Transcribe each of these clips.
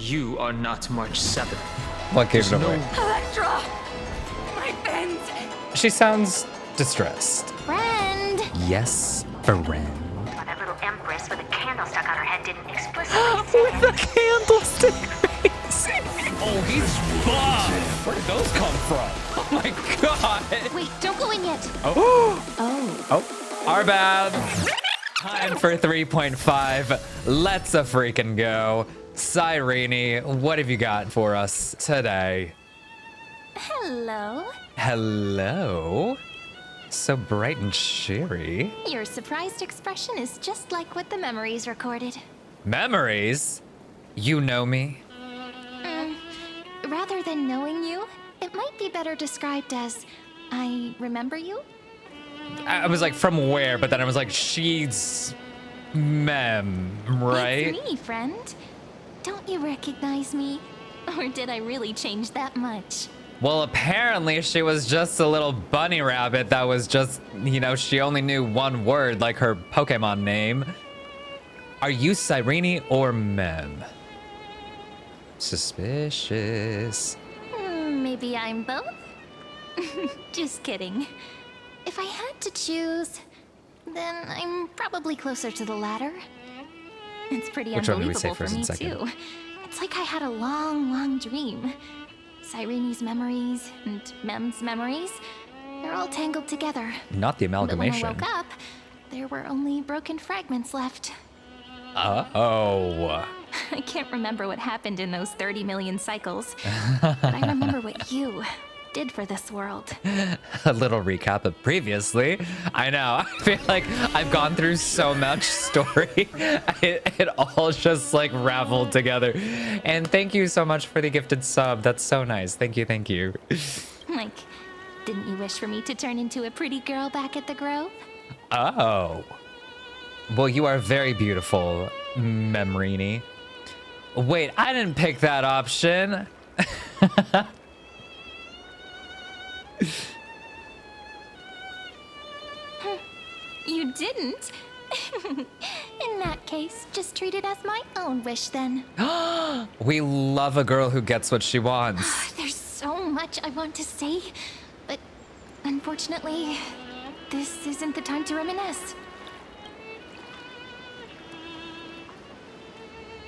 You are not March 7th. What gave it There's away? Electra! My friend! She sounds distressed. Friend! Yes, friend. But that little empress with a candle stuck on her head didn't explicitly say With the candlestick. Oh, he's buff. Where did those come from? Oh my god. Wait, don't go in yet. Oh. Oh. Our bad. Time for 3.5. Let's a freaking go. Cyrene, what have you got for us today? Hello. Hello. So bright and cheery. Your surprised expression is just like what the memories recorded. Memories? You know me? Rather than knowing you, it might be better described as, I remember you? I was like, from where? But then I was like, she's mem, right? It's me, friend. Don't you recognize me? Or did I really change that much? Well, apparently she was just a little bunny rabbit that was just, you know, she only knew one word, like her Pokemon name. Are you Cyrene or Mem? Suspicious. Maybe I'm both? Just kidding. If I had to choose, then I'm probably closer to the latter. It's pretty Which one do we unbelievable say for first me, and second? too. It's like I had a long, long dream. Cyrene's memories and Mem's memories, they're all tangled together. Not the But when I amalgamation. woke up, there were only broken fragments left. Uh-oh. I can't remember what happened in those 30 million cycles, but I remember what you did for this world. A little recap of previously. I know. I feel like I've gone through so much story. It all just like raveled together. And thank you so much for the gifted sub. That's so nice. Thank you. Thank you. Like, didn't you wish for me to turn into a pretty girl back at the Grove? Oh. Well, you are very beautiful, Memrini. Wait, I didn't pick that option. You didn't? In that case, just treat it as my own wish then. We love a girl who gets what she wants. There's so much I want to say, but unfortunately, this isn't the time to reminisce.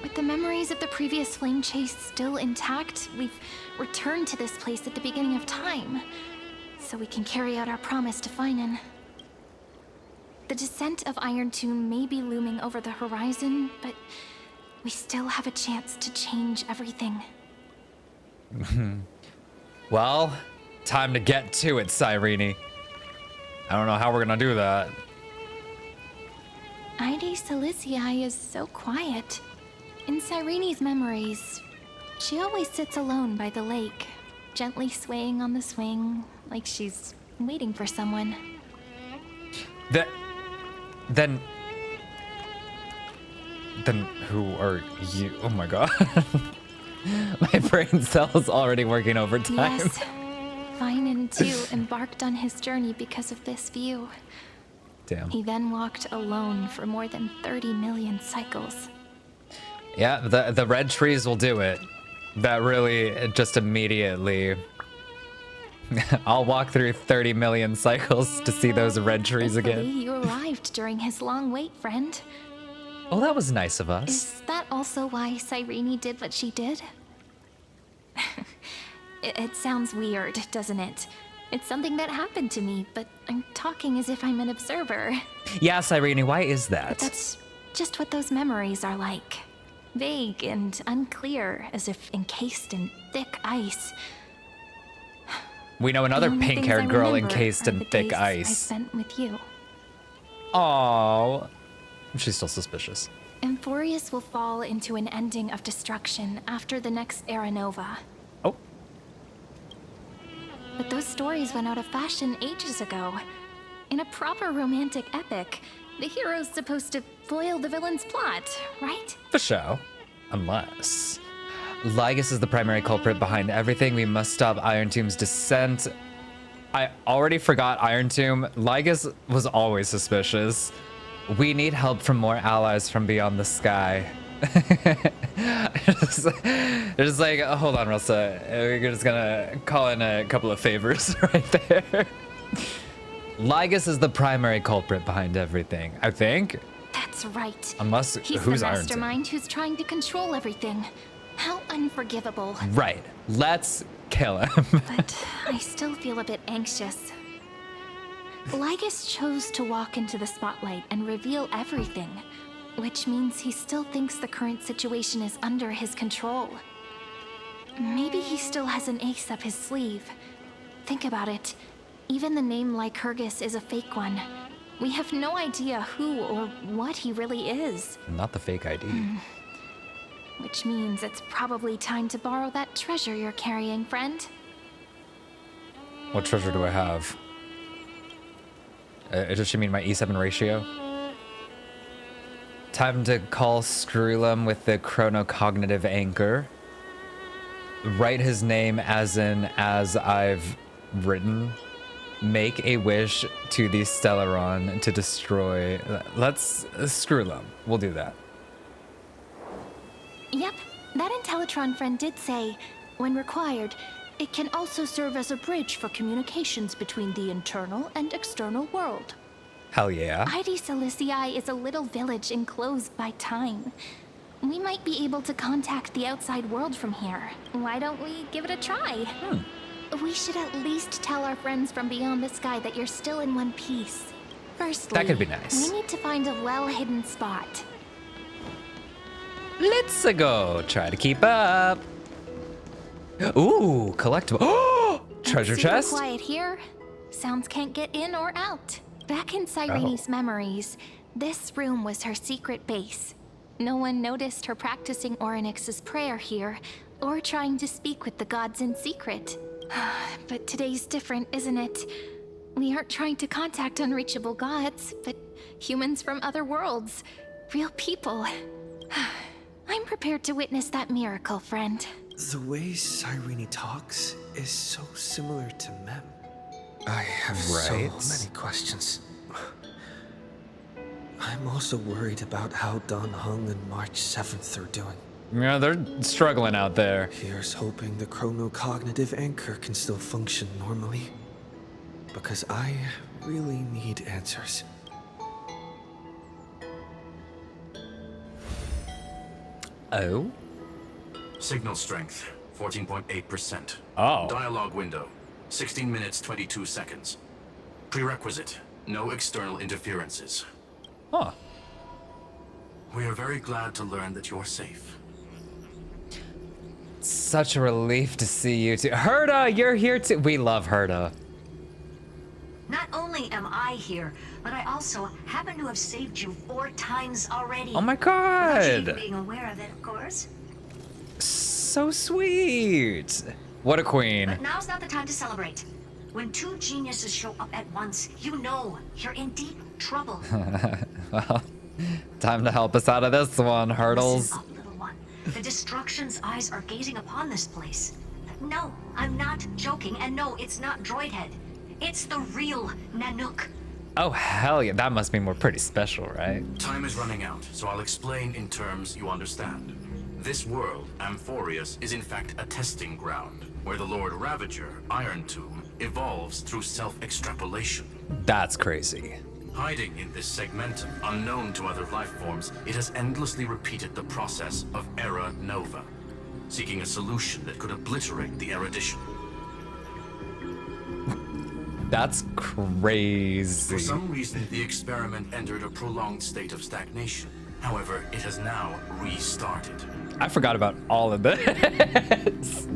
With the memories of the previous flame chase still intact, we've returned to this place at the beginning of time, so we can carry out our promise to Finan. The descent of Irontomb may be looming over the horizon, but we still have a chance to change everything. Well, time to get to it, Cyrene. I don't know how we're gonna do that. Ide Silicii is so quiet. In Cyrene's memories, she always sits alone by the lake, gently swaying on the swing, like she's waiting for someone. Then who are you? Oh my god. My brain cells already working overtime. Yes, Finan too embarked on his journey because of this view. Damn. He then walked alone for more than 30 million cycles. Yeah, the red trees will do it. That really just immediately. I'll walk through 30 million cycles to see those red trees again. Thankfully, you arrived during his long wait, friend. Oh, that was nice of us. Is that also why Cyrene did what she did? It sounds weird, doesn't it? It's something that happened to me, but I'm talking as if I'm an observer. Yeah, Cyrene, why is that? But that's just what those memories are like. Vague and unclear, as if encased in thick ice. We know another The only things pink-haired I girl remember encased are in the thick days I ice. spent with you. Aww. She's still suspicious. Amphorius will fall into an ending of destruction after the next Era Nova. Oh. But those stories went out of fashion ages ago. In a proper romantic epic, the hero's supposed to foil the villain's plot, right? For sure. Unless... Lygus is the primary culprit behind everything. We must stop Irontomb's descent. I already forgot Irontomb. Lygus was always suspicious. We need help from more allies from beyond the sky. They're just like, oh, hold on, Rosa. We're just gonna call in a couple of favors right there. Lygus is the primary culprit behind everything, I think. That's right. Unless, He's who's the Irontomb? mastermind who's trying to control everything. How unforgivable. Right. Let's kill him. But I still feel a bit anxious. Lygus chose to walk into the spotlight and reveal everything, which means he still thinks the current situation is under his control. Maybe he still has an ace up his sleeve. Think about it. Even the name Lycurgus is a fake one. We have no idea who or what he really is. Not the fake ID. Which means it's probably time to borrow that treasure you're carrying, friend. What treasure do I have? Does she mean my E7 ratio? Time to call Screwlum with the chronocognitive anchor. Write his name as I've written. Make a wish to the Stellaron to destroy. Let's Screwlum. We'll do that. Yep, that Intellitron friend did say, when required, it can also serve as a bridge for communications between the internal and external world. Hell yeah. ID Silicii is a little village enclosed by time. We might be able to contact the outside world from here. Why don't we give it a try? We should at least tell our friends from beyond the sky that you're still in one piece. Firstly, That could be nice. we need to find a well-hidden spot. Let's go. Try to keep up. Ooh, collectible. Oh, treasure It's super chest. quiet here. Sounds can't get in or out. Back in Cyrene's memories, this room was her secret base. No one noticed her practicing Orynyx's prayer here, or trying to speak with the gods in secret. But today's different, isn't it? We aren't trying to contact unreachable gods, but humans from other worlds. Real people. I'm prepared to witness that miracle, friend. The way Cyrene talks is so similar to Mem. I have so Right. many questions. I'm also worried about how Don Hung and March 7th are doing. Yeah, they're struggling out there. Here's hoping the chronocognitive anchor can still function normally. Because I really need answers. Oh. Signal strength, 14.8%. Oh. Dialogue window, 16 minutes, 22 seconds. Prerequisite, no external interferences. Huh. We are very glad to learn that you're safe. Such a relief to see you too. Herda, you're here too. We love Herda. Not only am I here, but I also happen to have saved you 4 times already. Oh my Without you god. being aware of it, of course. So sweet. What a queen. But now's not the time to celebrate. When 2 geniuses show up at once, you know you're in deep trouble. Well, time to help us out of this one, Hurdles. Listen up, little one. The Destruction's eyes are gazing upon this place. No, I'm not joking, and no, it's not Droidhead. It's the real Nanook. Oh, hell yeah. That must mean we're pretty special, right? Time is running out, so I'll explain in terms you understand. This world, Amphorius, is in fact a testing ground, where the Lord Ravager, Irontomb, evolves through self-extrapolation. That's crazy. Hiding in this segmentum, unknown to other life forms, it has endlessly repeated the process of Era Nova, seeking a solution that could obliterate the erudition. That's crazy. For some reason, the experiment entered a prolonged state of stagnation. However, it has now restarted. I forgot about all of this.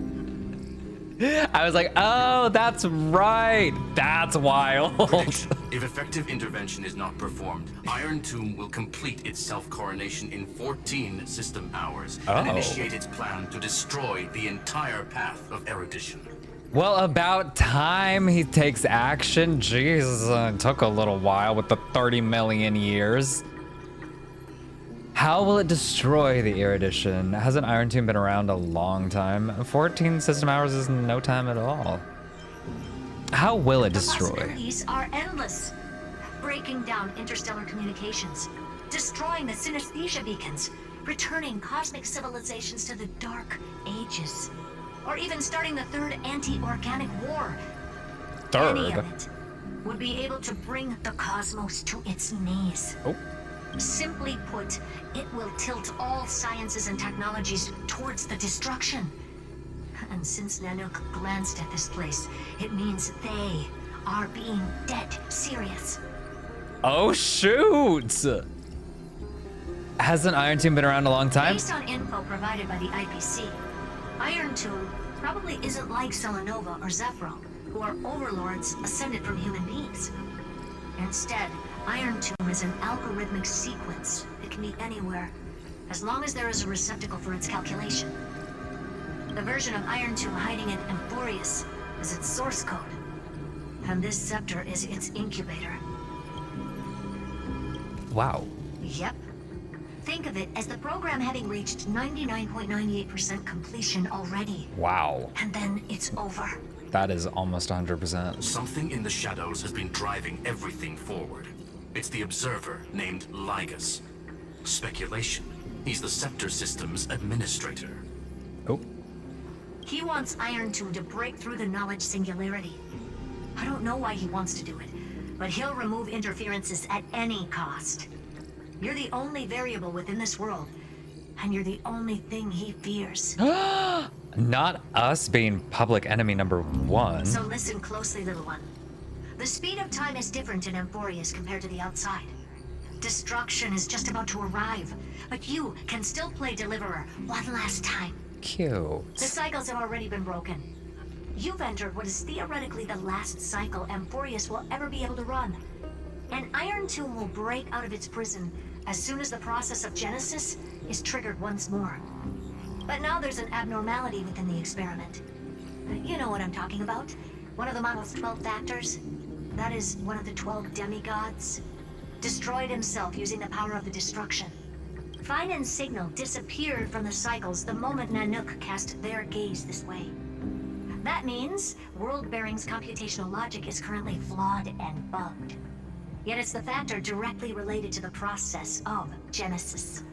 I was like, oh, that's right. That's wild. Prediction. If effective intervention is not performed, Irontomb will complete its self-coronation in 14 system hours and initiate its plan to destroy the entire path of erudition. Well, about time he takes action. Jeez, it took a little while with the 30 million years. How will it destroy the erudition? Hasn't Irontomb been around a long time? 14 system hours is no time at all. How will it The destroy? possibilities are endless. Breaking down interstellar communications, destroying the synesthesia beacons, returning cosmic civilizations to the Dark Ages, or even starting the third anti-organic war. Any of it would be able to bring the cosmos to its knees. Oh. Simply put, it will tilt all sciences and technologies towards the destruction. And since Nanook glanced at this place, it means they are being dead serious. Oh shoot! Hasn't Irontomb been around a long time? Based on info provided by the IPC, Irontomb probably isn't like Selenova or Zephyro, who are overlords ascended from human beings. Instead, Irontomb is an algorithmic sequence. It can be anywhere, as long as there is a receptacle for its calculation. The version of Irontomb hiding in Amphorius is its source code, and this scepter is its incubator. Wow. Yep. Think of it as the program having reached 99.98% completion already. Wow. And then it's over. That is almost 100%. Something in the shadows has been driving everything forward. It's the observer named Lygus. Speculation. He's the scepter system's administrator. Oh. He wants Irontomb to break through the knowledge singularity. I don't know why he wants to do it, but he'll remove interferences at any cost. You're the only variable within this world, and you're the only thing he fears. Not us being public enemy number 1. So listen closely, little one. The speed of time is different in Amphorius compared to the outside. Destruction is just about to arrive, but you can still play Deliverer one last time. Cute. The cycles have already been broken. You've entered what is theoretically the last cycle Amphorius will ever be able to run. And Irontomb will break out of its prison as soon as the process of Genesis is triggered once more. But now there's an abnormality within the experiment. You know what I'm talking about. One of the model's 12 factors. That is one of the 12 demigods. Destroyed himself using the power of the destruction. Fine and Signal disappeared from the cycles the moment Nanook cast their gaze this way. That means World-Bearing's computational logic is currently flawed and bugged. Yet it's the factor directly related to the process of Genesis.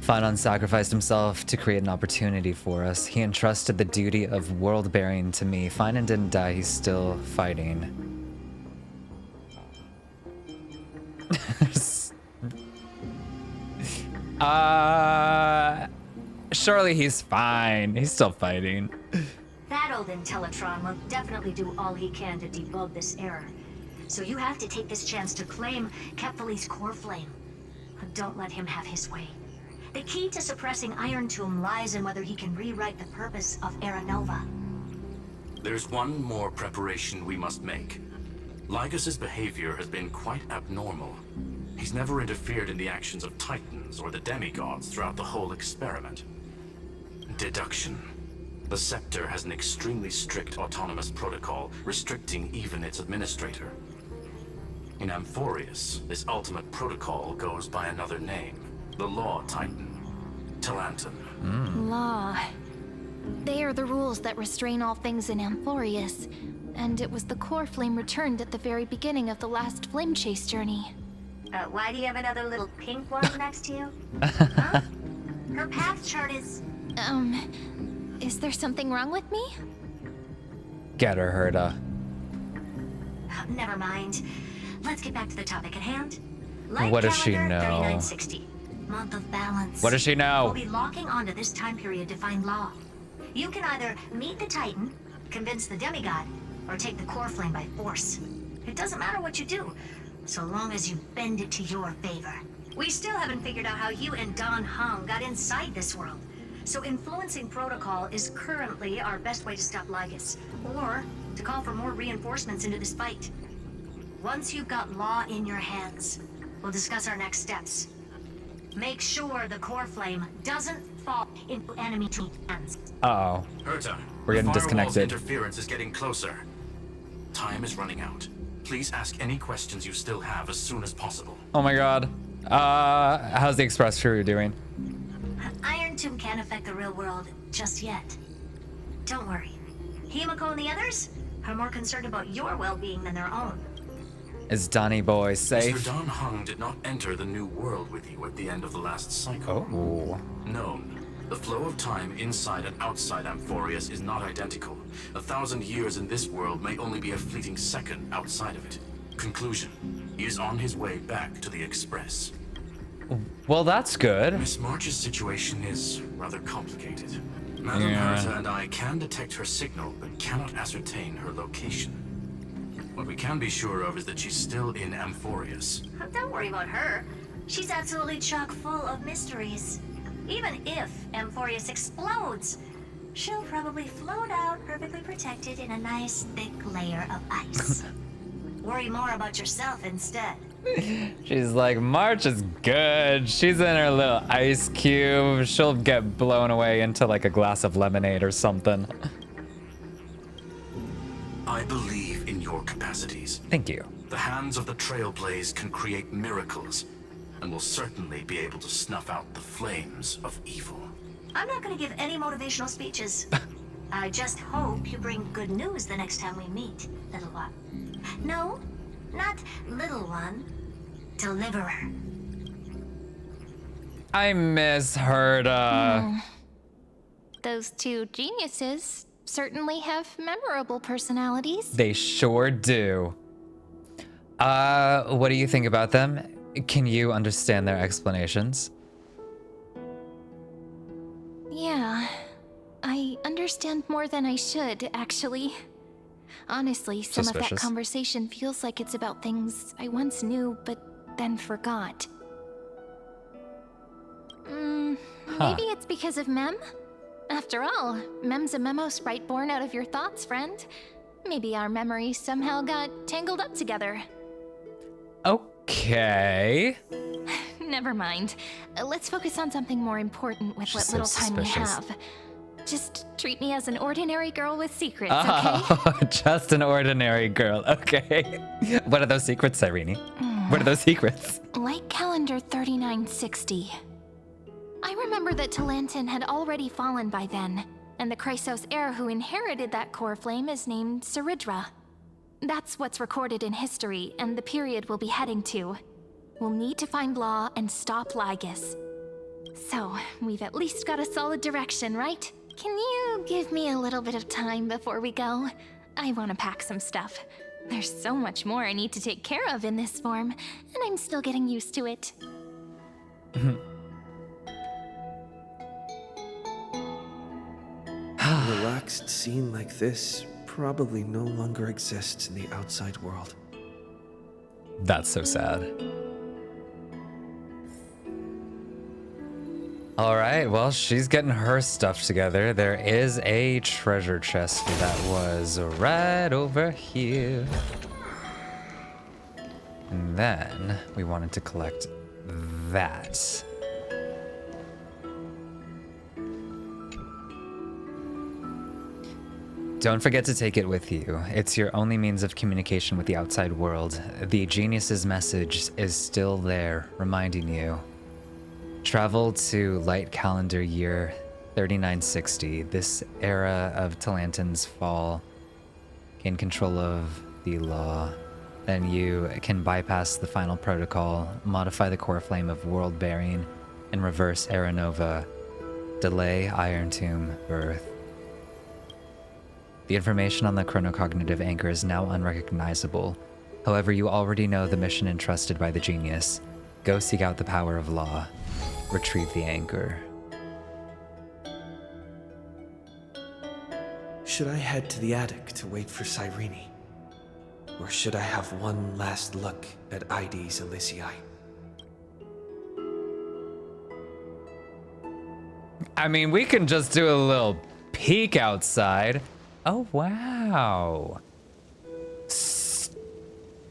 Finon sacrificed himself to create an opportunity for us. He entrusted the duty of world-bearing to me. Finon didn't die, he's still fighting. Surely he's fine. He's still fighting. That old Intellatron will definitely do all he can to debug this error. So you have to take this chance to claim Kephal's core flame. But don't let him have his way. The key to suppressing Irontomb lies in whether he can rewrite the purpose of Era Nova. There's one more preparation we must make. Lygus's behavior has been quite abnormal. He's never interfered in the actions of Titans or the demigods throughout the whole experiment. Deduction. The Scepter has an extremely strict autonomous protocol, restricting even its administrator. In Amphorius, this ultimate protocol goes by another name. The Law Titan. Talanton. Law. They are the rules that restrain all things in Amphorius. And it was the core flame returned at the very beginning of the last flame chase journey. Why do you have another little pink one next to you? Huh? Her path chart is... Is there something wrong with me? Get her, Herta. Never mind. Let's get back to the topic at hand. What does she know? 3960. Month of balance. What does she know? We'll be locking onto this time period to find Law. You can either meet the Titan, convince the demigod, or take the core flame by force. It doesn't matter what you do, so long as you bend it to your favor. We still haven't figured out how you and Don Hung got inside this world. So influencing protocol is currently our best way to stop Lygus, or to call for more reinforcements into this fight. Once you've got Law in your hands, we'll discuss our next steps. Make sure the core flame doesn't fall into enemy hands. Uh-oh. Herta, We're getting the firewall's disconnected. interference is getting closer. Time is running out. Please ask any questions you still have as soon as possible. Oh my god. How's the Express crew doing? Irontomb can't affect the real world just yet. Don't worry. Himiko and the others are more concerned about your well-being than their own. Is Donny boy safe? Mr. Don Hung did not enter the new world with you at the end of the last cycle. Oh. No. The flow of time inside and outside Amphorius is not identical. 1,000 years in this world may only be a fleeting second outside of it. Conclusion. He is on his way back to the Express. Well, that's good. Miss March's situation is rather complicated. Madame Herta and I can detect her signal, but cannot ascertain her location. What we can be sure of is that she's still in Amphorius. Don't worry about her. She's absolutely chock full of mysteries. Even if Amphorius explodes, she'll probably float out perfectly protected in a nice thick layer of ice. Worry more about yourself instead. She's like, March is good. She's in her little ice cube. She'll get blown away into like a glass of lemonade or something. I believe in your capacities. Thank you. The hands of the Trailblaze can create miracles, and will certainly be able to snuff out the flames of evil. I'm not going to give any motivational speeches. I just hope you bring good news the next time we meet, little one. No, not little one. Deliverer. I miss Herta. Those two geniuses certainly have memorable personalities. They sure do. What do you think about them? Can you understand their explanations? Yeah, I understand more than I should, actually. Honestly, some of that Suspicious. conversation feels like it's about things I once knew, but then forgot. Maybe it's because of Mem? After all, Mem's a memo sprite born out of your thoughts, friend. Maybe our memories somehow got tangled up together. Okay. Never mind. Let's focus on something more important with She's what little so time we suspicious. have. Just treat me as an ordinary girl with secrets, okay? Oh, just an ordinary girl. Okay. What are those secrets, Cyrene? What are those secrets? Like calendar 3960. I remember that Talantin had already fallen by then, and the Chrysos heir who inherited that core flame is named Cerydra. That's what's recorded in history, and the period we'll be heading to. We'll need to find Law and stop Lygus. So, we've at least got a solid direction, right? Can you give me a little bit of time before we go? I want to pack some stuff. There's so much more I need to take care of in this form, and I'm still getting used to it. A relaxed scene like this probably no longer exists in the outside world. That's so sad. All right, well, she's getting her stuff together. There is a treasure chest that was right over here. And then we wanted to collect that. Don't forget to take it with you. It's your only means of communication with the outside world. The genius's message is still there, reminding you. Travel to light calendar year 3960, this era of Talantin's fall. Gain control of the law. Then you can bypass the final protocol, modify the core flame of world bearing, and reverse Era Nova. Delay Irontomb birth. The information on the chronocognitive anchor is now unrecognizable. However, you already know the mission entrusted by the genius. Go seek out the power of law. Retrieve the anchor. Should I head to the attic to wait for Cyrene? Or should I have one last look at ID's Elysiae? I mean, we can just do a little peek outside. Oh, wow. Stunning.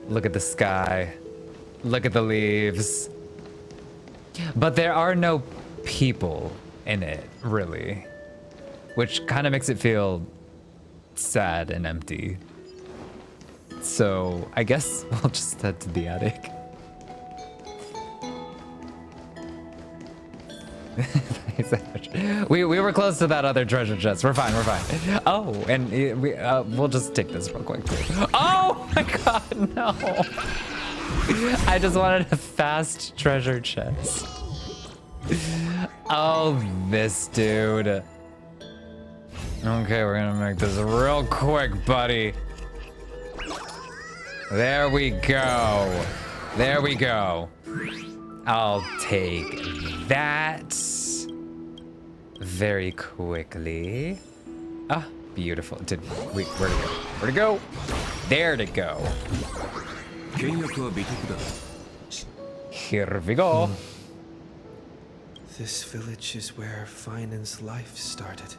Look at the sky. Look at the leaves. But there are no people in it, really. Which kind of makes it feel sad and empty. So I guess we'll just head to the attic. we were close to that other treasure chest. We're fine. We're fine. Oh, and we'll just take this real quick too. Oh my god, no! I just wanted a fast treasure chest. Oh, this dude. Okay, we're gonna make this real quick, buddy. There we go. There we go. I'll take that very quickly. Ah, beautiful. Wait, where'd it go? Where'd it go? There to go. Here we go. This village is where Finan's life started.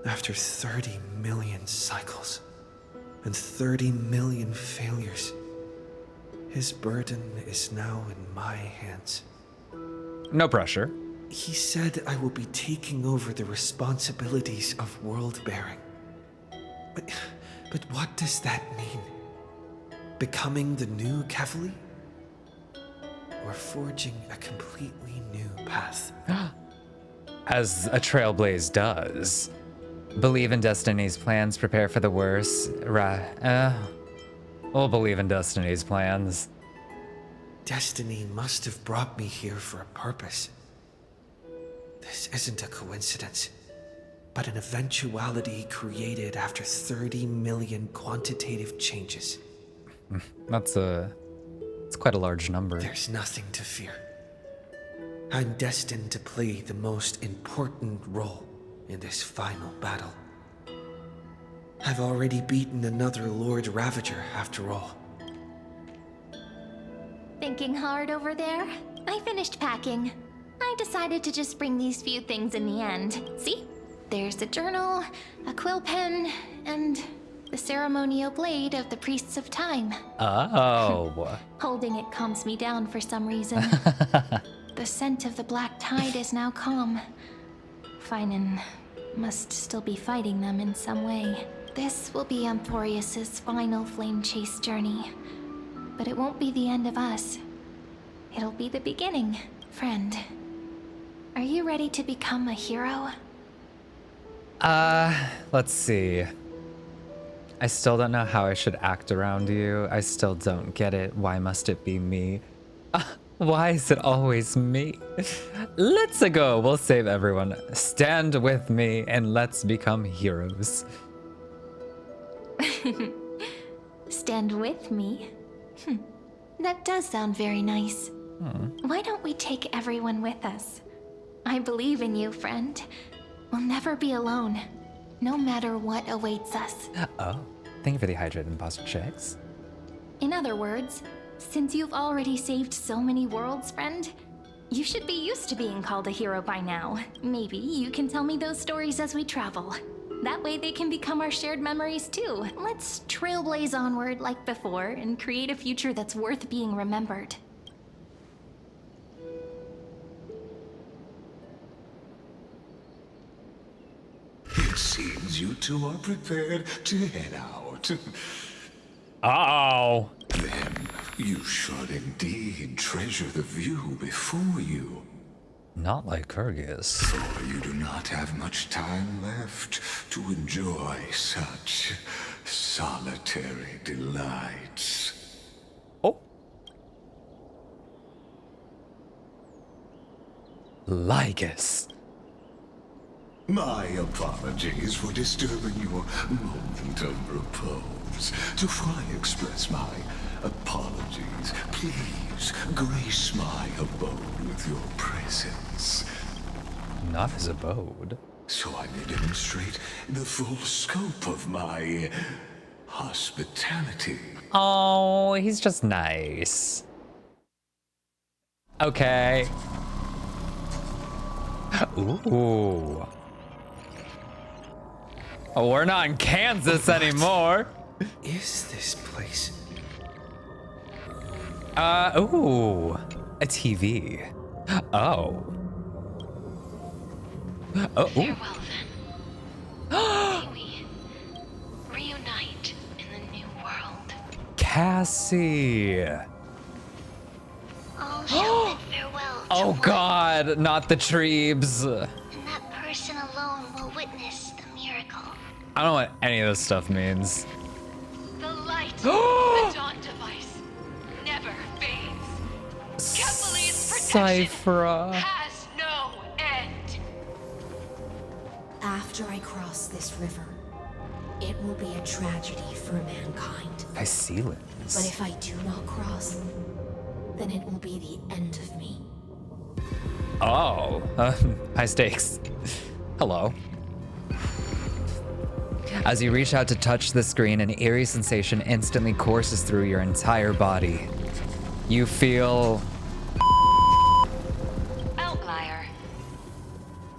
After 30 million cycles and 30 million failures, his burden is now in my hands. No pressure. He said I will be taking over the responsibilities of world-bearing. But what does that mean? Becoming the new Cavalier? Or forging a completely new path? As a trailblaze does. Believe in Destiny's plans, prepare for the worst. We'll believe in Destiny's plans. Destiny must have brought me here for a purpose. This isn't a coincidence, but an eventuality created after 30 million quantitative changes. It's quite a large number. There's nothing to fear. I'm destined to play the most important role in this final battle. I've already beaten another Lord Ravager, after all. Thinking hard over there? I finished packing. I decided to just bring these few things in the end. See? There's a journal, a quill pen, and the ceremonial blade of the Priests of Time. Oh. Holding it calms me down for some reason. The scent of the black tide is now calm. Finan must still be fighting them in some way. This will be Amphorius's final flame chase journey. But it won't be the end of us. It'll be the beginning, friend. Are you ready to become a hero? Let's see. I still don't know how I should act around you. I still don't get it. Why must it be me? Why is it always me? Let's go. We'll save everyone. Stand with me and let's become heroes. Stand with me? That does sound very nice. Why don't we take everyone with us? I believe in you, friend. We'll never be alone, no matter what awaits us. Oh, thank you for the hydrated imposter checks. In other words, since you've already saved so many worlds, friend, you should be used to being called a hero by now. Maybe you can tell me those stories as we travel. That way they can become our shared memories too. Let's trailblaze onward like before and create a future that's worth being remembered. It seems you two are prepared to head out. Uh-oh. Then you should indeed treasure the view before you. Not like Kyrgyz. For you do not have much time left to enjoy such solitary delights. Oh. Lygus. My apologies for disturbing your moment of repose. To fully express my apologies, please grace my abode with your presence. Not his abode. So I may demonstrate the full scope of my hospitality. Oh, he's just nice. Okay. Ooh. Oh, we're not in Kansas anymore. Is this place? Ooh. A TV. Oh. Oh. Farewell then. May we reunite in the new world. Cassie. All shall bid Oh God, not the Treebs. And that person alone will witness the miracle. I don't know what any of this stuff means. The light, the dawn device, never fades. Kepale's protection Cyphra. has no end. After I cross this river, it will be a tragedy for mankind. I see it. But if I do not cross, then it will be the end of me. Oh, high stakes. Hello. As you reach out to touch the screen, an eerie sensation instantly courses through your entire body. You feel... Outlier.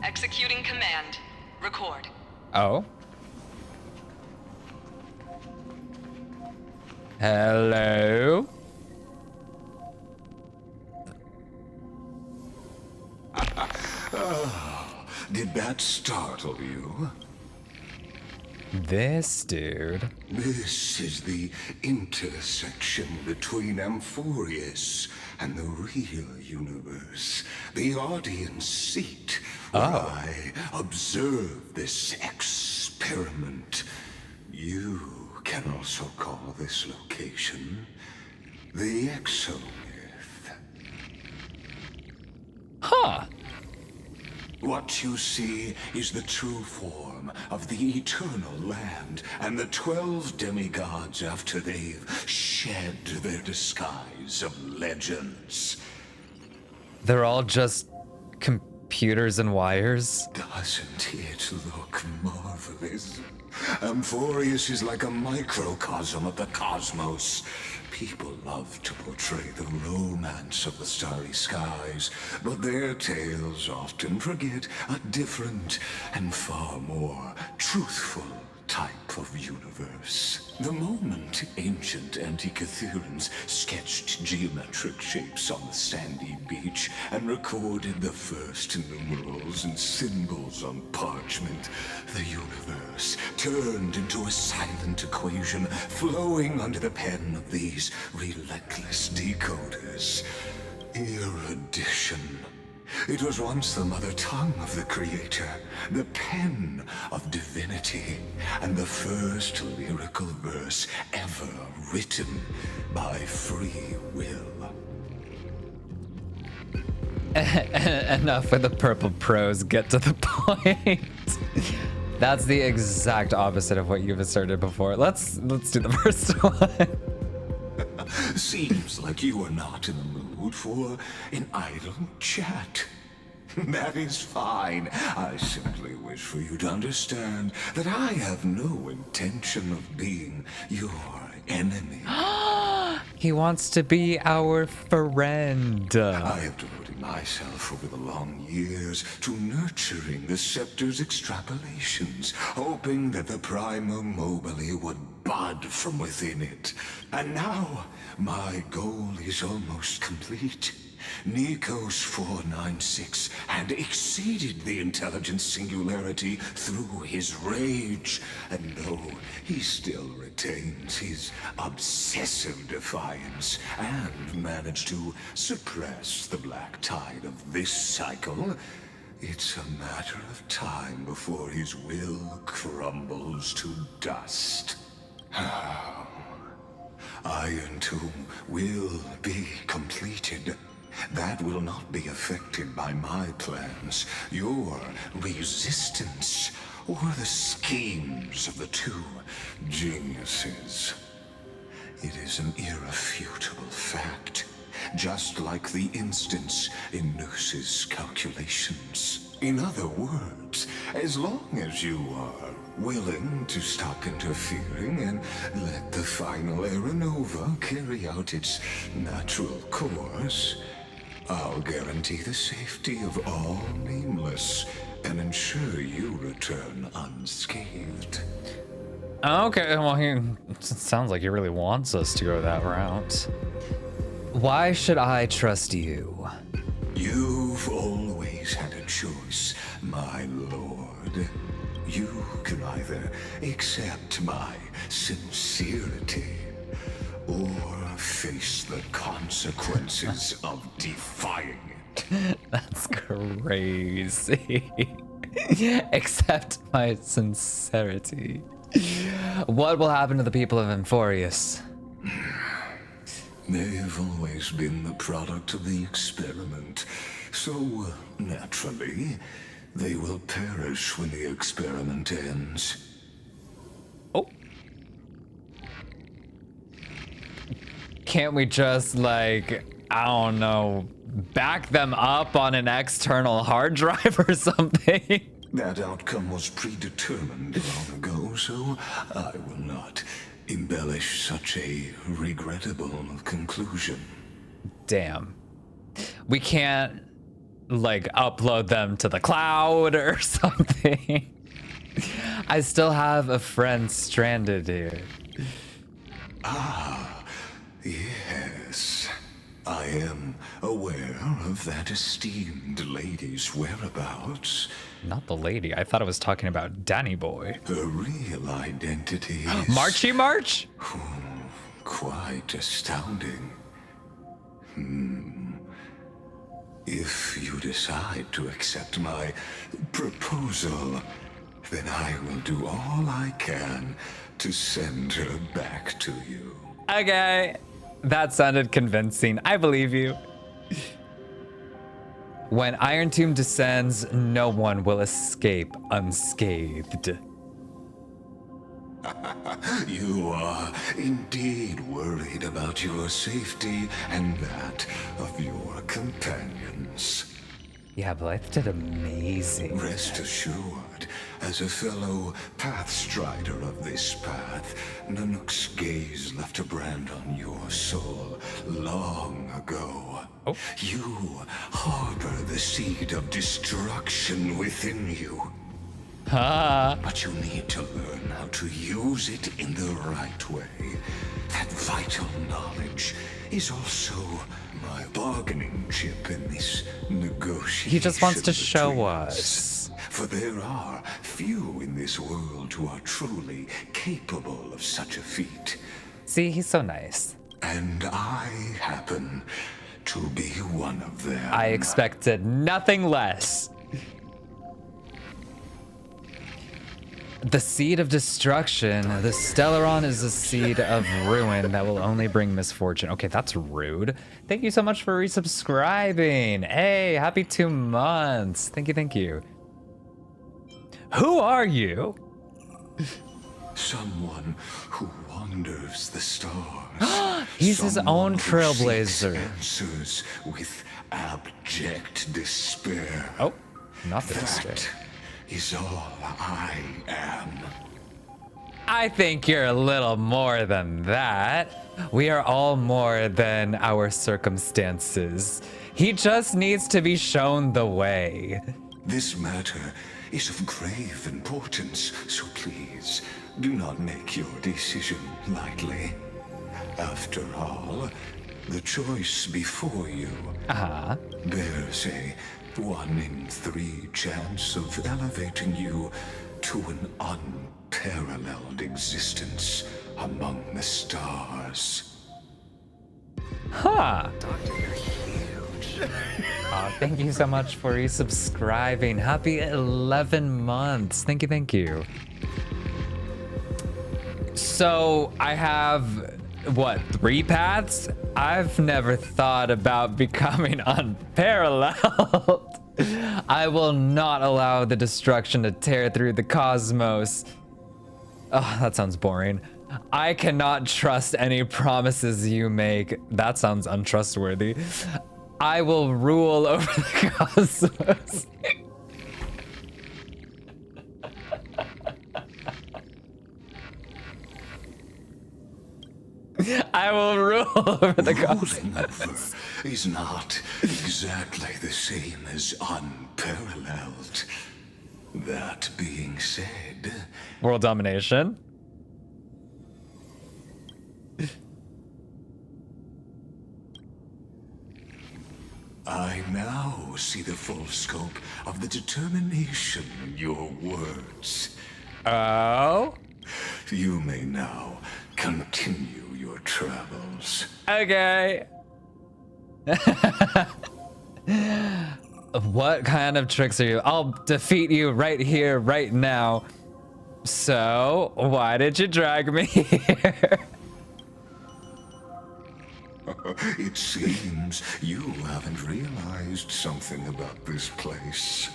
Executing command. Record. Oh. Hello? Did that startle you? This dude. This is the intersection between Amphorius and the real universe. The audience seat where I observe this experiment. You can also call this location the Exomyth. Huh. What you see is the true form of the eternal land and the 12 demigods after they've shed their disguise of legends. They're all just computers and wires. Doesn't it look marvelous? Amphorius is like a microcosm of the cosmos. People love to portray the romance of the starry skies, but their tales often forget a different and far more truthful type of universe. The moment ancient Antikytherians sketched geometric shapes on the sandy beach and recorded the first numerals and symbols on parchment, the universe turned into a silent equation flowing under the pen of these relentless decoders. Erudition. It was once the mother tongue of the creator, the pen of divinity, and the first lyrical verse ever written by free will. Enough with the purple prose, get to the point. That's the exact opposite of what you've asserted before. Let's do the first one. Seems like you are not in the mood for an idle chat. That is fine. I simply wish for you to understand that I have no intention of being your enemy. He wants to be our friend. I have devoted myself over the long years to nurturing the scepter's extrapolations, hoping that the Prima Mobile would bud from within it. And now, my goal is almost complete. Nikos 496 had exceeded the intelligence singularity through his rage, and though he still retains his obsessive defiance and managed to suppress the black tide of this cycle, it's a matter of time before his will crumbles to dust. Irontomb will be completed. That will not be affected by my plans, your resistance, or the schemes of the two geniuses. It is an irrefutable fact, just like the instance in Noos's calculations. In other words, as long as you are willing to stop interfering and let the final Aeronova carry out its natural course, I'll guarantee the safety of all nameless and ensure you return unscathed. Okay, well, it sounds like he really wants us to go that route. Why should I trust you? You've always had a choice, my lord. You can either accept my sincerity or face the consequences of defying it. That's crazy. Accept my sincerity. What will happen to the people of Amphorius? They've always been the product of the experiment, so naturally, they will perish when the experiment ends. Oh. Can't we just, like, I don't know, back them up on an external hard drive or something? That outcome was predetermined long ago, so I will not embellish such a regrettable conclusion. Damn. We can't, like, upload them to the cloud or something. I still have a friend stranded here. Ah, yes. I am aware of that esteemed lady's whereabouts. Not the lady. I thought I was talking about Danny Boy. Her real identity is... Marchy March? Quite astounding. If you decide to accept my proposal, then I will do all I can to send her back to you. Okay. That sounded convincing. I believe you. When Irontomb descends, no one will escape unscathed. You are indeed worried about your safety and that of your companions. Yeah, Blythe did amazing. Rest assured, as a fellow pathstrider of this path, Nanook's gaze left a brand on your soul long ago. Oh. You harbor the seed of destruction within you. But you need to learn how to use it in the right way. That vital knowledge is also my bargaining chip in this negotiation. He just wants to show between us. For there are few in this world who are truly capable of such a feat. See, he's so nice. And I happen to be one of them. I expected nothing less. The seed of destruction. The Stellaron is a seed of ruin that will only bring misfortune. Okay, that's rude. Thank you so much for resubscribing. Hey, happy 2 months. Thank you, thank you. Who are you? Someone who wanders the stars. He's his own trailblazer. Answers with abject despair. Oh, not the despair. That is all I am. I think you're a little more than that. We are all more than our circumstances. He just needs to be shown the way. This matter is of grave importance, so please do not make your decision lightly. After all, the choice before you bears a 1 in 3 chance of elevating you to an unparalleled existence among the stars. Huh. Thank you so much for resubscribing. Happy 11 months. Thank you, thank you. So I have, what, 3 paths? I've never thought about becoming unparalleled. I will not allow the destruction to tear through the cosmos. Oh, that sounds boring. I cannot trust any promises you make. That sounds untrustworthy. I will rule over the cosmos. I will rule over the cosmos. Is not exactly the same as unparalleled. That being said, World domination. I now see the full scope of the determination in your words. Oh? You may now continue your travels. Okay. What kind of tricks are you? I'll defeat you right here, right now. So, why did you drag me here? It seems you haven't realized something about this place.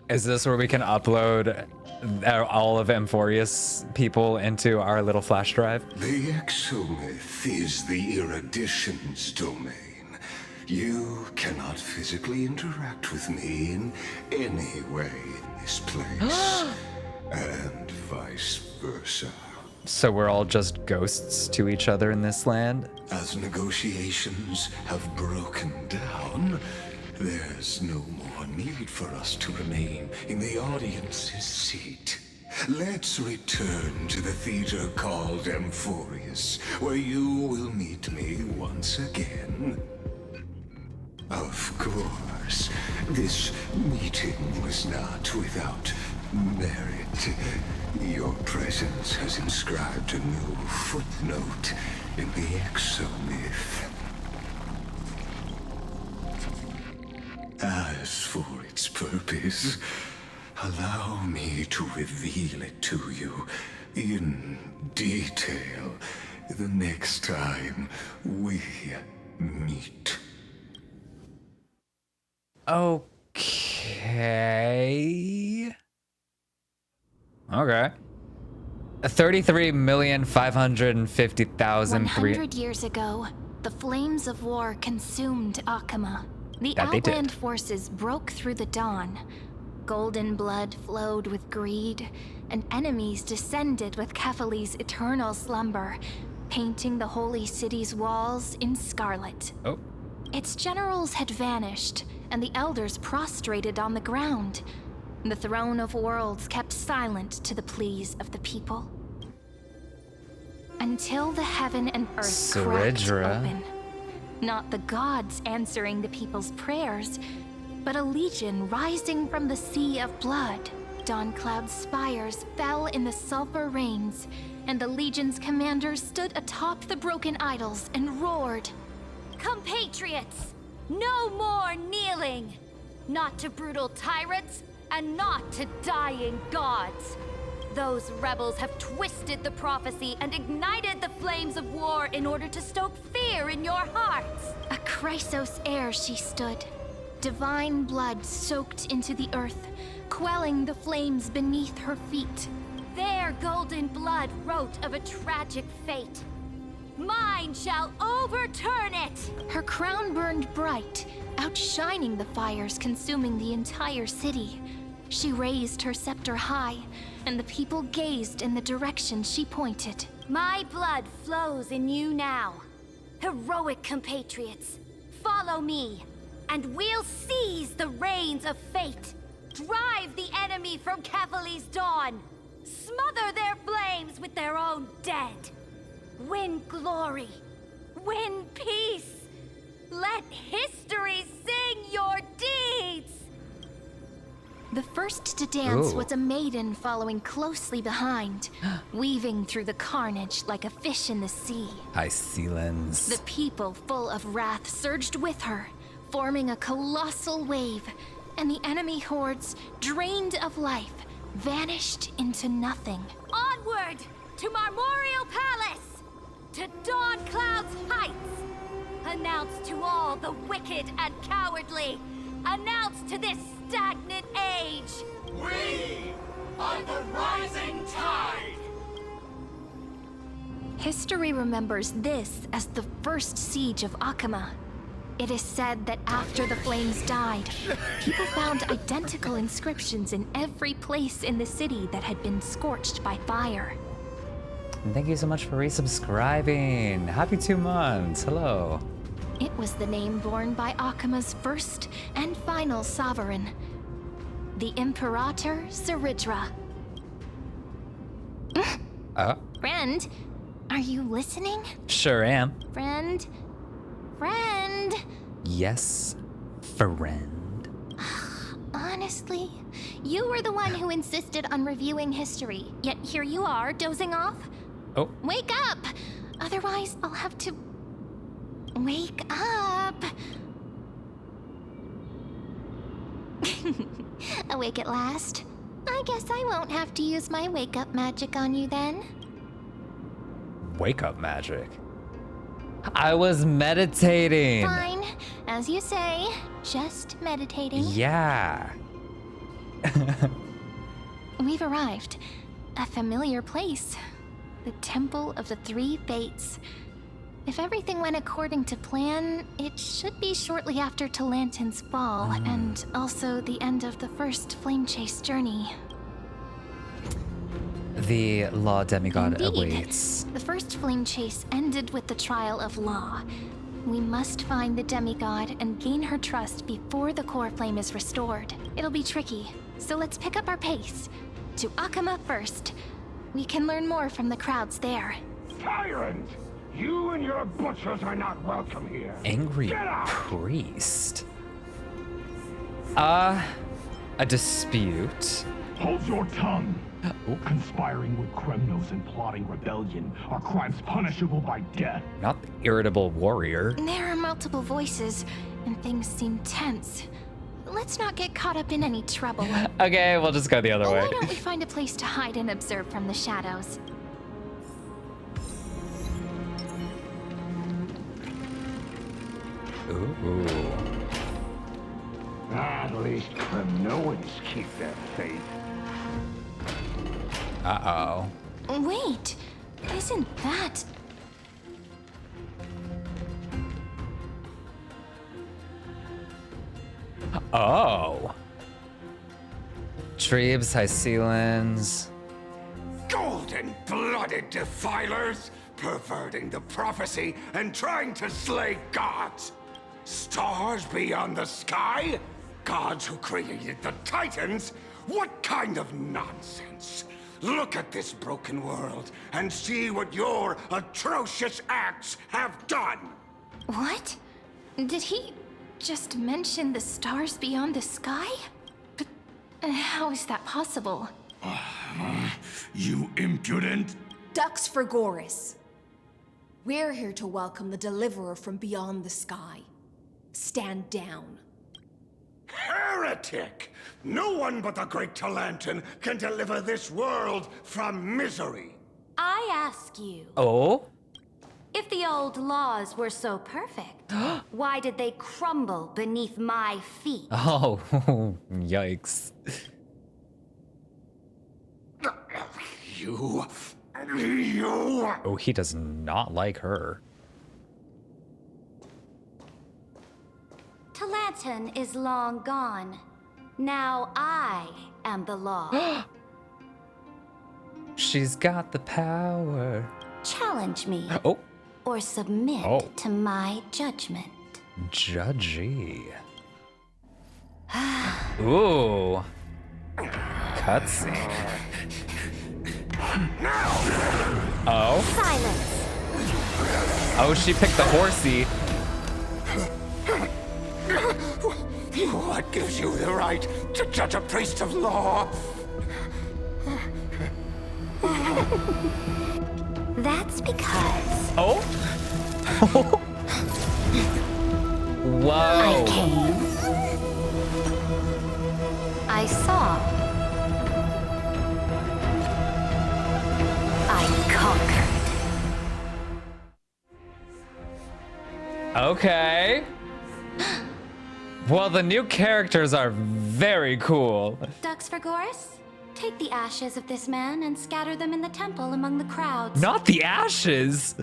Is this where we can upload all of Amphorius people into our little flash drive? The Exomyth is the erudition's domain. You cannot physically interact with me in any way in this place. And vice versa. So we're all just ghosts to each other in this land? As negotiations have broken down, there's no more need for us to remain in the audience's seat. Let's return to the theater called Amphorius, where you will meet me once again. Of course, this meeting was not without merit. Your presence has inscribed a new footnote in the Exomyth. As for its purpose, allow me to reveal it to you in detail the next time we meet. Okay. Okay. 33,550,000. 100 years ago, the flames of war consumed Okhema. The That they did. Outland forces broke through the dawn. Golden blood flowed with greed, and enemies descended with Kephali's eternal slumber, painting the holy city's walls in scarlet. Oh. Its generals had vanished, and the elders prostrated on the ground. The throne of worlds kept silent to the pleas of the people. Until the heaven and earth cracked Cerydra. open. Not the gods answering the people's prayers, but a legion rising from the sea of blood. Dawn Cloud's spires fell in the sulfur rains, and the legion's commanders stood atop the broken idols and roared. Compatriots, no more kneeling! Not to brutal tyrants, and not to dying gods. Those rebels have twisted the prophecy and ignited the flames of war in order to stoke fear in your hearts. A Chrysos heir she stood, divine blood soaked into the earth, quelling the flames beneath her feet. Their golden blood wrote of a tragic fate. Mine shall overturn it! Her crown burned bright, outshining the fires consuming the entire city. She raised her scepter high, and the people gazed in the direction she pointed. My blood flows in you now. Heroic compatriots, follow me, and we'll seize the reins of fate. Drive the enemy from Kephali's dawn. Smother their flames with their own dead. Win glory. Win peace. Let history sing your deeds. The first to dance Ooh. was a maiden following closely behind, weaving through the carnage like a fish in the sea. High ceilings. The people, full of wrath, surged with her, forming a colossal wave, and the enemy hordes, drained of life, vanished into nothing. Onward to Marmoreal Palace, to Dawn Cloud's heights. Announce to all the wicked and cowardly. Announce to this stagnant age. We are the rising tide! History remembers this as the first siege of Okhema. It is said that after the flames died, people found identical inscriptions in every place in the city that had been scorched by fire. And thank you so much for resubscribing. Happy 2 months. Hello. It was the name borne by Okhema's first and final sovereign, the Imperator Cerydra. Friend, are you listening? Sure am. Friend? Yes, friend. Honestly, you were the one who insisted on reviewing history, yet here you are, dozing off? Oh. Wake up! Otherwise, I'll have to... Wake up! Awake at last? I guess I won't have to use my wake-up magic on you then. Wake up magic. I was meditating. Fine, as you say, just meditating. Yeah. We've arrived. A familiar place. The Temple of the Three Fates. If everything went according to plan, it should be shortly after Talantin's fall, and also the end of the first Flame Chase journey. The Law Demigod Indeed. awaits. The first Flame Chase ended with the trial of Law. We must find the demigod and gain her trust before the core flame is restored. It'll be tricky, so let's pick up our pace. To Okhema first. We can learn more from the crowds there. Tyrant! You and your butchers are not welcome here. Angry Get out! priest. A dispute. Hold your tongue. Ooh. Conspiring with Kremnos and plotting rebellion are crimes punishable by death. Not the irritable warrior. There are multiple voices, and things seem tense. Let's not get caught up in any trouble. Okay, we'll just go the other way. Why don't we find a place to hide and observe from the shadows? Ooh. At least Kremnoans keep their faith. Uh-oh. Wait, isn't that... Oh. Trebes, Hycelans. Golden-blooded defilers, perverting the prophecy and trying to slay gods. Stars beyond the sky? Gods who created the Titans? What kind of nonsense? Look at this broken world and see what your atrocious acts have done. What? Did he just mention the stars beyond the sky? But how is that possible? You impudent! Ducks for Goris. We're here to welcome the deliverer from beyond the sky. Stand down. Heretic! No one but the great Talantin can deliver this world from misery. I ask you, Oh? if the old laws were so perfect, why did they crumble beneath my feet? Oh, yikes. You... Oh, he does not like her. Talantin is long gone. Now I am the law. She's got the power. Challenge me. Oh, Or submit Oh. to my judgment. judgy. Ooh. Cutscene. Oh. Silence! Oh, she picked the horsey. What gives you the right to judge a priest of law? That's because Oh. Whoa. I came. I saw. I conquered. Okay. Well, the new characters are very cool. Ducks for Goris? Take the ashes of this man and scatter them in the temple among the crowds. Not the ashes.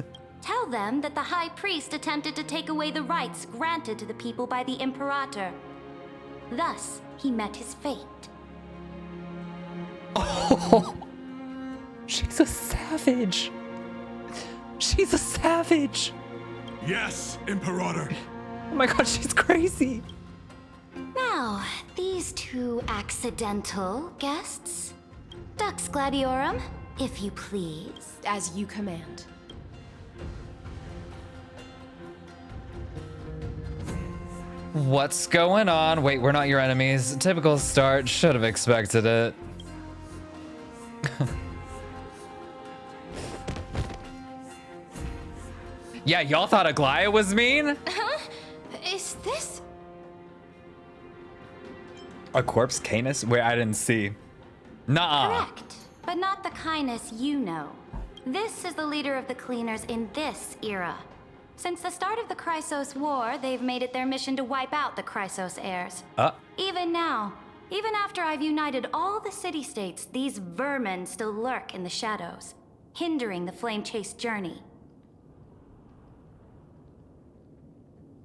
Tell them that the High Priest attempted to take away the rights granted to the people by the Imperator. Thus, he met his fate. Oh, she's a savage. She's a savage. Yes, Imperator. Oh my god, she's crazy. Now, these two accidental guests. Dux Gladiorum, if you please. As you command. What's going on? Wait, we're not your enemies. Typical start. Should have expected it. Yeah, y'all thought Aglaya was mean? Huh? Is this... A corpse Canis? Wait, I didn't see. Nuh-uh. Correct, but not the kindness you know. This is the leader of the cleaners in this era. Since the start of the Chrysos War, they've made it their mission to wipe out the Chrysos heirs. Even now, even after I've united all the city-states, these vermin still lurk in the shadows, hindering the flame-chased journey.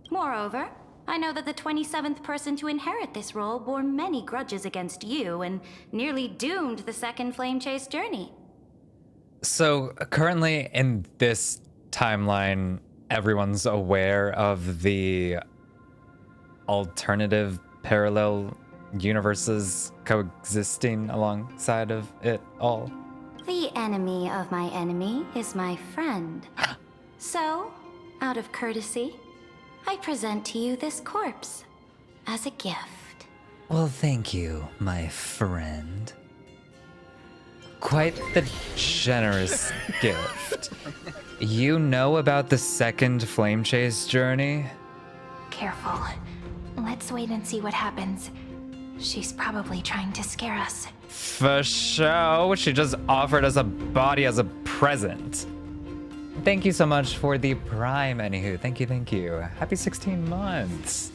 Moreover, I know that the 27th person to inherit this role bore many grudges against you and nearly doomed the second flame-chased journey. So currently in this timeline, everyone's aware of the alternative parallel universes coexisting alongside of it all. The enemy of my enemy is my friend. So, out of courtesy, I present to you this corpse as a gift. Well, thank you, my friend. Quite the generous gift. You know about the second flame chase journey? Careful. Let's wait and see what happens. She's probably trying to scare us. For sure. She just offered us a body as a present. Thank you so much for the prime, anywho. Thank you, thank you. Happy 16 months.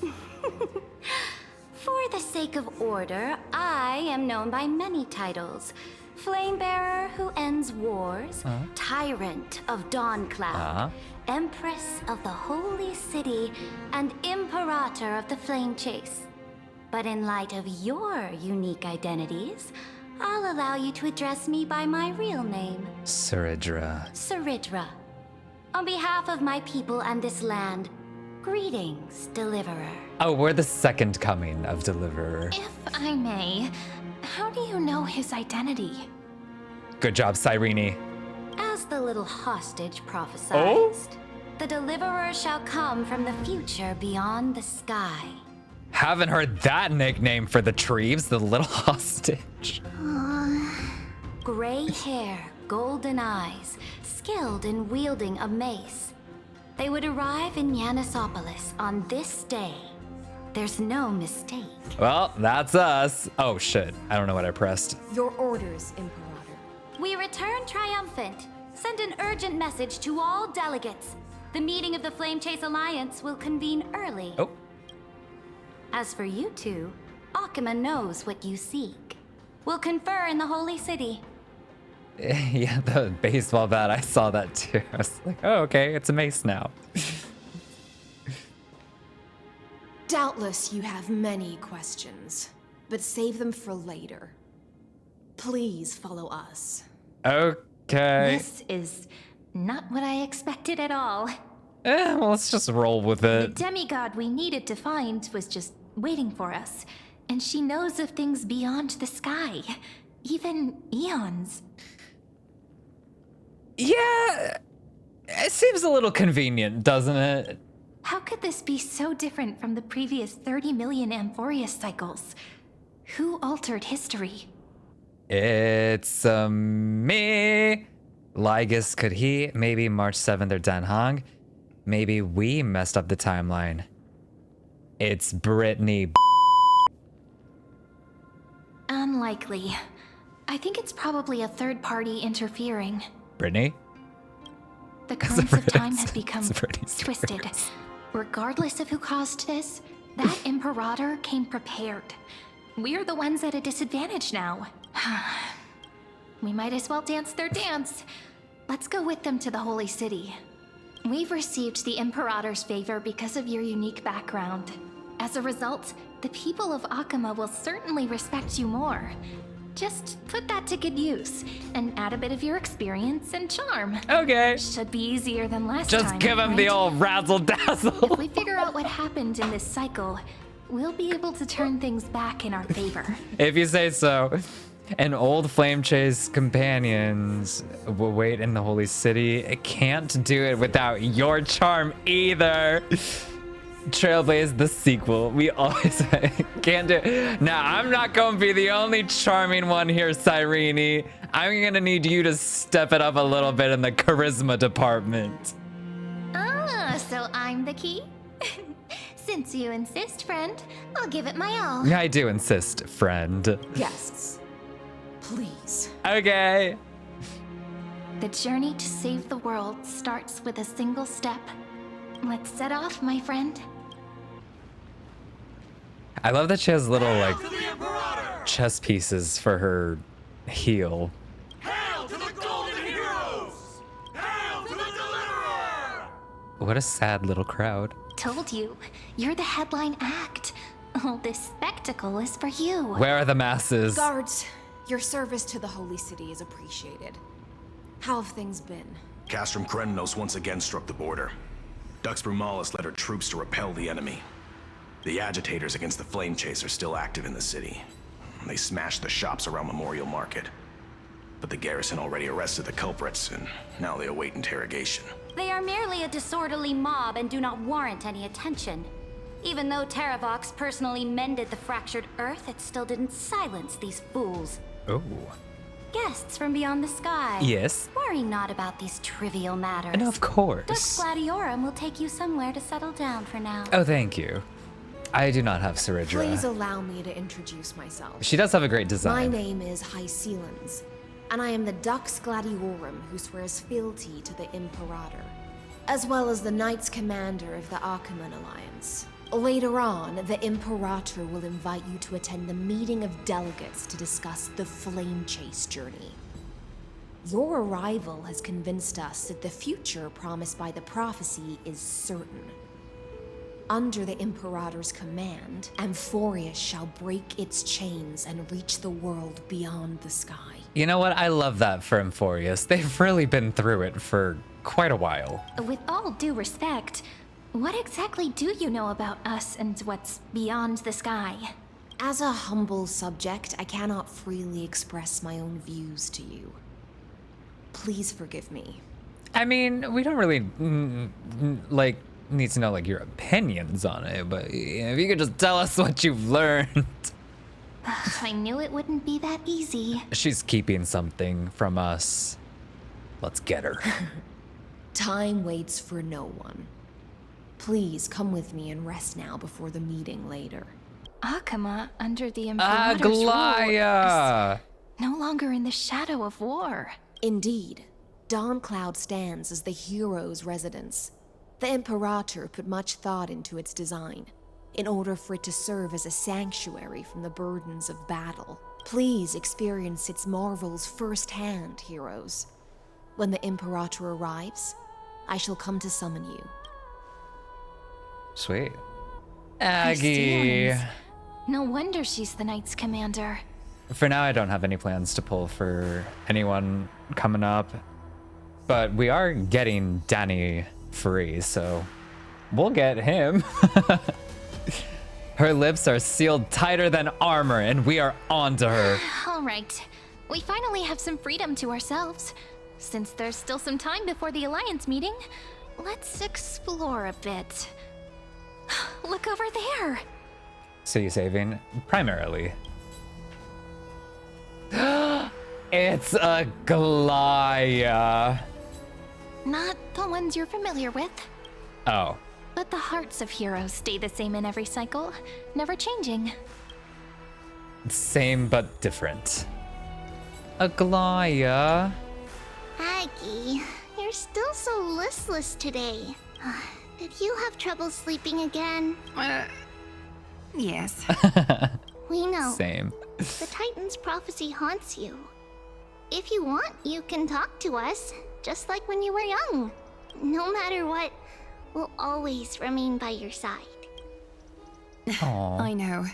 For the sake of order, I am known by many titles. Flamebearer who ends wars, Tyrant of Dawncloud, Empress of the Holy City, and Imperator of the Flame Chase. But in light of your unique identities, I'll allow you to address me by my real name. Cerydra. Cerydra. On behalf of my people and this land, greetings, Deliverer. Oh, we're the second coming of Deliverer. If I may, how do you know his identity? Good job, Cyrene. As the little hostage prophesied, the Deliverer shall come from the future beyond the sky. Haven't heard that nickname for the Treves, the little hostage. Gray hair, golden eyes, skilled in wielding a mace. They would arrive in Yanisopolis on this day. There's no mistake. Well, that's us. Oh shit, I don't know what I pressed. Your orders, Imperator. We return triumphant. Send an urgent message to all delegates. The meeting of the Flame Chase Alliance will convene early. Oh. As for you two, Okhema knows what you seek. We'll confer in the Holy City. Yeah, the baseball bat, I saw that too. I was like, oh, okay, it's a mace now. Doubtless you have many questions, but save them for later. Please follow us. Okay. This is not what I expected at all. Well, let's just roll with The it. demigod we needed to find was just waiting for us. And she knows of things beyond the sky. Even eons. Yeah, it seems a little convenient, doesn't it? How could this be so different from the previous 30 million Amphorius cycles? Who altered history? It's me. Lygus, could he? Maybe March 7th or Dan Hong. Maybe we messed up the timeline. It's Brittany. Unlikely. I think it's probably a third party interfering. Brittany? The currents of time have become Brittany's twisted. Regardless of who caused this, that Imperator came prepared. We're the ones at a disadvantage now. We might as well dance their dance. Let's go with them to the Holy City. We've received the Imperator's favor because of your unique background. As a result, the people of Okhema will certainly respect you more. Just put that to good use and add a bit of your experience and charm. Okay. Should be easier than last time. Just give him the old razzle dazzle. If we figure out what happened in this cycle, we'll be able to turn things back in our favor. If you say so. And old Flame Chase companions will wait in the Holy City. It can't do it without your charm either. Trailblaze the sequel. We always can't do it. Now, I'm not going to be the only charming one here, Cyrene. I'm going to need you to step it up a little bit in the charisma department. Ah, so I'm the key? Since you insist, friend, I'll give it my all. I do insist, friend. Guests, please. Okay. The journey to save the world starts with a single step. Let's set off, my friend. I love that she has little, like, chess pieces for her heel. Hail to the golden heroes! Hail to the deliverer! What a sad little crowd. Told you, you're the headline act. All this spectacle is for you. Where are the masses? Guards, your service to the Holy City is appreciated. How have things been? Castrum Krennos once again struck the border. Dux Brumalis led her troops to repel the enemy. The agitators against the Flame Chase are still active in the city. They smashed the shops around Memorial Market. But the garrison already arrested the culprits, and now they await interrogation. They are merely a disorderly mob and do not warrant any attention. Even though Terravox personally mended the fractured earth, it still didn't silence these fools. Oh. Guests from beyond the sky. Yes. Worry not about these trivial matters. And of course. Dux Gladiorum will take you somewhere to settle down for now. Oh, thank you. I do not have Cerydra. Please allow me to introduce myself. She does have a great design. My name is Hycelans, and I am the Dux Gladiorum who swears fealty to the Imperator, as well as the Knights Commander of the Okhema Alliance. Later on, the Imperator will invite you to attend the meeting of delegates to discuss the Flame Chase journey. Your arrival has convinced us that the future promised by the prophecy is certain. Under the Imperator's command, Amphorius shall break its chains and reach the world beyond the sky. You know what? I love that for Amphorius. They've really been through it for quite a while. With all due respect, what exactly do you know about us and what's beyond the sky? As a humble subject, I cannot freely express my own views to you. Please forgive me. I mean, we don't really, like, need to know, like, your opinions on it, but if you could just tell us what you've learned. I knew it wouldn't be that easy. She's keeping something from us. Let's get her. Time waits for no one. Please come with me and rest now before the meeting later. Okhema, under the Imperator's rule, Aglaya! is no longer in the shadow of war. Indeed, Dawncloud stands as the hero's residence. The Imperator put much thought into its design, in order for it to serve as a sanctuary from the burdens of battle. Please experience its marvels firsthand, heroes. When the Imperator arrives, I shall come to summon you. Sweet. Aggie. Hycelans. No wonder she's the Knights Commander. For now, I don't have any plans to pull for anyone coming up, but we are getting Danny free, so we'll get him. Her lips are sealed tighter than armor, and we are on to her. All right. We finally have some freedom to ourselves. Since there's still some time before the Alliance meeting, let's explore a bit. Look over there. City saving, primarily. It's a Glaya. Not the ones you're familiar with. Oh. But the hearts of heroes stay the same in every cycle, never changing. Same but different. A Glaya. Aggie, you're still so listless today. Did you have trouble sleeping again? Yes. We know. Same. The Titan's prophecy haunts you. If you want, you can talk to us, just like when you were young. No matter what, we'll always remain by your side. Aww. I know.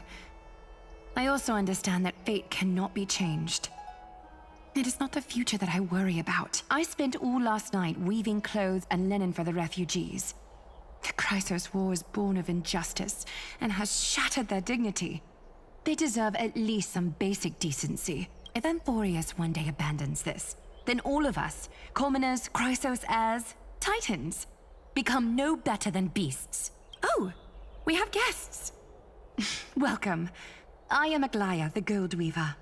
I also understand that fate cannot be changed. It is not the future that I worry about. I spent all last night weaving clothes and linen for the refugees. The Chrysos War was born of injustice and has shattered their dignity. They deserve at least some basic decency. If Amphorius one day abandons this, then all of us, commoners, Chrysos heirs, Titans, become no better than beasts. Oh, we have guests. Welcome. I am Aglaya, the Gold Weaver.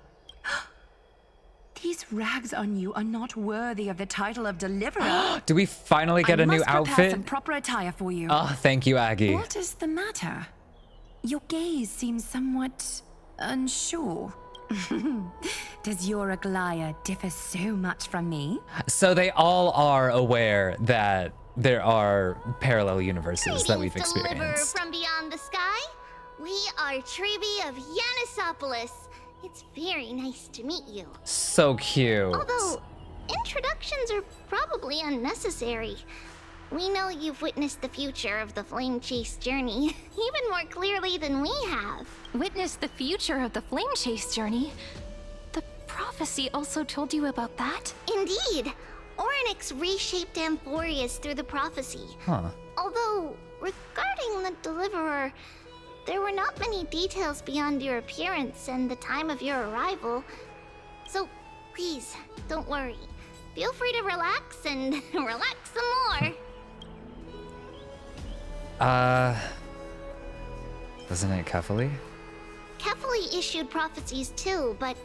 These rags on you are not worthy of the title of Deliverer. Do we finally get a new I must prepare outfit? some proper attire for you. Oh, thank you, Aggie. What is the matter? Your gaze seems somewhat unsure. Does your Aglaia differ so much from me? So they all are aware that there are parallel universes that we've Deliverer experienced. from beyond the sky. We are Trebi of Yanisopolis. It's very nice to meet you. So cute. Although, introductions are probably unnecessary. We know you've witnessed the future of the Flame Chase journey, even more clearly than we have. Witnessed the future of the Flame Chase journey? The prophecy also told you about that? Indeed. Orynyx reshaped Amphorius through the prophecy. Huh. Although, regarding the Deliverer, there were not many details beyond your appearance and the time of your arrival. So, please, don't worry. Feel free to relax and relax some more. Wasn't it Kefali? Kefali issued prophecies too, but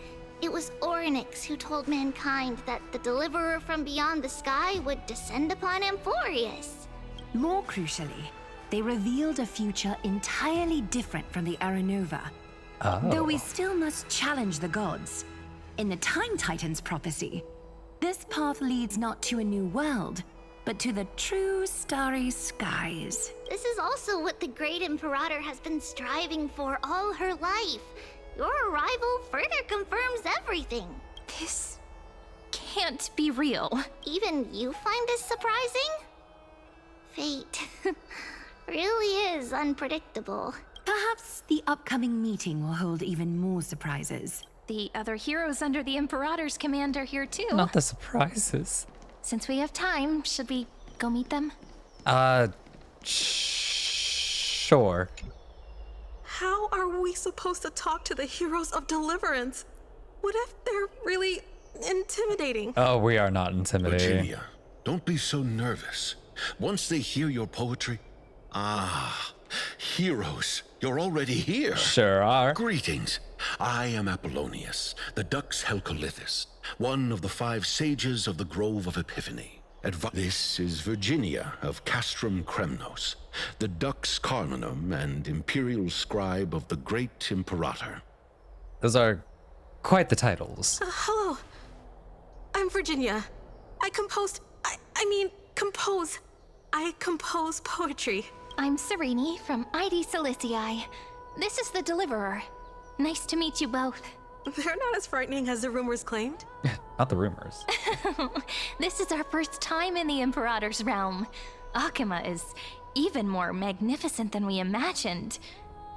it was Orynyx who told mankind that the Deliverer from beyond the sky would descend upon Amphorius. More crucially, they revealed a future entirely different from the Aranova. Oh. Though we still must challenge the gods. In the Time Titan's prophecy, this path leads not to a new world, but to the true starry skies. This is also what the Great Imperator has been striving for all her life. Your arrival further confirms everything. This can't be real. Even you find this surprising? Fate really is unpredictable. Perhaps the upcoming meeting will hold even more surprises. The other heroes under the Imperator's command are here too. Not the surprises. Since we have time, should we go meet them? Sure. How are we supposed to talk to the heroes of Deliverance? What if they're really intimidating? Oh, we are not intimidating. Virginia, don't be so nervous. Once they hear your poetry... heroes, you're already here. Sure are. Greetings. I am Apollonius, the Dux Helcolithus, one of the 5 sages of the Grove of Epiphany. This is Virginia of Castrum Kremnos, the Dux Carminum and imperial scribe of the Great Imperator. Those are quite the titles. Hello. I'm Virginia. I compose poetry. I'm Cyrene from ID Silicii. This is the Deliverer. Nice to meet you both. They're not as frightening as the rumors claimed. Not the rumors. This is our first time in the Imperator's realm. Okhema is even more magnificent than we imagined.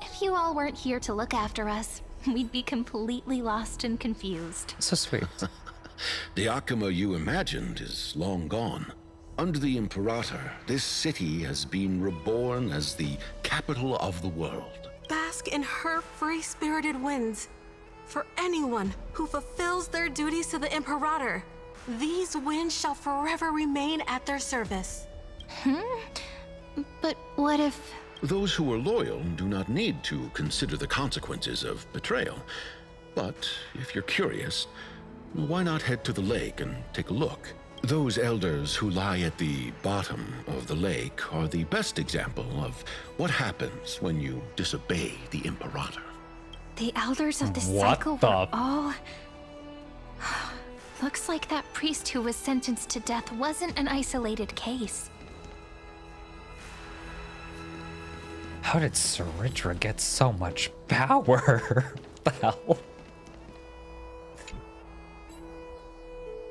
If you all weren't here to look after us, we'd be completely lost and confused. So sweet. The Okhema you imagined is long gone. Under the Imperator, this city has been reborn as the capital of the world. Bask in her free-spirited winds. For anyone who fulfills their duties to the Imperator, these winds shall forever remain at their service. But what if... Those who are loyal do not need to consider the consequences of betrayal. But if you're curious, why not head to the lake and take a look? Those elders who lie at the bottom of the lake are the best example of what happens when you disobey the Imperator. The elders of the What cycle the- were all... Looks like that priest who was sentenced to death wasn't an isolated case. How did Cerydra get so much power? What the hell?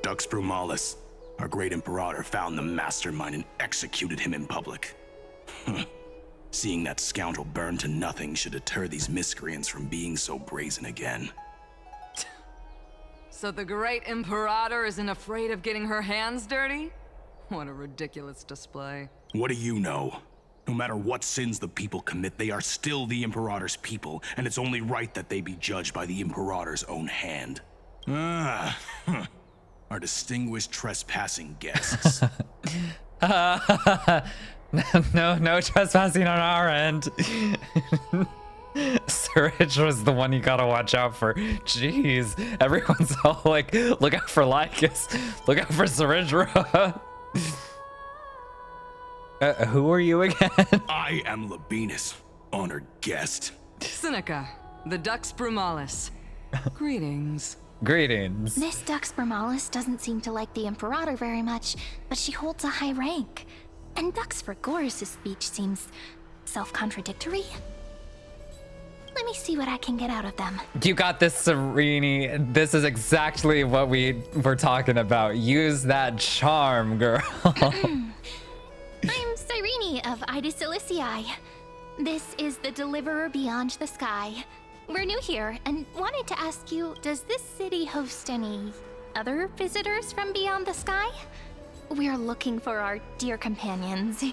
Dux Brumalis, our great Imperator, found the mastermind and executed him in public. Seeing that scoundrel burn to nothing should deter these miscreants from being so brazen again. So the great Imperator isn't afraid of getting her hands dirty? What a ridiculous display. What do you know? No matter what sins the people commit, they are still the Imperator's people, and it's only right that they be judged by the Imperator's own hand. Our distinguished trespassing guests. No trespassing on our end. Courage was the one you gotta watch out for. Jeez, everyone's all like, look out for Lygus, look out for Cerydra. Who are you again? I am Labinas, honored guest. Seneca, the Dux Brumalis. Greetings. Greetings. Miss Dux Brumalis doesn't seem to like the Imperator very much, but she holds a high rank. And Dux Frigoris' speech seems self-contradictory. Let me see what I can get out of them. You got this, Cyrene. This is exactly what we were talking about. Use that charm, girl. I'm Cyrene of Ida Cilicii. This is the Deliverer Beyond the Sky. We're new here and wanted to ask you, does this city host any other visitors from beyond the sky? We're looking for our dear companions.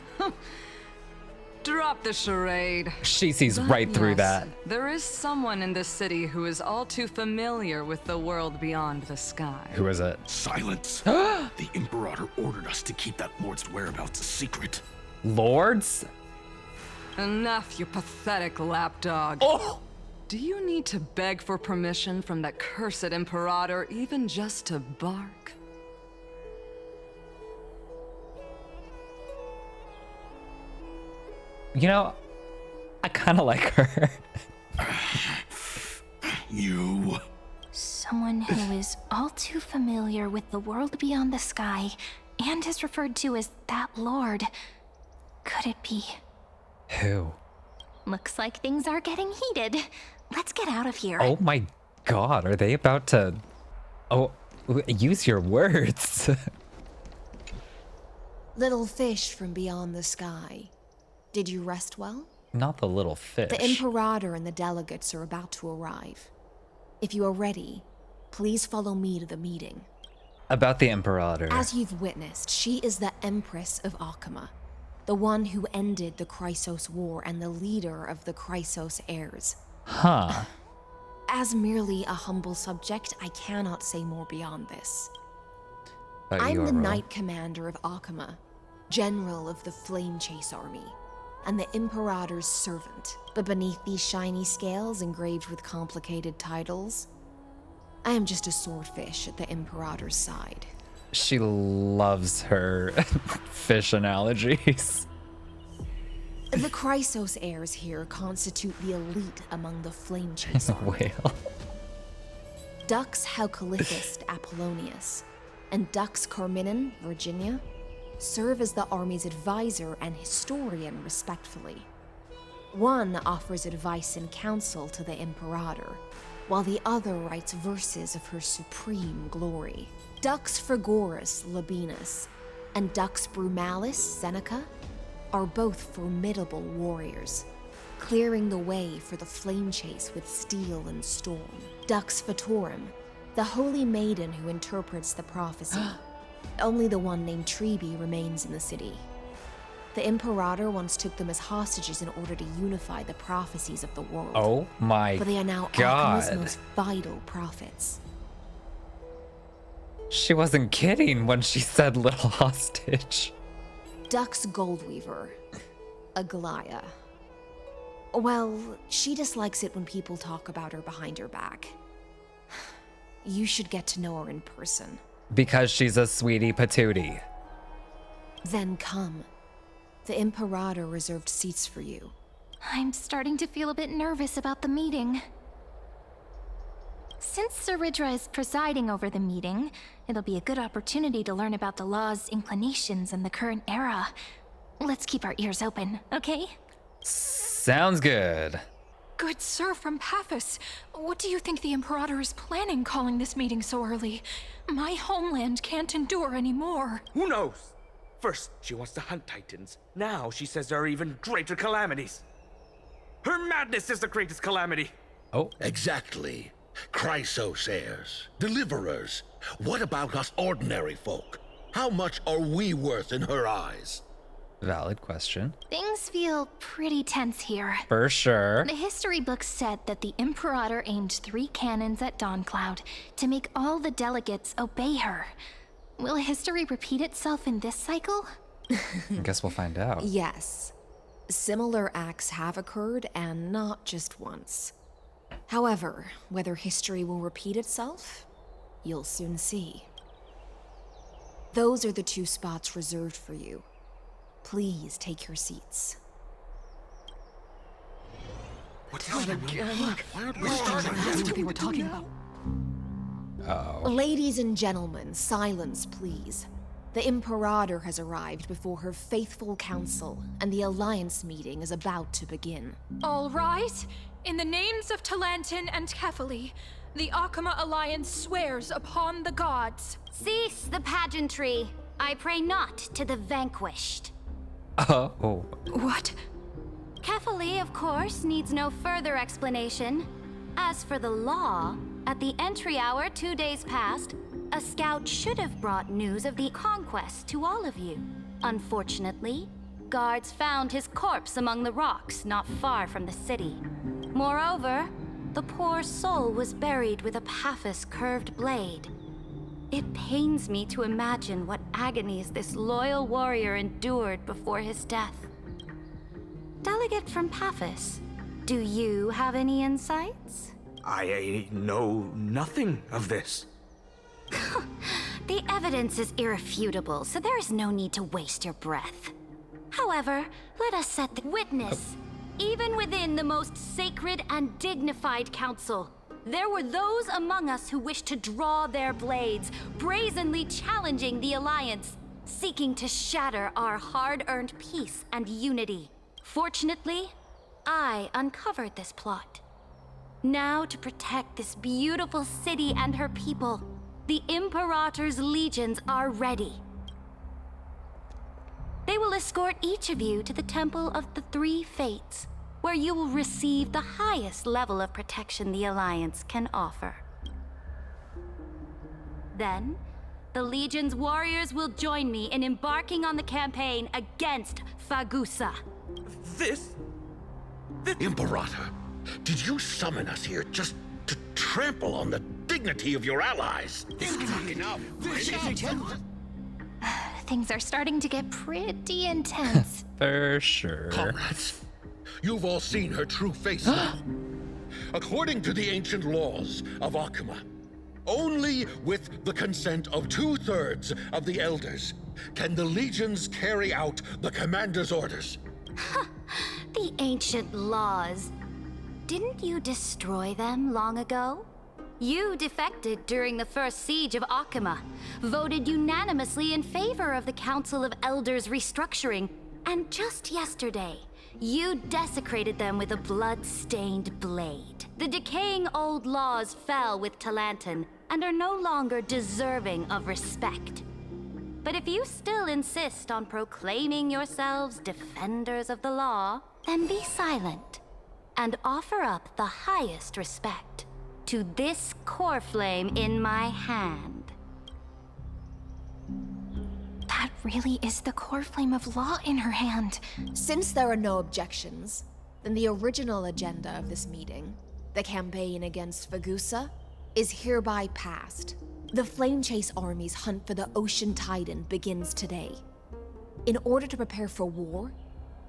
Drop the charade. She sees But right through yes, that. There is someone in this city who is all too familiar with the world beyond the sky. Who is it? Silence. The Imperator ordered us to keep that lord's whereabouts a secret. Lords? Enough, you pathetic lapdog. Oh! Do you need to beg for permission from that cursed Imperator even just to bark? You know, I kind of like her. You. Someone who is all too familiar with the world beyond the sky and is referred to as that lord. Could it be? Who? Looks like things are getting heated. Let's get out of here. Oh my god, are they about to... Oh, use your words. Little fish from beyond the sky. Did you rest well? Not the little fish. The Imperator and the delegates are about to arrive. If you are ready, please follow me to the meeting. About the Imperator. As you've witnessed, she is the Empress of Okhema, the one who ended the Chrysos War and the leader of the Chrysos heirs. Huh. As merely a humble subject, I cannot say more beyond this. But I'm the Knight Commander of Okhema, General of the Flame Chase Army, and the Imperator's servant. But beneath these shiny scales engraved with complicated titles, I am just a swordfish at the Imperator's side. She loves her fish analogies. The Chrysos heirs here constitute the elite among the Flame Chase Army. Whale. Dux Haucalithist Apollonius and Dux Carminin, Virginia, serve as the army's advisor and historian, respectively. One offers advice and counsel to the Imperator, while the other writes verses of her supreme glory. Dux Frigoris Labinas and Dux Brumalis Seneca are both formidable warriors, clearing the way for the flame chase with steel and storm. Dux Fatorum, the holy maiden who interprets the prophecy. Only the one named Trebi remains in the city. The Imperator once took them as hostages in order to unify the prophecies of the world. Oh my But they are now god. Okhema's most vital prophets. She wasn't kidding when she said little hostage. Dux Goldweaver, Aglaya. Well, she dislikes it when people talk about her behind her back. You should get to know her in person. Because she's a sweetie patootie. Then come. The Imperator reserved seats for you. I'm starting to feel a bit nervous about the meeting. Since Cerydra is presiding over the meeting, it'll be a good opportunity to learn about the law's inclinations in the current era. Let's keep our ears open, okay? Sounds good. Good sir from Paphos, what do you think the Imperator is planning calling this meeting so early? My homeland can't endure anymore. Who knows? First, she wants to hunt Titans. Now she says there are even greater calamities. Her madness is the greatest calamity. Oh. Exactly. Chrysos heirs, deliverers. What about us ordinary folk? How much are we worth in her eyes? Valid question. Things feel pretty tense here. For sure. The history books said that the Imperator aimed 3 cannons at Dawncloud to make all the delegates obey her. Will history repeat itself in this cycle? I guess we'll find out. Yes. Similar acts have occurred, and not just once. However, whether history will repeat itself, you'll soon see. Those are the 2 spots reserved for you. Please take your seats. What's happening? That's what they were talking about. Ladies and gentlemen, silence, please. The Imperator has arrived before her faithful council, and the Alliance meeting is about to begin. All right. In the names of Talantin and Kefali, the Okhema Alliance swears upon the gods. Cease the pageantry. I pray not to the vanquished. Oh. What? Kefali, of course, needs no further explanation. As for the law, at the entry hour 2 days past, a scout should have brought news of the conquest to all of you. Unfortunately, guards found his corpse among the rocks not far from the city. Moreover, the poor soul was buried with a Paphos curved blade. It pains me to imagine what agonies this loyal warrior endured before his death. Delegate from Paphos, do you have any insights? I know nothing of this. The evidence is irrefutable, so there is no need to waste your breath. However, let us set the witness. Even within the most sacred and dignified council, there were those among us who wished to draw their blades, brazenly challenging the Alliance, seeking to shatter our hard-earned peace and unity. Fortunately, I uncovered this plot. Now, to protect this beautiful city and her people, the Imperator's legions are ready. They will escort each of you to the Temple of the Three Fates, where you will receive the highest level of protection the Alliance can offer. Then, the Legion's warriors will join me in embarking on the campaign against Fagusa. Imperator, did you summon us here just to trample on the dignity of your allies? Things are starting to get pretty intense. For sure. Comrades, you've all seen her true face now. According to the ancient laws of Okhema, only with the consent of 2/3 of the elders can the legions carry out the commander's orders. The ancient laws. Didn't you destroy them long ago? You defected during the first siege of Okhema, voted unanimously in favor of the Council of Elders restructuring, and just yesterday, you desecrated them with a blood-stained blade. The decaying old laws fell with Talantin and are no longer deserving of respect. But if you still insist on proclaiming yourselves defenders of the law, then be silent and offer up the highest respect to this core flame in my hand. That really is the core flame of law in her hand. Since there are no objections, then the original agenda of this meeting, the campaign against Fagusa, is hereby passed. The Flame Chase Army's hunt for the Ocean Titan begins today. In order to prepare for war,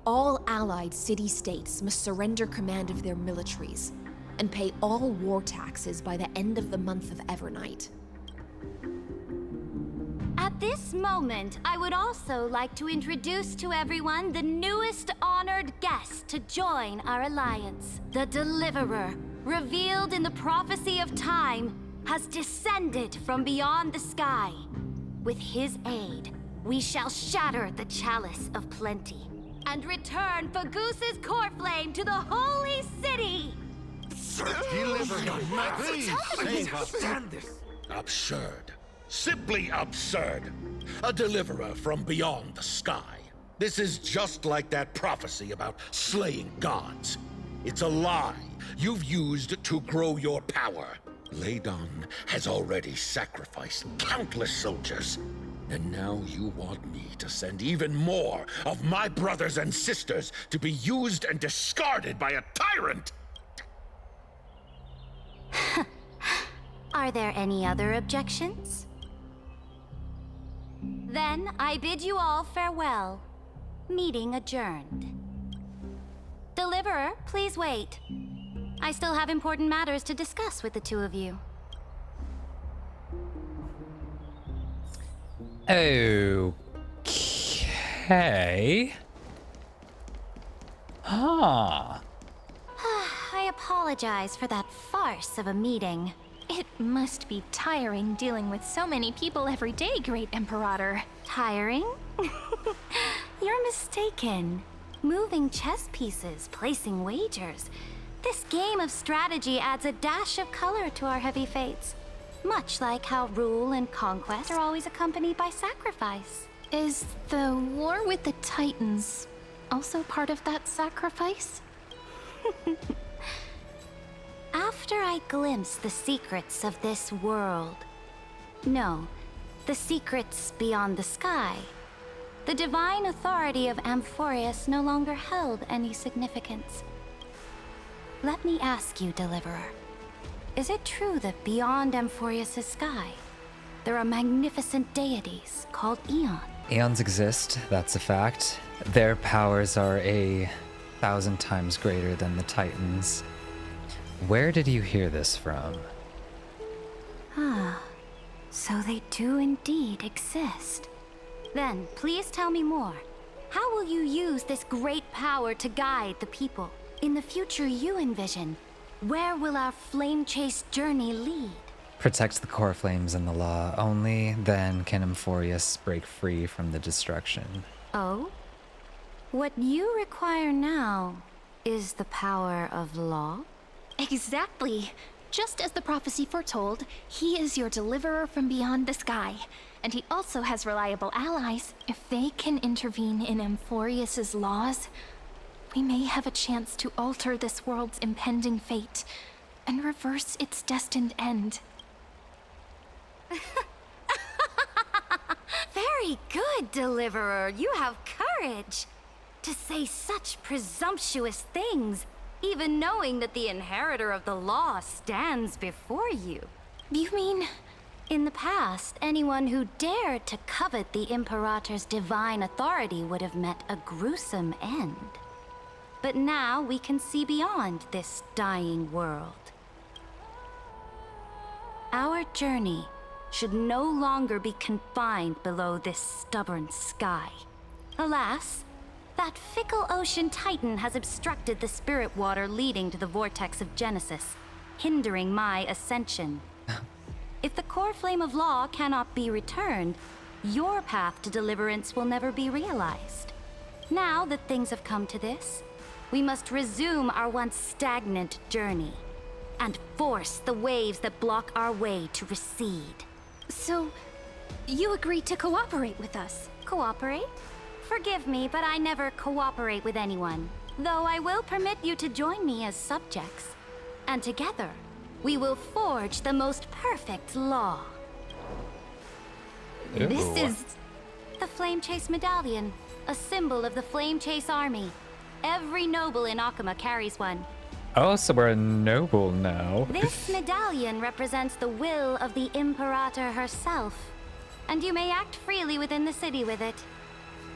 all allied city-states must surrender command of their militaries and pay all war taxes by the end of the month of Evernight. At this moment, I would also like to introduce to everyone the newest honored guest to join our alliance. The Deliverer, revealed in the prophecy of time, has descended from beyond the sky. With his aid, we shall shatter the chalice of plenty and return Fagusa's core flame to the holy city! Please save us. Absurd. Simply absurd. A deliverer from beyond the sky. This is just like that prophecy about slaying gods. It's a lie you've used to grow your power. Ladon has already sacrificed countless soldiers. And now you want me to send even more of my brothers and sisters to be used and discarded by a tyrant? Are there any other objections? Then I bid you all farewell. Meeting adjourned. Deliverer, please wait. I still have important matters to discuss with the two of you. Okay. Huh. I apologize for that farce of a meeting. It must be tiring dealing with so many people every day, Great Imperator. Tiring? You're mistaken. Moving chess pieces, placing wagers. This game of strategy adds a dash of color to our heavy fates. Much like how rule and conquest are always accompanied by sacrifice. Is the war with the Titans also part of that sacrifice? After I glimpsed the secrets of this world... No, the secrets beyond the sky. The divine authority of Amphorius no longer held any significance. Let me ask you, Deliverer. Is it true that beyond Amphorius' sky, there are magnificent deities called Eons? Eons exist, that's a fact. Their powers are 1,000 times greater than the Titans. Where did you hear this from? Ah, so they do indeed exist. Then, please tell me more. How will you use this great power to guide the people? In the future you envision, where will our flame chase journey lead? Protect the core flames and the law. Only then can Amphorius break free from the destruction. Oh? What you require now is the power of law? Exactly. Just as the prophecy foretold, he is your deliverer from beyond the sky. And he also has reliable allies. If they can intervene in Amphorius' laws, we may have a chance to alter this world's impending fate and reverse its destined end. Very good, Deliverer. You have courage to say such presumptuous things, even knowing that the inheritor of the law stands before you. You mean... In the past, anyone who dared to covet the Imperator's divine authority would have met a gruesome end. But now we can see beyond this dying world. Our journey should no longer be confined below this stubborn sky. Alas, that fickle ocean titan has obstructed the spirit water leading to the vortex of Genesis, hindering my ascension. If the core flame of law cannot be returned, your path to deliverance will never be realized. Now that things have come to this, we must resume our once stagnant journey and force the waves that block our way to recede. So, you agreed to cooperate with us? Cooperate? Forgive me, but I never cooperate with anyone. Though I will permit you to join me as subjects. And together, we will forge the most perfect law. Ooh. This is the Flame Chase Medallion, a symbol of the Flame Chase Army. Every noble in Okhema carries one. Oh, so we're a noble now. This medallion represents the will of the Imperator herself, and you may act freely within the city with it.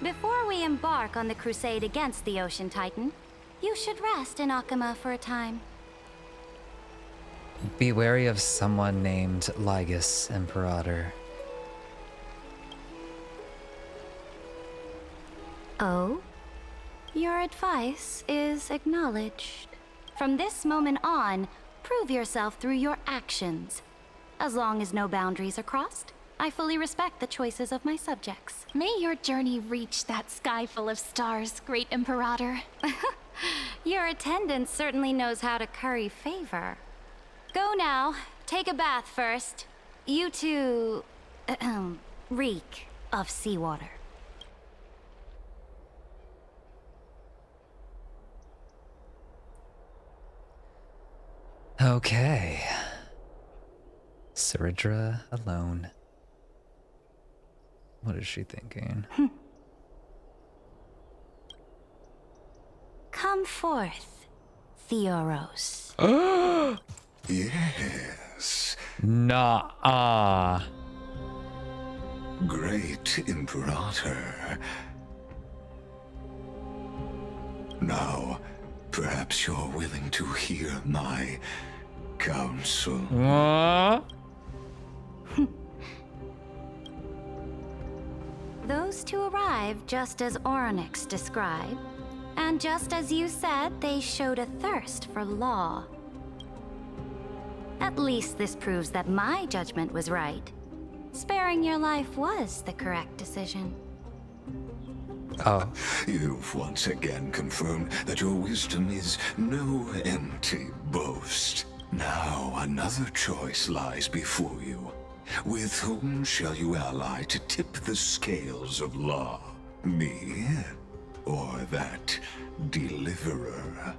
Before we embark on the crusade against the Ocean Titan, you should rest in Okhema for a time. Be wary of someone named Lygus, Imperator. Oh? Your advice is acknowledged. From this moment on, prove yourself through your actions. As long as no boundaries are crossed, I fully respect the choices of my subjects. May your journey reach that sky full of stars, Great Imperator. Your attendant certainly knows how to curry favor. Go now. Take a bath first. You two... reek of seawater. Okay. Cerydra alone. What is she thinking? Come forth, Theoros. Yes. Nah. Great Imperator. Now, Perhaps you're willing to hear my counsel. Those two arrived just as Oryx described, and just as you said, they showed a thirst for law. At least this proves that my judgment was right. Sparing your life was the correct decision. Oh. You've once again confirmed that your wisdom is no empty boast. Now another choice lies before you. With whom shall you ally to tip the scales of law? Me? Or that deliverer?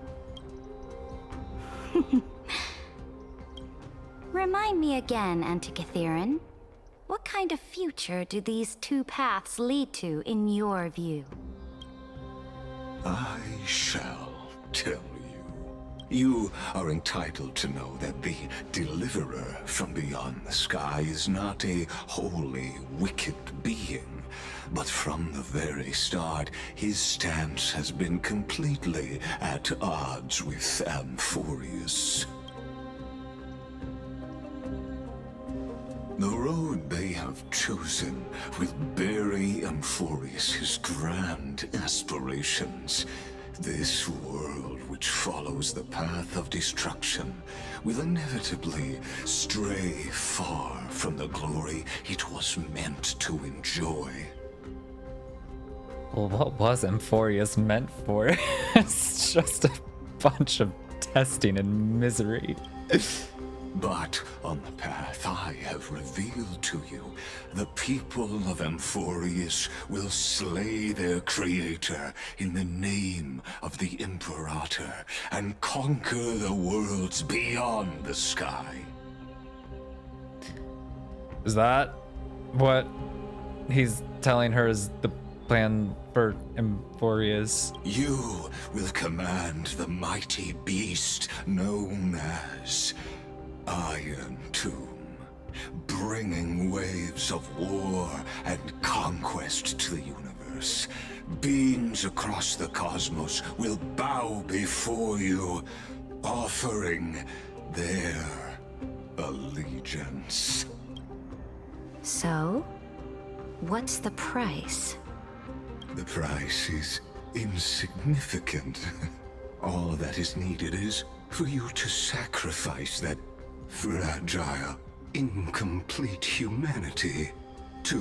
Remind me again, Antikythera. What kind of future do these two paths lead to in your view? I shall tell you. You are entitled to know that the deliverer from beyond the sky is not a wholly wicked being, but from the very start, his stance has been completely at odds with Amphorius. The road they have chosen will bury Amphorius' grand aspirations. This world, which follows the path of destruction, will inevitably stray far from the glory it was meant to enjoy. Well, what was Amphorius meant for? It's just a bunch of testing and misery. But on the path I have revealed to you, the people of Amphorius will slay their creator in the name of the Imperator and conquer the worlds beyond the sky. Is that what he's telling her is the plan for Amphorius? You will command the mighty beast known as Irontomb, bringing waves of war and conquest to the universe. Beings across the cosmos will bow before you, offering their allegiance. So, what's the price? The price is insignificant. All that is needed is for you to sacrifice that fragile, incomplete humanity to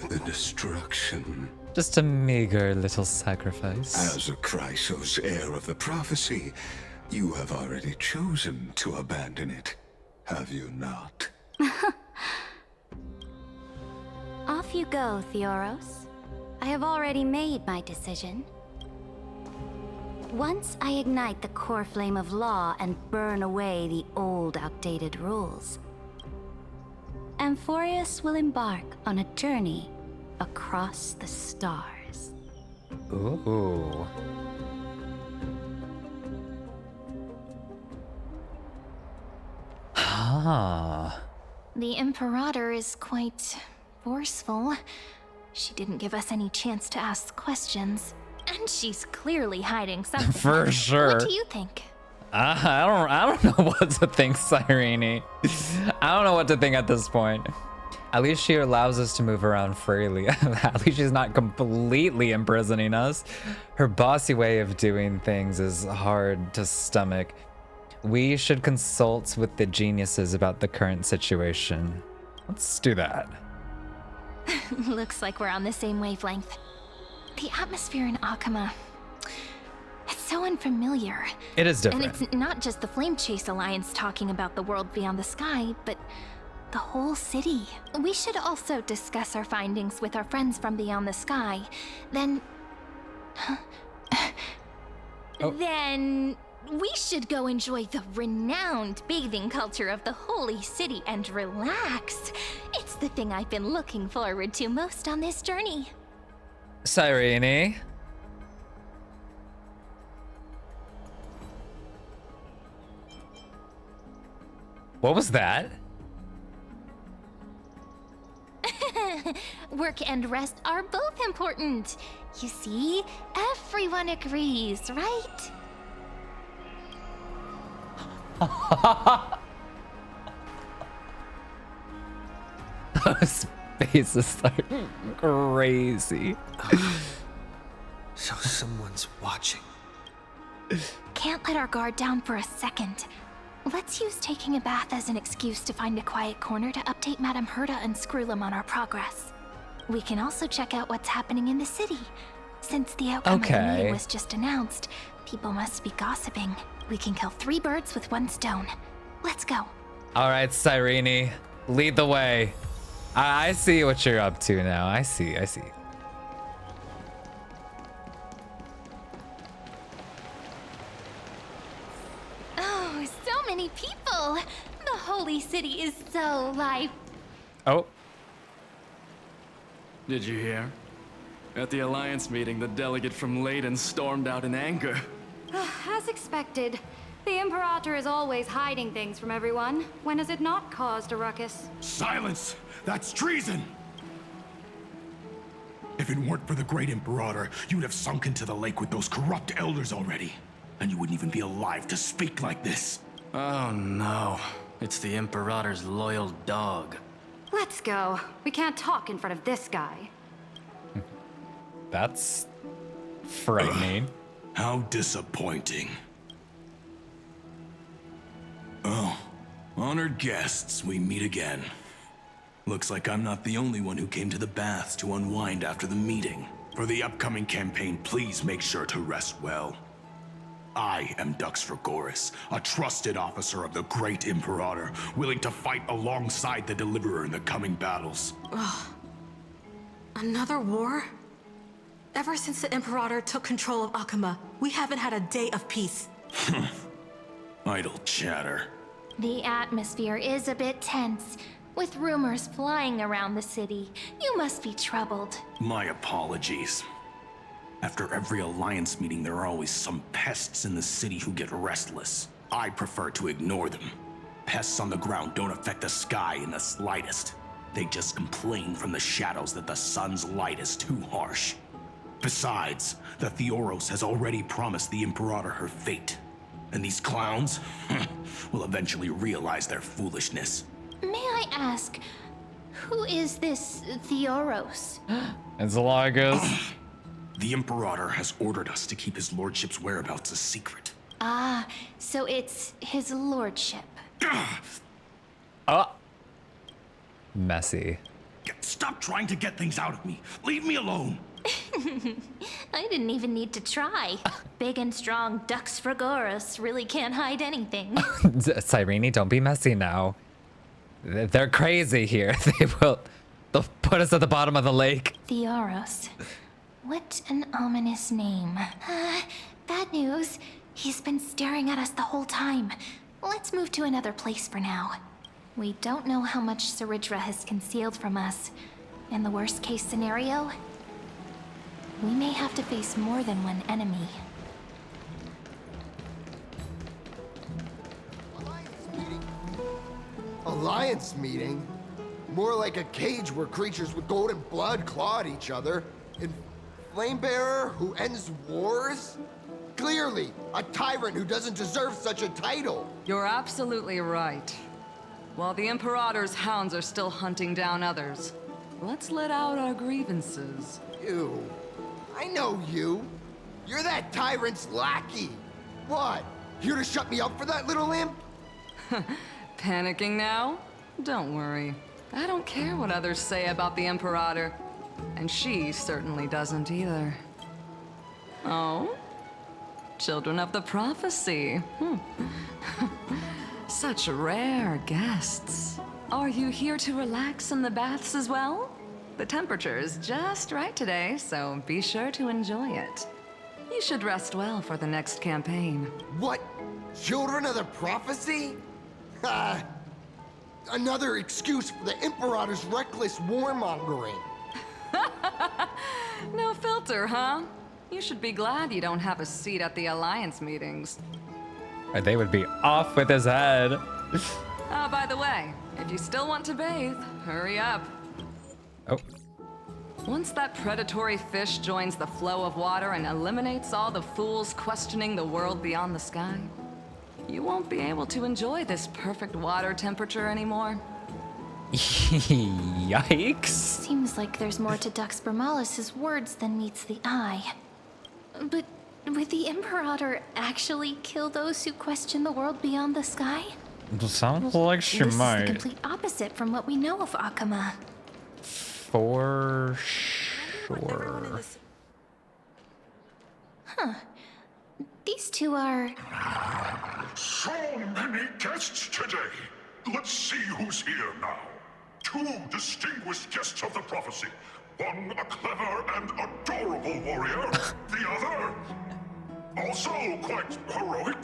the destruction. Just a meager little sacrifice. As a Chrysos, heir of the prophecy, you have already chosen to abandon it, have you not? Off you go, Theoros. I have already made my decision. Once I ignite the core flame of law and burn away the old, outdated rules, Amphorius will embark on a journey across the stars. Ooh. Ah. The Imperator is quite forceful. She didn't give us any chance to ask questions. And she's clearly hiding something. For sure. What do you think? I don't know what to think, Cyrene. I don't know what to think at this point. At least she allows us to move around freely. At least she's not completely imprisoning us. Her bossy way of doing things is hard to stomach. We should consult with the geniuses about the current situation. Let's do that. Looks like we're on the same wavelength. The atmosphere in Okhema, it's so unfamiliar. It is different. And it's not just the Flame Chase Alliance talking about the world beyond the sky, but the whole city. We should also discuss our findings with our friends from beyond the sky. Then... Then... we should go enjoy the renowned bathing culture of the holy city and relax. It's the thing I've been looking forward to most on this journey. Cyrene. What was that? Work and rest are both important. You see, everyone agrees, right? Those faces are crazy. So someone's watching. Can't let our guard down for a second. Let's use taking a bath as an excuse to find a quiet corner to update Madame Herta and Screwlum on our progress. We can also check out what's happening in the city. Since the outcome of the meeting was just announced, people must be gossiping. We can kill 3 birds with 1 stone. Let's go. All right, Cyrene, lead the way. I see what you're up to now. I see. Oh, so many people. The holy city is so live. Oh. Did you hear? At the Alliance meeting, the delegate from Leyden stormed out in anger. As expected. The Imperator is always hiding things from everyone. When has it not caused a ruckus? Silence! That's treason! If it weren't for the great Imperator, you'd have sunk into the lake with those corrupt elders already. And you wouldn't even be alive to speak like this. Oh no. It's the Imperator's loyal dog. Let's go. We can't talk in front of this guy. That's frightening. How disappointing. Oh, honored guests, we meet again. Looks like I'm not the only one who came to the baths to unwind after the meeting. For the upcoming campaign, please make sure to rest well. I am Dux Fragoris, a trusted officer of the Great Imperator, willing to fight alongside the Deliverer in the coming battles. Ugh. Another war? Ever since the Imperator took control of Okhema, we haven't had a day of peace. Idle chatter. The atmosphere is a bit tense, with rumors flying around the city. You must be troubled. My apologies. After every Alliance meeting, there are always some pests in the city who get restless. I prefer to ignore them. Pests on the ground don't affect the sky in the slightest. They just complain from the shadows that the sun's light is too harsh. Besides, the Theoros has already promised the Imperator her fate. And these clowns will eventually realize their foolishness. May I ask, who is this Theoros? It's Lygus. The Imperator has ordered us to keep his lordship's whereabouts a secret. Ah, so it's his lordship. Oh. Messy. Stop trying to get things out of me. Leave me alone. I didn't even need to try. Big and strong Dux Fragoris really can't hide anything. Cyrene, don't be messy now. They're crazy here. They'll put us at the bottom of the lake. Theoros. What an ominous name. Bad news. He's been staring at us the whole time. Let's move to another place for now. We don't know how much Cerydra has concealed from us. In the worst case scenario, we may have to face more than one enemy. Alliance meeting? More like a cage where creatures with golden blood claw at each other. And Flamebearer who ends wars? Clearly, a tyrant who doesn't deserve such a title. You're absolutely right. While the Imperator's hounds are still hunting down others, let's let out our grievances. You. I know you. You're that tyrant's lackey. What? Here to shut me up for that little imp? Panicking now? Don't worry. I don't care what others say about the Imperator. And she certainly doesn't either. Oh? Children of the Prophecy. Such rare guests. Are you here to relax in the baths as well? The temperature is just right today, so be sure to enjoy it. You should rest well for the next campaign. What? Children of the Prophecy? Another excuse for the Imperator's reckless warmongering. No filter, huh? You should be glad you don't have a seat at the Alliance meetings. Or they would be off with his head. Oh, by the way, if you still want to bathe, hurry up. Oh. Once that predatory fish joins the flow of water and eliminates all the fools questioning the world beyond the sky, you won't be able to enjoy this perfect water temperature anymore. Yikes. Seems like there's more to Dux Bramalis's words than meets the eye. But would the Imperator actually kill those who question the world beyond the sky? Sounds like she This might. is the complete opposite from what we know of Okhema. For sure. Huh. These two are... So many guests today. Let's see who's here now. 2 distinguished guests of the prophecy. One a clever and adorable warrior. The other, also quite heroic.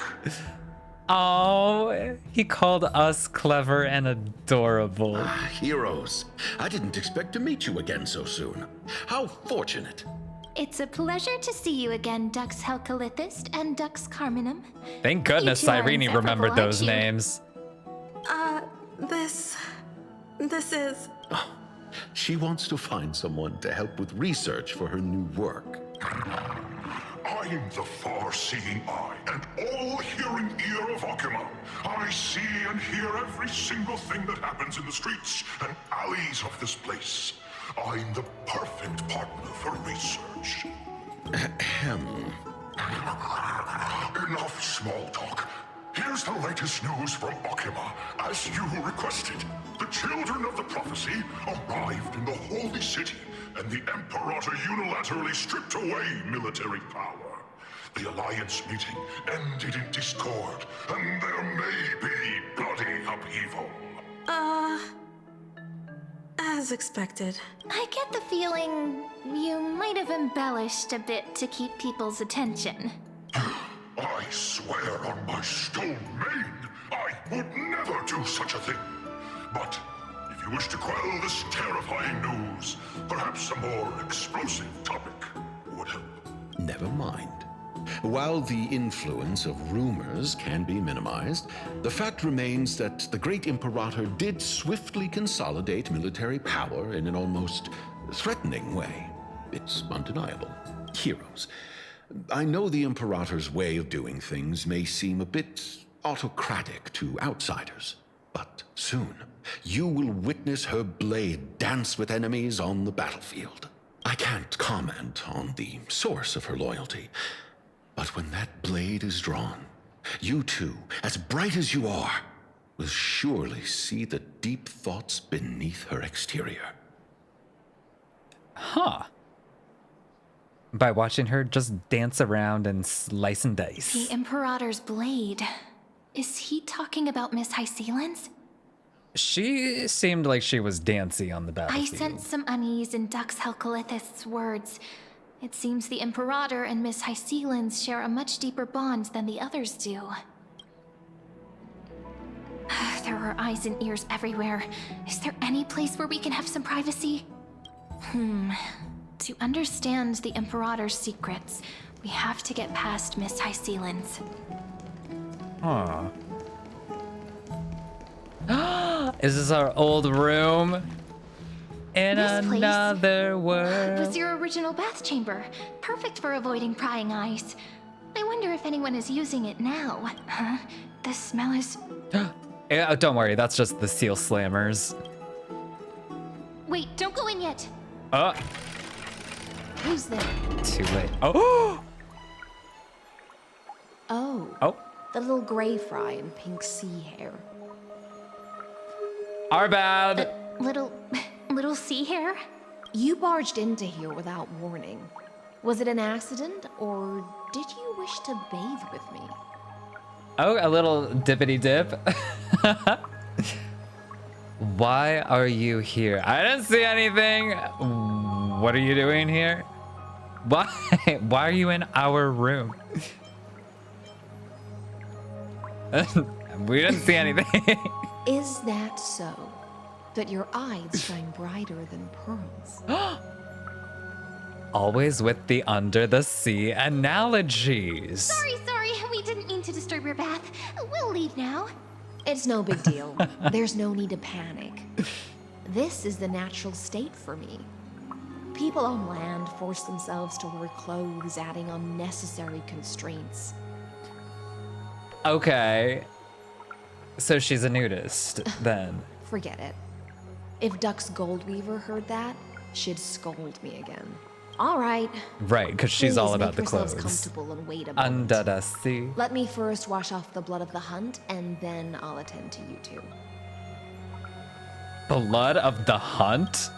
Oh, he called us clever and adorable. Heroes. I didn't expect to meet you again so soon. How fortunate. It's a pleasure to see you again, Dux Helcalithist and Dux Carminum. Thank goodness You two are Cyrene inseparable, remembered aren't those you? names. This is... She wants to find someone to help with research for her new work. I'm the far-seeing eye and all-hearing ear of Okhema. I see and hear every single thing that happens in the streets and alleys of this place. I'm the perfect partner for research. Enough small talk. Here's the latest news from Okhema, as you requested. The children of the prophecy arrived in the holy city, and the Imperator unilaterally stripped away military power. The Alliance meeting ended in discord, and there may be bloody upheaval. As expected. I get the feeling you might have embellished a bit to keep people's attention. I swear on my stone mane, I would never do such a thing. But if you wish to quell this terrifying news, perhaps a more explosive topic would help. Never mind. While the influence of rumors can be minimized, the fact remains that the great Imperator did swiftly consolidate military power in an almost threatening way. It's undeniable. Heroes. I know the Imperator's way of doing things may seem a bit autocratic to outsiders, but soon you will witness her blade dance with enemies on the battlefield. I can't comment on the source of her loyalty, but when that blade is drawn, you two, as bright as you are, will surely see the deep thoughts beneath her exterior. Huh. By watching her just dance around and slice and dice. The Imperator's blade. Is he talking about Miss Hysealan's? She seemed like she was dancy on the I battlefield. sense some unease in Dux Helcalithist's words. It seems the Imperator and Miss Hysealan's share a much deeper bond than the others do. There are eyes and ears everywhere. Is there any place where we can have some privacy? To understand the Imperator's secrets, we have to get past Miss Hysealan's. Huh. Is this our old room? In This place another world. was your original bath chamber, perfect for avoiding prying eyes. I wonder if anyone is using it now. Huh? The smell is... Yeah, don't worry, that's just the seal slammers. Wait, don't go in yet. Who's there? Too late. Oh! Oh. The little gray fry in pink sea hair. Our bad. Little sea hair? You barged into here without warning. Was it an accident, or did you wish to bathe with me? Oh, a little dippity dip. Why are you here? I didn't see anything. What are you doing here? Why are you in our room? We didn't see anything. Is that so? That your eyes shine brighter than pearls? Always with the under the sea analogies. Sorry, we didn't mean to disturb your bath. We'll leave now. It's no big deal. There's no need to panic. This is the natural state for me. People on land force themselves to wear clothes, adding unnecessary constraints. Okay. So she's a nudist, then. Forget it. If Duck's Goldweaver heard that, she'd scold me again. All right. Right, because she's Please all about make the yourselves clothes. comfortable and wait a moment. Under the sea. Let me first wash off the blood of the hunt, and then I'll attend to you two. Blood of the hunt?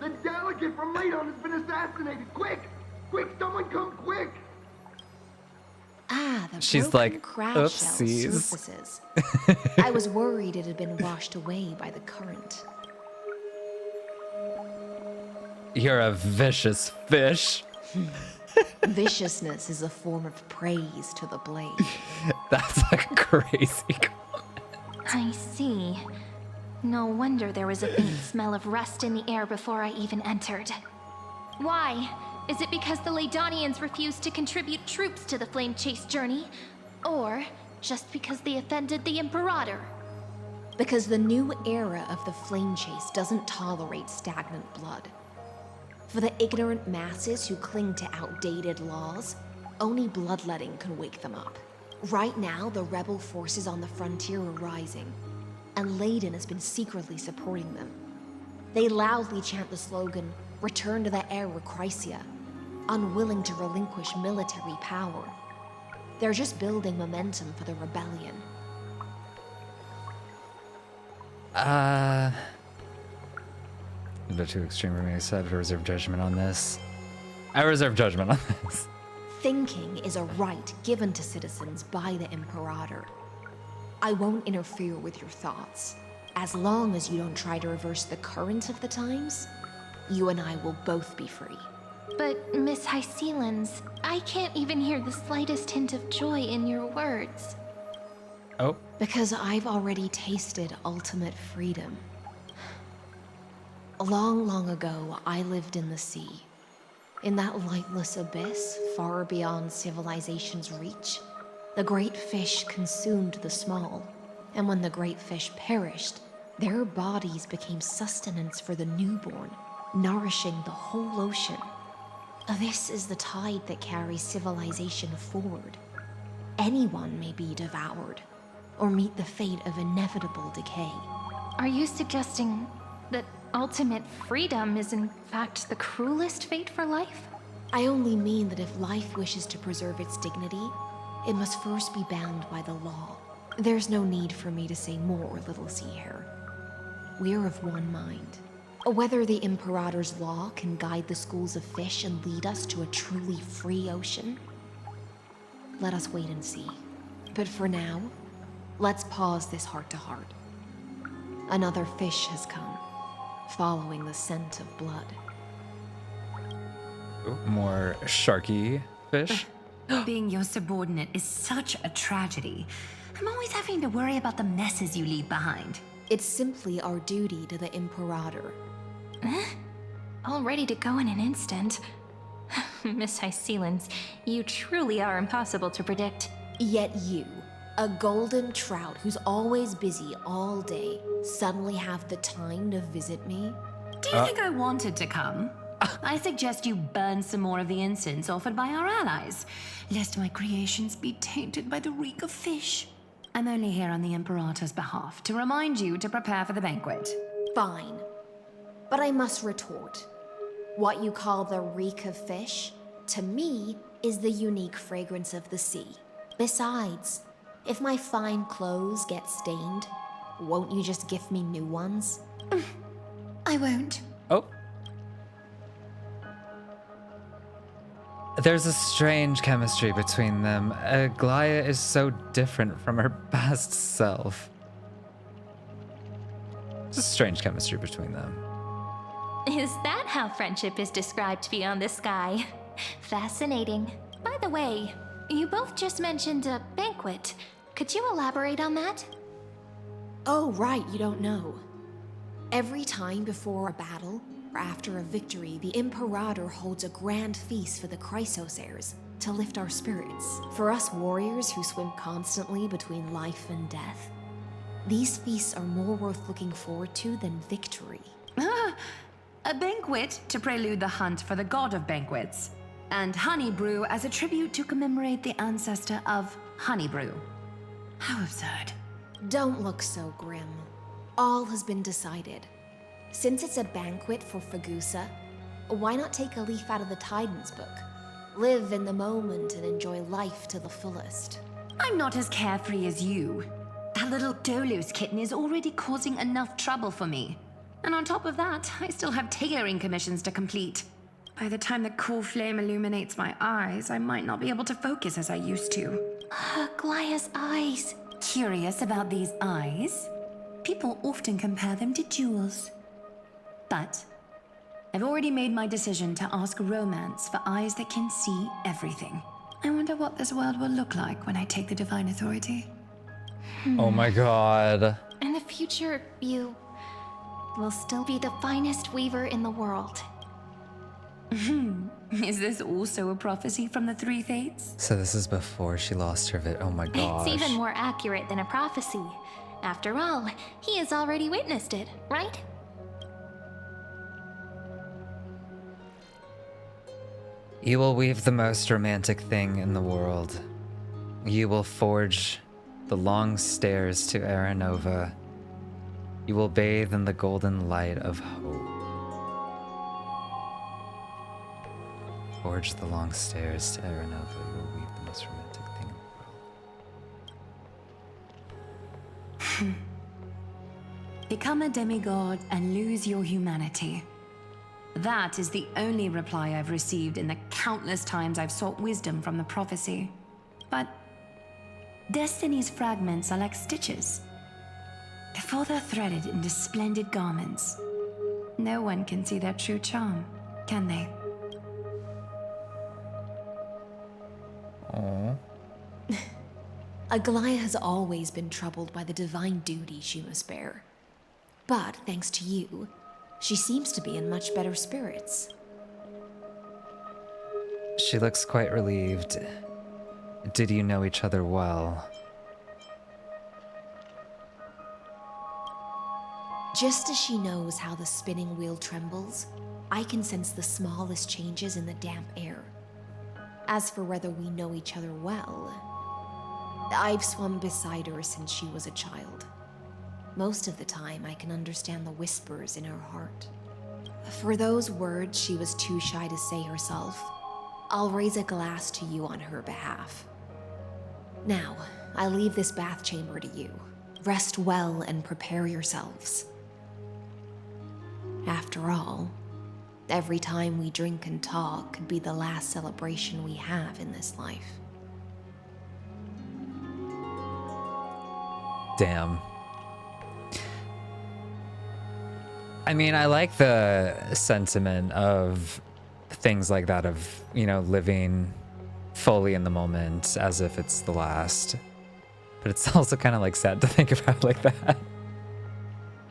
The delegate from Ladon has been assassinated. Quick! Quick, someone come quick! Ah, the She's broken like, crab shell oopsies. surfaces. I was worried it had been washed away by the current. You're a vicious fish. Viciousness is a form of praise to the blade. That's a crazy I see. No wonder there was a faint smell of rust in the air before I even entered. Why? Is it because the Ladonians refused to contribute troops to the Flame Chase journey? Or just because they offended the Imperator? Because the new era of the Flame Chase doesn't tolerate stagnant blood. For the ignorant masses who cling to outdated laws, only bloodletting can wake them up. Right now, the rebel forces on the frontier are rising, and Ladon has been secretly supporting them. They loudly chant the slogan, "Return to the Era Chrysia," unwilling to relinquish military power. They're just building momentum for the rebellion. A bit too extreme for me. I said to reserve judgment on this. I reserve judgment on this. Thinking is a right given to citizens by the Imperator. I won't interfere with your thoughts. As long as you don't try to reverse the current of the times, you and I will both be free. But, Miss Hycelens, I can't even hear the slightest hint of joy in your words. Oh. Because I've already tasted ultimate freedom. Long, long ago, I lived in the sea. In that lightless abyss, far beyond civilization's reach, the great fish consumed the small. And when the great fish perished, their bodies became sustenance for the newborn, nourishing the whole ocean. This is the tide that carries civilization forward. Anyone may be devoured, or meet the fate of inevitable decay. Are you suggesting that ultimate freedom is in fact the cruelest fate for life? I only mean that if life wishes to preserve its dignity, it must first be bound by the law. There's no need for me to say more, Little Sea Hare. We're of one mind. Whether the Imperator's law can guide the schools of fish and lead us to a truly free ocean, let us wait and see. But for now, let's pause this heart-to-heart. Another fish has come, following the scent of blood. Ooh, more sharky fish. Being your subordinate is such a tragedy. I'm always having to worry about the messes you leave behind. It's simply our duty to the Imperator. All ready to go in an instant. Miss Hycelens, you truly are impossible to predict. Yet you, a golden trout who's always busy all day, suddenly have the time to visit me? Do you think I wanted to come? I suggest you burn some more of the incense offered by our allies, lest my creations be tainted by the reek of fish. I'm only here on the Imperator's behalf to remind you to prepare for the banquet. Fine. But I must retort. What you call the reek of fish, to me, is the unique fragrance of the sea. Besides, if my fine clothes get stained, won't you just gift me new ones? I won't. Oh. There's a strange chemistry between them. Aglaya is so different from her past self. There's a strange chemistry between them. Is that how friendship is described beyond the sky? Fascinating. By the way, you both just mentioned a banquet. Could you elaborate on that? Oh, right, you don't know. Every time before a battle, or after a victory, the Imperator holds a grand feast for the Chrysos heirs to lift our spirits. For us warriors who swim constantly between life and death, these feasts are more worth looking forward to than victory. A banquet to prelude the hunt for the god of banquets, and honey brew as a tribute to commemorate the ancestor of honey brew. How absurd. Don't look so grim. All has been decided. Since it's a banquet for Fagusa, why not take a leaf out of the Titan's book? Live in the moment and enjoy life to the fullest. I'm not as carefree as you. That little Dolos kitten is already causing enough trouble for me. And on top of that, I still have tailoring commissions to complete. By the time the cool flame illuminates my eyes, I might not be able to focus as I used to. Glaya's eyes. Curious about these eyes? People often compare them to jewels. But I've already made my decision to ask romance for eyes that can see everything. I wonder what this world will look like when I take the divine authority. Oh my god. In the future, you will still be the finest weaver in the world. Is this also a prophecy from the Three Fates? So this is before she lost her oh my gosh. It's even more accurate than a prophecy. After all, he has already witnessed it, right? You will weave the most romantic thing in the world. You will forge the long stairs to Aranova. You will bathe in the golden light of hope. Forge the long stairs to Aranova. You will weave the most romantic thing in the world. Become a demigod and lose your humanity. That is the only reply I've received in the countless times I've sought wisdom from the prophecy. But Destiny's fragments are like stitches. Before they're threaded into splendid garments, no one can see their true charm, can they? Aww. Aglaya has always been troubled by the divine duty she must bear. But thanks to you, she seems to be in much better spirits. She looks quite relieved. Did you know each other well? Just as she knows how the spinning wheel trembles, I can sense the smallest changes in the damp air. As for whether we know each other well, I've swum beside her since she was a child. Most of the time, I can understand the whispers in her heart. For those words she was too shy to say herself, I'll raise a glass to you on her behalf. Now, I leave this bath chamber to you. Rest well and prepare yourselves. After all, every time we drink and talk could be the last celebration we have in this life. Damn. I mean, I like the sentiment of things like that, of, you know, living fully in the moment as if it's the last. But it's also kind of like sad to think about it like that.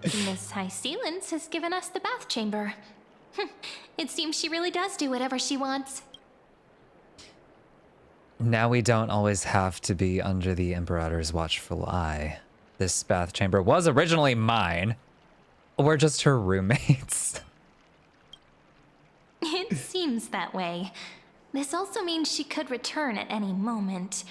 Miss High Sealance has given us the bath chamber. It seems she really does do whatever she wants. Now we don't always have to be under the Imperator's watchful eye. This bath chamber was originally mine. We're just her roommates. It seems that way. This also means she could return at any moment.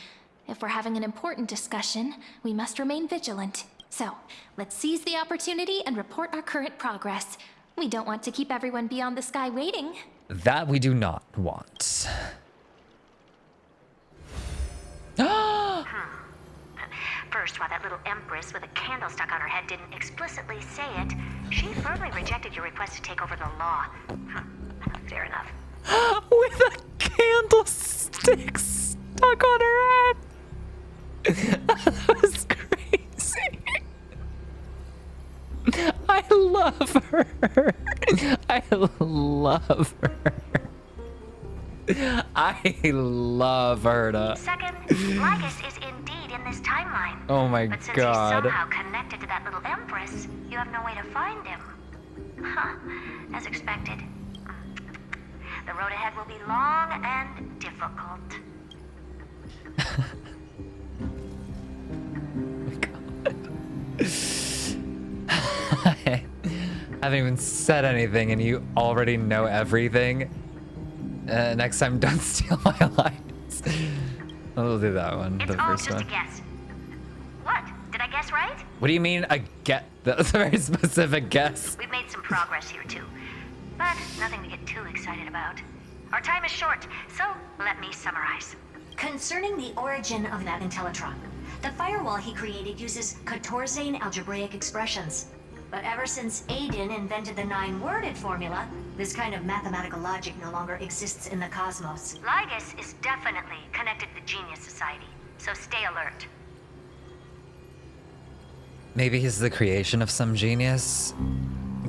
If we're having an important discussion, we must remain vigilant. So, let's seize the opportunity and report our current progress. We don't want to keep everyone beyond the sky waiting. That we do not want. First, while that little empress with a candle stuck on her head didn't explicitly say it, she firmly rejected your request to take over the law. Fair enough. With a candlestick stuck on her head. That was crazy. I love her. I love her. I love her. Second, Lygus is indeed in this timeline. Oh my but since god. he's somehow connected to that little empress, you have no way to find him. Huh, as expected. The road ahead will be long and difficult. I haven't even said anything and you already know everything. Next time, don't steal my lines. We'll do that one, the first one. It's all just a guess. What? Did I guess right? What do you mean a get? That's a very specific guess. We've made some progress here too, but nothing to get too excited about. Our time is short, so let me summarize. Concerning the origin of that Intellitron, the firewall he created uses Catorzean algebraic expressions. But ever since Aiden invented the 9-worded formula, this kind of mathematical logic no longer exists in the cosmos. Lygus is definitely connected to the Genius Society, so stay alert. Maybe he's the creation of some genius?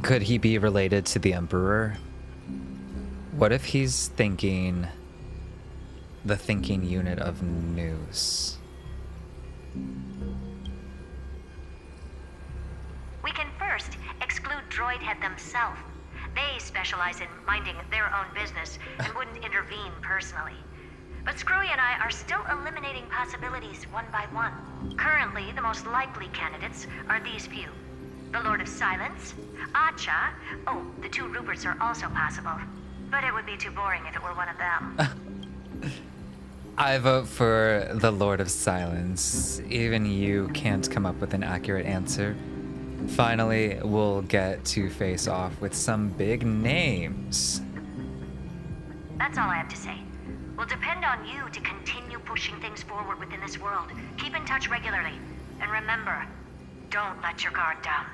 Could he be related to the Emperor? What if he's thinking the thinking unit of news? We can first exclude Droidhead themselves. They specialize in minding their own business and wouldn't intervene personally. But Screwy and I are still eliminating possibilities one by one. Currently, the most likely candidates are these few. The Lord of Silence, Acha, oh, the 2 Ruperts are also possible. But it would be too boring if it were one of them. I vote for the Lord of Silence. Even you can't come up with an accurate answer. Finally, we'll get to face off with some big names. That's all I have to say. We'll depend on you to continue pushing things forward within this world. Keep in touch regularly. And remember, don't let your guard down.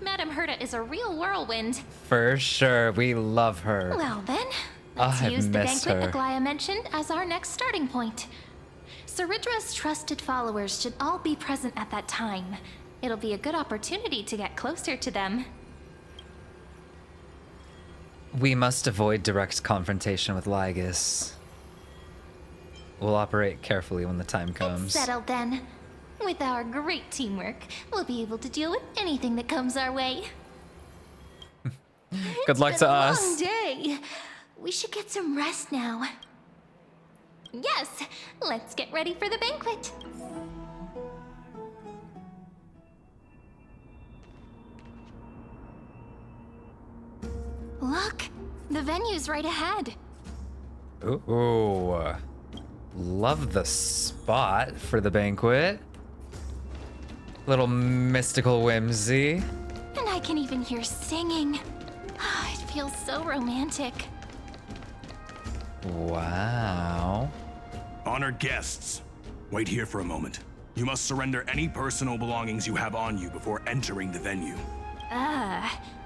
Madame Herta is a real whirlwind. For sure, we love her. Well then, let's I've use the missed banquet her. Aglaya mentioned as our next starting point. Cerydra's trusted followers should all be present at that time. It'll be a good opportunity to get closer to them. We must avoid direct confrontation with Lygus. We'll operate carefully when the time comes. Settled then. With our great teamwork, we'll be able to deal with anything that comes our way. Good luck It's to been a us. long day. We should get some rest now. Yes, let's get ready for the banquet. Look, the venue's right ahead. Ooh, love the spot for the banquet. Little mystical whimsy. And I can even hear singing. It feels so romantic. Wow. Honored guests, wait here for a moment. You must surrender any personal belongings you have on you before entering the venue.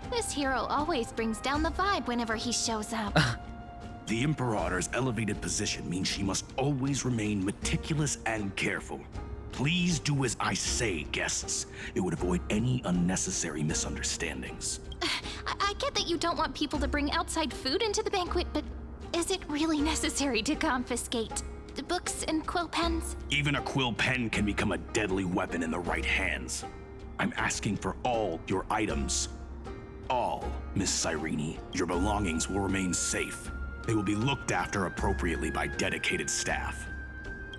This hero always brings down the vibe whenever he shows up. The Imperator's elevated position means she must always remain meticulous and careful. Please do as I say, guests. It would avoid any unnecessary misunderstandings. I get that you don't want people to bring outside food into the banquet, but is it really necessary to confiscate the books and quill pens? Even a quill pen can become a deadly weapon in the right hands. I'm asking for all your items. All, Miss Cyrene. Your belongings will remain safe. They will be looked after appropriately by dedicated staff.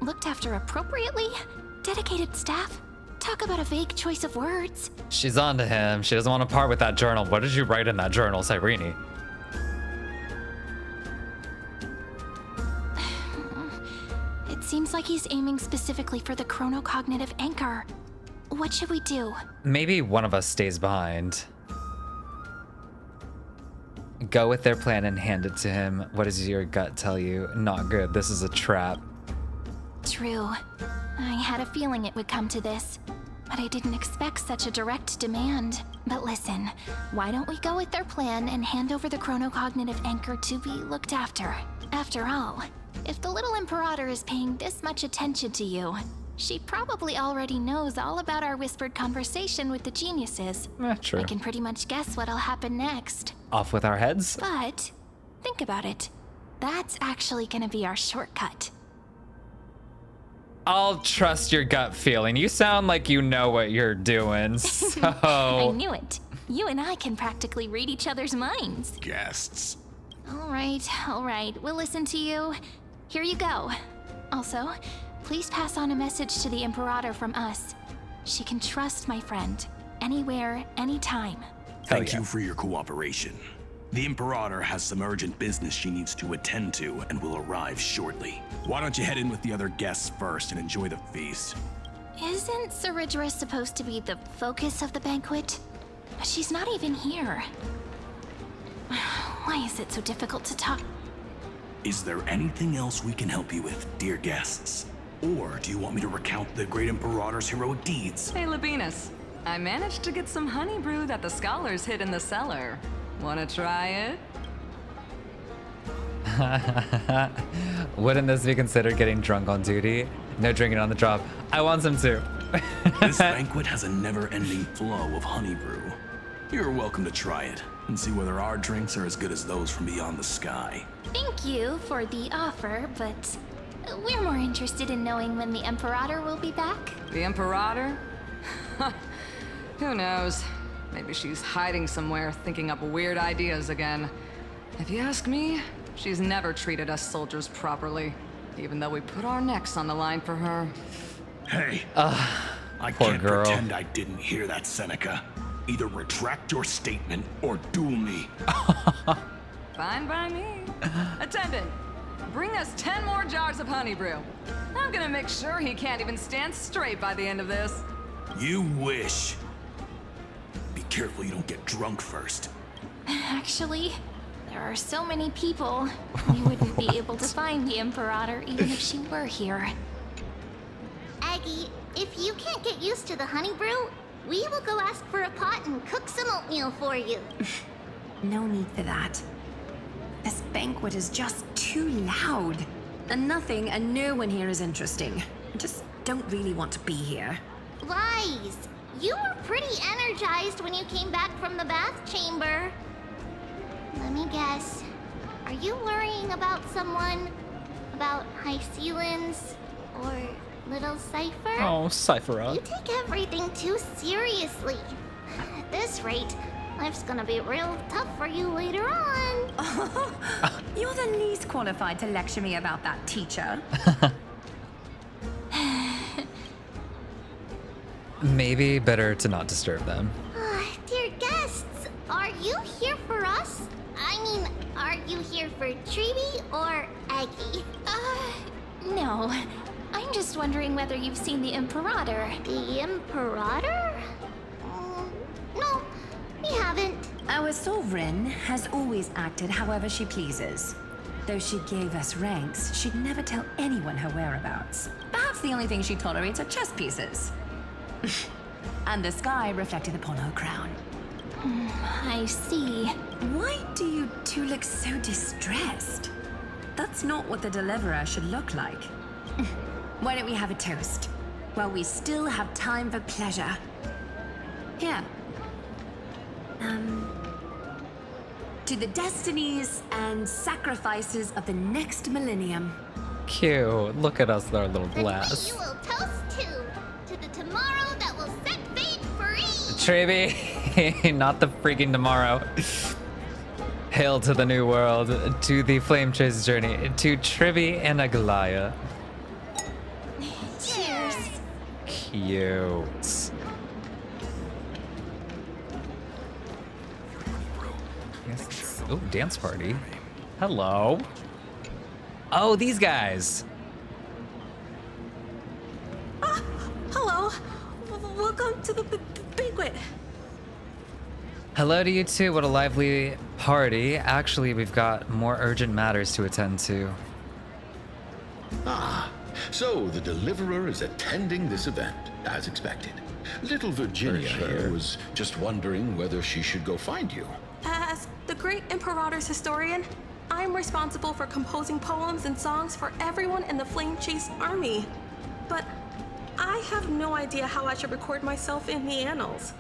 Looked after appropriately? Dedicated staff? Talk about a vague choice of words. She's on to him. She doesn't want to part with that journal. What did you write in that journal, Cyrene? It seems like he's aiming specifically for the chronocognitive anchor. What should we do? Maybe one of us stays behind. Go with their plan and hand it to him. What does your gut tell you? Not good. This is a trap. True. I had a feeling it would come to this, but I didn't expect such a direct demand. But listen, why don't we go with their plan and hand over the chronocognitive anchor to be looked after? After all, if the little Imperator is paying this much attention to you, she probably already knows all about our whispered conversation with the geniuses. True. I can pretty much guess what'll happen next. Off with our heads? But, think about it. That's actually gonna be our shortcut. I'll trust your gut feeling. You sound like you know what you're doing, so... I knew it. You and I can practically read each other's minds. Guests. All right. We'll listen to you. Here you go. Also, please pass on a message to the Imperator from us. She can trust my friend, anywhere, anytime. Thank you for your cooperation. The Imperator has some urgent business she needs to attend to and will arrive shortly. Why don't you head in with the other guests first and enjoy the feast? Isn't Cerydra supposed to be the focus of the banquet? She's not even here. Why is it so difficult to talk? Is there anything else we can help you with, dear guests? Or do you want me to recount the great Imperator's heroic deeds? Hey, Labinas. I managed to get some honey brew that the scholars hid in the cellar. Wanna try it? Wouldn't this be considered getting drunk on duty? No drinking on the job. I want some too. This banquet has a never-ending flow of honey brew. You're welcome to try it and see whether our drinks are as good as those from beyond the sky. Thank you for the offer, but we're more interested in knowing when the Imperator will be back. The Imperator? Who knows? Maybe she's hiding somewhere, thinking up weird ideas again. If you ask me, she's never treated us soldiers properly, even though we put our necks on the line for her. Hey, I poor can't girl. pretend I didn't hear that, Seneca. Either retract your statement or duel me. Fine by me. Attendant, bring us 10 more jars of honey brew. I'm gonna make sure he can't even stand straight by the end of this. You wish. Be careful you don't get drunk first. Actually, there are so many people, we wouldn't be able to find the Imperator even if she were here. Aggie, if you can't get used to the honey brew, we will go ask for a pot and cook some oatmeal for you. No need for that. This banquet is just too loud. And nothing and no one here is interesting. I just don't really want to be here. Lies! You were pretty energized when you came back from the bath chamber. Let me guess. Are you worrying about someone? About high ceilings? Or little Cypher? Oh, Cyphera. You take everything too seriously. At this rate, life's gonna be real tough for you later on. You're the least qualified to lecture me about that, teacher. Maybe better to not disturb them. Dear guests, are you here for us? I mean, are you here for Treeby or Aggie? No. I'm just wondering whether you've seen the Imperator. The Imperator? No, we haven't. Our sovereign has always acted however she pleases. Though she gave us ranks, she'd never tell anyone her whereabouts. Perhaps the only thing she tolerates are chess pieces. And the sky reflected upon her crown. I see. Why do you two look so distressed? That's not what the Deliverer should look like. Why don't we have a toast? While we still have time for pleasure. Here. To the destinies and sacrifices of the next millennium. Cute. Look at us with our little glass. You will toast to the tomorrow that will set fate free. Treeby, not the freaking tomorrow. Hail to the new world, to the flame chase journey, to Tribby and Aglaya. Cheers. Cute. Yes. Oh, dance party. Hello. Oh, these guys. Hello. Welcome to the banquet. Hello to you too. What a lively party. Actually, we've got more urgent matters to attend to. Ah, so the Deliverer is attending this event, as expected. Little Virginia here was just wondering whether she should go find you. As the great Imperator's historian, I'm responsible for composing poems and songs for everyone in the Flame Chase army. But I have no idea how I should record myself in the annals.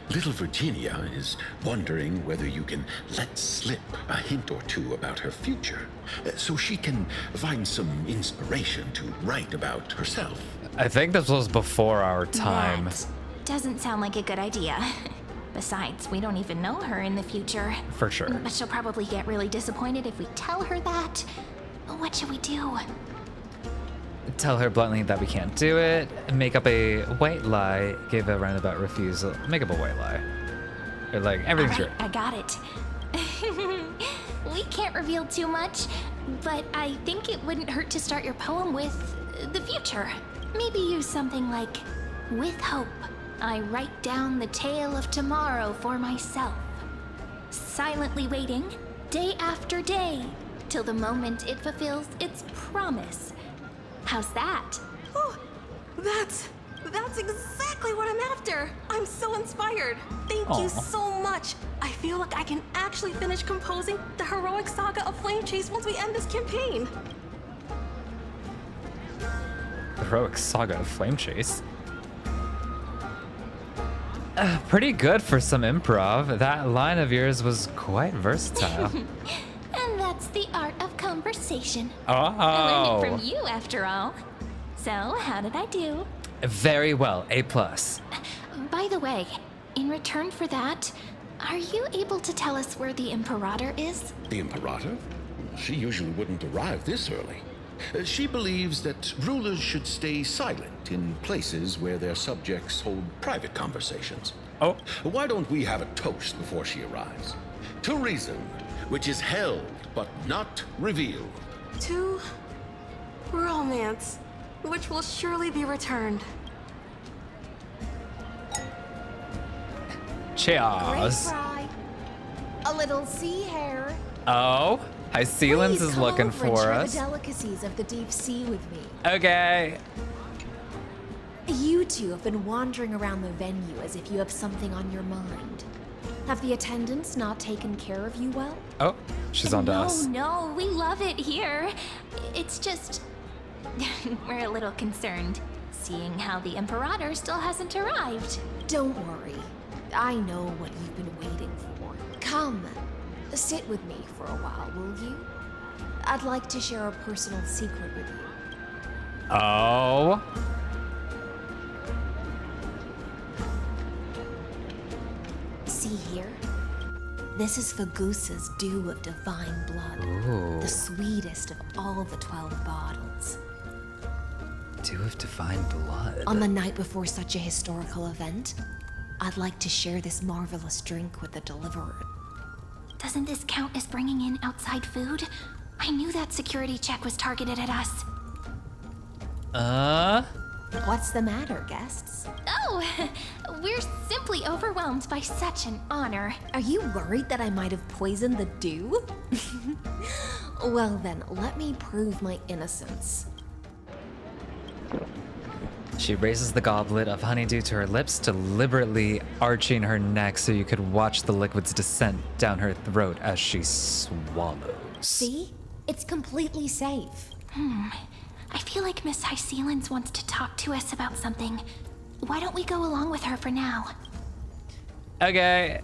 Little Virginia is wondering whether you can let slip a hint or two about her future, so she can find some inspiration to write about herself. I think this was before our time. That doesn't sound like a good idea. Besides, we don't even know her in the future. For sure. But she'll probably get really disappointed if we tell her that. What should we do? tell her bluntly that we can't do it, make up a white lie, give a roundabout refusal, make up a white lie. Or like, everything's All right, I got it. We can't reveal too much, but I think it wouldn't hurt to start your poem with the future. Maybe use something like, with hope, I write down the tale of tomorrow for myself. Silently waiting, day after day, till the moment it fulfills its promise. How's that? Oh, that's exactly what I'm after. I'm so inspired. Thank you so much. I feel like I can actually finish composing the heroic saga of Flame Chase once we end this campaign. The heroic saga of Flame Chase. Pretty good for some improv. That line of yours was quite versatile. And that's the art of conversation. Oh. I learned it from you, after all. So, how did I do? Very well, A+. By the way, in return for that, are you able to tell us where the Imperator is? The Imperator? She usually wouldn't arrive this early. She believes that rulers should stay silent in places where their subjects hold private conversations. Oh. Why don't we have a toast before she arrives? To reason, which is held but not revealed. To romance, which will surely be returned. Cheers. Great fry. A little sea hare. Oh, Hycelens is come looking over and for share us. the delicacies of the deep sea with me. Okay. You two have been wandering around the venue as if you have something on your mind. Have the attendants not taken care of you well? Oh, she's on to us. No, we love it here. It's just... we're a little concerned, seeing how the Imperator still hasn't arrived. Don't worry. I know what you've been waiting for. Come, sit with me for a while, will you? I'd like to share a personal secret with you. Oh. See here? This is Fagusa's dew of divine blood. Ooh. The sweetest of all the 12 bottles. Dew of divine blood. On the night before such a historical event, I'd like to share this marvelous drink with the deliverer. Doesn't this count as bringing in outside food? I knew that security check was targeted at us. What's the matter, guests? Oh, we're simply overwhelmed by such an honor. Are you worried that I might have poisoned the dew? Well then, let me prove my innocence. She raises the goblet of honeydew to her lips, deliberately arching her neck so you could watch the liquid's descent down her throat as she swallows. See? It's completely safe. I feel like Miss Hycelens wants to talk to us about something. Why don't we go along with her for now? Okay.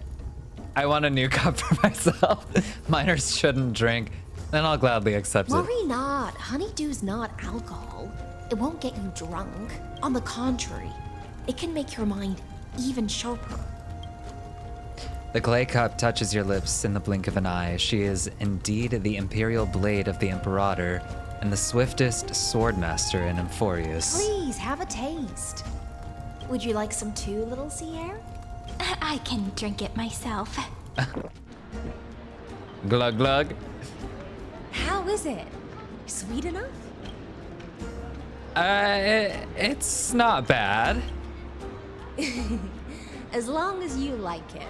I want a new cup for myself. Minors shouldn't drink. Then I'll gladly accept it. Worry not. Honeydew's not alcohol. It won't get you drunk. On the contrary, it can make your mind even sharper. The clay cup touches your lips in the blink of an eye. She is indeed the imperial blade of the Imperator and the swiftest swordmaster in Emphorius. Please, have a taste. Would you like some too, little sea air? I can drink it myself. Glug glug. How is it? Sweet enough? It's not bad. As long as you like it.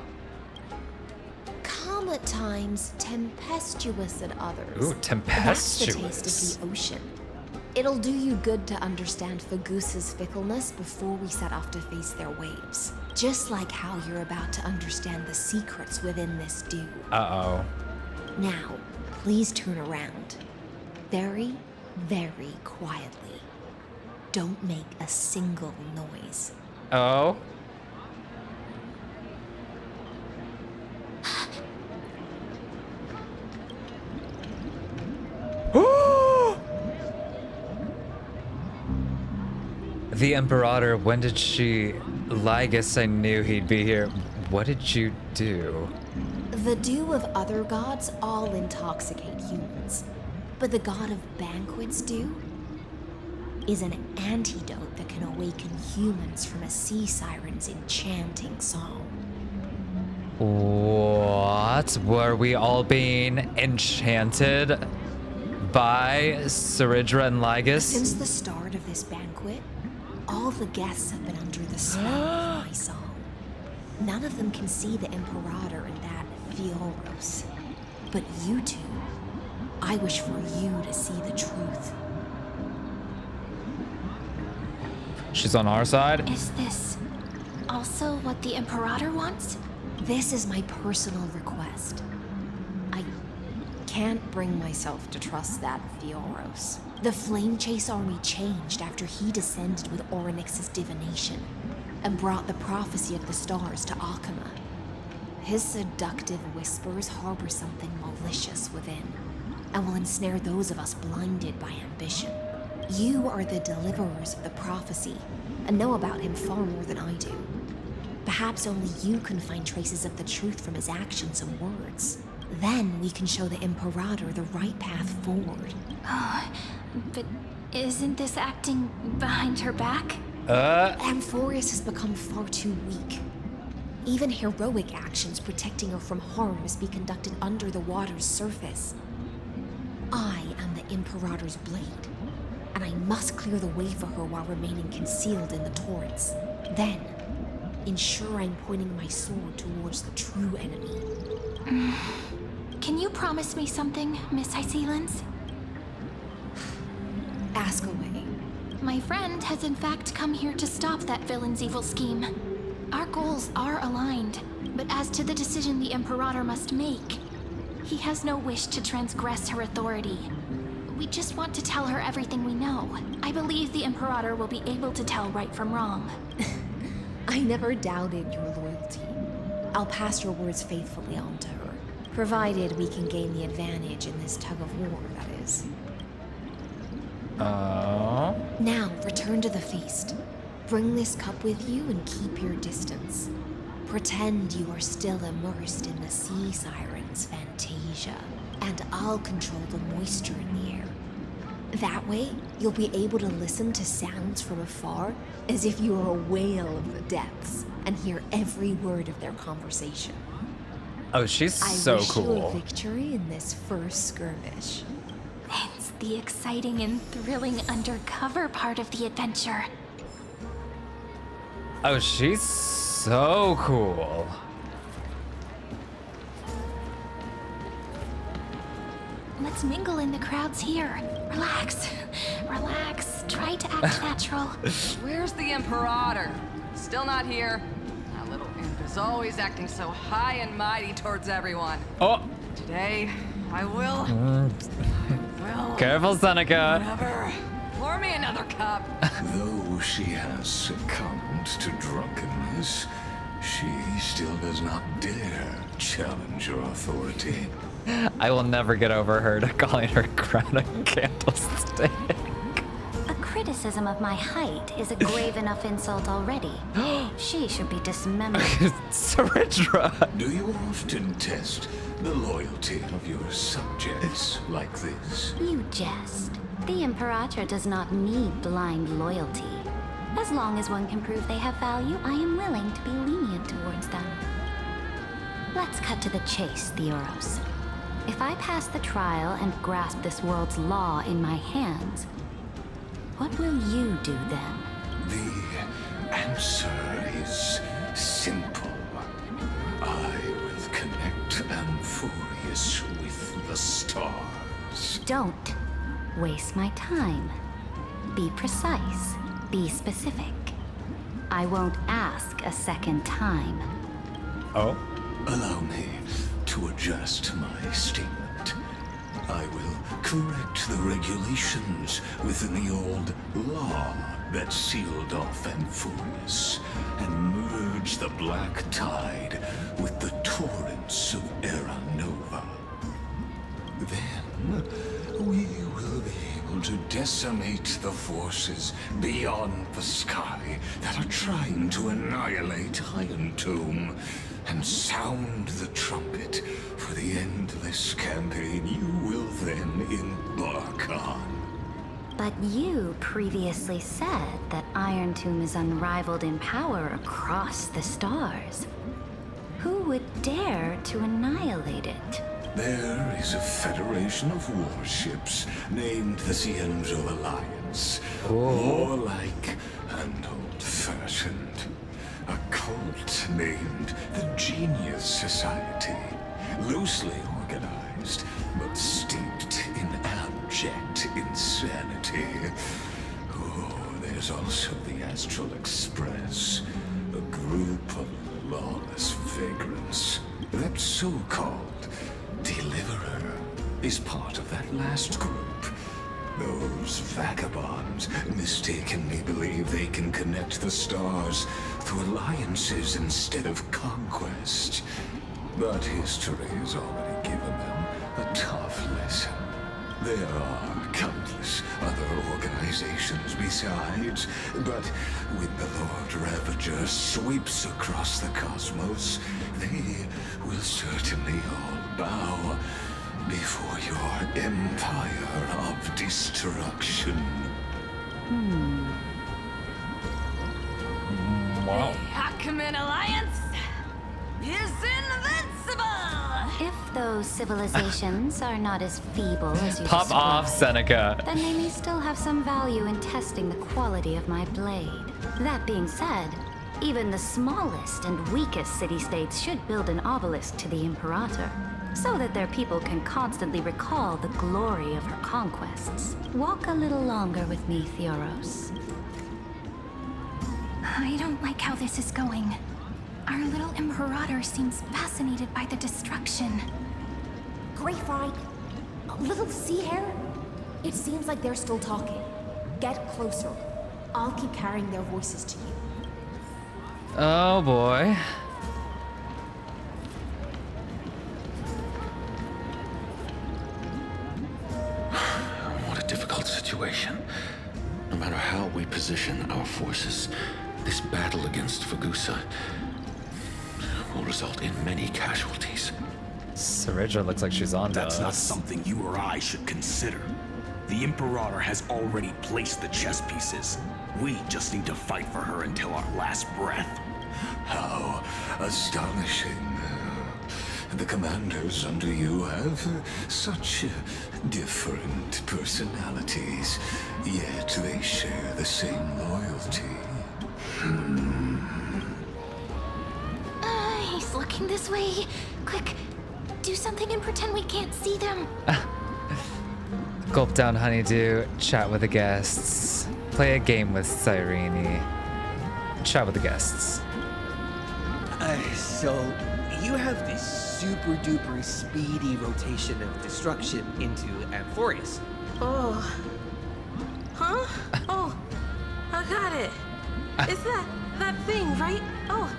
Calm at times, tempestuous at others. Ooh, tempestuous. That's the taste of the ocean. It'll do you good to understand Fagusa's fickleness before we set off to face their waves. Just like how you're about to understand the secrets within this dew. Uh-oh. Now, please turn around. Very, very quietly. Don't make a single noise. Oh? The Imperator, when did she... Lygus, I knew he'd be here. What did you do? The dew of other gods all intoxicate humans. But the god of banquets dew? is an antidote that can awaken humans from a sea siren's enchanting song. What? Were we all being enchanted by Cerydra and Lygus? Since the start of this banquet, all the guests have been under the spell of my song. None of them can see the Imperator and that Fioros. But you two, I wish for you to see the truth. She's on our side? Is this also what the Imperator wants? This is my personal request. I can't bring myself to trust that Fioros. The Flame Chase army changed after he descended with Orynyx's divination and brought the prophecy of the stars to Okhema. His seductive whispers harbor something malicious within and will ensnare those of us blinded by ambition. You are the deliverers of the prophecy and know about him far more than I do. Perhaps only you can find traces of the truth from his actions and words. Then we can show the Imperator the right path forward. Oh, but isn't this acting behind her back? Amphorius has become far too weak. Even heroic actions protecting her from harm must be conducted under the water's surface. I am the Imperator's blade, and I must clear the way for her while remaining concealed in the torrents. Then, ensure I'm pointing my sword towards the true enemy. Can you promise me something, Miss Hycelens? Ask away. My friend has in fact come here to stop that villain's evil scheme. Our goals are aligned, but as to the decision the Imperator must make, he has no wish to transgress her authority. We just want to tell her everything we know. I believe the Imperator will be able to tell right from wrong. I never doubted your loyalty. I'll pass your words faithfully on to her, provided we can gain the advantage in this tug of war, that is. Now, return to the feast. Bring this cup with you and keep your distance. Pretend you are still immersed in the sea siren's fantasia, and I'll control the moisture in the air. That way, you'll be able to listen to sounds from afar as if you were a whale of the depths and hear every word of their conversation. Oh, she's so I cool. wish you a victory in this first skirmish. It's the exciting and thrilling undercover part of the adventure. Oh, she's so cool. Let's mingle in the crowds here. Relax. Relax. Try to act natural. Where's the Imperator? Still not here. That little imp is always acting so high and mighty towards everyone. Oh. Today, I will. Careful, Seneca. Whatever. Pour me another cup. Though she has succumbed to drunkenness, she still does not dare challenge your authority. I will never get over her to calling her crown a candlestick. A criticism of my height is a grave enough insult already. She should be dismembered. Cerydra! Do you often test the loyalty of your subjects like this? You jest. The Imperator does not need blind loyalty. As long as one can prove they have value, I am willing to be lenient towards them. Let's cut to the chase, Theoros. If I pass the trial and grasp this world's law in my hands, what will you do then? The answer is simple. I will connect Amphorius with the stars. Don't waste my time. Be precise. Be specific. I won't ask a second time. Oh? Allow me to adjust my statement. I will correct the regulations within the old law that sealed off Amphorius and merge the black tide with the torrents of Era Nova. Then we will be able to decimate the forces beyond the sky that are trying to annihilate Irontomb and sound the trumpet for the endless campaign you will then embark on. But you previously said that Irontomb is unrivaled in power across the stars. Who would dare to annihilate it? There is a federation of warships named the Cienzo Alliance. Warlike and old-fashioned. A cult named the Genius Society. Loosely organized, but steeped in abject insanity. Oh, there's also the Astral Express, a group of lawless vagrants. That so-called Deliverer is part of that last group. Those vagabonds mistakenly believe they can connect the stars through alliances instead of conquest. But history has already given them a tough lesson. There are countless other organizations besides, but when the Lord Ravager sweeps across the cosmos, they will certainly all bow before your empire of destruction. Wow. Okhema Alliance is invincible! If those civilizations are not as feeble as you Pop describe, off, Seneca. then they may still have some value in testing the quality of my blade. That being said, even the smallest and weakest city-states should build an obelisk to the Imperator, so that their people can constantly recall the glory of her conquests. Walk a little longer with me, Theoros. I don't like how this is going. Our little Imperator seems fascinated by the destruction. Grapevine, little sea hare. It seems like they're still talking. Get closer. I'll keep carrying their voices to you. Oh boy. What a difficult situation. No matter how we position our forces, this battle against Fagusa will result in many casualties. Cerydra looks like she's on to That's not us. something you or I should consider. The Imperator has already placed the chess pieces. We just need to fight for her until our last breath. How astonishing. The commanders under you have such different personalities, yet they share the same loyalty. He's looking this way. Quick, do something and pretend we can't see them. Gulp down honeydew, chat with the guests. Play a game with Cyrene. Chat with the guests. So, you have this super duper speedy rotation of destruction into Amphorius. Oh. Huh? Oh, I got it. It's that thing, right? Oh.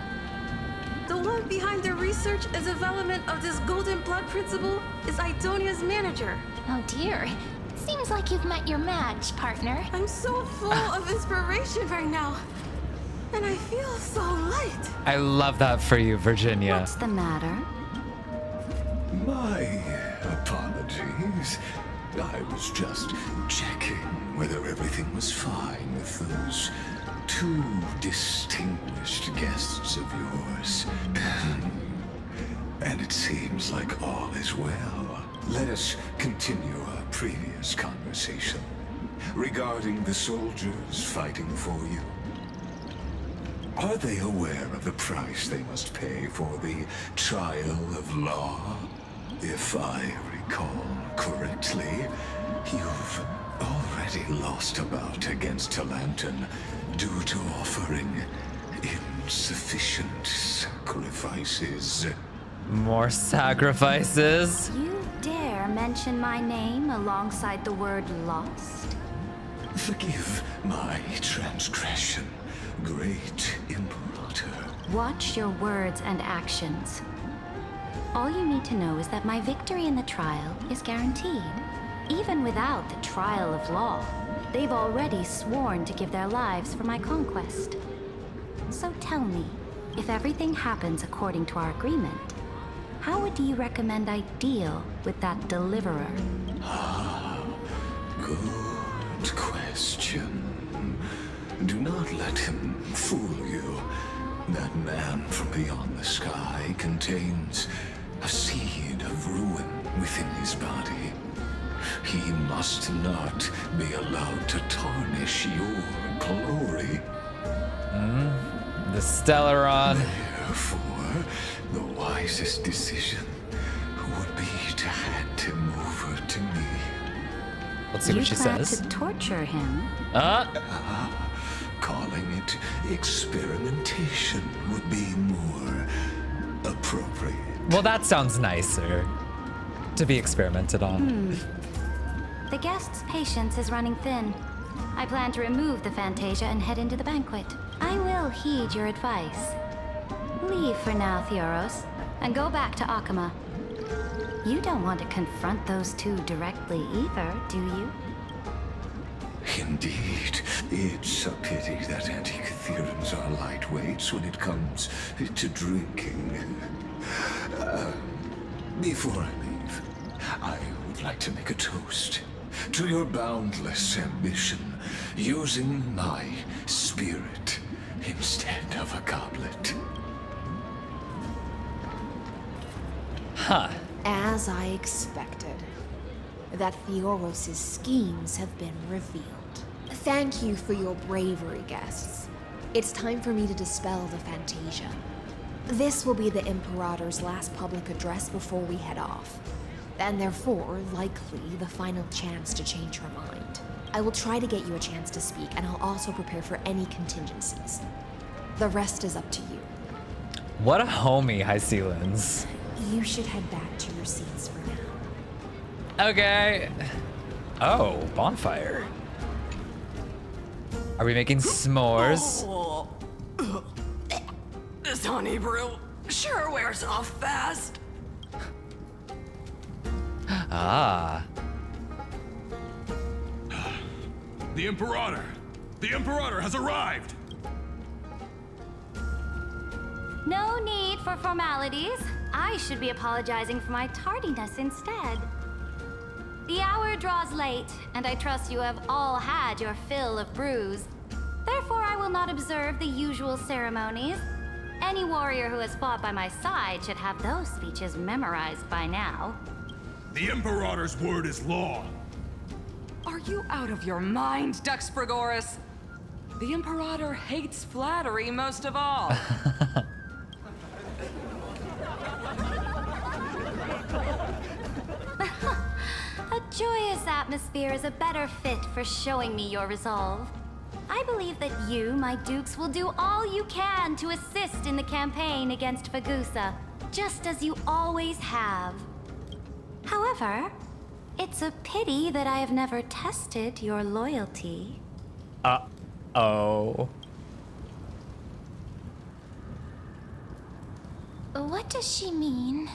The one behind the research and development of this golden blood principle is Idonia's manager. Oh dear. Seems like you've met your match, partner. I'm so full of inspiration right now. And I feel so light. I love that for you, Virginia. What's the matter? My apologies. I was just checking whether everything was fine with those two distinguished guests of yours. And it seems like all is well. Let us continue our previous conversation regarding the soldiers fighting for you. Are they aware of the price they must pay for the trial of law? If I recall correctly, you've already lost a bout against Talanton due to offering insufficient sacrifices. More sacrifices? You dare mention my name alongside the word lost? Forgive my transgression, great Imperator. Watch your words and actions. All you need to know is that my victory in the trial is guaranteed. Even without the trial of law, they've already sworn to give their lives for my conquest. So tell me, if everything happens according to our agreement, how would you recommend I deal with that deliverer? Good Without question. Do not let him fool you. That man from beyond the sky contains a seed of ruin within his body. He must not be allowed to tarnish your glory. The Stellaron. Therefore, the wisest decision would be to hand him over to me. Let's see what she says. To torture him. Calling it experimentation would be more appropriate. Well, that sounds nicer. To be experimented on. The guest's patience is running thin. I plan to remove the Fantasia and head into the banquet. I will heed your advice. Leave for now, Theoros, and go back to Okhema. You don't want to confront those two directly either, do you? Indeed, it's a pity that Antikytherans are lightweights when it comes to drinking. Before I leave, I would like to make a toast to your boundless ambition, using my spirit instead of a goblet. Huh. As I expected, that Theoros' schemes have been revealed. Thank you for your bravery, guests. It's time for me to dispel the Fantasia. This will be the Imperator's last public address before we head off, and therefore, likely, the final chance to change her mind. I will try to get you a chance to speak, and I'll also prepare for any contingencies. The rest is up to you. What a homie, High Sealins. You should head back to your seats for now. Okay. Oh, bonfire. Are we making s'mores? Oh. This honey brew sure wears off fast. Ah. The Imperator! The Imperator has arrived! No need for formalities. I should be apologizing for my tardiness instead. The hour draws late, and I trust you have all had your fill of brews. Therefore, I will not observe the usual ceremonies. Any warrior who has fought by my side should have those speeches memorized by now. The Imperator's word is law. Are you out of your mind, Dux Frigoris? The Imperator hates flattery most of all. A joyous atmosphere is a better fit for showing me your resolve. I believe that you, my dukes, will do all you can to assist in the campaign against Fagusa, just as you always have. However, it's a pity that I have never tested your loyalty. Uh-oh. What does she mean?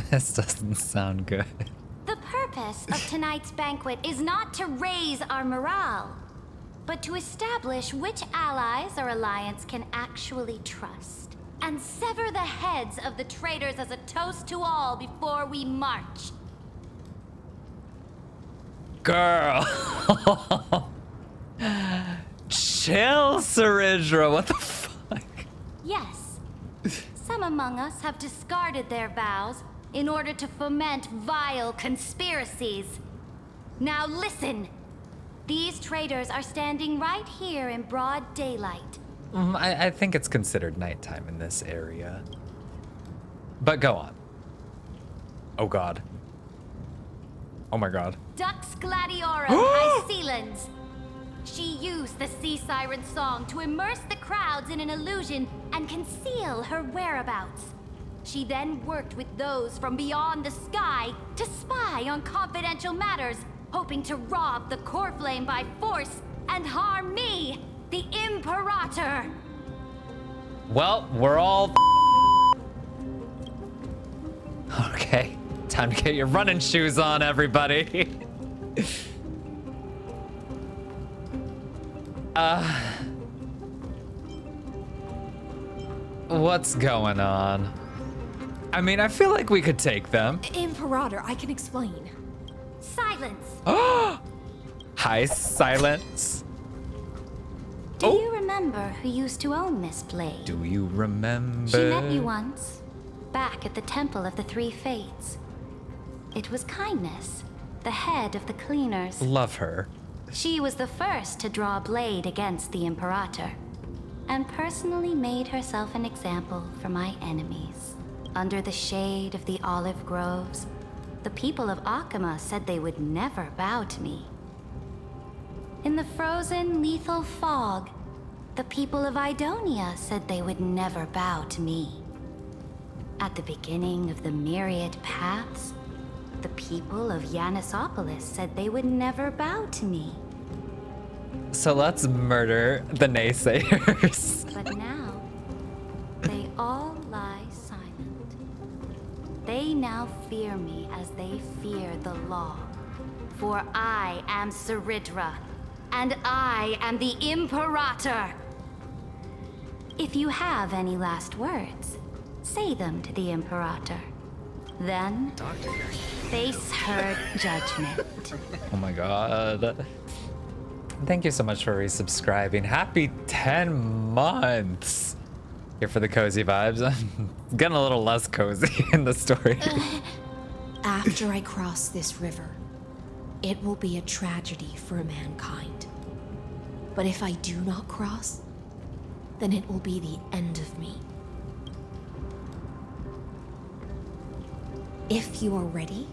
This doesn't sound good. The purpose of tonight's banquet is not to raise our morale, but to establish which allies our alliance can actually trust, and sever the heads of the traitors as a toast to all before we march. Girl. Chill, Cerydra. What the fuck? Yes, some among us have discarded their vows in order to foment vile conspiracies. Now listen. These traitors are standing right here in broad daylight. I think it's considered nighttime in this area. But go on. Oh god. Oh my god. Dux Gladiorum Hycelans. She used the Sea Siren song to immerse the crowds in an illusion and conceal her whereabouts. She then worked with those from beyond the sky to spy on confidential matters, hoping to rob the core flame by force and harm me, the Imperator. Well, we're all okay. Time to get your running shoes on, everybody. What's going on? I mean, I feel like we could take them. Imperator, I can explain. Silence. Hi, Silence. Do you remember who used to own this blade? Do you remember? She met you once, back at the Temple of the Three Fates. It was Kindness, the head of the cleaners. Love her. She was the first to draw a blade against the Imperator, and personally made herself an example for my enemies. Under the shade of the olive groves, the people of Okhema said they would never bow to me. In the frozen, lethal fog, the people of Idonia said they would never bow to me. At the beginning of the myriad paths, the people of Yanisopolis said they would never bow to me. So let's murder the naysayers. But now, they all lie silent. They now fear me as they fear the law. For I am Cerydra, and I am the Imperator. If you have any last words, say them to the Imperator. Then, face her judgment. Oh my god. Thank you so much for resubscribing. Happy 10 months. Here for the cozy vibes. I'm getting a little less cozy in the story. After I cross this river, it will be a tragedy for mankind. But if I do not cross, then it will be the end of me. If you are ready,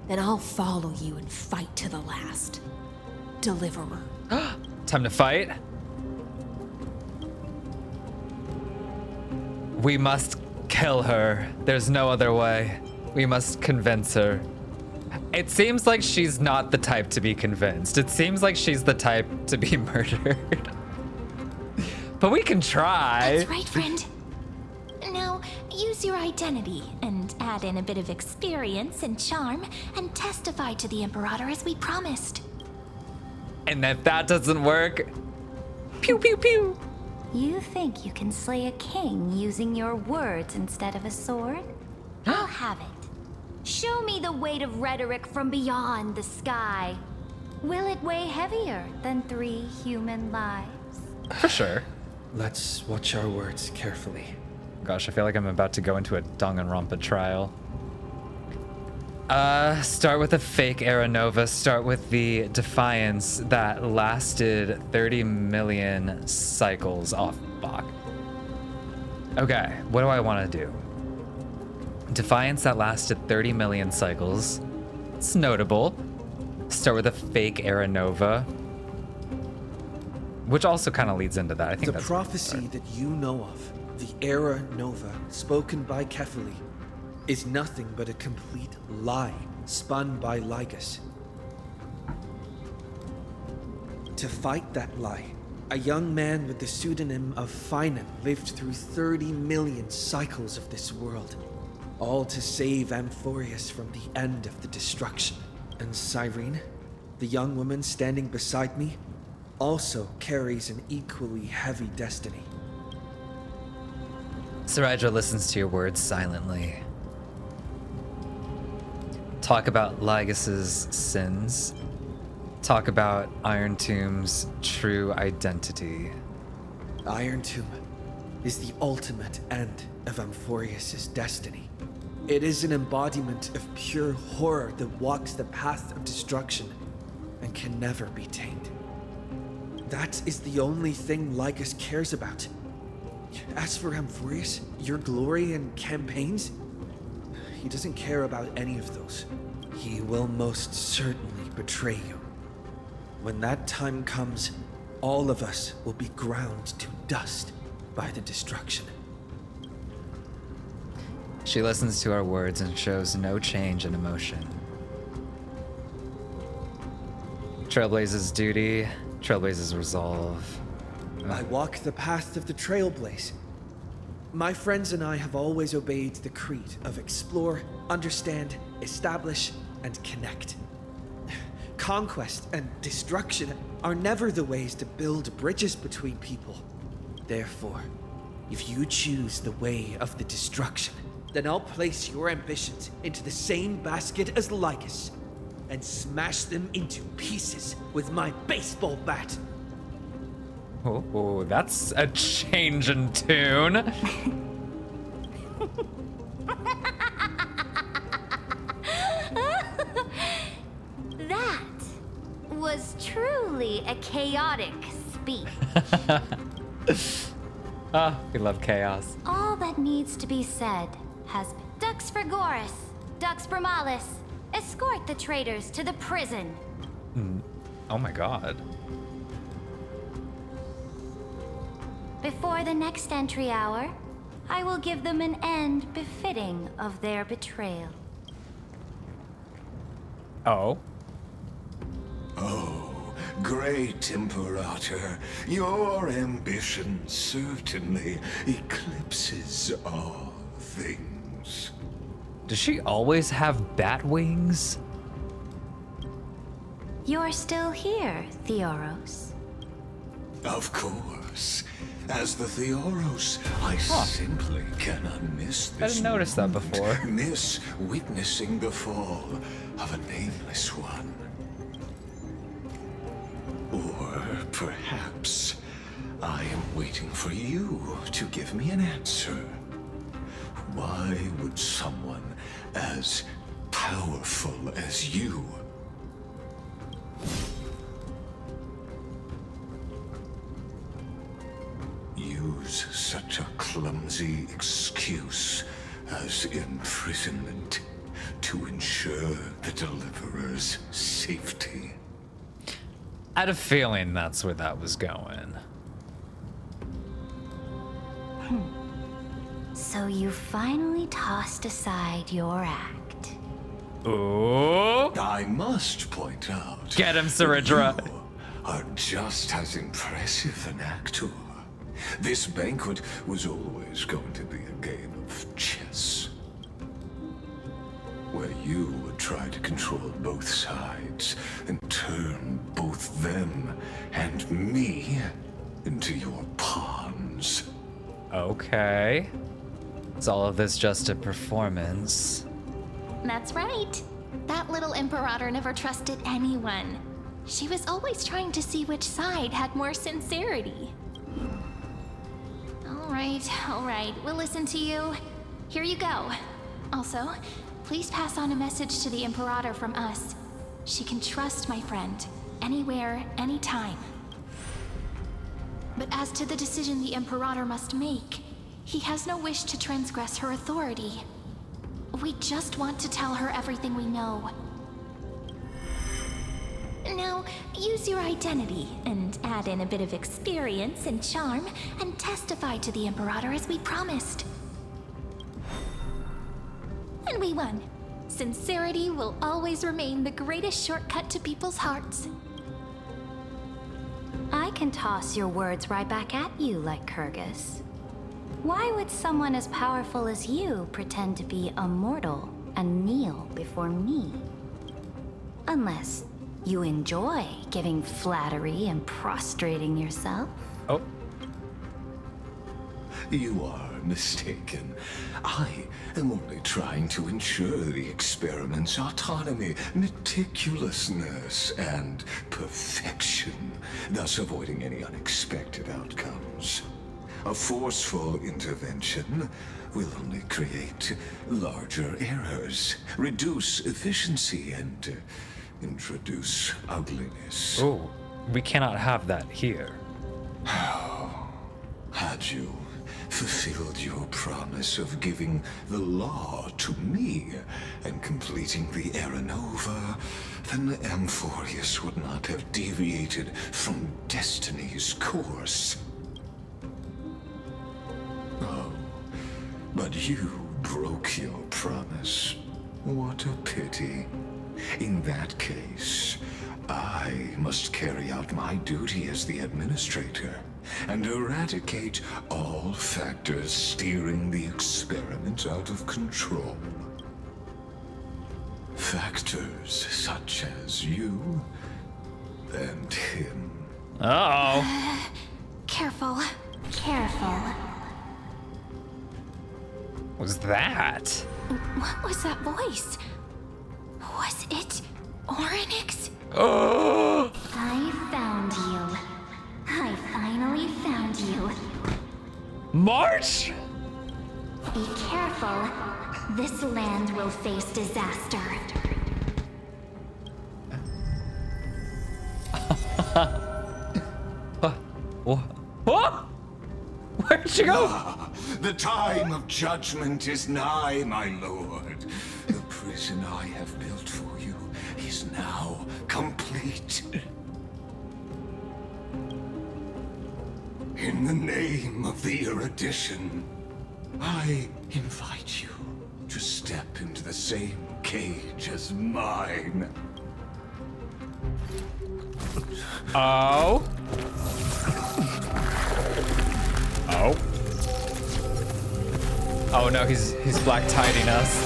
then I'll follow you and fight to the last. Deliverer. Time to fight. We must kill her. There's no other way. We must convince her. It seems like she's not the type to be convinced. It seems like she's the type to be murdered. But we can try. That's right, friend. Now, use your identity and add in a bit of experience and charm and testify to the Imperator as we promised. And if that doesn't work, pew pew pew. You think you can slay a king using your words instead of a sword? I'll have it. Show me the weight of rhetoric from beyond the sky. Will it weigh heavier than 3 human lives? For sure. Let's watch our words carefully. Gosh, I feel like I'm about to go into a Danganronpa trial. Start with a fake Era Nova. Start with the Defiance that lasted 30 million cycles off Bach. Okay, what do I want to do? Defiance that lasted 30 million cycles. It's notable. Start with a fake Era Nova. Which also kind of leads into that. I think the prophecy that you know of, the Era Nova, spoken by Kefali, is nothing but a complete lie spun by Lygus. To fight that lie, a young man with the pseudonym of Finan lived through 30 million cycles of this world, all to save Amphorius from the end of the destruction. And Cyrene, the young woman standing beside me, also carries an equally heavy destiny. Cerydra listens to your words silently. Talk about Lygus's sins. Talk about Irontomb's true identity. Irontomb is the ultimate end of Amphorius' destiny. It is an embodiment of pure horror that walks the path of destruction and can never be tamed. That is the only thing Lygus cares about. As for Amphorius, your glory and campaigns, he doesn't care about any of those. He will most certainly betray you. When that time comes, all of us will be ground to dust by the destruction. She listens to our words and shows no change in emotion. Trailblaze's duty, Trailblaze's resolve. I walk the path of the Trailblaze. My friends and I have always obeyed the creed of explore, understand, establish, and connect. Conquest and destruction are never the ways to build bridges between people. Therefore, if you choose the way of the destruction, then I'll place your ambitions into the same basket as Lygus. and smash them into pieces with my baseball bat. Oh, that's a change in tune. That was truly a chaotic speech. Ah, we love chaos. All that needs to be said has been. Dux Frigoris, Dux Bromalis, escort the traitors to the prison. Oh my god. Before the next entry hour, I will give them an end befitting of their betrayal. Oh. Oh, great Imperator, your ambition certainly eclipses all things. Does she always have bat wings? You're still here, Theoros. Of course. As the Theoros, I simply cannot miss this. I didn't notice that before. Miss witnessing the fall of a nameless one. Or perhaps I am waiting for you to give me an answer. Why would someone as powerful as you use such a clumsy excuse as imprisonment to ensure the Deliverer's safety? I had a feeling that's where that was going. So you finally tossed aside your act. Ooh. I must point out. Get him, Cerydra. You are just as impressive an actor. This banquet was always going to be a game of chess, where you would try to control both sides and turn both them and me into your pawns. Okay. Is all of this just a performance? That's right. That little Imperator never trusted anyone. She was always trying to see which side had more sincerity. All right, we'll listen to you. Here you go. Also, please pass on a message to the Imperator from us. She can trust my friend, anywhere, anytime. But as to the decision the Imperator must make, he has no wish to transgress her authority. We just want to tell her everything we know. Now, use your identity and add in a bit of experience and charm and testify to the Imperator as we promised. And we won. Sincerity will always remain the greatest shortcut to people's hearts. I can toss your words right back at you, like Kyrgyz. Why would someone as powerful as you pretend to be a mortal and kneel before me? Unless you enjoy giving flattery and prostrating yourself. Oh. You are mistaken. I am only trying to ensure the experiment's autonomy, meticulousness, and perfection, thus avoiding any unexpected outcomes. A forceful intervention will only create larger errors, reduce efficiency, and introduce ugliness. Oh, we cannot have that here. How had you fulfilled your promise of giving the law to me and completing the Era Nova, then Amphorius would not have deviated from destiny's course. Oh, but you broke your promise. What a pity. In that case, I must carry out my duty as the administrator and eradicate all factors steering the experiment out of control. Factors such as you and him. Uh-oh. Careful. What was that? What was that voice? Was it Oh! I found you. I finally found you. March! Be careful. This land will face disaster. What? Where'd she go? The time of judgment is nigh, my lord. The prison I have built for you is now complete. In the name of the erudition, I invite you to step into the same cage as mine. Oh. Oh. Oh no, he's black tiding us.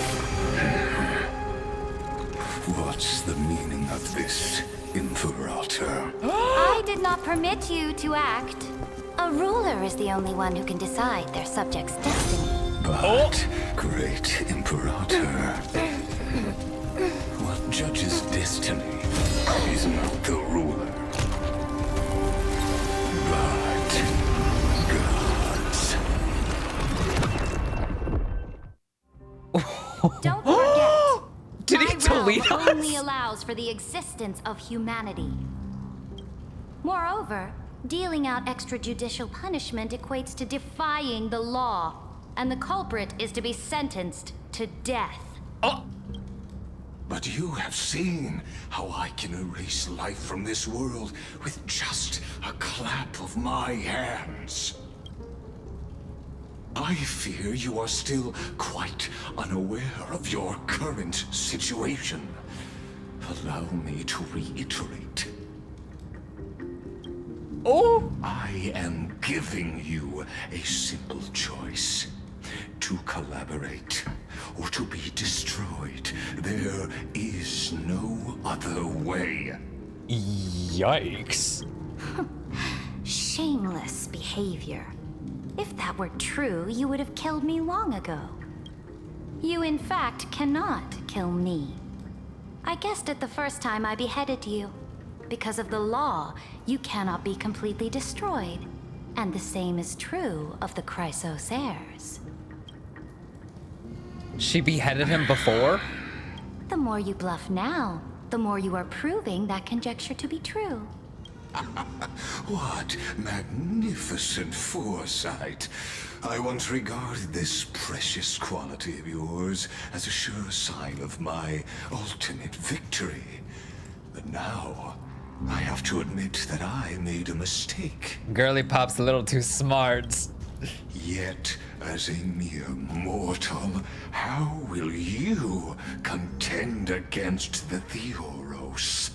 What's the meaning of this, Imperator? I did not permit you to act. A ruler is the only one who can decide their subject's destiny. But, great Imperator, what judges destiny is not the ruler, but gods. Don't forget, Did he my realm delete us? only allows for the existence of humanity. Moreover, dealing out extrajudicial punishment equates to defying the law, and the culprit is to be sentenced to death. But you have seen how I can erase life from this world with just a clap of my hands. I fear you are still quite unaware of your current situation. Allow me to reiterate. I am giving you a simple choice. To collaborate or to be destroyed. There is no other way. Yikes. Shameless behavior. If that were true, you would have killed me long ago. You, in fact, cannot kill me. I guessed it the first time I beheaded you. Because of the law, you cannot be completely destroyed. And the same is true of the Chrysos heirs. She beheaded him before? The more you bluff now, the more you are proving that conjecture to be true. What magnificent foresight. I once regarded this precious quality of yours as a sure sign of my ultimate victory. But now, I have to admit that I made a mistake. Girly Pop's a little too smart. Yet, as a mere mortal, how will you contend against the Theoros?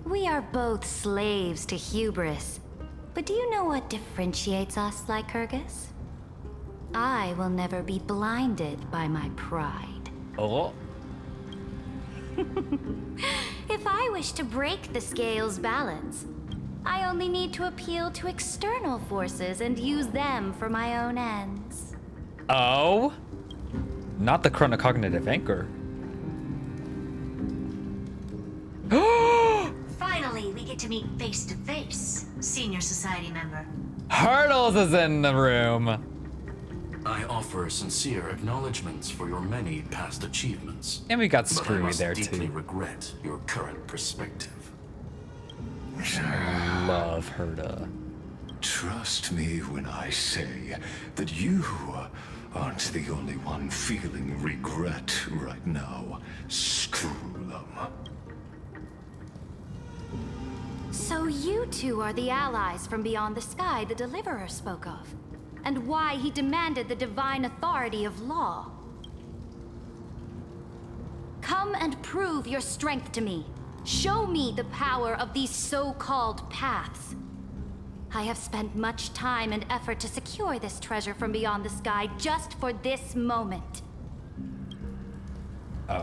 We are both slaves to hubris. But do you know what differentiates us, Lycurgus? I will never be blinded by my pride. Oh. If I wish to break the scale's balance, I only need to appeal to external forces and use them for my own ends. Oh? Not the chronocognitive anchor. Finally, we get to meet face to face, senior society member. Hurdles is in the room. I offer sincere acknowledgments for your many past achievements. And we got but I Screwy must there deeply too. regret your current perspective. Love Herda. Trust me when I say that you aren't the only one feeling regret right now. Screw them. So you two are the allies from beyond the sky the Deliverer spoke of, and why he demanded the divine authority of law. Come and prove your strength to me. Show me the power of these so-called paths. I have spent much time and effort to secure this treasure from beyond the sky just for this moment.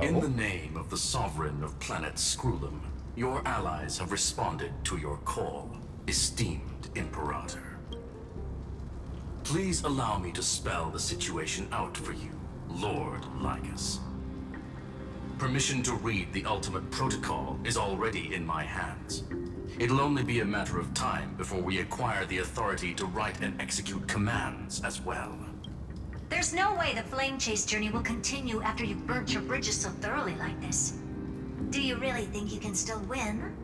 In the name of the Sovereign of Planet Scrulum, your allies have responded to your call, esteemed Imperator. Please allow me to spell the situation out for you, Lord Lygus. permission to read the ultimate protocol is already in my hands. It'll only be a matter of time before we acquire the authority to write and execute commands as well. There's no way the flame chase journey will continue after you've burnt your bridges so thoroughly like this. Do you really think you can still win?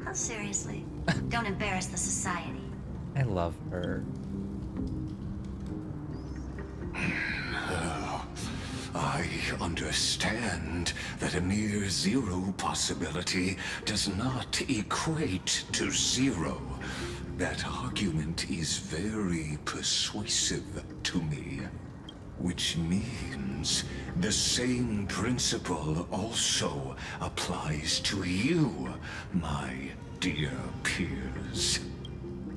How seriously? Don't embarrass the society. I love her. I understand that a near zero possibility does not equate to zero. That argument is very persuasive to me. Which means the same principle also applies to you, my dear peers.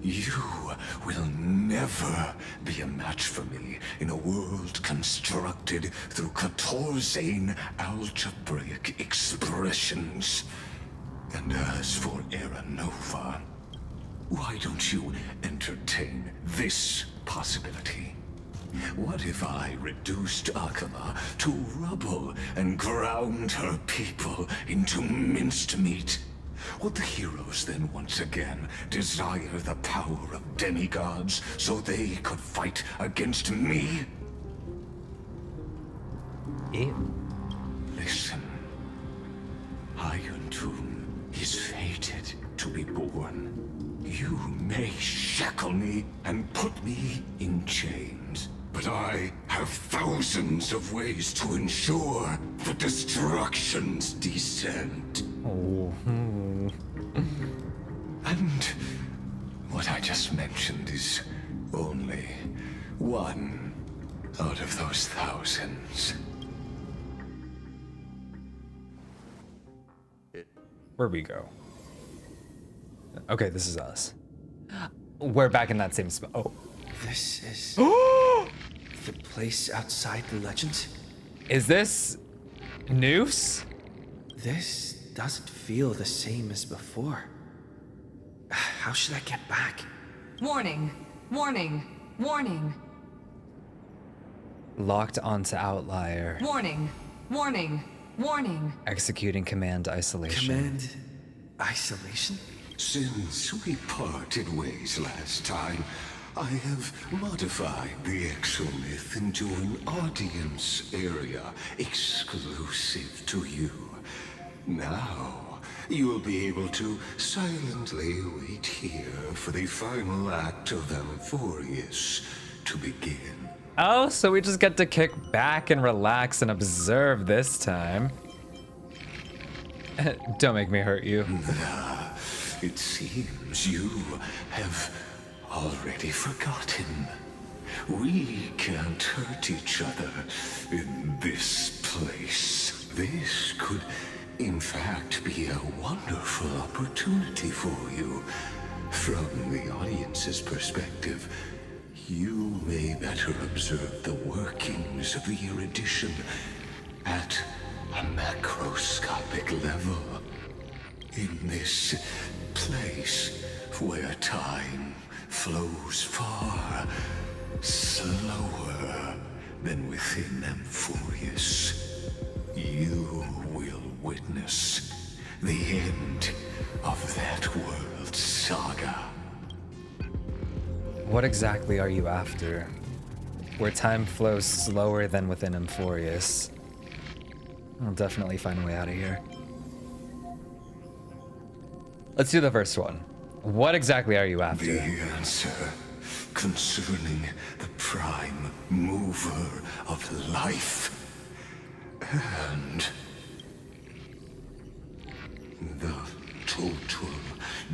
You will never be a match for me in a world constructed through Catorzane algebraic expressions. And as for Era Nova, why don't you entertain this possibility? What if I reduced Okhema to rubble and ground her people into minced meat? Would the heroes then once again desire the power of demigods so they could fight against me? Ew. Listen. Irontomb is fated to be born. You may shackle me and put me in chains, but I have thousands of ways to ensure the destruction's descent. Oh. And what I just mentioned is only one out of those thousands. Where'd we go? Okay, this is us. We're back in that same spot. Oh. This is the place outside the legends? Is this Noose? This doesn't feel the same as before. How should I get back? Warning, warning, warning. Locked onto Outlier. Warning, warning, warning. Executing command isolation. Command isolation? Since we parted ways last time, I have modified the Exomyth into an audience area exclusive to you. Now, you'll be able to silently wait here for the final act of Aventurine to begin. Oh, so we just get to kick back and relax and observe this time. Don't make me hurt you. It seems you have already forgotten. We can't hurt each other in this place. This could, in fact, be a wonderful opportunity for you. From the audience's perspective, you may better observe the workings of the erudition at a macroscopic level. In this place where time flows far slower than within Aventurine, you will witness the end of that world's saga. What exactly are you after? Where time flows slower than within Aventurine. I'll definitely find a way out of here. Let's do the first one. What exactly are you after? The answer concerning the prime mover of life and the total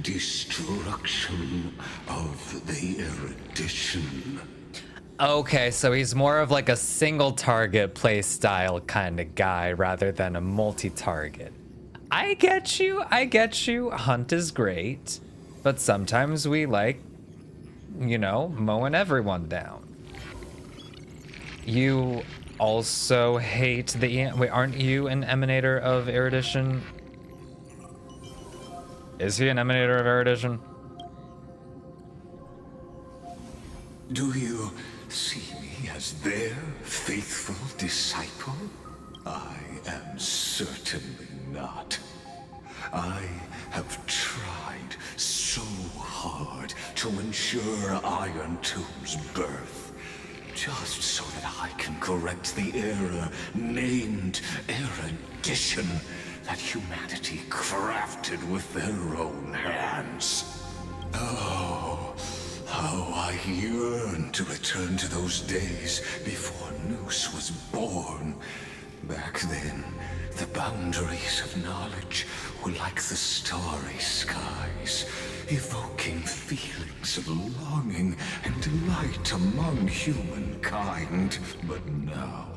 destruction of the erudition. Okay, so he's more of like a single target play style kind of guy rather than a multi-target. I get you, I get you. Hunt is great, but sometimes we like, you know, mowing everyone down. You also hate the, wait, aren't you an emanator of erudition? Is he an emanator of erudition? Do you see me as their faithful disciple? I am Certainly not. I have tried so hard to ensure Irontomb's birth, just so that I can correct the error named erudition that humanity crafted with their own hands. Oh, how I yearn to return to those days before Noose was born. Back then, the boundaries of knowledge were like the starry skies, evoking feelings of longing and delight among humankind. But now,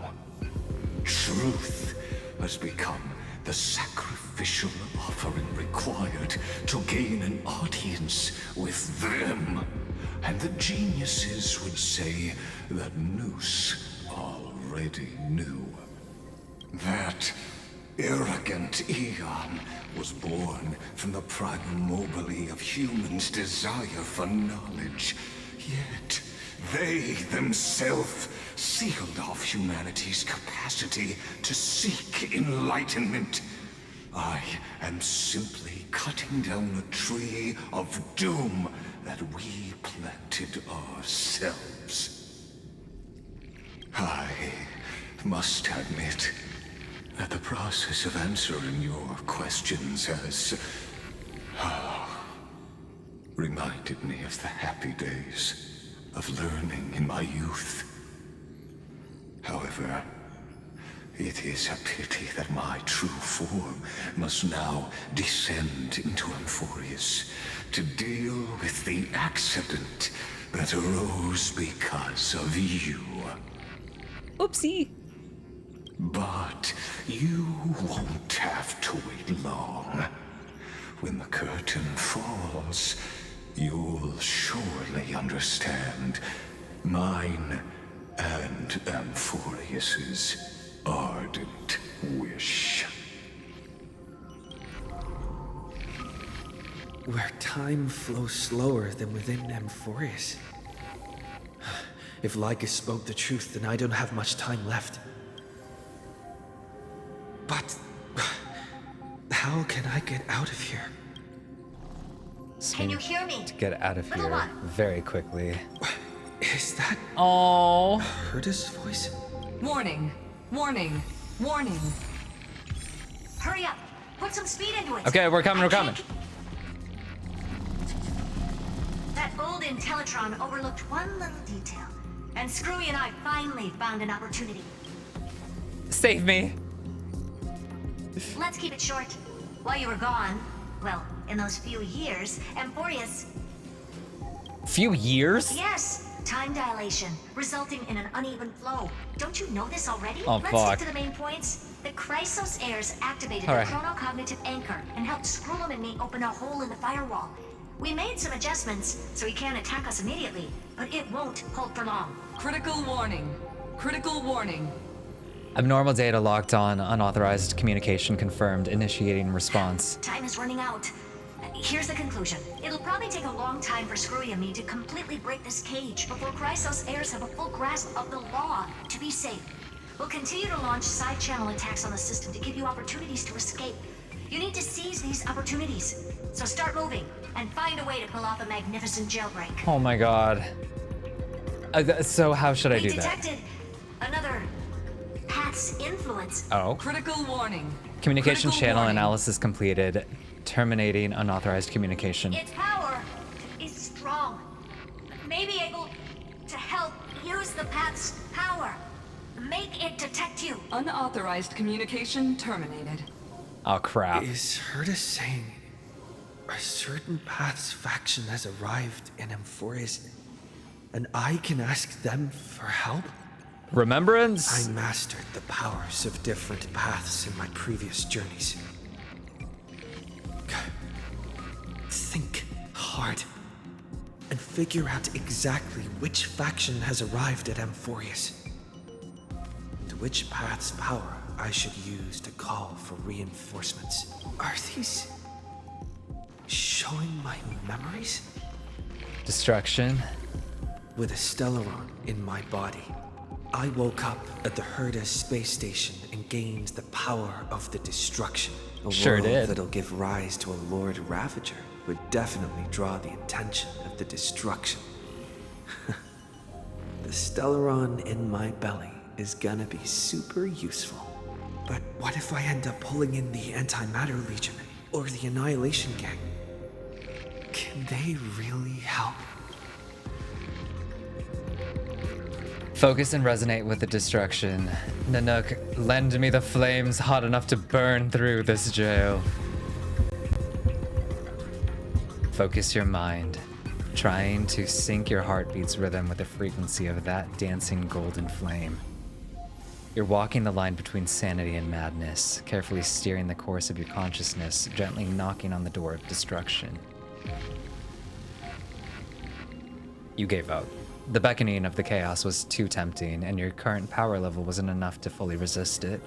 truth has become the sacrificial offering required to gain an audience with them. And the geniuses would say that Noose already knew. That arrogant Eon was born from the primobile of humans' desire for knowledge. Yet, they themselves sealed off humanity's capacity to seek enlightenment. I am simply cutting down a tree of doom that we planted ourselves. I must admit that the process of answering your questions has reminded me of the happy days of learning in my youth. However, it is a pity that my true form must now descend into Amphorius to deal with the accident that arose because of you. Oopsie. But you won't have to wait long. When the curtain falls, you'll surely understand mine and Amphorius's ardent wish. Where time flows slower than within Amphorius. If Lygus spoke the truth, then I don't have much time left. But how can I get out of here? Can you hear me? To get out of here very quickly. Is that Herda's voice? Warning, warning, warning. Hurry up! Put some speed into it! Okay, we're coming. That old Intellitron overlooked one little detail, and Screwy and I finally found an opportunity. Save me. Let's keep it short. While you were gone, well, in those few years, Amphorius... Few years? Yes, time dilation, resulting in an uneven flow. Don't you know this already? Oh, Let's fuck. stick to the main points. The Chrysos heirs activated All the right. chronocognitive anchor and helped Skrullum and me open a hole in the firewall. We made some adjustments, so he can't attack us immediately, but it won't hold for long. Critical warning. Critical warning. Abnormal data locked on. Unauthorized communication confirmed. Initiating response. Time is running out. Here's the conclusion. It'll probably take a long time for Screwy and me to completely break this cage before Chrysos heirs have a full grasp of the law to be safe. We'll continue to launch side-channel attacks on the system to give you opportunities to escape. You need to seize these opportunities. So start moving and find a way to pull off a magnificent jailbreak. Oh my god. So how should I do We that? detected another Path's influence. Oh. Critical warning. Communication Critical channel warning. analysis completed. Terminating unauthorized communication. Its power is strong. May be able to help use the Path's power. Make it detect you. Unauthorized communication terminated. Oh crap. Is Herda saying a certain Path's faction has arrived in Amphorius and I can ask them for help? Remembrance? I mastered the powers of different paths in my previous journeys. Think hard and figure out exactly which faction has arrived at Amphorius. And which path's power I should use to call for reinforcements. Are these showing my memories? Destruction. With a Stellaron in my body, I woke up at the Herda space station and gained the power of the destruction. A Sure world did. that'll give rise to a Lord Ravager would definitely draw the attention of the destruction. The Stellaron in my belly is gonna be super useful. But what if I end up pulling in the Antimatter Legion or the Annihilation Gang? Can they really help? Focus and resonate with the destruction. Nanook, lend me the flames hot enough to burn through this jail. Focus your mind, trying to sync your heartbeat's rhythm with the frequency of that dancing golden flame. You're walking the line between sanity and madness, carefully steering the course of your consciousness, gently knocking on the door of destruction. You gave up. The beckoning of the chaos was too tempting, and your current power level wasn't enough to fully resist it.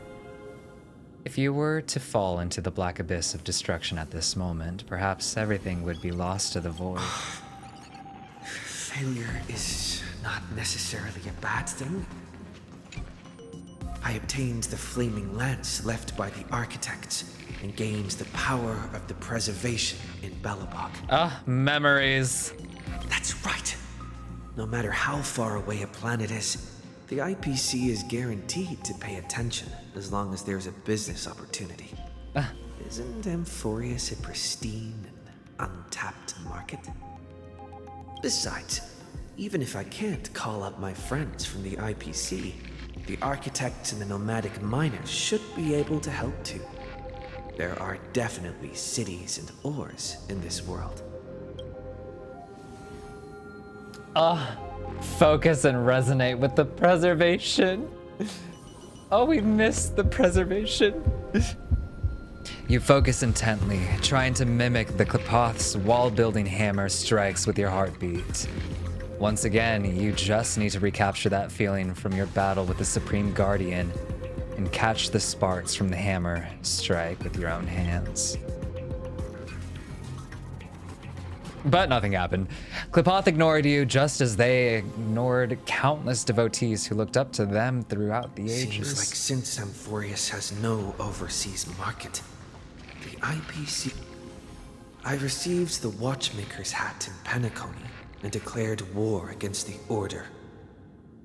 If you were to fall into the black abyss of destruction at this moment, perhaps everything would be lost to the void. Failure is not necessarily a bad thing. I obtained the flaming lance left by the architects and gained the power of the preservation in Belobog. Ah, memories. That's right. No matter how far away a planet is, the IPC is guaranteed to pay attention as long as there's a business opportunity. Isn't Amphorius a pristine and untapped market? Besides, even if I can't call up my friends from the IPC, the architects and the nomadic miners should be able to help too. There are definitely cities and ores in this world. Focus and resonate with the preservation. Oh, we missed the preservation. You focus intently, trying to mimic the Klepoth's wall-building hammer strikes with your heartbeat. Once again, you just need to recapture that feeling from your battle with the Supreme Guardian and catch the sparks from the hammer strike with your own hands. But nothing happened. Klepoth ignored you just as they ignored countless devotees who looked up to them throughout the ages. Seems like since Amphorius has no overseas market, the IPC... I received the Watchmaker's hat in Penacony and declared war against the Order,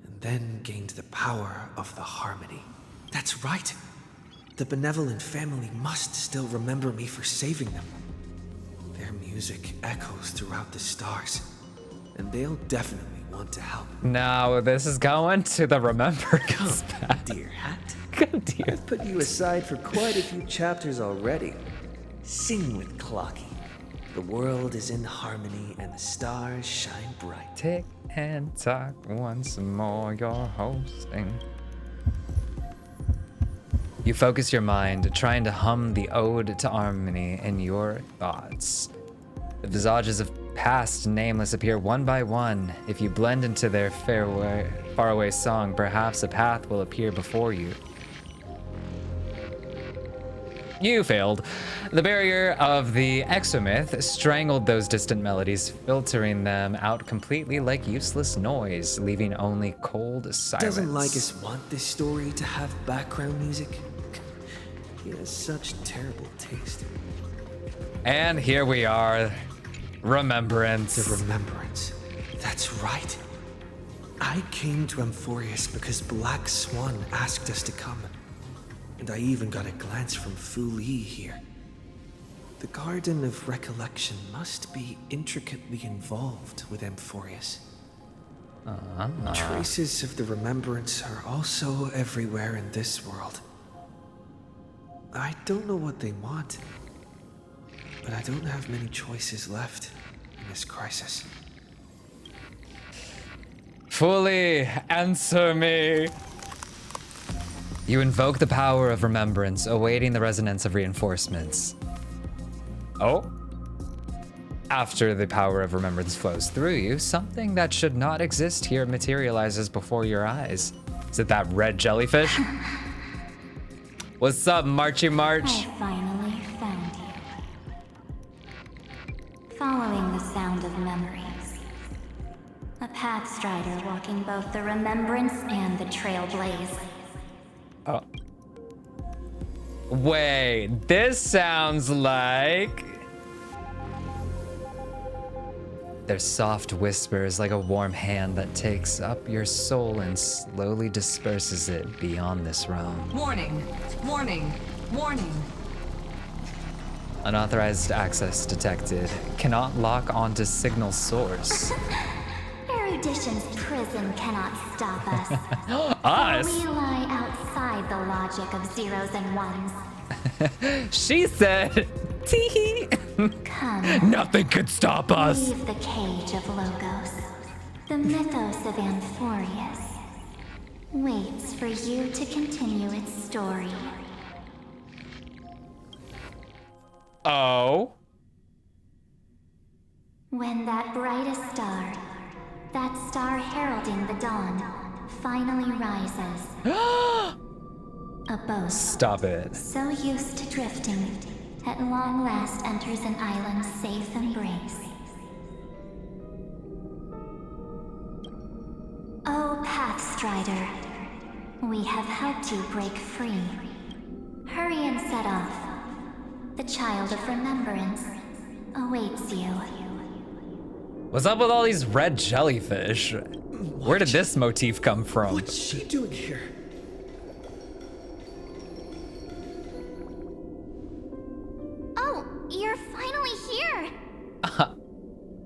and then gained the power of the Harmony. That's right. The benevolent family must still remember me for saving them. Their music echoes throughout the stars, and they'll definitely want to help. Now this is going to the remembrance pad. Dear hat. Good dear. I've put you aside for quite a few chapters already. Sing with Clocky. The world is in harmony and the stars shine bright. Tick and tock once more, you're hosting. You focus your mind, trying to hum the ode to harmony in your thoughts. The visages of past nameless appear one by one. If you blend into their faraway song, perhaps a path will appear before you. You failed. The barrier of the Exomyth strangled those distant melodies, filtering them out completely like useless noise, leaving only cold silence. Doesn't Lygus want this story to have background music? He has such terrible taste. And here we are. Remembrance. The Remembrance. That's right. I came to Amphorius because Black Swan asked us to come. And I even got a glance from Fu Li here. The Garden of Recollection must be intricately involved with Amphorius. Traces of the Remembrance are also everywhere in this world. I don't know what they want, but I don't have many choices left in this crisis. Fully answer me. You invoke the power of remembrance, awaiting the resonance of reinforcements. Oh. After the power of remembrance flows through you, something that should not exist here materializes before your eyes. Is it that red jellyfish? What's up, Marchy March? I finally found you. Following the sound of memories. A Pathstrider walking both the Remembrance and the Trailblaze. Oh. Wait, this sounds like... Their soft whispers like a warm hand that takes up your soul and slowly disperses it beyond this realm. Warning, warning, warning. Unauthorized access detected. Cannot lock onto signal source. Erudition's prison cannot stop us. Us? We lie outside the logic of zeros and ones. She said, tee. Come. Nothing could stop us. Leave the cage of Logos. The mythos of Amphorius waits for you to continue its story. Oh. When that brightest star, that star heralding the dawn, finally rises. A boat. Stop it. So used to drifting, at long last enters an island's safe embrace. Oh, Pathstrider, we have helped you break free. Hurry and set off. The child of remembrance awaits you. What's up with all these red jellyfish? Where did this motif come from? What's she doing here? Oh, you're finally here!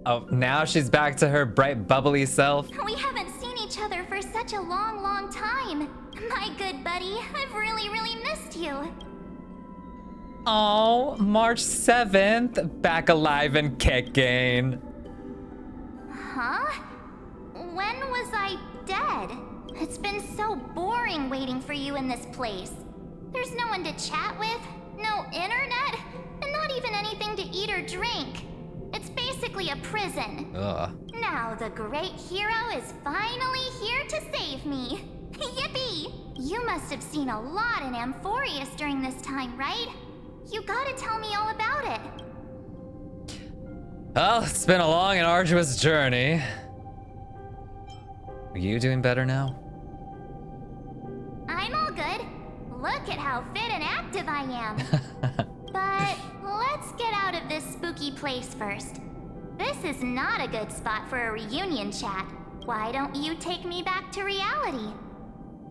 Oh, now she's back to her bright, bubbly self. We haven't seen each other for such a long, long time. My good buddy, I've really, really missed you. Oh, March 7th, back alive and kicking. Huh? When was I dead? It's been so boring waiting for you in this place. There's no one to chat with, no internet, and not even anything to eat or drink. It's basically a prison. Ugh. Now the great hero is finally here to save me. Yippee! You must have seen a lot in Amphorius during this time, right? You gotta tell me all about it. Well, it's been a long and arduous journey. Are you doing better now? I'm all good. Look at how fit and active I am. But let's get out of this spooky place first. This is not a good spot for a reunion chat. Why don't you take me back to reality?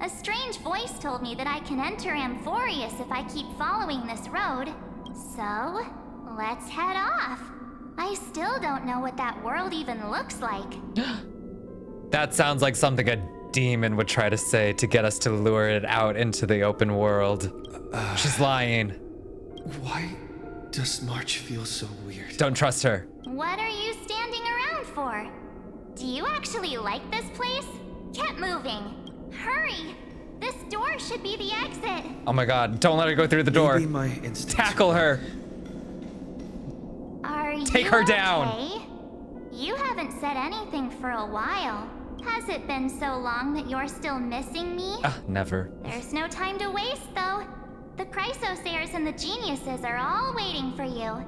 A strange voice told me that I can enter Amphorius if I keep following this road. So, let's head off. I still don't know what that world even looks like. That sounds like something a demon would try to say to get us to lure it out into the open world. She's lying. Why does March feel so weird? Don't trust her. What are you standing around for? Do you actually like this place? Get moving. Hurry! This door should be the exit. Oh my god, don't let her go through the door. Maybe my instincts. Tackle her. Are you Take her okay? down. You haven't said anything for a while. Has it been so long that you're still missing me? Never. There's no time to waste, though. The Chrysosayers and the Geniuses are all waiting for you.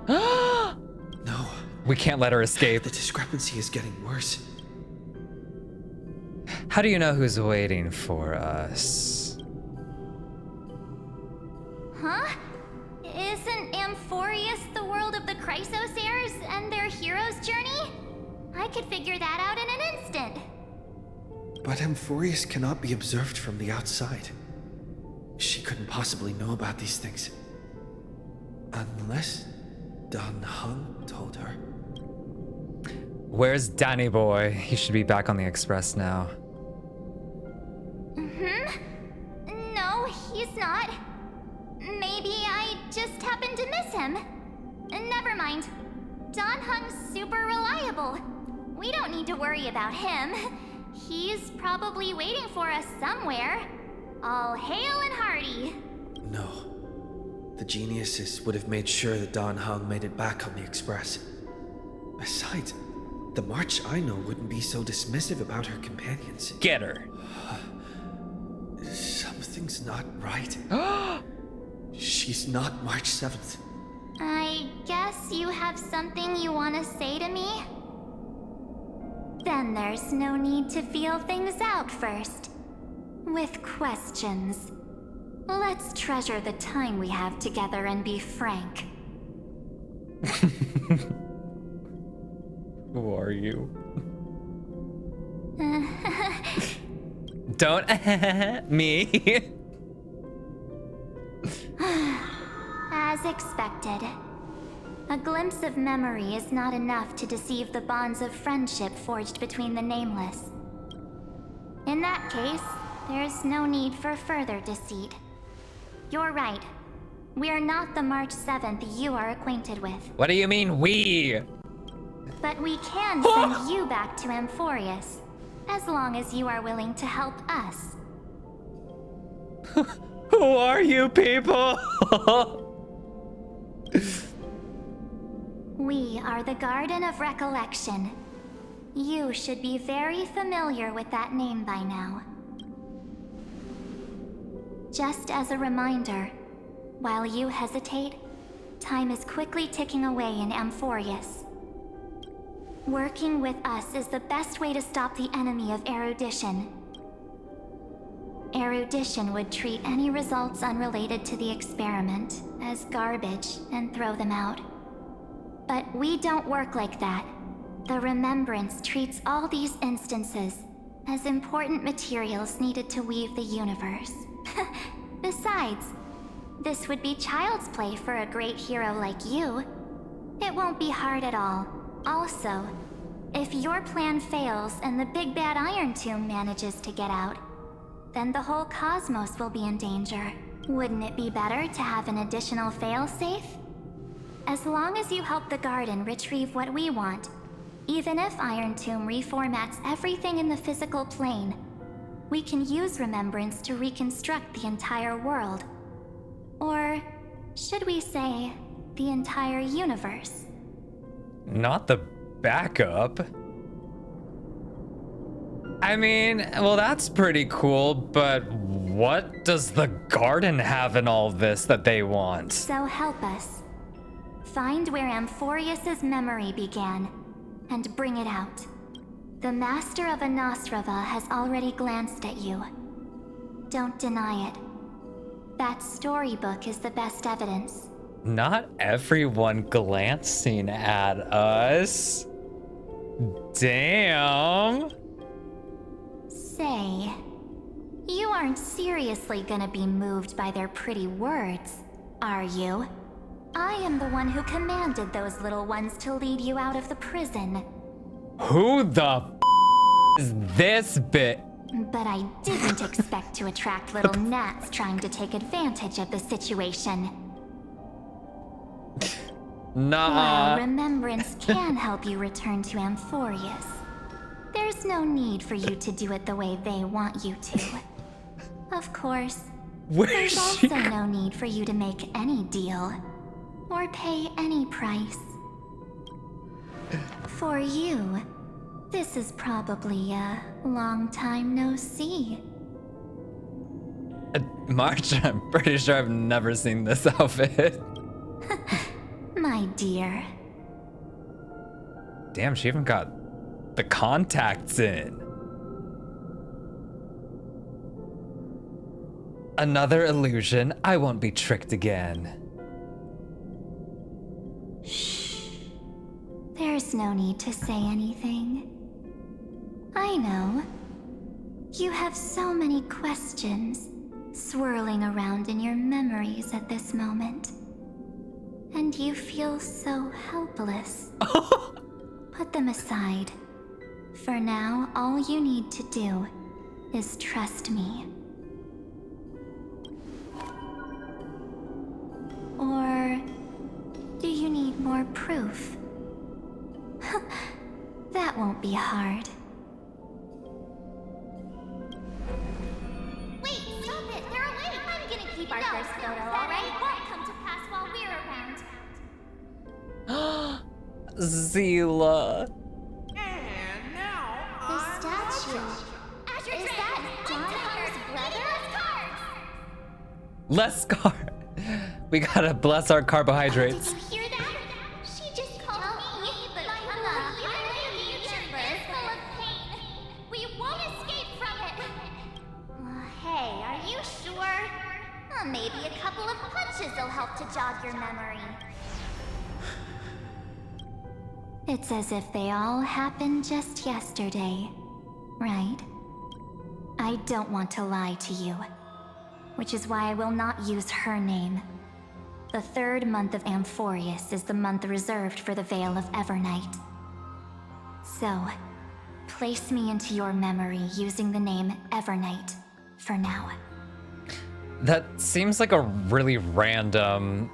No. We can't let her escape. The discrepancy is getting worse. How do you know who's waiting for us? Huh? Isn't Amphorius the world of the Chrysosayers and their hero's journey? I could figure that out in an instant. But Amphorius cannot be observed from the outside. She couldn't possibly know about these things. Unless Dan Heng told her. Where's Danny boy? He should be back on the express now. No, he's not. Maybe I just happened to miss him. Never mind. Dan Heng's super reliable. We don't need to worry about him. He's probably waiting for us somewhere. All hail and hearty. No. The Geniuses would have made sure that Dan Heng made it back on the express. Besides, the March I know wouldn't be so dismissive about her companions. Get her. Something's not right. She's not March 7th. I guess you have something you want to say to me? Then there's no need to feel things out first. With questions. Let's treasure the time we have together and be frank. Who are you? Don't me. As expected. A glimpse of memory is not enough to deceive the bonds of friendship forged between the Nameless. In that case, there's no need for further deceit. You're right. We're not the March 7th you are acquainted with. What do you mean, we? But we can send you back to Amphorius, as long as you are willing to help us. Who are you people? We are the Garden of Recollection. You should be very familiar with that name by now. Just as a reminder, while you hesitate, time is quickly ticking away in Amphorius. Working with us is the best way to stop the enemy of erudition. Erudition would treat any results unrelated to the experiment as garbage and throw them out. But we don't work like that. The Remembrance treats all these instances as important materials needed to weave the universe. Besides, this would be child's play for a great hero like you. It won't be hard at all. Also, if your plan fails and the big bad Irontomb manages to get out, then the whole cosmos will be in danger. Wouldn't it be better to have an additional failsafe? As long as you help the Garden retrieve what we want, even if Irontomb reformats everything in the physical plane, we can use Remembrance to reconstruct the entire world. Or should we say, the entire universe? Not the backup. I mean, well, that's pretty cool, but what does the Garden have in all this that they want? So help us. Find where Amphorius's memory began, and bring it out. The Master of Anastrava has already glanced at you. Don't deny it. That storybook is the best evidence. Not everyone glancing at us. Damn. Say, you aren't seriously gonna be moved by their pretty words, are you? I am the one who commanded those little ones to lead you out of the prison. Who the is this bit? But I didn't expect to attract little gnats trying to take advantage of the situation. Nah. While Remembrance can help you return to Amphorius, there's no need for you to do it the way they want you to. Of course, there's also no need for you to make any deal, or pay any price. For you, this is probably a long time no see. March, I'm pretty sure I've never seen this outfit. My dear. Damn, she even got the contacts in. Another illusion. I won't be tricked again. Shh. There's no need to say anything. I know. You have so many questions swirling around in your memories at this moment. And you feel so helpless. Put them aside. For now, all you need to do is trust me. Or do you need more proof? That won't be hard. Wait, stop it! They're away! I'm gonna keep our first photo, alright? Won't come to pass while we're around. Zila. The statue. Is that Donhar's brother? Less car. We gotta bless our carbohydrates. Did you hear that? She just called me, but I'm a future full of lot to jog your memory. It's as if they all happened just yesterday, right? I don't want to lie to you, which is why I will not use her name. The 3rd month of Amphorius is the month reserved for the Veil of Evernight. So, place me into your memory using the name Evernight for now. That seems like a really random...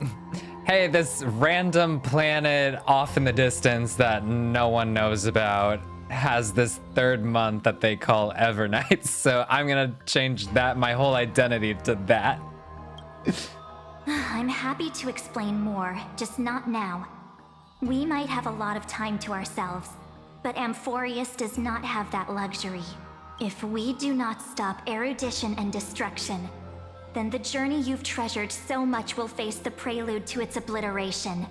Hey, this random planet off in the distance that no one knows about has this 3rd month that they call Evernight, so I'm gonna change that, my whole identity to that. I'm happy to explain more, just not now. We might have a lot of time to ourselves, but Amphorius does not have that luxury. If we do not stop erudition and destruction, then the journey you've treasured so much will face the prelude to its obliteration.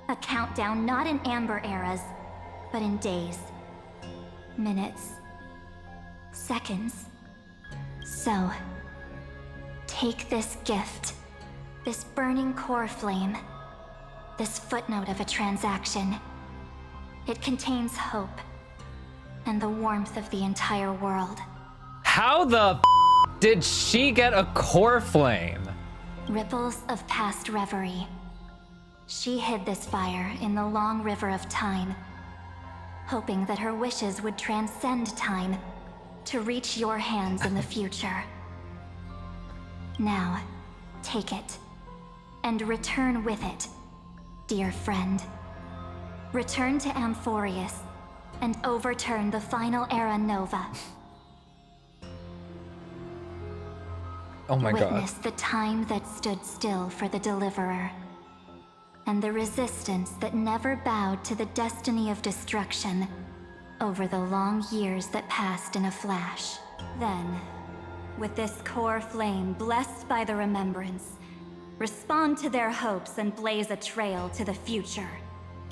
A countdown not in amber eras, but in days, minutes, seconds. So, take this gift, this burning core flame, this footnote of a transaction. It contains hope and the warmth of the entire world. How the did she get a core flame? Ripples of past reverie. She hid this fire in the long river of time, hoping that her wishes would transcend time to reach your hands in the future. Now, take it, and return with it, dear friend. Return to Amphorius, and overturn the final era Nova. Oh my god. Witness the time that stood still for the Deliverer, and the resistance that never bowed to the destiny of destruction over the long years that passed in a flash. Then, with this core flame blessed by the remembrance, respond to their hopes and blaze a trail to the future.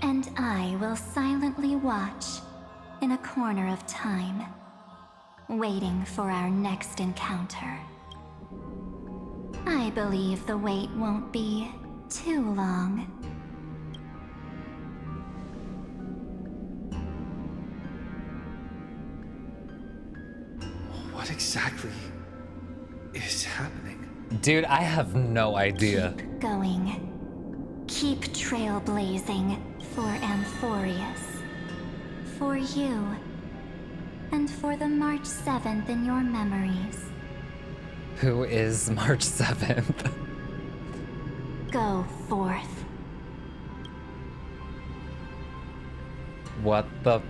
And I will silently watch in a corner of time, waiting for our next encounter. I believe the wait won't be too long. What exactly is happening? Dude, I have no idea. Keep going. Keep trailblazing for Amphorius. For you. And for the March 7th in your memories. Who is March 7th? Go forth. What the?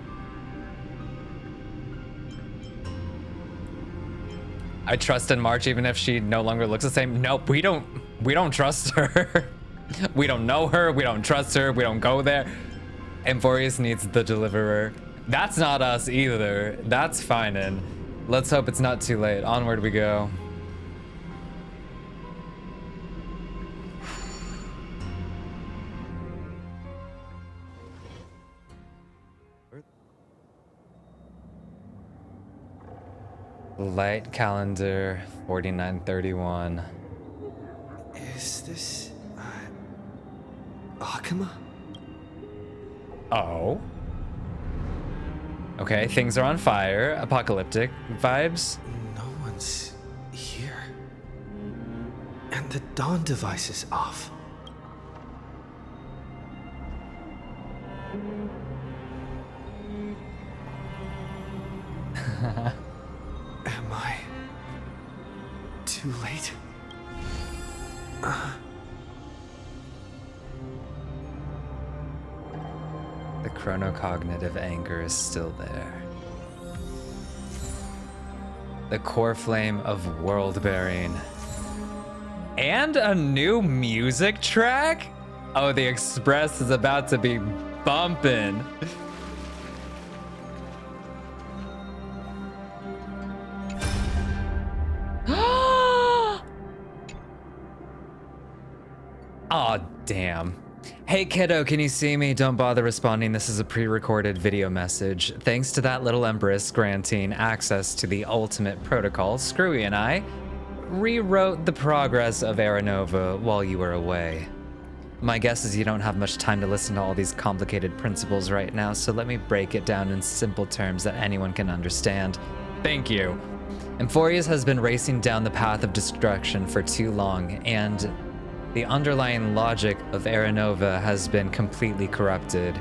I trust in March even if she no longer looks the same. Nope, we don't trust her. We don't know her, we don't trust her, we don't go there. Amphorius needs the Deliverer. That's not us either. That's fine, and let's hope it's not too late. Onward we go. Light calendar 4931. Is this Okhema? Oh. Okay, things are on fire. Apocalyptic vibes. No one's here. And the dawn device is off. Am I too late? The chronocognitive anger is still there. The core flame of world bearing. And a new music track? Oh, the Express is about to be bumping. Aw, damn. Hey kiddo, can you see me? Don't bother responding. This is a pre-recorded video message. Thanks to that little Empress granting access to the ultimate protocol, Screwy and I rewrote the progress of Aranova while you were away. My guess is you don't have much time to listen to all these complicated principles right now, so let me break it down in simple terms that anyone can understand. Thank you. Emphorius has been racing down the path of destruction for too long, and the underlying logic of Aranova has been completely corrupted.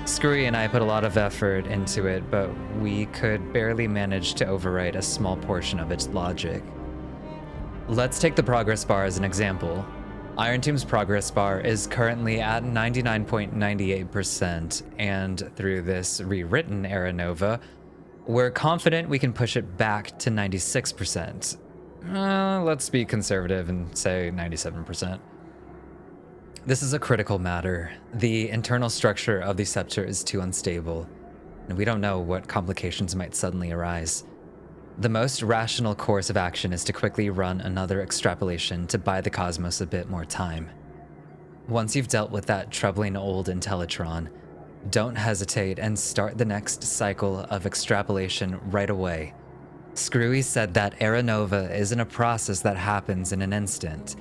Screwy and I put a lot of effort into it, but we could barely manage to overwrite a small portion of its logic. Let's take the progress bar as an example. Irontomb's progress bar is currently at 99.98%, and through this rewritten Aranova, we're confident we can push it back to 96%. Let's be conservative and say 97%. This is a critical matter. The internal structure of the scepter is too unstable, and we don't know what complications might suddenly arise. The most rational course of action is to quickly run another extrapolation to buy the cosmos a bit more time. Once you've dealt with that troubling old Intellitron, don't hesitate and start the next cycle of extrapolation right away. Screwy said that Aranova isn't a process that happens in an instant,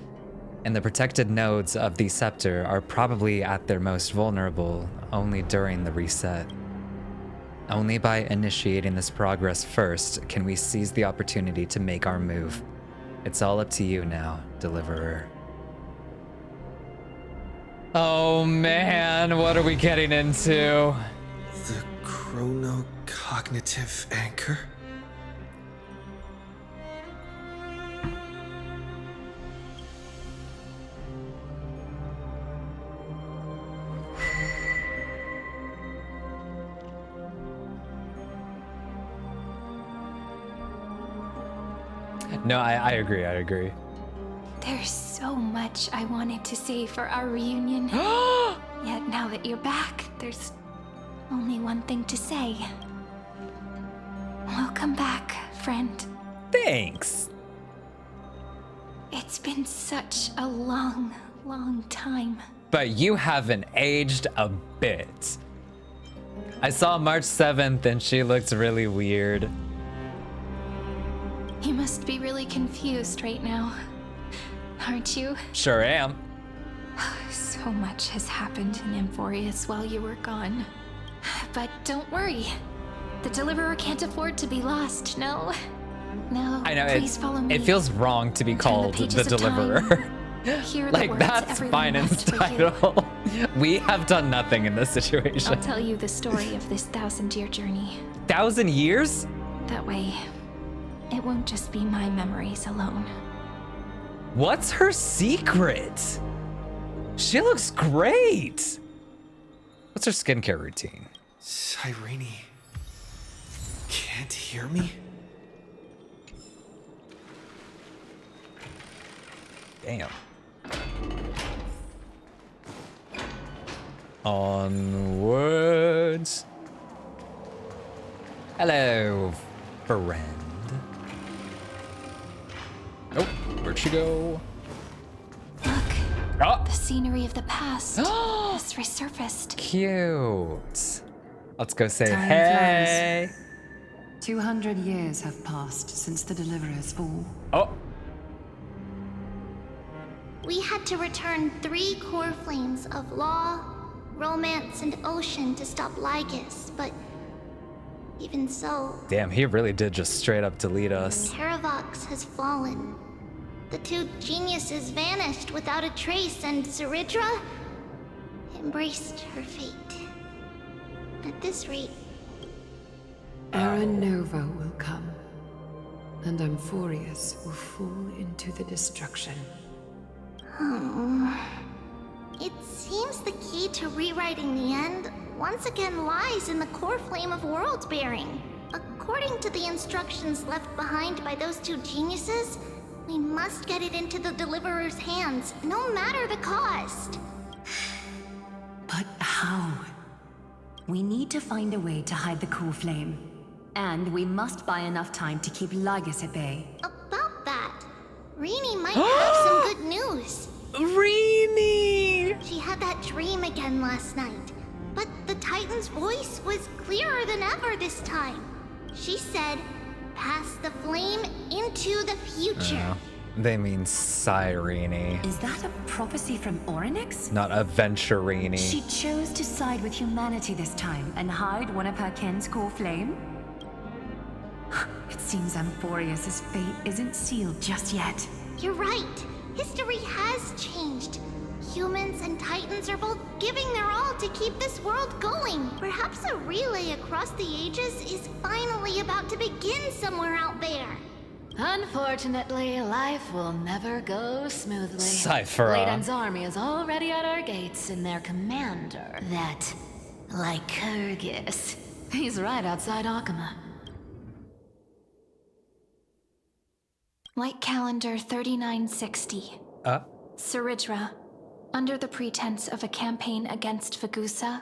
and the protected nodes of the scepter are probably at their most vulnerable only during the reset. Only by initiating this progress first can we seize the opportunity to make our move. It's all up to you now, Deliverer. Oh man, what are we getting into? The chronocognitive anchor? No, I agree, I agree. There's so much I wanted to say for our reunion. Yet now that you're back, there's only one thing to say. Welcome back, friend. Thanks. It's been such a long, long time. But you haven't aged a bit. I saw March 7th and she looked really weird. You must be really confused right now, aren't you? Sure am. So much has happened in Emphorius while you were gone. But don't worry. The Deliverer can't afford to be lost, no? No, I know, please follow me. It feels wrong to be called the Deliverer. Like, that's Finance title. We have done nothing in this situation. I'll tell you the story of this 1,000-year journey. 1,000 years? That way, it won't just be my memories alone. What's her secret? She looks great. What's her skincare routine? Cyrene can't hear me? Damn. Onwards. Hello, friend. Oh, where'd she go? Look, the scenery of the past has resurfaced. Cute. Let's go say Time hey. flies. 200 years have passed since the Deliverer's fall. Oh. We had to return 3 core flames of law, romance, and ocean to stop Lygus, but even so, Damn, he really did just straight up delete us. Terravox has fallen. The 2 geniuses vanished without a trace, and Cerydra embraced her fate. At this rate, Aranova will come, and Emphorius will fall into the destruction. It seems the key to rewriting the end once again lies in the core flame of world bearing. According to the instructions left behind by those 2 geniuses, we must get it into the Deliverer's hands, no matter the cost. But how? We need to find a way to hide the core flame. And we must buy enough time to keep Lygus at bay. About that, Rini might have some good news. Rini! She had that dream again last night, but the Titan's voice was clearer than ever this time. She said, pass the flame into the future. They mean Cyrene. Is that a prophecy from Orynyx? Not Aventurine. She chose to side with humanity this time and hide one of her kin's core flame? It seems Amphorius' fate isn't sealed just yet. You're right. History has changed. Humans and Titans are both giving their all to keep this world going. Perhaps a relay across the ages is finally about to begin somewhere out there. Unfortunately, life will never go smoothly. Cypher. Layden's army is already at our gates, and their commander, that Lycurgus, he's right outside Okhema. Light calendar 3960. Cerydra, under the pretense of a campaign against Vagusa,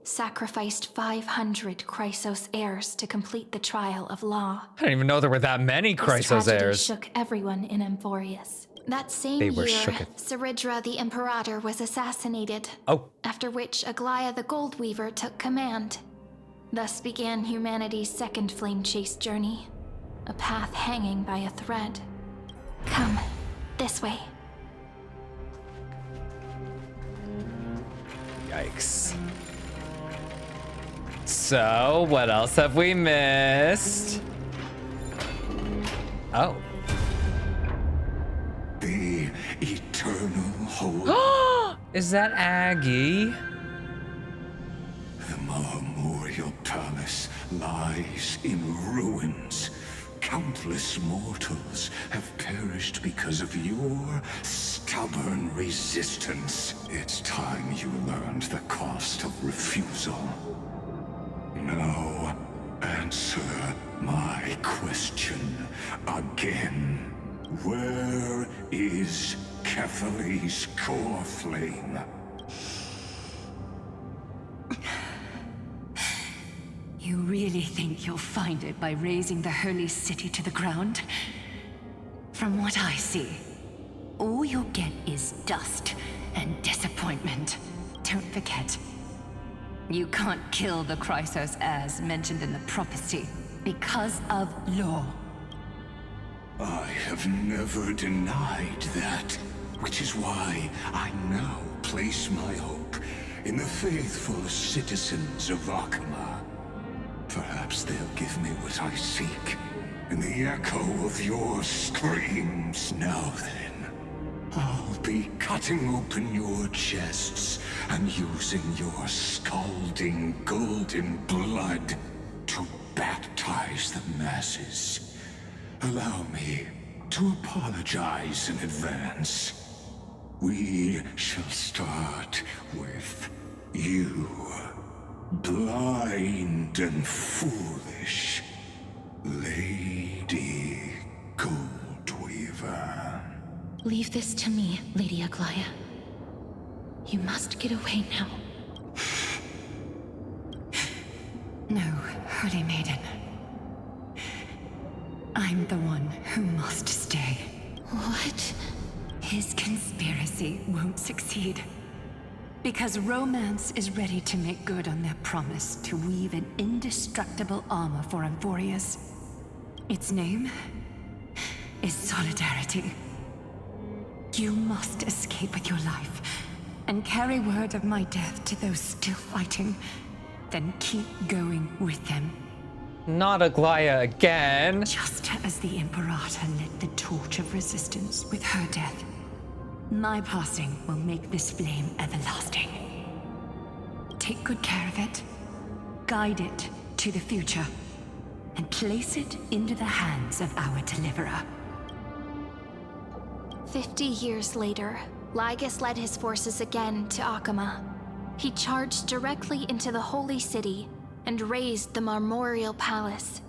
sacrificed 500 Chrysos heirs to complete the trial of law. I didn't even know there were that many Chrysos heirs. Shook everyone in Amphorius. That same They were year, shooketh. Cerydra the Imperator was assassinated. After which Aglaia the Goldweaver took command. Thus began humanity's second flame chase journey. A path hanging by a thread. Come, this way. Yikes. So, what else have we missed? Oh. The eternal hope. Is that Aggie? The Marmorial Palace lies in ruins. Countless mortals have perished because of your stubborn resistance. It's time you learned the cost of refusal. Now, answer my question again. Where is Kefali's core flame? You really think you'll find it by razing the holy city to the ground? From what I see, all you'll get is dust and disappointment. Don't forget, you can't kill the Chrysos as mentioned in the prophecy because of law. I have never denied that, which is why I now place my hope in the faithful citizens of Okhema. Perhaps they'll give me what I seek, in the echo of your screams. Now then, I'll be cutting open your chests and using your scalding golden blood to baptize the masses. Allow me to apologize in advance. We shall start with you. Blind and foolish, Lady Goldweaver. Leave this to me, Lady Aglaia. You must get away now. No, Holy Maiden. I'm the one who must stay. What? His conspiracy won't succeed. Because Romance is ready to make good on their promise to weave an indestructible armor for Amphorius. Its name is Solidarity. You must escape with your life and carry word of my death to those still fighting. Then keep going with them. Not Aglaia again. Just as the Imperator lit the torch of resistance with her death, my passing will make this flame everlasting. Take good care of it, guide it to the future, and place it into the hands of our deliverer. 50 years later, Lygus led his forces again to Okhema. He charged directly into the Holy City and razed the Marmorial Palace.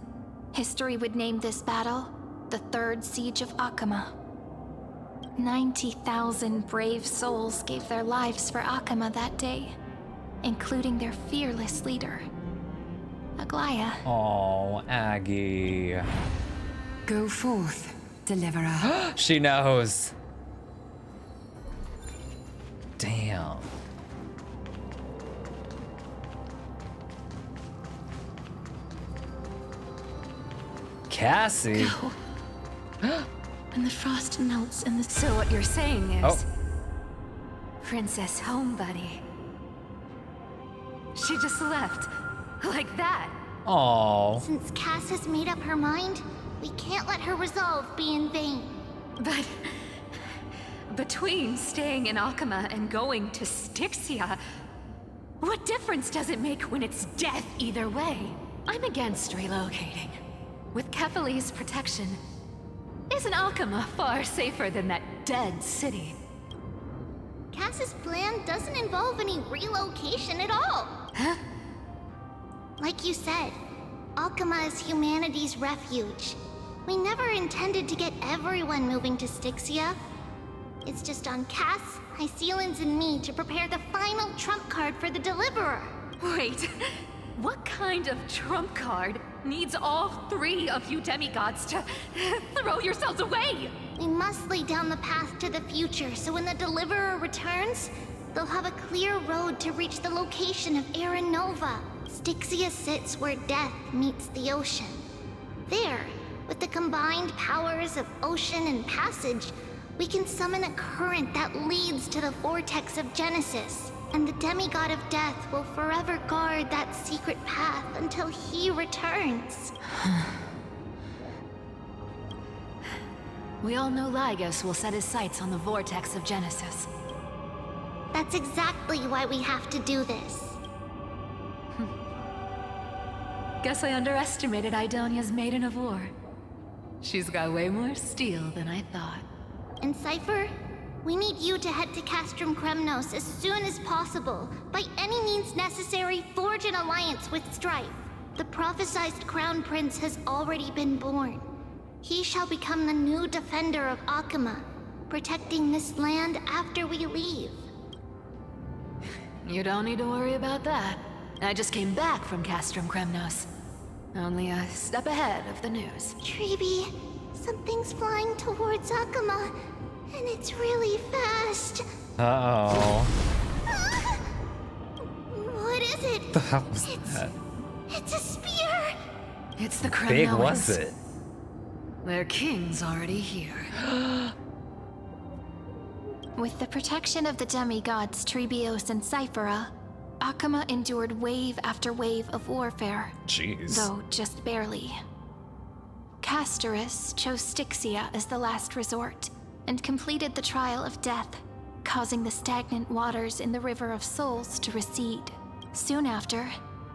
History would name this battle the Third Siege of Okhema. 90,000 brave souls gave their lives for Okhema that day, including their fearless leader, Aglaia. Oh, Aggie. Go forth, deliverer. She knows. Damn. Cassie. When the frost melts and the... So what you're saying is... Oh. Princess Homebuddy. She just left. Like that. Aww. Since Cass has made up her mind, we can't let her resolve be in vain. But... between staying in Okhema and going to Styxia, what difference does it make when it's death either way? I'm against relocating. With Kefali's protection, isn't Okhema far safer than that dead city? Cass's plan doesn't involve any relocation at all. Huh? Like you said, Okhema is humanity's refuge. We never intended to get everyone moving to Styxia. It's just on Cass, Hycealans, and me to prepare the final trump card for the Deliverer. Wait, what kind of trump card needs all three of you demigods to throw yourselves away? We must lay down the path to the future so when the Deliverer returns, they'll have a clear road to reach the location of Aaron Nova. Styxia sits where death meets the ocean. There, with the combined powers of ocean and passage, we can summon a current that leads to the vortex of Genesis. And the demigod of death will forever guard that secret path until he returns. We all know Lygus will set his sights on the vortex of Genesis. That's exactly why we have to do this. Guess I underestimated Idonia's Maiden of War. She's got way more steel than I thought. And Cypher, we need you to head to Castrum Kremnos as soon as possible. By any means necessary, forge an alliance with Strife. The prophesized Crown Prince has already been born. He shall become the new defender of Okhema, protecting this land after we leave. You don't need to worry about that. I just came back from Castrum Kremnos. Only a step ahead of the news. Treeby, something's flying towards Okhema, and it's really fast. Uh-oh. What is it? What the hell was that? It's a spear! It's the How big was Kremnoans. it? Their king's already here. With the protection of the demigods Trebios and Cyphera, Okhema endured wave after wave of warfare. Jeez. Though just barely. Castorus chose Styxia as the last resort, and completed the trial of death, causing the stagnant waters in the River of Souls to recede. Soon after,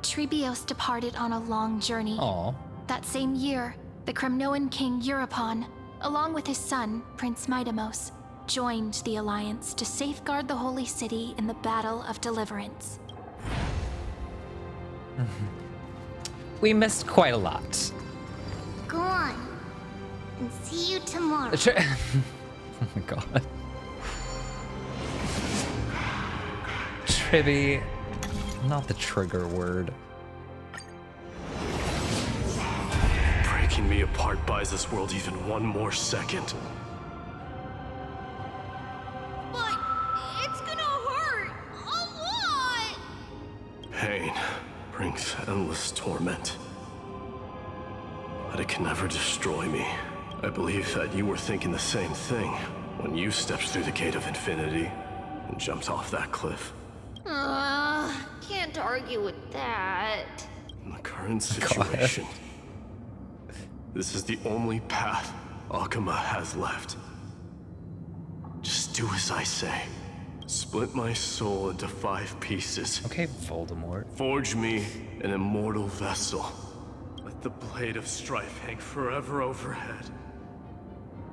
Trebios departed on a long journey. Aww. That same year, the Kremnoan king Euripon, along with his son, Prince Midamos, joined the Alliance to safeguard the Holy City in the Battle of Deliverance. We missed quite a lot. Go on, and see you tomorrow. Oh my god. Tribby. Not the trigger word. Breaking me apart buys this world even one more second. But it's gonna hurt a lot! Pain brings endless torment. But it can never destroy me. I believe that you were thinking the same thing when you stepped through the gate of infinity and jumped off that cliff. Can't argue with that. In the current situation, this is the only path Okhema has left. Just do as I say. Split my soul into 5 pieces. Okay, Voldemort. Forge me an immortal vessel. Let the blade of strife hang forever overhead.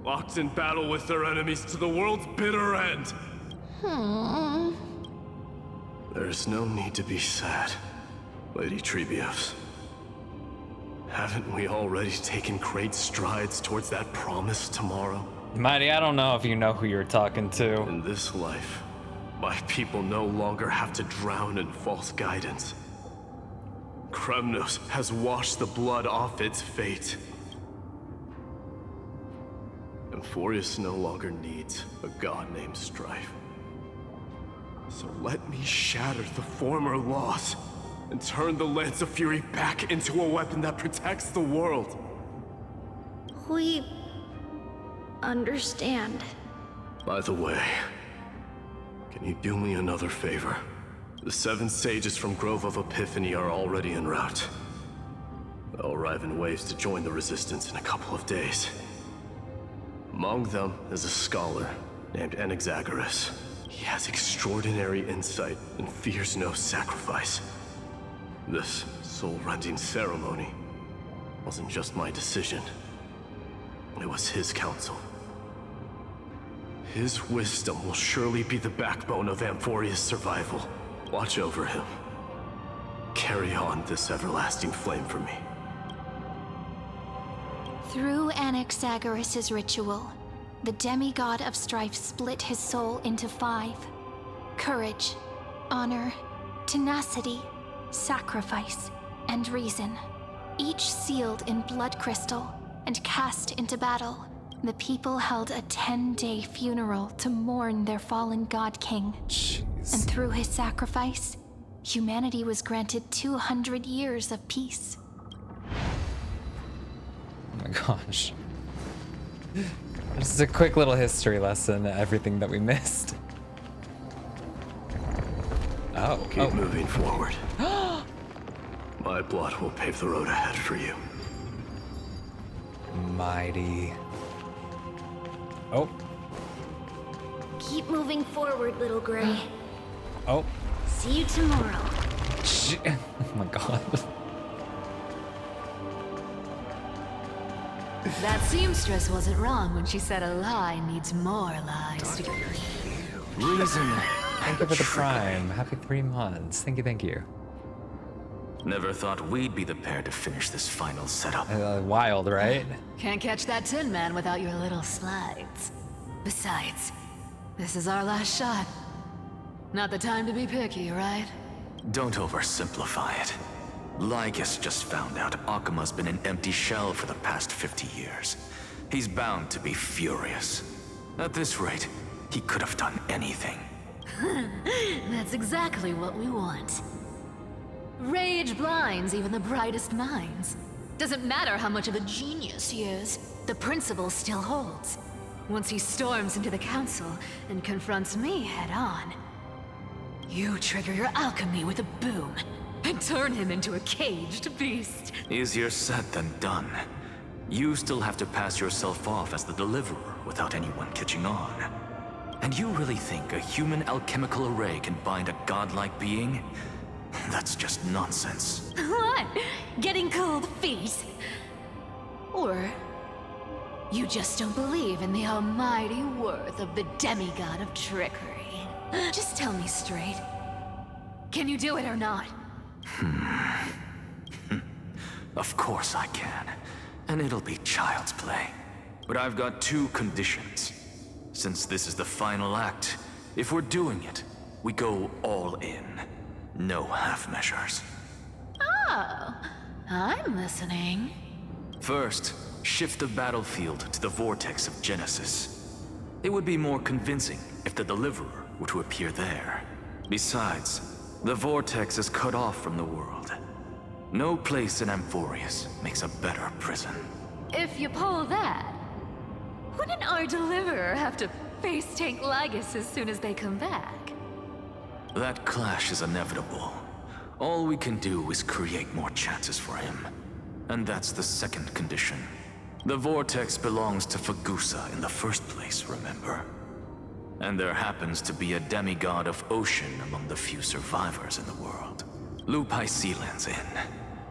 Locked in battle with their enemies to the world's bitter end. There's no need to be sad, Lady Trebios. Haven't we already taken great strides towards that promised tomorrow? Mighty, I don't know if you know who you're talking to. In this life, my people no longer have to drown in false guidance. Kremnos has washed the blood off its fate. Emphorius no longer needs a god named Strife. So let me shatter the former laws and turn the Lance of Fury back into a weapon that protects the world. understand. By the way, can you do me another favor? The 7 sages from Grove of Epiphany are already en route. They'll arrive in waves to join the Resistance in a couple of days. Among them is a scholar named Anaxagoras. He has extraordinary insight and fears no sacrifice. This soul-rending ceremony wasn't just my decision. It was his counsel. His wisdom will surely be the backbone of Amphoria's survival. Watch over him. Carry on this everlasting flame for me. Through Anaxagoras' ritual, the demigod of strife split his soul into 5. Courage, honor, tenacity, sacrifice, and reason. Each sealed in blood crystal and cast into battle. The people held a 10-day funeral to mourn their fallen god king. Jeez. And through his sacrifice, humanity was granted 200 years of peace. Oh my gosh. Just a quick little history lesson, everything that we missed. Oh. Keep moving forward. My blood will pave the road ahead for you. Mighty. Oh. Keep moving forward, little Gray. Oh. See you tomorrow. Oh my god. That seamstress wasn't wrong when she said a lie needs more lies to get Reason. Thank you for the prime. Happy 3 months. Thank you. Never thought we'd be the pair to finish this final setup. Wild, right? Can't catch that Tin Man without your little slides. Besides, this is our last shot. Not the time to be picky, right? Don't oversimplify it. Lygus just found out Okhema's been an empty shell for the past 50 years. He's bound to be furious. At this rate, he could have done anything. That's exactly what we want. Rage blinds even the brightest minds. Doesn't matter how much of a genius he is, the principle still holds. Once he storms into the council and confronts me head-on, you trigger your alchemy with a boom and turn him into a caged beast. Easier said than done. You still have to pass yourself off as the deliverer without anyone catching on. And you really think a human alchemical array can bind a godlike being? That's just nonsense. What? Getting cold feet? Or you just don't believe in the almighty worth of the demigod of trickery? Just tell me straight. Can you do it or not? Of course I can. And it'll be child's play. But I've got 2 conditions. Since this is the final act, if we're doing it, we go all in. No half measures. Oh, I'm listening. First, shift the battlefield to the vortex of Genesis. It would be more convincing if the deliverer were to appear there. Besides, the vortex is cut off from the world. No place in Amphorius makes a better prison. If you pull that, wouldn't our deliverer have to face tank Lygus as soon as they come back? That clash is inevitable. All we can do is create more chances for him. And that's the second condition. The vortex belongs to Fagusa in the first place, remember? And there happens to be a demigod of ocean among the few survivors in the world. Loop Hysealand's in.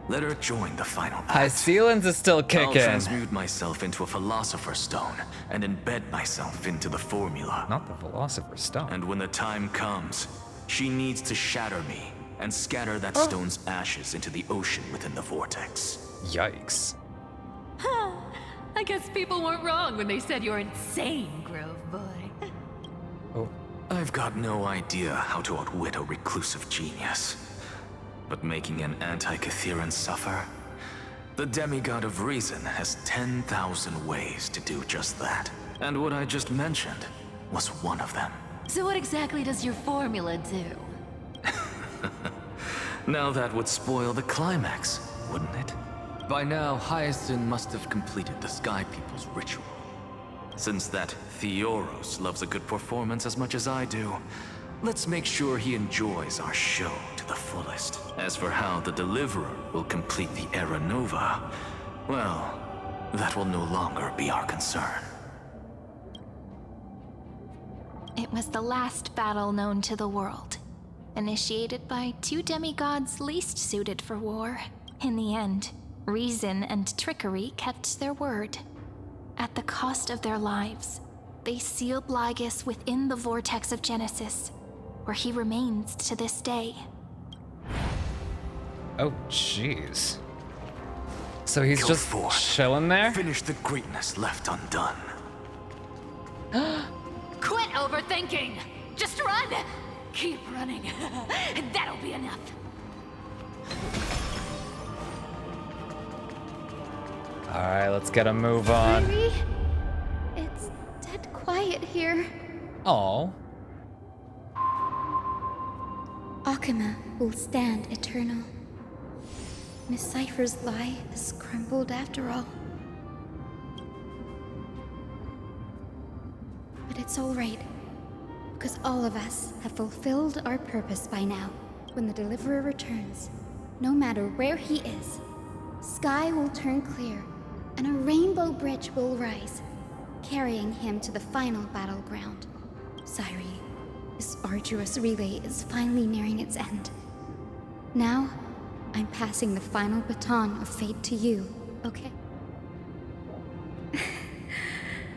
Let her join the final act. Hysealand's is still kicking. I'll transmute myself into a Philosopher's Stone and embed myself into the formula. Not the Philosopher's Stone. And when the time comes, she needs to shatter me and scatter that stone's ashes into the ocean within the vortex. Yikes. I guess people weren't wrong when they said you're insane, Grove Boy. Oh. I've got no idea how to outwit a reclusive genius. But making an anti-Catheran suffer? The demigod of reason has 10,000 ways to do just that. And what I just mentioned was one of them. So what exactly does your formula do? Now that would spoil the climax, wouldn't it? By now, Hyacinth must have completed the Sky People's ritual. Since that Theoros loves a good performance as much as I do, let's make sure he enjoys our show to the fullest. As for how the Deliverer will complete the Era Nova, well, that will no longer be our concern. It was the last battle known to the world, initiated by two demigods least suited for war. In the end, reason and trickery kept their word. At the cost of their lives, they sealed Lygus within the vortex of Genesis, where he remains to this day. Oh, jeez. So he's just chilling there? Finish the greatness left undone. Quit overthinking! Just run! Keep running. That'll be enough. Alright, let's get a move on. Sorry. It's dead quiet here. Oh. Okhema will stand eternal. Miss Cypher's lie has crumbled after all. But it's all right, because all of us have fulfilled our purpose by now. When the Deliverer returns, no matter where he is, sky will turn clear, and a rainbow bridge will rise, carrying him to the final battleground. Cyrene, this arduous relay is finally nearing its end. Now, I'm passing the final baton of fate to you, okay?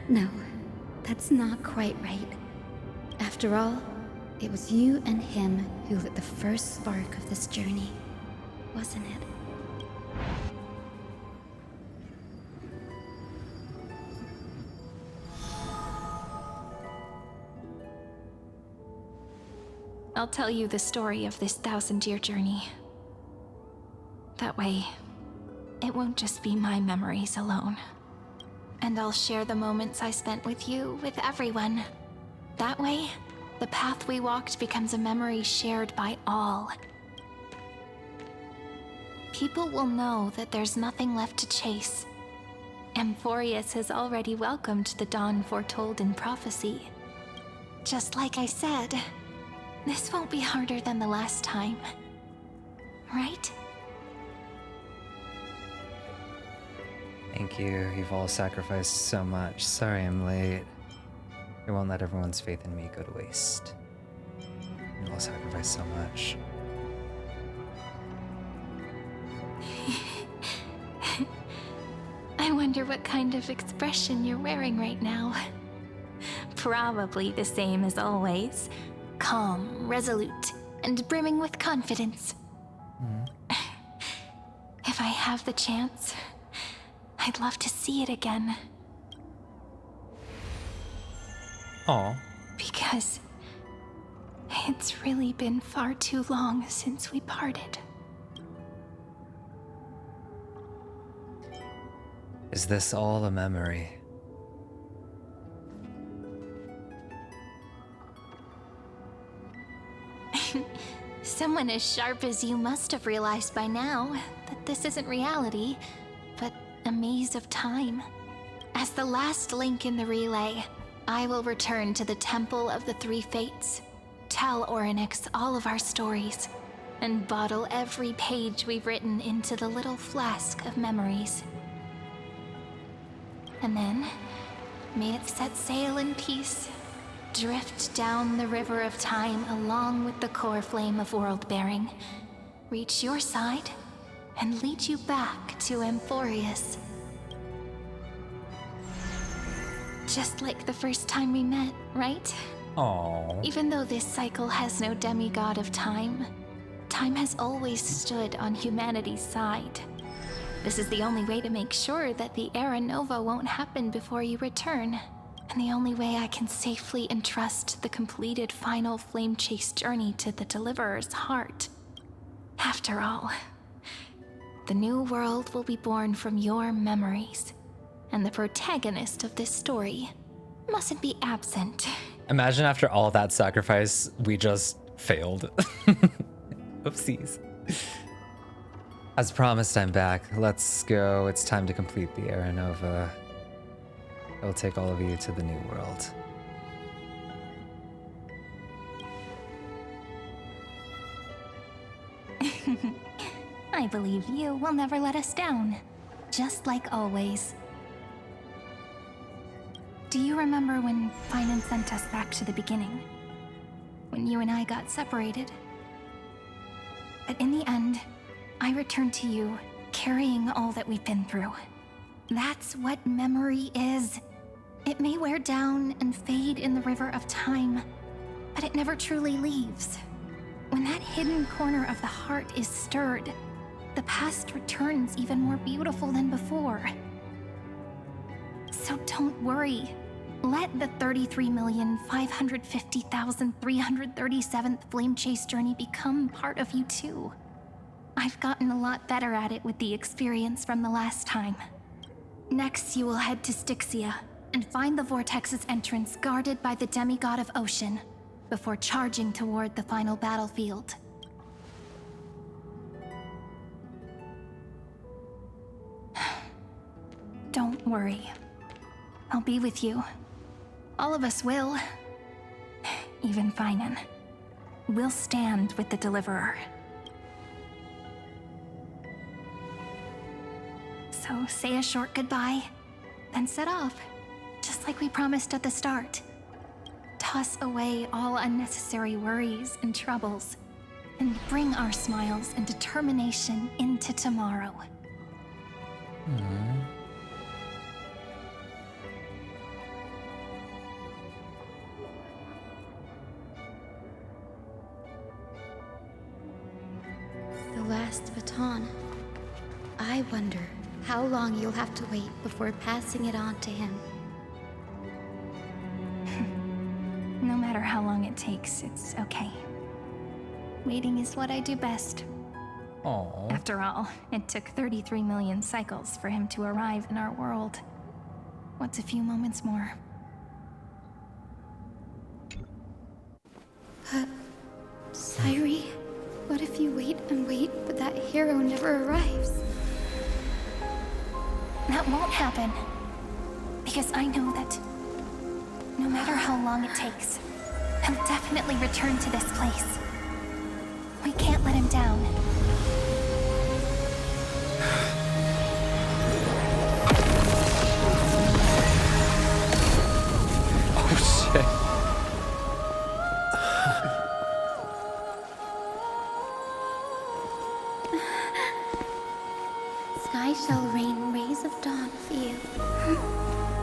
No, that's not quite right. After all, it was you and him who lit the first spark of this journey, wasn't it? I'll tell you the story of this 1,000-year journey. That way, it won't just be my memories alone. And I'll share the moments I spent with you with everyone. That way, the path we walked becomes a memory shared by all. People will know that there's nothing left to chase. Amphorius has already welcomed the dawn foretold in prophecy. Just like I said, this won't be harder than the last time. Right? Thank you. You've all sacrificed so much. Sorry I'm late. I won't let everyone's faith in me go to waste. You've all sacrificed so much. I wonder what kind of expression you're wearing right now. Probably the same as always. Calm, resolute, and brimming with confidence. If I have the chance, I'd love to see it again. Aw. Because it's really been far too long since we parted. Is this all a memory? Someone as sharp as you must have realized by now that this isn't reality, but a maze of time. As the last link in the relay, I will return to the Temple of the Three Fates, tell Orynyx all of our stories, and bottle every page we've written into the little flask of memories. And then, may it set sail in peace, drift down the river of time along with the core flame of world-bearing, reach your side, and lead you back to Amphorius. Just like the first time we met, right? Aww. Even though this cycle has no demigod of time, time has always stood on humanity's side. This is the only way to make sure that the Era Nova won't happen before you return. And the only way I can safely entrust the completed final flame chase journey to the Deliverer's heart. After all, the new world will be born from your memories, and the protagonist of this story mustn't be absent. Imagine after all that sacrifice, we just failed. Oopsies. As promised, I'm back. Let's go. It's time to complete the Era Nova. We'll take all of you to the new world. I believe you will never let us down, just like always. Do you remember when Finan sent us back to the beginning? When you and I got separated? But in the end, I returned to you, carrying all that we've been through. That's what memory is. It may wear down and fade in the river of time, but it never truly leaves. When that hidden corner of the heart is stirred, the past returns even more beautiful than before. So don't worry. Let the 33,550,337th Flame Chase journey become part of you too. I've gotten a lot better at it with the experience from the last time. Next, you will head to Styxia and find the vortex's entrance guarded by the demigod of ocean before charging toward the final battlefield. Don't worry. I'll be with you. All of us will. Even Finan. We'll stand with the Deliverer. So say a short goodbye, then set off, just like we promised at the start. Toss away all unnecessary worries and troubles, and bring our smiles and determination into tomorrow. The last baton. I wonder how long you'll have to wait before passing it on to him. No matter how long it takes, it's okay. Waiting is what I do best. Aww. After all, it took 33 million cycles for him to arrive in our world. What's a few moments more? But, Cyrene, what if you wait and wait, but that hero never arrives? That won't happen. Because I know that no matter how long it takes, he'll definitely return to this place. We can't let him down. Oh shit. Sky shall rain rays of dawn for you.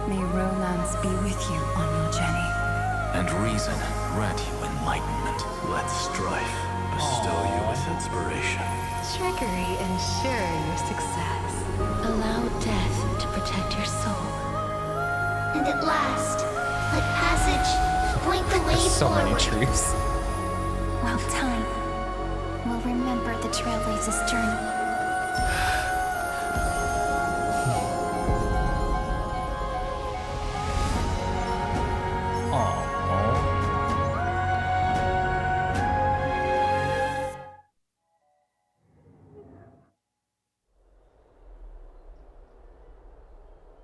May romance be with you on your journey. And reason grant you enlightenment. Let strife bestow you with inspiration. Trickery ensure your success. Allow death to protect your soul. And at last, let passage point the way So forward. many truths. Well, time will remember the Trailblazer's journey.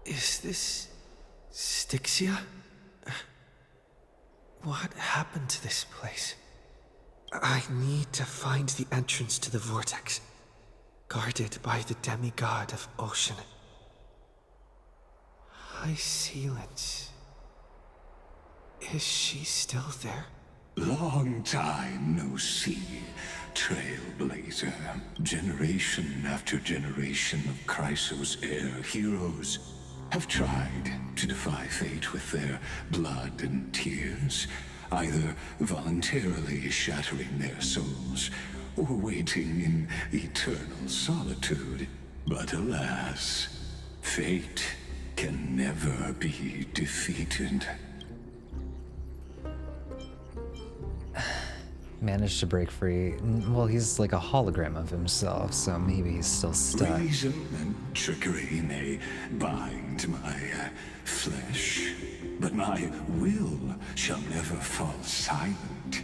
Is this Styxia? What happened to this place? I need to find the entrance to the vortex, guarded by the demigod of ocean. High Sealants. Is she still there? Long time no see, Trailblazer. Generation after generation of Chrysos heir heroes have tried to defy fate with their blood and tears, either voluntarily shattering their souls or waiting in eternal solitude. But alas, fate can never be defeated. Managed to break free. Well, he's like a hologram of himself, so maybe he's still stuck. Reason and trickery may bind my flesh, but my will shall never fall silent.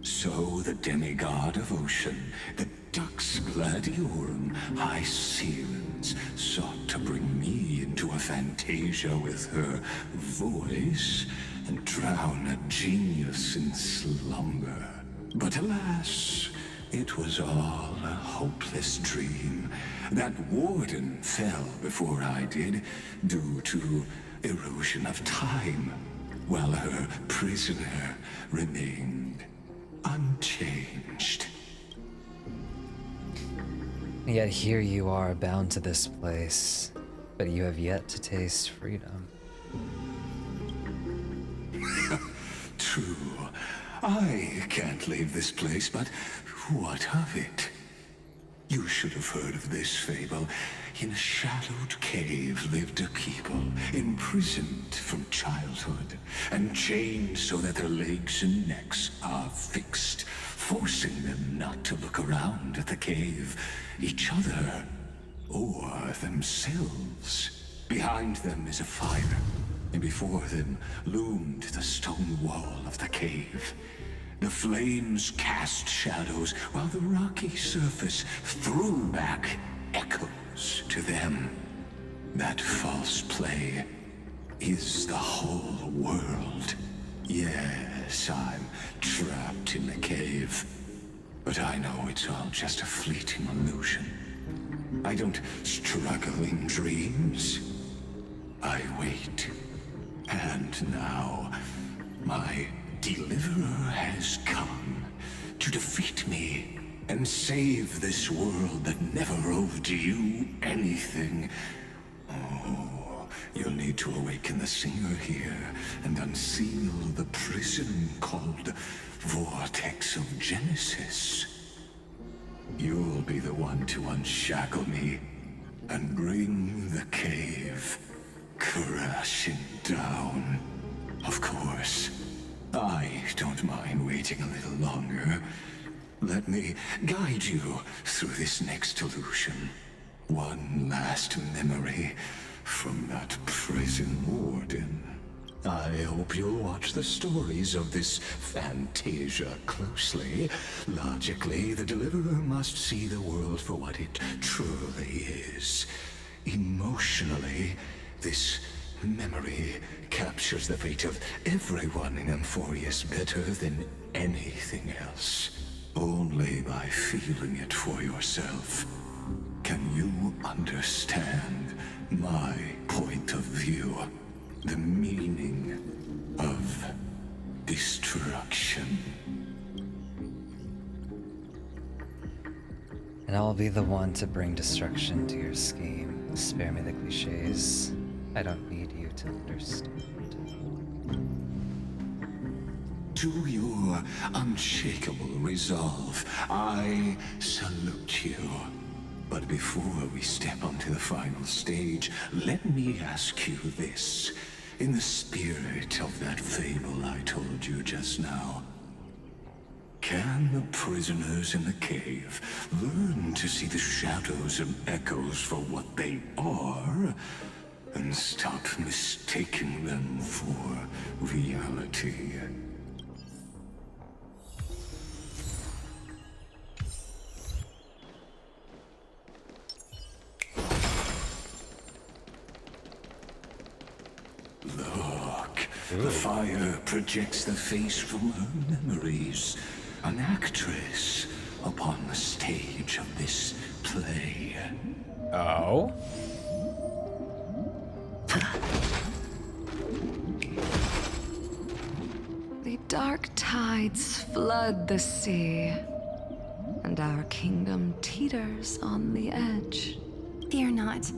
So the demigod of ocean, the Dux Gladiorum, High Sealens, sought to bring me into a fantasia with her voice and drown a genius in slumber. But alas, it was all a hopeless dream. That warden fell before I did, due to erosion of time, while her prisoner remained unchanged. Yet here you are, bound to this place, but you have yet to taste freedom. True. I can't leave this place, but what of it? You should have heard of this fable. In a shadowed cave lived a people, imprisoned from childhood, and chained so that their legs and necks are fixed, forcing them not to look around at the cave, each other, or themselves. Behind them is a fire, and before them loomed the stone wall of the cave. The flames cast shadows, while the rocky surface threw back echoes to them. That false play is the whole world. Yes, I'm trapped in the cave, but I know it's all just a fleeting illusion. I don't struggle in dreams. I wait. And now, my deliverer has come to defeat me and save this world that never owed you anything. Oh, you'll need to awaken the singer here and unseal the prison called Vortex of Genesis. You'll be the one to unshackle me and bring the cave crashing down. Of course, I don't mind waiting a little longer. Let me guide you through this next illusion. One last memory from that prison warden. I hope you'll watch the stories of this fantasia closely. Logically, the deliverer must see the world for what it truly is. Emotionally, this memory captures the fate of everyone in Amphorius better than anything else. Only by feeling it for yourself can you understand my point of view, the meaning of destruction. And I'll be the one to bring destruction to your scheme. Spare me the cliches. I don't need you to understand. To your unshakable resolve, I salute you. But before we step onto the final stage, let me ask you this. In the spirit of that fable I told you just now, can the prisoners in the cave learn to see the shadows and echoes for what they are, and stop mistaking them for reality? Look, the fire projects the face from her memories. An actress upon the stage of this play. Oh? The dark tides flood the sea, and our kingdom teeters on the edge. Fear not.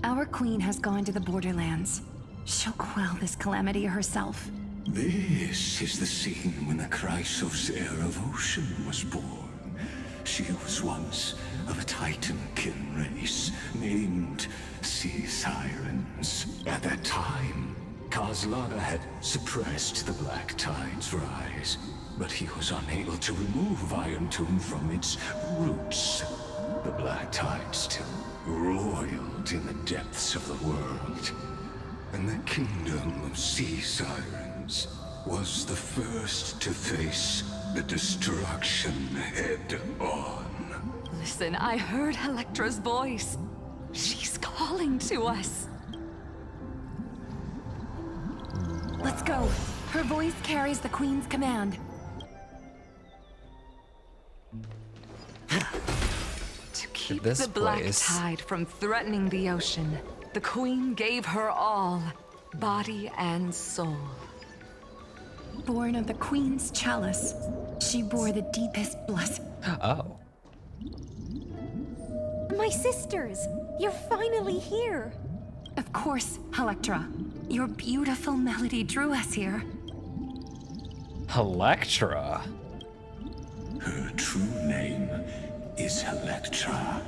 Our queen has gone to the borderlands. She'll quell this calamity herself. This is the scene when the Chrysos heir of ocean was born. She was once of a Titankin race named Sea Sirens. At that time, Kozlana had suppressed the Black Tide's rise, but he was unable to remove Irontomb from its roots. The Black Tide still roiled in the depths of the world, and the kingdom of Sea Sirens was the first to face the destruction head on. Listen, I heard Electra's voice. She's calling to us. Let's go. Her voice carries the Queen's command. To keep the Black Tide from threatening the ocean, the Queen gave her all, body and soul. Born of the Queen's chalice, she bore the deepest blessing. Oh. My sisters, you're finally here. Of course, Electra. Your beautiful melody drew us here. Electra? Her true name is Electra.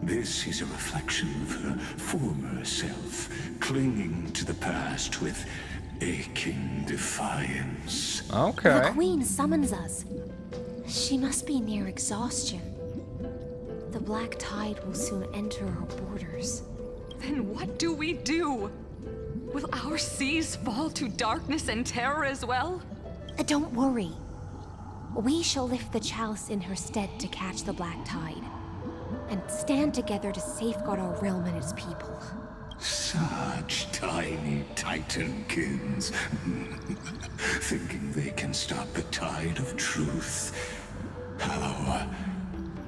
This is a reflection of her former self, clinging to the past with aching defiance. Okay. The Queen summons us. She must be near exhaustion. The Black Tide will soon enter our borders. Then what do we do? Will our seas fall to darkness and terror as well? Don't worry. We shall lift the chalice in her stead to catch the Black Tide, and stand together to safeguard our realm and its people. Such tiny Titankins, thinking they can stop the tide of truth. How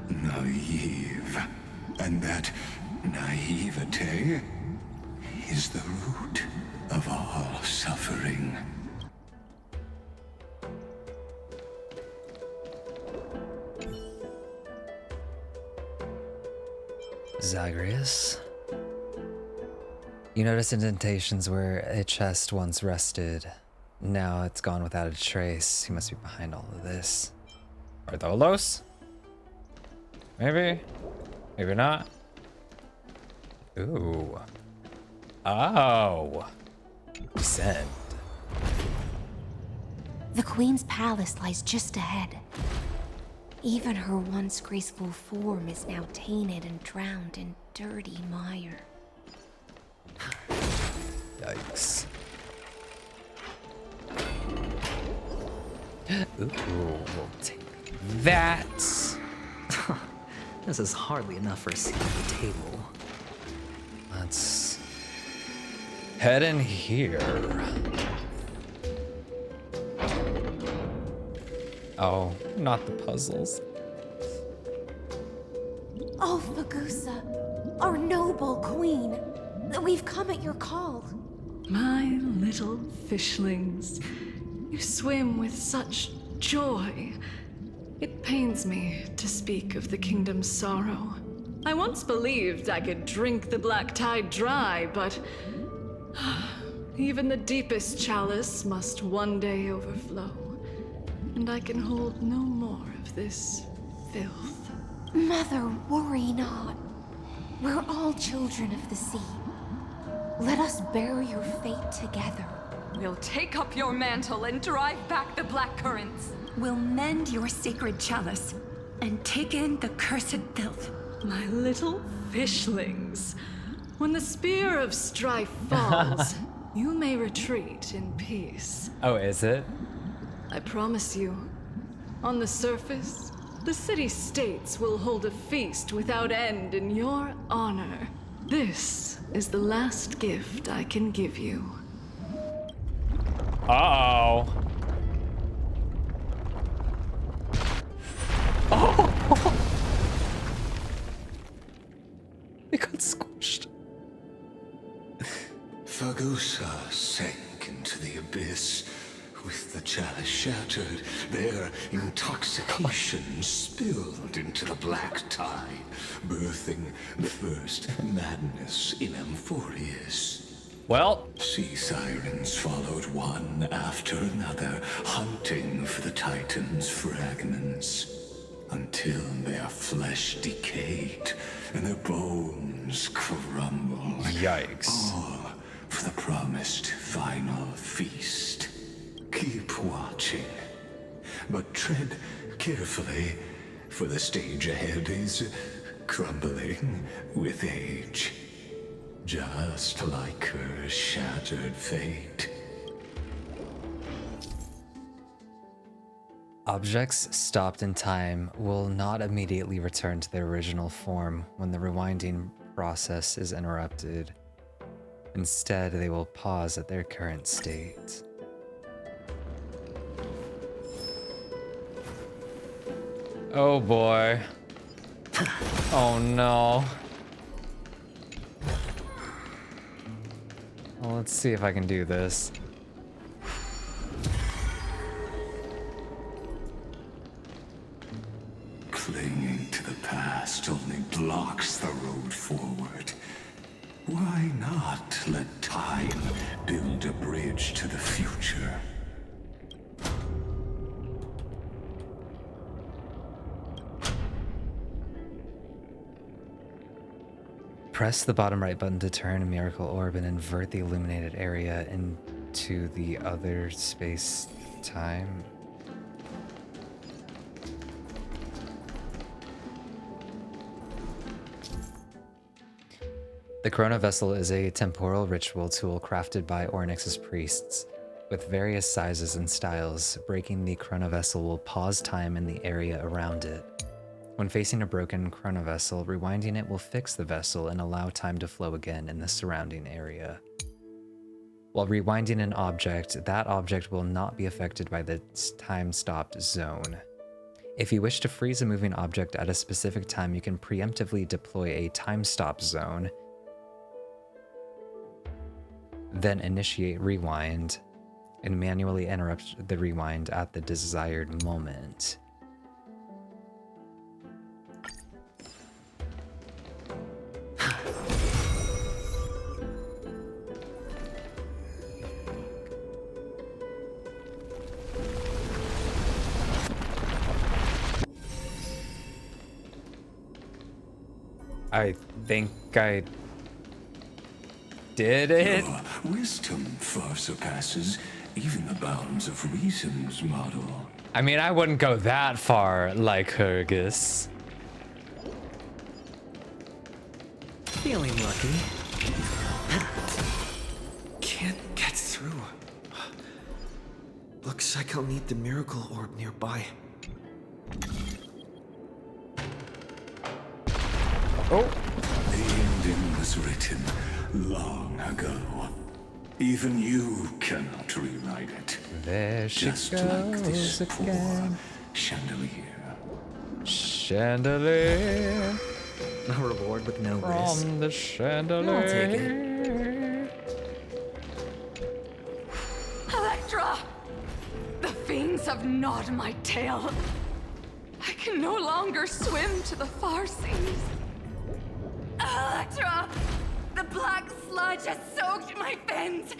naive. And that naivete is the root of all suffering. Zagreus. You notice indentations where a chest once rested. Now it's gone without a trace. He must be behind all of this. Bartholos? Maybe? Maybe not. Ooh. Oh. Send. The Queen's palace lies just ahead. Even her once graceful form is now tainted and drowned in dirty mire. Yikes. Ooh, we'll take that. This is hardly enough for a seat at the table. Let's head in here. Oh, not the puzzles. Oh, Fagusa, our noble queen. We've come at your call. My little fishlings, you swim with such joy. It pains me to speak of the kingdom's sorrow. I once believed I could drink the Black Tide dry, but even the deepest chalice must one day overflow, and I can hold no more of this filth. Mother, worry not. We're all children of the sea. Let us bear your fate together. We'll take up your mantle and drive back the black currents. We'll mend your sacred chalice and take in the cursed filth. My little fishlings, when the spear of strife falls, you may retreat in peace. Oh, is it? I promise you, on the surface, the city-states will hold a feast without end in your honor. This is the last gift I can give you. Uh-oh. Oh! It got squished. Fagusa sank into the abyss. With the chalice shattered, their intoxication spilled into the black tide, birthing the first madness in Amphorius. Well, sea sirens followed one after another, hunting for the Titan's fragments, until their flesh decayed and their bones crumbled. Yikes. All for the promised final feast. Keep watching, but tread carefully, for the stage ahead is crumbling with age, just like her shattered fate. Objects stopped in time will not immediately return to their original form when the rewinding process is interrupted. Instead, they will pause at their current state. Oh boy. Oh no. Well, let's see if I can do this. Clinging to the past only blocks the road forward. Why not let time build a bridge to the future? Press the bottom right button to turn a miracle orb and invert the illuminated area into the other space-time. The Corona Vessel is a temporal ritual tool crafted by Ornyx's priests, with various sizes and styles. Breaking the Corona Vessel will pause time in the area around it. When facing a broken Corona Vessel, rewinding it will fix the vessel and allow time to flow again in the surrounding area. While rewinding an object, that object will not be affected by the time-stopped zone. If you wish to freeze a moving object at a specific time, you can preemptively deploy a time-stop zone, then initiate rewind, and manually interrupt the rewind at the desired moment. I think I did it. Your wisdom far surpasses even the bounds of reason's model. I mean, I wouldn't go that far, like Lygus. Feeling lucky. Can't get through. Looks like I'll need the miracle orb nearby. Oh. The ending was written long ago. Even you cannot rewrite it. There she Just goes like this again. poor chandelier. Chandelier. A reward with no risk. From the chandelier. I'll take it. Electra! The fiends have gnawed my tail. I can no longer swim to the far seas. Electra! The black sludge has soaked my fins.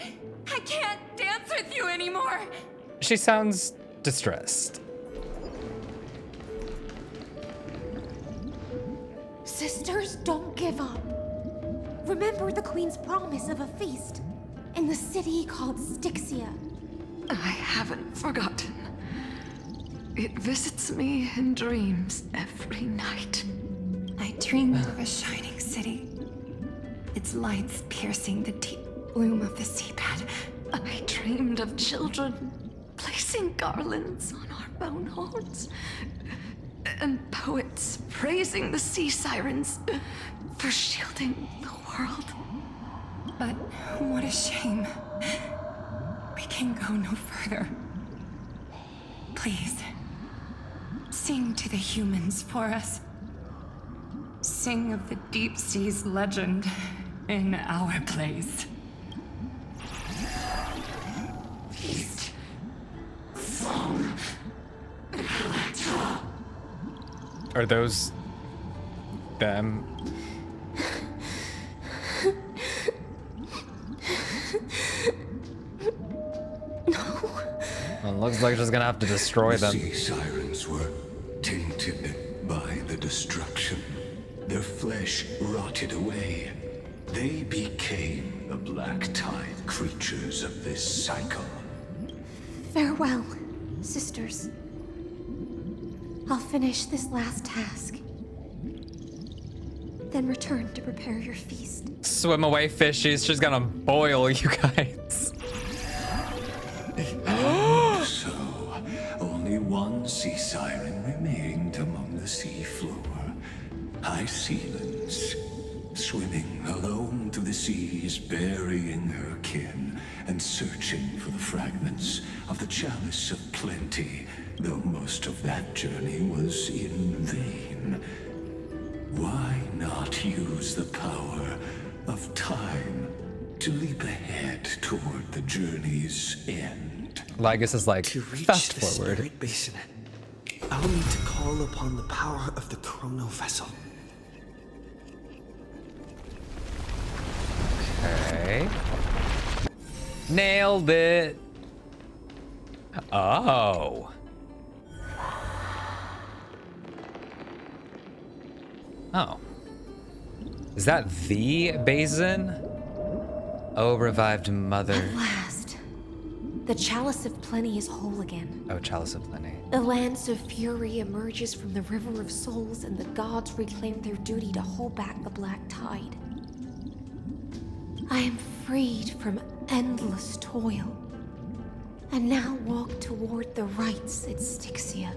I can't dance with you anymore. She sounds distressed. Sisters, don't give up. Remember the Queen's promise of a feast in the city called Styxia. I haven't forgotten. It visits me in dreams every night. I dreamed of a shining city, its lights piercing the deep gloom of the seabed. I dreamed of children placing garlands on our bone horns, and poets praising the sea sirens for shielding the world. But what a shame. We can go no further. Please, sing to the humans for us. Sing of the deep sea's legend in our place. Feast. Song. Electra. Are those them? Well, it looks like just gonna have to destroy them. The sea sirens were tainted by the destruction. Their flesh rotted away. They became the black tide creatures of this cycle. Farewell, sisters. I'll finish this last task, then return to prepare your feast. Swim away, fishies. She's gonna boil you guys. So, only one sea high ceilings, swimming alone through the seas, burying her kin, and searching for the fragments of the chalice of plenty, though most of that journey was in vain. Why not use the power of time to leap ahead toward the journey's end? Lygus is like, to reach fast the forward. Spirit Basin, I'll need to call upon the power of the Chrono Vessel. Okay. Nailed it. Oh. Oh. Is that the basin? Oh, revived mother. At last. The Chalice of Plenty is whole again. Oh, Chalice of Plenty. The lance of fury emerges from the River of Souls, and the gods reclaim their duty to hold back the Black Tide. I am freed from endless toil, and now walk toward the rites at Styxia.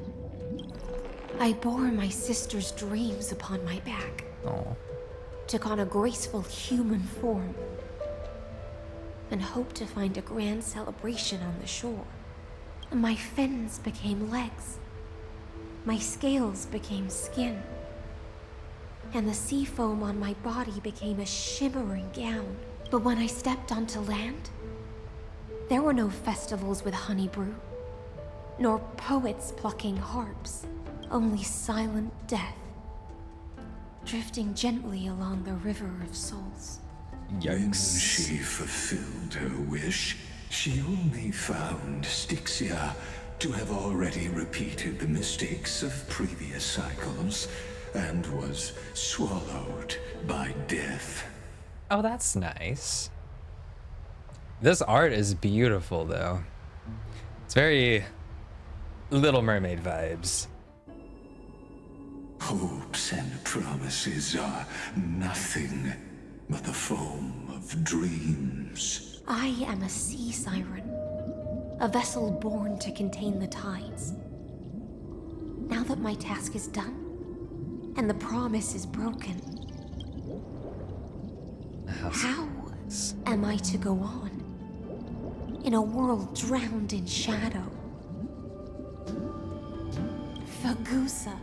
I bore my sister's dreams upon my back. Oh. Took on a graceful human form, and hoped to find a grand celebration on the shore. My fins became legs. My scales became skin. And the sea foam on my body became a shimmering gown. But when I stepped onto land, there were no festivals with honey brew, nor poets plucking harps, only silent death, drifting gently along the River of Souls. When she fulfilled her wish, she only found Styxia to have already repeated the mistakes of previous cycles and was swallowed by death. Oh, that's nice. This art is beautiful, though. It's very Little Mermaid vibes. Hopes and promises are nothing but the foam of dreams. I am a sea siren, a vessel born to contain the tides. Now that my task is done, and the promise is broken, how am I to go on in a world drowned in shadow? Fagusa,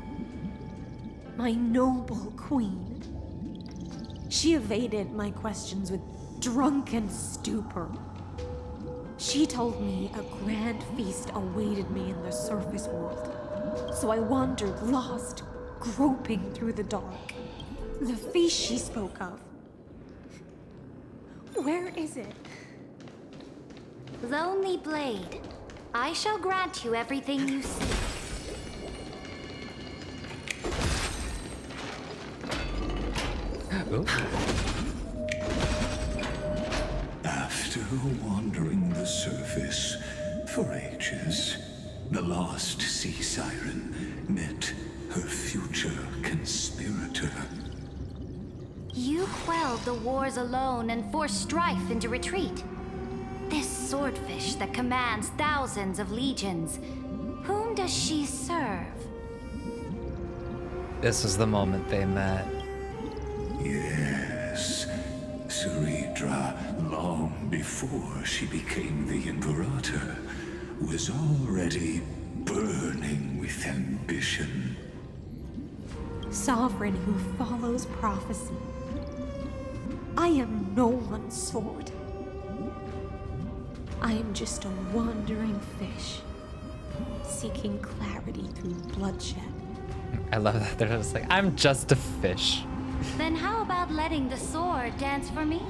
my noble queen. She evaded my questions with drunken stupor. She told me a grand feast awaited me in the surface world. So I wandered lost, groping through the dark. The feast she spoke of. Where is it? Lonely Blade, I shall grant you everything you seek. Ooh. After wandering the surface for ages, the lost sea siren met her future conspirator. You quelled the wars alone and forced strife into retreat. This swordfish that commands thousands of legions, whom does she serve? This was the moment they met. Yes, Cerydra, long before she became the Imperator, was already burning with ambition. Sovereign who follows prophecy. I am no one's sword. I am just a wandering fish, seeking clarity through bloodshed. I love that they're just like, I'm just a fish. Then how about letting the sword dance for me?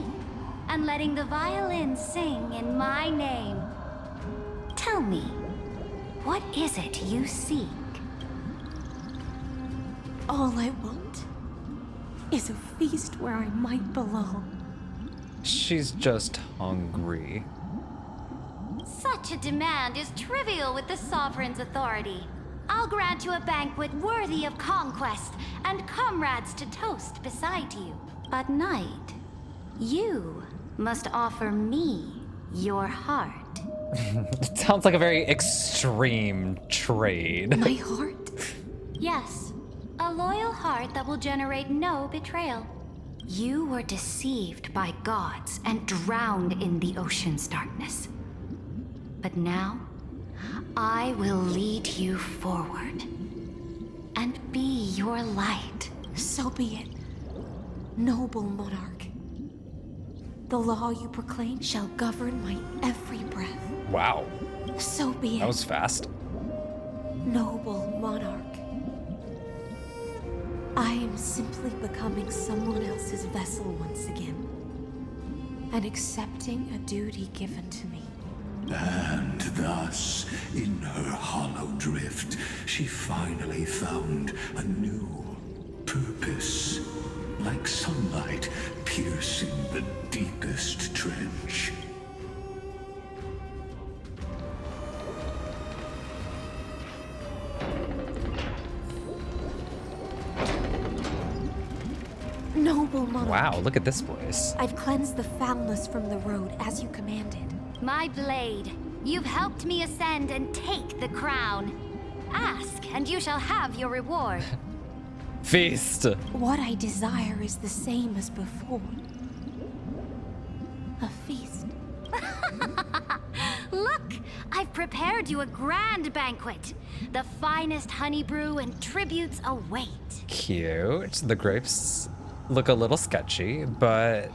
And letting the violin sing in my name? Tell me, what is it you seek? All I want is a feast where I might belong. She's just hungry. Such a demand is trivial with the Sovereign's authority. I'll grant you a banquet worthy of conquest and comrades to toast beside you. But Knight, you must offer me your heart. It sounds like a very extreme trade. My heart? Yes, A loyal heart that will generate no betrayal. You were deceived by gods and drowned in the ocean's darkness. But now, I will lead you forward and be your light. So be it, noble monarch. The law you proclaim shall govern my every breath. Wow. So be it. That was fast. Noble monarch. I am simply becoming someone else's vessel once again, and accepting a duty given to me. And thus, in her hollow drift, she finally found a new purpose, like sunlight piercing the deepest trench. Noble monarch. Wow, look at this place. I've cleansed the foulness from the road as you commanded. My blade, you've helped me ascend and take the crown. Ask, and you shall have your reward. Feast. What I desire is the same as before. A feast. Look, I've prepared you a grand banquet. The finest honey brew and tributes await. Cute. The grapes look a little sketchy, but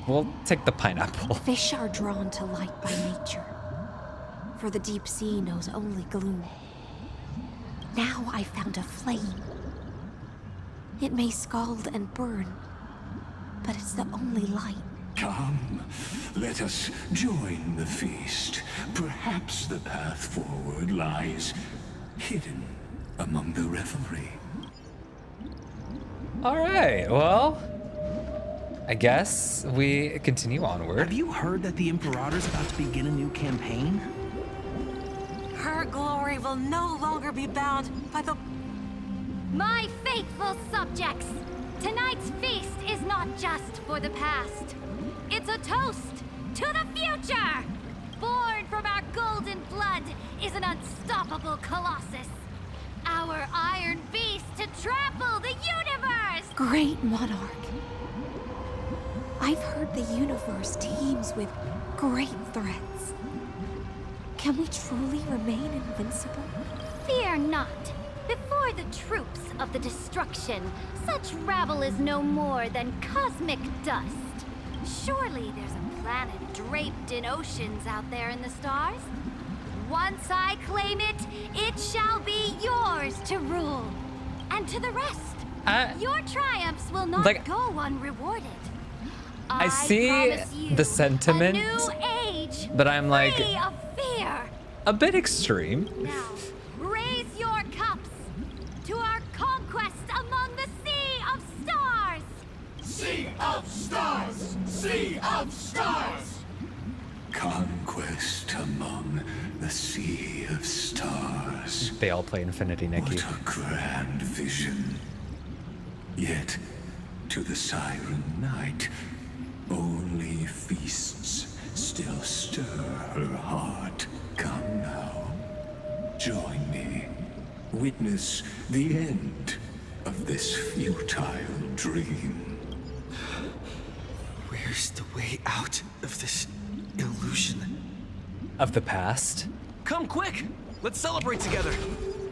we'll take the pineapple. Fish are drawn to light by nature, for the deep sea knows only gloom. Now I found a flame. It may scald and burn, but it's the only light. Come, let us join the feast. Perhaps the path forward lies hidden among the revelry. All right, well, I guess we continue onward. Have you heard that the Imperator's about to begin a new campaign? Her glory will no longer be bound by the... My faithful subjects, tonight's feast is not just for the past. It's a toast to the future! Born from our golden blood is an unstoppable colossus. Our iron beast to trample the universe! Great monarch. I've heard the universe teems with great threats. Can we truly remain invincible? Fear not. Before the troops of the destruction, such rabble is no more than cosmic dust. Surely there's a planet draped in oceans out there in the stars. Once I claim it, it shall be yours to rule. And to the rest, your triumphs will not go unrewarded. I see the sentiment, a new age, but I'm like, free of fear. a bit extreme. Now, raise your cups to our conquest among the Sea of Stars! Sea of Stars! Sea of Stars! Conquest among the Sea of Stars. They all play Infinity, Nikki. What a grand vision. Yet, to the Siren Knight, only feasts still stir her heart. Come now, join me. Witness the end of this futile dream. Where's the way out of this illusion? Of the past? Come quick! Let's celebrate together!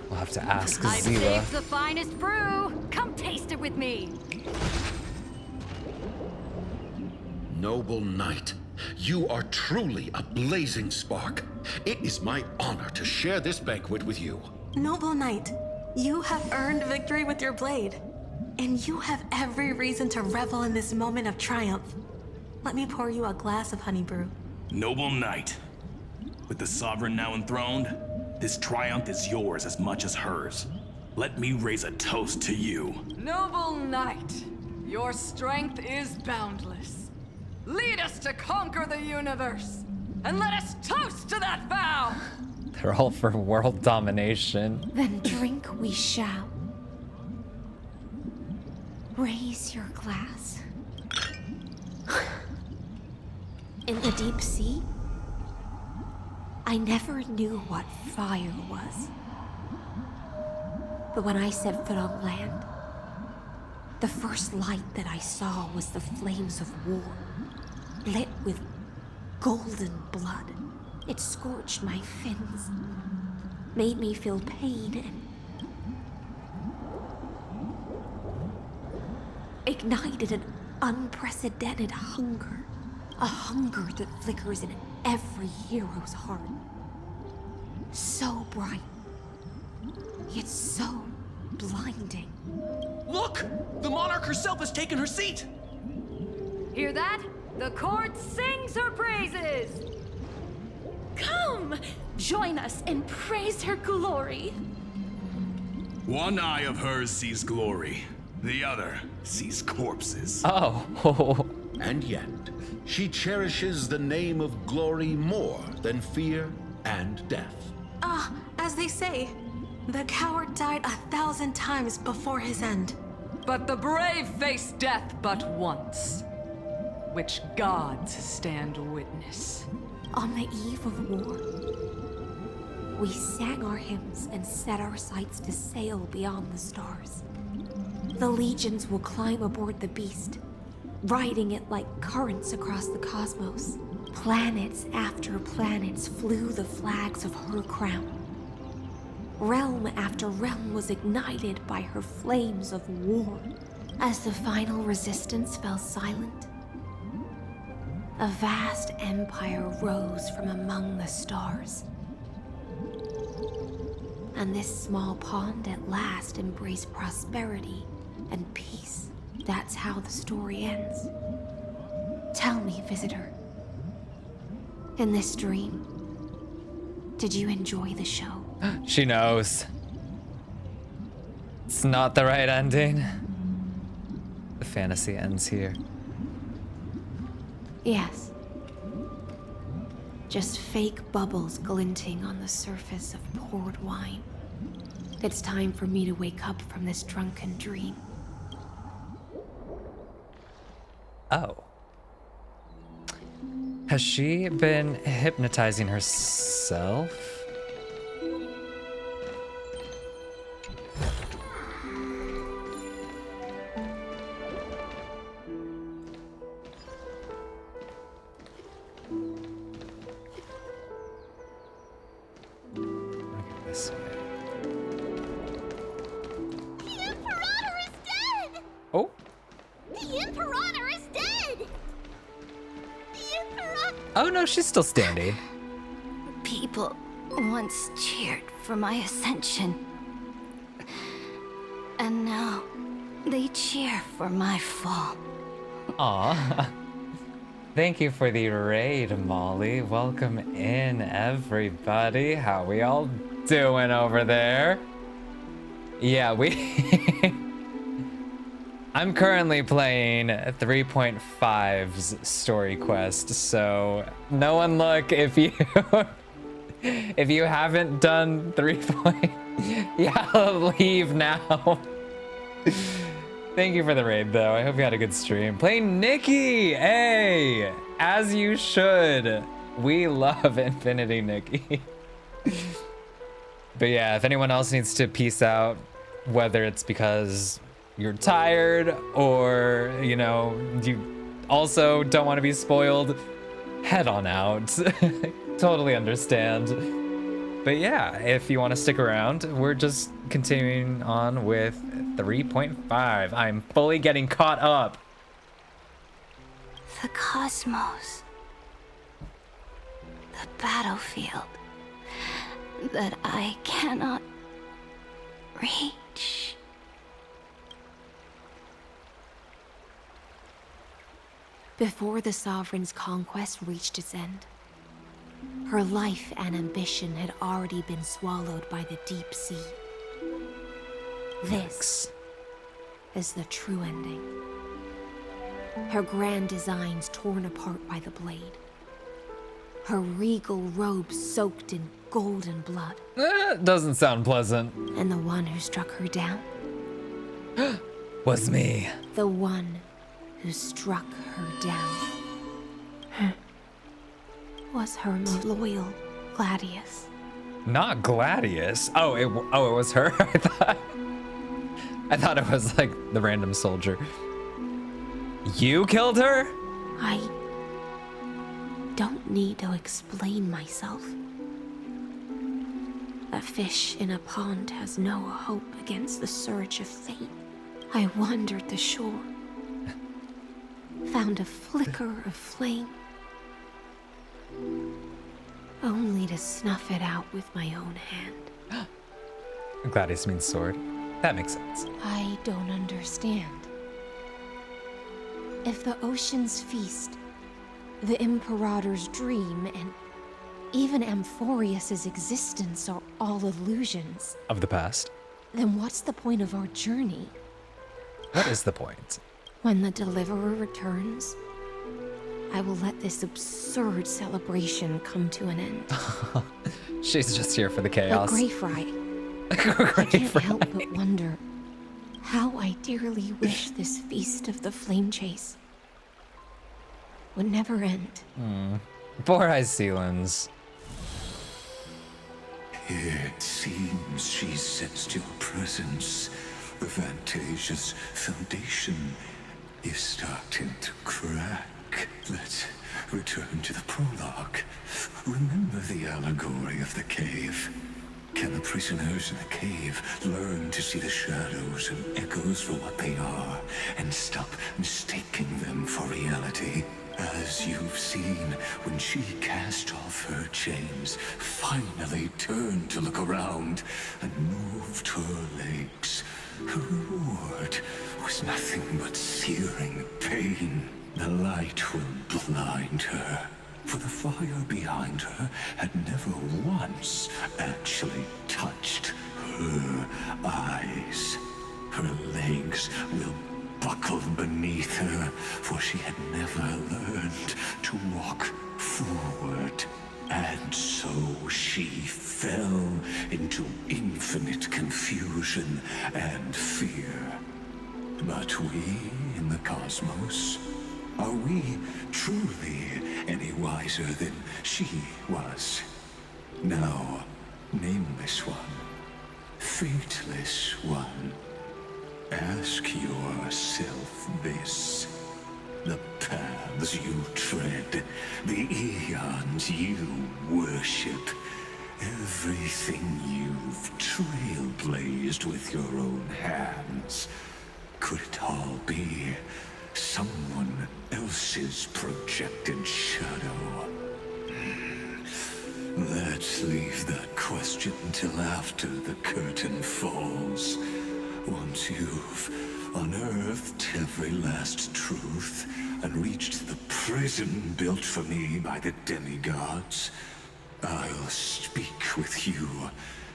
We'll have to ask I've Zila. saved the finest brew. Come taste it with me. Noble knight, you are truly a blazing spark. It is my honor to share this banquet with you. Noble knight, you have earned victory with your blade, and you have every reason to revel in this moment of triumph. Let me pour you a glass of honey brew. Noble knight, with the sovereign now enthroned, this triumph is yours as much as hers. Let me raise a toast to you. Noble knight, your strength is boundless. Lead us to conquer the universe, and let us toast to that vow! They're all for world domination. Then drink we shall. Raise your glass. In the deep sea, I never knew what fire was. But when I set foot on land, the first light that I saw was the flames of war, lit with golden blood. It scorched my fins, made me feel pain, and ignited an unprecedented hunger. A hunger that flickers in every hero's heart. So bright, yet so blinding. Look! The monarch herself has taken her seat! Hear that? The court sings her praises! Come! Join us and praise her glory. One eye of hers sees glory. The other sees corpses. Oh. And yet, she cherishes the name of glory more than fear and death. As they say, the coward died 1,000 times before his end. But the brave face death but once, which gods stand witness. On the eve of war, we sang our hymns and set our sights to sail beyond the stars. The legions will climb aboard the beast, riding it like currents across the cosmos. Planets after planets flew the flags of her crown. Realm after realm was ignited by her flames of war. As the final resistance fell silent, a vast empire rose from among the stars. And this small pond at last embraced prosperity and peace. That's how the story ends. Tell me, visitor, in this dream, did you enjoy the show? She knows. It's not the right ending. The fantasy ends here. Yes. Just fake bubbles glinting on the surface of poured wine. It's time for me to wake up from this drunken dream. Oh. Has she been hypnotizing herself? This way. The Imperator is dead! Oh. The Imperator is dead! The Imperator... Oh no, she's still standing. People once cheered for my ascension. And now they cheer for my fall. Aw. Thank you for the raid, Molly. Welcome in, everybody. How we all doing over there? Yeah, I'm currently playing 3.5's story quest, so no one look if you if you haven't done 3. Yeah, leave now. Thank you for the raid, though. I hope you had a good stream. Playing Nikki! Hey! As you should. We love Infinity Nikki. But yeah, if anyone else needs to peace out, whether it's because you're tired or, you know, you also don't want to be spoiled, head on out. Totally understand. But yeah, if you want to stick around, we're just continuing on with 3.5. I'm fully getting caught up. The cosmos. The battlefield that I cannot reach. Before the Sovereign's conquest reached its end, her life and ambition had already been swallowed by the deep sea. This is the true ending. Her grand designs torn apart by the blade. Her regal robes soaked in golden blood. Doesn't sound pleasant. And the one who struck her down? Was me. The one who struck her down was her most loyal Gladius. Not Gladius. Oh, it was her. I thought it was like the random soldier. You killed her? I don't need to explain myself. A fish in a pond has no hope against the surge of fate. I wandered the shore, found a flicker of flame, only to snuff it out with my own hand. Gladius means sword. That makes sense. I don't understand. If the ocean's feast, the Imperator's dream, and even Amphorius's existence are all illusions, Of the past. then what's the point of our journey? What is the point? When the Deliverer returns, I will let this absurd celebration come to an end. She's just here for the chaos. But Greyfry, I can't help but wonder how I dearly wish this feast of the flame chase would never end. Poor Icelands. It seems she sensed your presence. The Fantasia's foundation is starting to crack. Let's return to the prologue. Remember the allegory of the cave? Can the prisoners in the cave learn to see the shadows and echoes for what they are, and stop mistaking them for reality? As you've seen, when she cast off her chains, finally turned to look around, and moved her legs, her reward was nothing but searing pain. The light will blind her, for the fire behind her had never once actually touched her eyes. Her legs will buckle beneath her, for she had never learned to walk forward. And so she fell into infinite confusion and fear. But we in the cosmos, are we truly any wiser than she was? Now, nameless one, fateless one, ask yourself this. The paths you tread, the eons you worship, everything you've trailblazed with your own hands, could it all be someone else's projected shadow? Let's leave that question till after the curtain falls. Once you've unearthed every last truth and reached the prison built for me by the demigods, I'll speak with you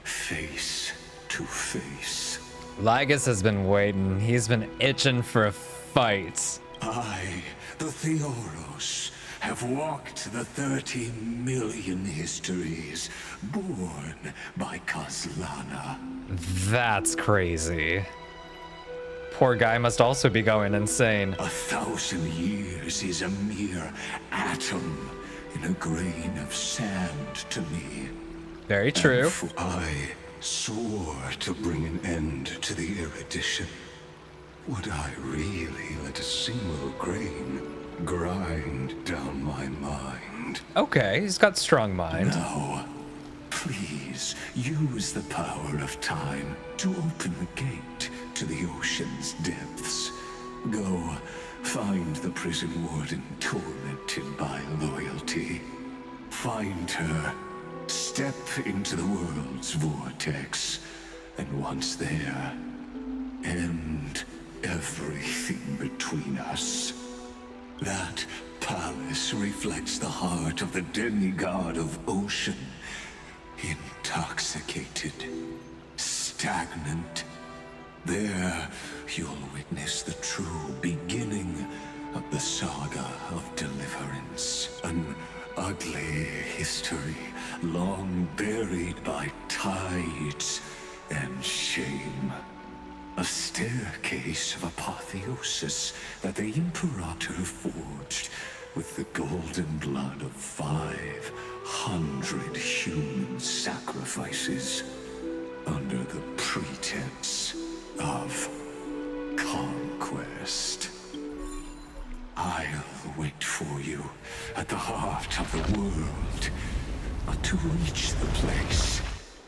face to face. Lygus has been waiting. He's been itching for a fight. I, the Theoros, have walked the 30 million histories born by Kozlana. That's crazy. Poor guy must also be going insane. 1,000 years is a mere atom in a grain of sand to me. Very true. And I swore to bring an end to the erudition. Would I really let a single grain grind down my mind? Okay, he's got strong mind. Now, please use the power of time to open the gate to the ocean's depths. Go find the prison warden tormented by loyalty. Find her, step into the world's vortex, and once there, end everything between us. That palace reflects the heart of the demigod of ocean. Intoxicated, stagnant. There, you'll witness the true beginning of the saga of deliverance. An ugly history, long buried by tides and shame. A staircase of apotheosis that the Imperator forged with the golden blood of 500 human sacrifices under the pretense of conquest. I'll wait for you at the heart of the world to reach the place.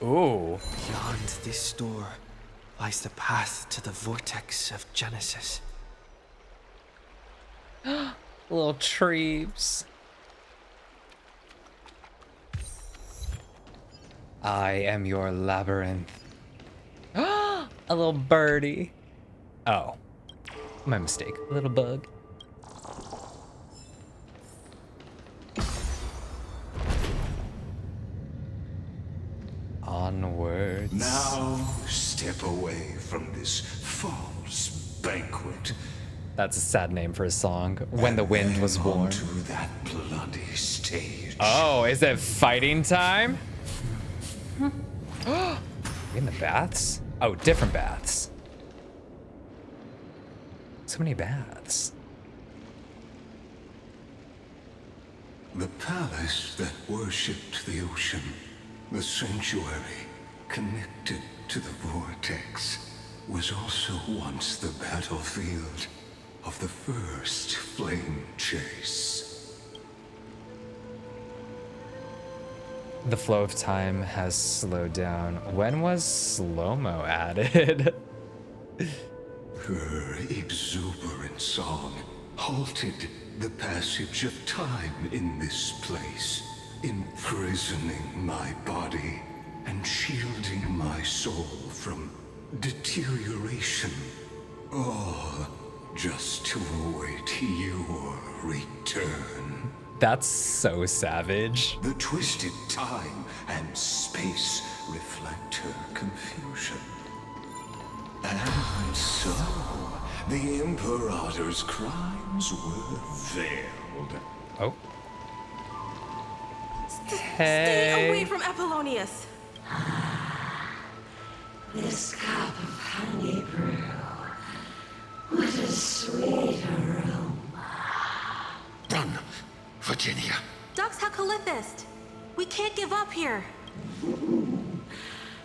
Ooh. Beyond this door lies the path to the vortex of Genesis. Little trees. I am your labyrinth. A little birdie. Oh, my mistake. A little bug. Onwards. Now step away from this false banquet. That's a sad name for a song. When the wind was warm. To that bloody stage. Oh, is it fighting time? In the baths? Oh, different baths. So many baths. The palace that worshipped the ocean, the sanctuary connected to the vortex, was also once the battlefield of the first flame chase. The flow of time has slowed down. When was slow-mo added? Her exuberant song halted the passage of time in this place, imprisoning my body and shielding my soul from deterioration. All just to await your return. That's so savage. The twisted time and space reflect her confusion. And so, the Imperator's crimes were veiled. Oh. Stay away from Apollonius. This cup of honey brew. What a sweet aroma. Run, Virginia. Dux Hakalithist. We can't give up here.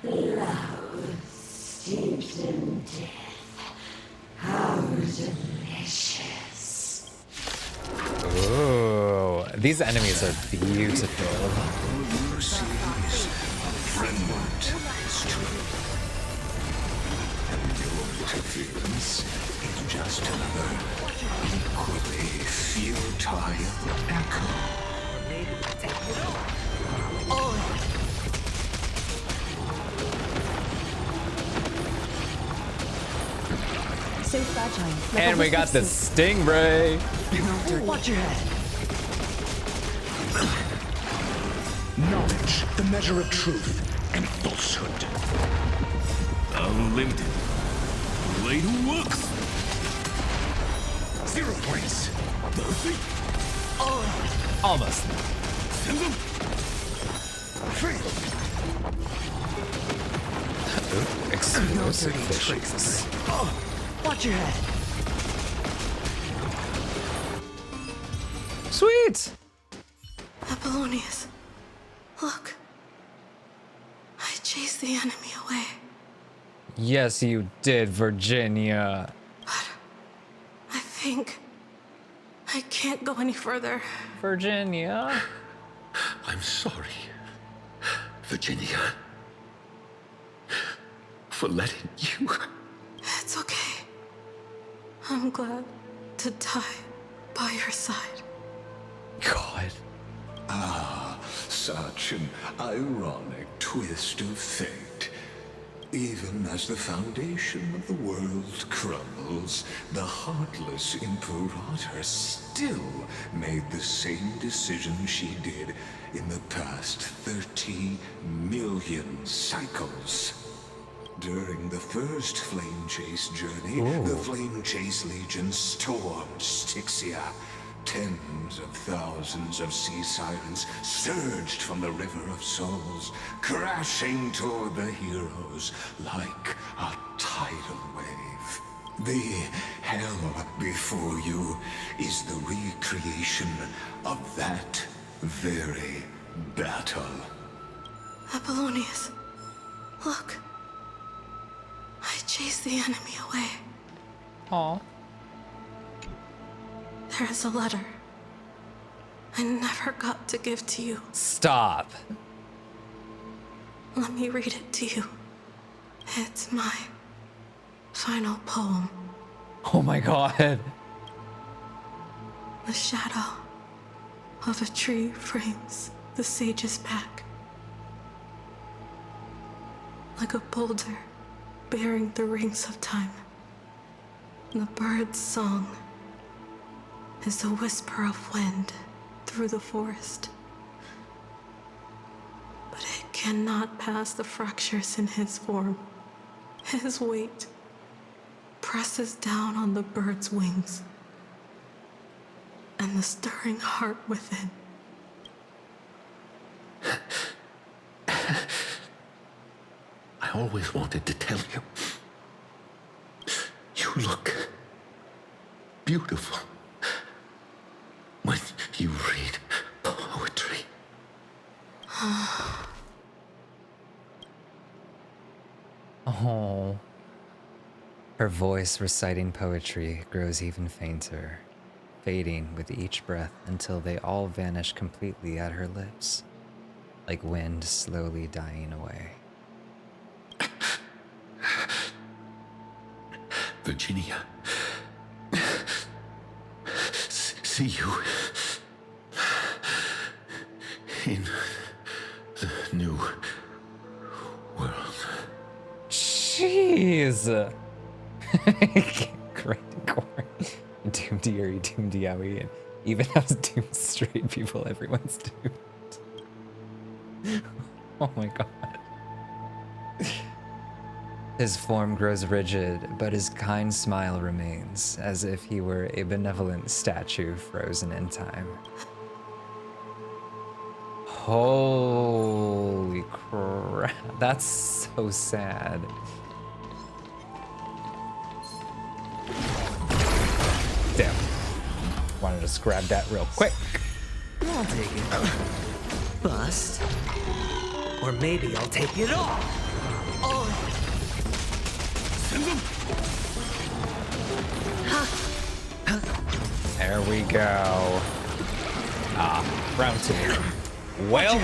Love steeped in death. How delicious. Ooh, these enemies are beautiful. Interference is just another equally futile echo. So fragile. And we got the stingray. Watch your head. Knowledge, the measure of truth and falsehood. Unlimited. Blade works. 0 points. Almost. Explosive fishes. Watch your head. Sweet. Apollonius, look. I chased the enemy away. Yes, you did, Virginia. I think I can't go any further. Virginia? I'm sorry, Virginia, for letting you. It's okay. I'm glad to die by your side. God. Ah, such an ironic twist of fate. Even as the foundation of the world crumbles, the heartless Imperator still made the same decision she did in the past 30 million cycles. During the first Flame Chase journey, the Flame Chase Legion stormed Styxia. Tens of thousands of sea sirens surged from the River of Souls, crashing toward the heroes like a tidal wave. The hell before you is the recreation of that very battle. Apollonius, look. I chased the enemy away. Aw. There is a letter I never got to give to you. Stop. Let me read it to you. It's my final poem. Oh my god. The shadow of a tree frames the sage's back. Like a boulder bearing the rings of time. The bird's song is a whisper of wind through the forest. But it cannot pass the fractures in his form. His weight presses down on the bird's wings and the stirring heart within. I always wanted to tell you. You look beautiful when you read poetry. Oh. Her voice reciting poetry grows even fainter, fading with each breath until they all vanish completely at her lips, like wind slowly dying away. Virginia, see you in the new world. Jeez. Correct. Doomed Yuri, doomed Yowie, and even as doomed straight people, everyone's doomed. Oh my god. His form grows rigid, but his kind smile remains, as if he were a benevolent statue frozen in time. Holy crap, that's so sad. Damn. Wanted to just grab that real quick. I'll take it. Bust. Or maybe I'll take it all. Oh. There we go. Round two. Well.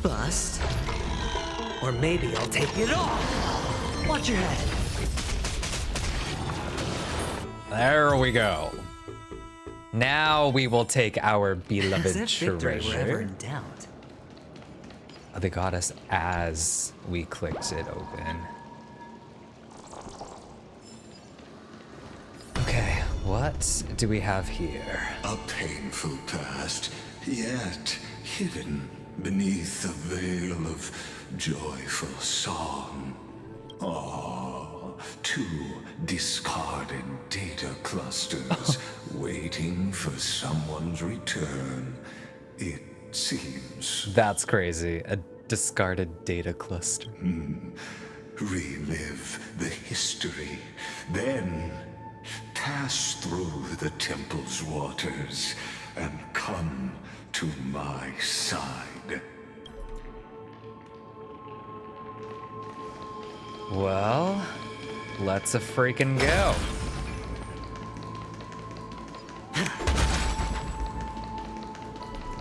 Bust. Or maybe I'll take it all. Watch your head. There we go. Now we will take our beloved treasure. In doubt. They got us as we clicked it open. Okay, what do we have here? A painful past, yet hidden beneath a veil of joyful song. Two discarded data clusters waiting for someone's return, it seems. That's crazy. A discarded data cluster. Relive the history, then pass through the temple's waters and come to my side. Well, let's a freaking go.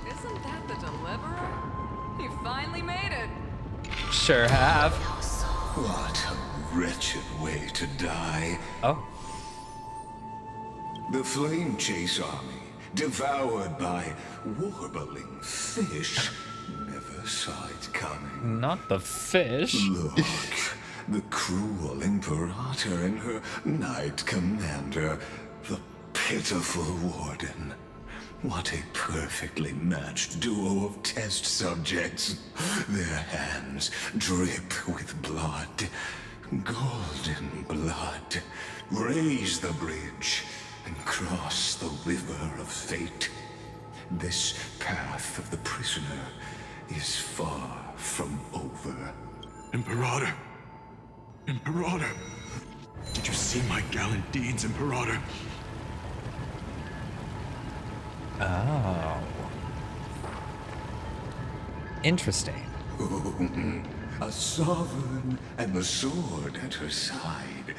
Isn't that the deliverer? You finally made it. Sure have. What a wretched way to die. Oh. The Flame Chase army, devoured by warbling fish, never saw it coming. Not the fish. Look, the cruel Imperator and her Knight Commander, the pitiful Warden. What a perfectly matched duo of test subjects. Their hands drip with blood, golden blood. Raise the bridge and cross the river of fate. this path of the prisoner is far from over. Imperator! Imperator! Did you see my gallant deeds, Imperator? Oh. Interesting. A sovereign and the sword at her side.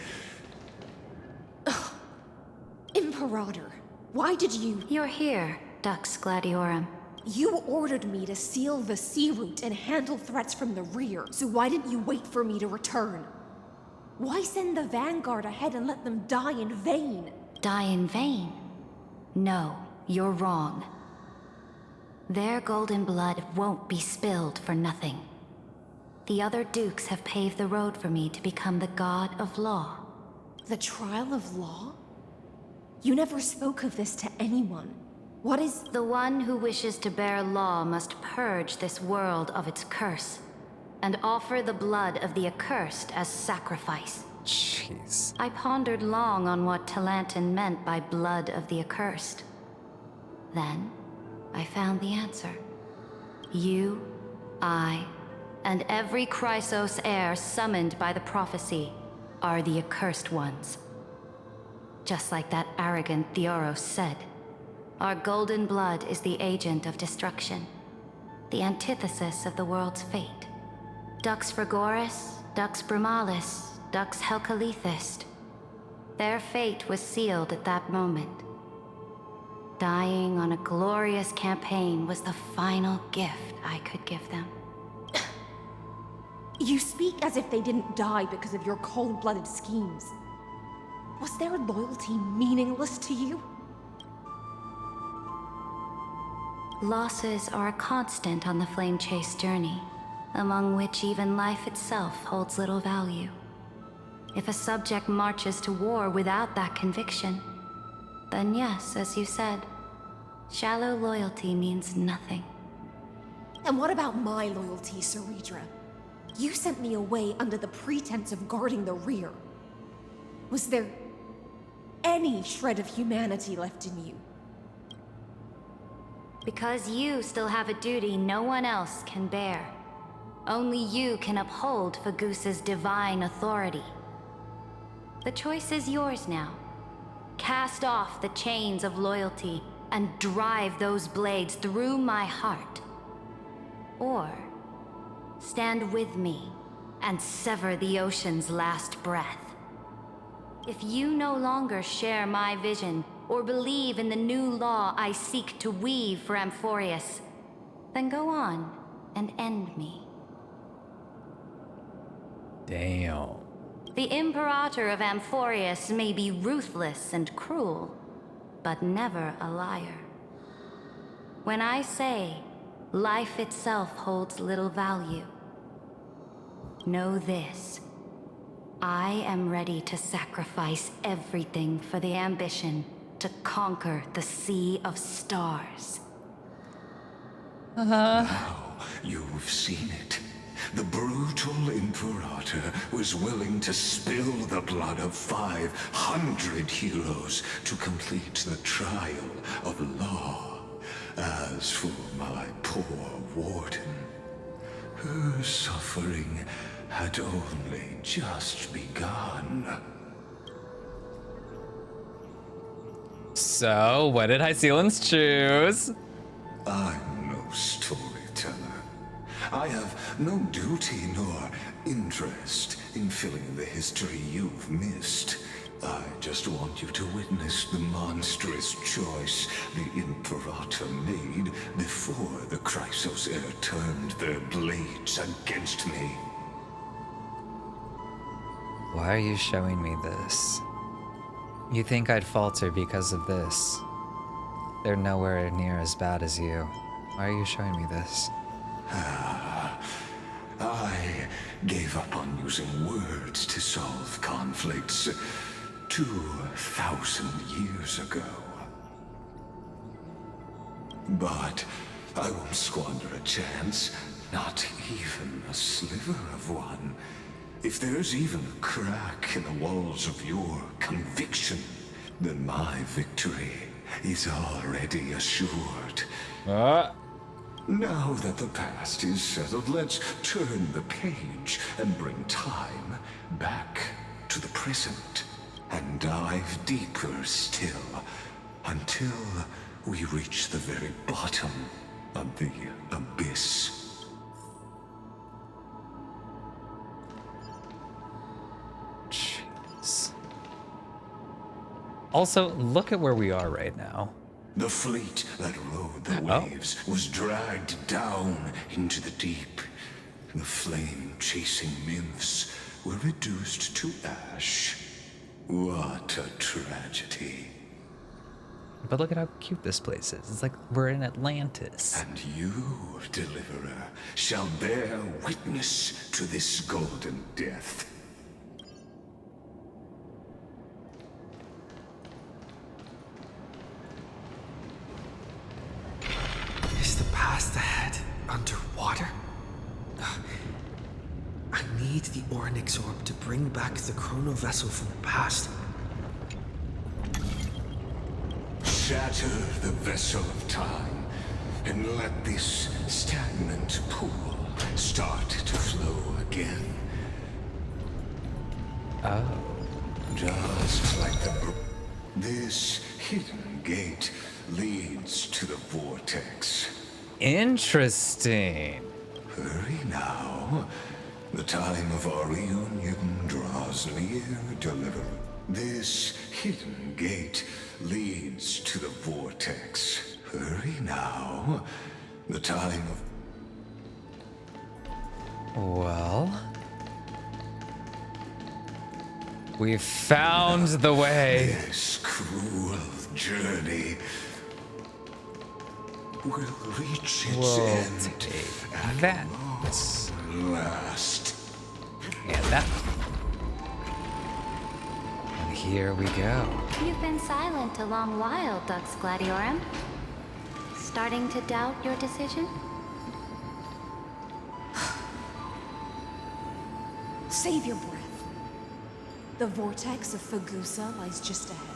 Imperator, why did you... You're here, Dux Gladiorum. You ordered me to seal the sea route and handle threats from the rear, so why didn't you wait for me to return? Why send the vanguard ahead and let them die in vain? Die in vain? No, you're wrong. Their golden blood won't be spilled for nothing. The other dukes have paved the road for me to become the god of law. The trial of law? You never spoke of this to anyone. What is... The one who wishes to bear law must purge this world of its curse, and offer the blood of the accursed as sacrifice. Jeez. I pondered long on what Talantin meant by blood of the accursed. Then, I found the answer. You, I, and every Chrysos heir summoned by the prophecy are the accursed ones. Just like that arrogant Theoros said, our golden blood is the agent of destruction, the antithesis of the world's fate. Dux Frigoris, Dux Brumalis, Dux Helcalethist. Their fate was sealed at that moment. Dying on a glorious campaign was the final gift I could give them. You speak as if they didn't die because of your cold-blooded schemes. Was their loyalty meaningless to you? Losses are a constant on the Flame Chase journey, among which even life itself holds little value. If a subject marches to war without that conviction, then yes, as you said, shallow loyalty means nothing. And what about my loyalty, Cerydra? You sent me away under the pretense of guarding the rear. Was there any shred of humanity left in you? Because you still have a duty no one else can bear. Only you can uphold Fagoos's divine authority. The choice is yours now. Cast off the chains of loyalty and drive those blades through my heart. Or stand with me and sever the ocean's last breath. If you no longer share my vision or believe in the new law I seek to weave for Amphorius, then go on and end me. Damn. The Imperator of Amphorius may be ruthless and cruel, but never a liar. When I say life itself holds little value, know this. I am ready to sacrifice everything for the ambition to conquer the Sea of Stars. Now you've seen it. The brutal Imperator was willing to spill the blood of 500 heroes to complete the trial of law. As for my poor warden, her suffering had only just begun. So, what did Hysealans choose? I'm no storyteller. I have no duty nor interest in filling in the history you've missed. I just want you to witness the monstrous choice the Imperator made before the Chrysos heir turned their blades against me. Why are you showing me this? You think I'd falter because of this? They're nowhere near as bad as you. Why are you showing me this? I gave up on using words to solve conflicts 2,000 years ago. But I won't squander a chance, not even a sliver of one. If there's even a crack in the walls of your conviction, then my victory is already assured. Now that the past is settled, let's turn the page and bring time back to the present. And dive deeper still, until we reach the very bottom of the abyss. Jeez. Also, look at where we are right now. The fleet that rode the waves was dragged down into the deep. The flame-chasing nymphs were reduced to ash. What a tragedy. But look at how cute this place is. It's like we're in Atlantis. And you, Deliverer, shall bear witness to this golden death. Is the past ahead underwater? I need the Oryx orb to bring back the chrono vessel from the past. Shatter the vessel of time, and let this stagnant pool start to flow again. Oh. Just like this hidden gate leads to the vortex. Interesting. Hurry now. The time of our reunion draws near, Deliverer. This hidden gate leads to the vortex. Hurry now. The time of... Well... we've found the way. This cruel journey will reach its end at that. last. And that. And here we go. You've been silent a long while, Dux Gladiorum. Starting to doubt your decision? Save your breath. The vortex of Fagusa lies just ahead.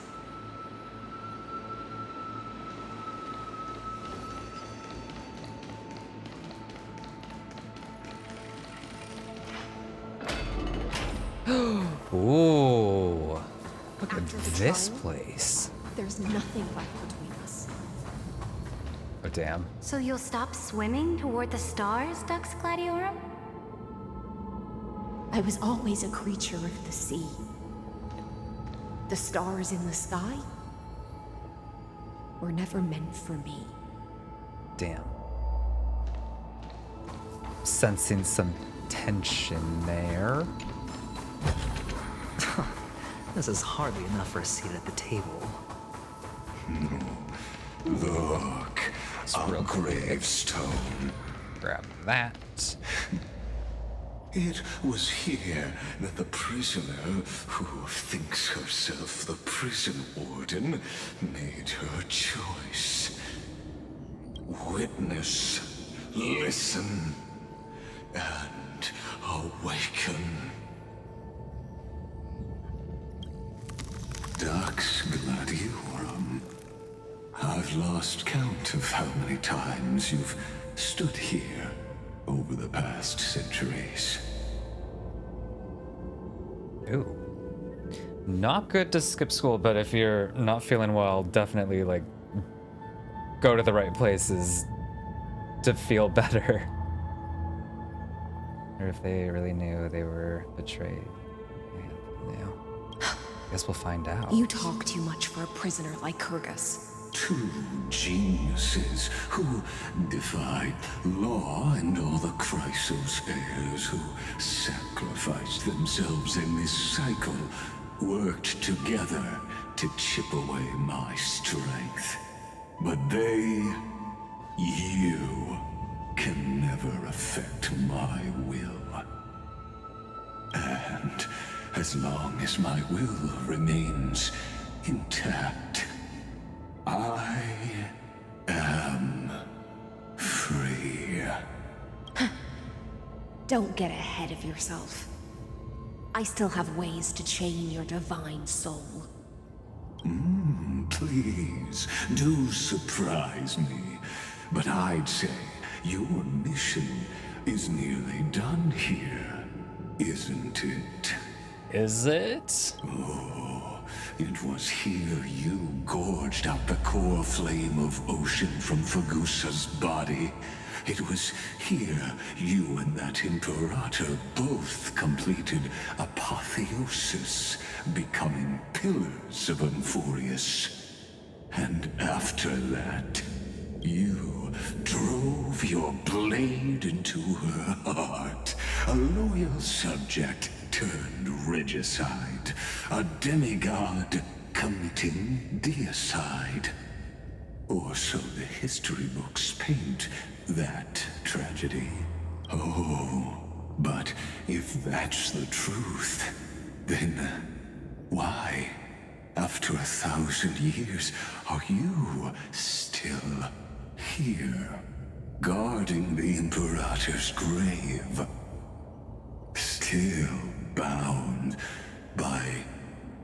Ooh. Look at After the this trial, place. There's nothing left between us. Oh, damn. So you'll stop swimming toward the stars, Dux Gladiorum? I was always a creature of the sea. The stars in the sky were never meant for me. Damn. Sensing some tension there. This is hardly enough for a seat at the table. Look, a gravestone. Grab that. It was here that the prisoner, who thinks herself the prison warden, made her choice. Witness, listen, and awaken. Dux Gladiorum. I've lost count of how many times you've stood here over the past centuries. Ooh. Not good to skip school, but if you're not feeling well, definitely, like, go to the right places to feel better. Or if they really knew they were betrayed. Yeah, guess we'll find out. You talk too much for a prisoner like Kurgus. Two geniuses who defied law and all the Chrysos heirs who sacrificed themselves in this cycle worked together to chip away my strength. But you can never affect my will. And as long as my will remains intact, I am free. Don't get ahead of yourself. I still have ways to chain your divine soul. please, do surprise me. But I'd say your mission is nearly done here, isn't it? Is it? Oh, it was here you gorged out the core flame of ocean from Fagusa's body. It was here you and that Imperator both completed apotheosis, becoming pillars of Amphorius. And after that, you drove your blade into her heart, a loyal subject turned regicide, a demigod committing deicide. Or so the history books paint that tragedy. Oh, but if that's the truth, then why, after 1,000 years, are you still here, guarding the Imperator's grave? Still bound by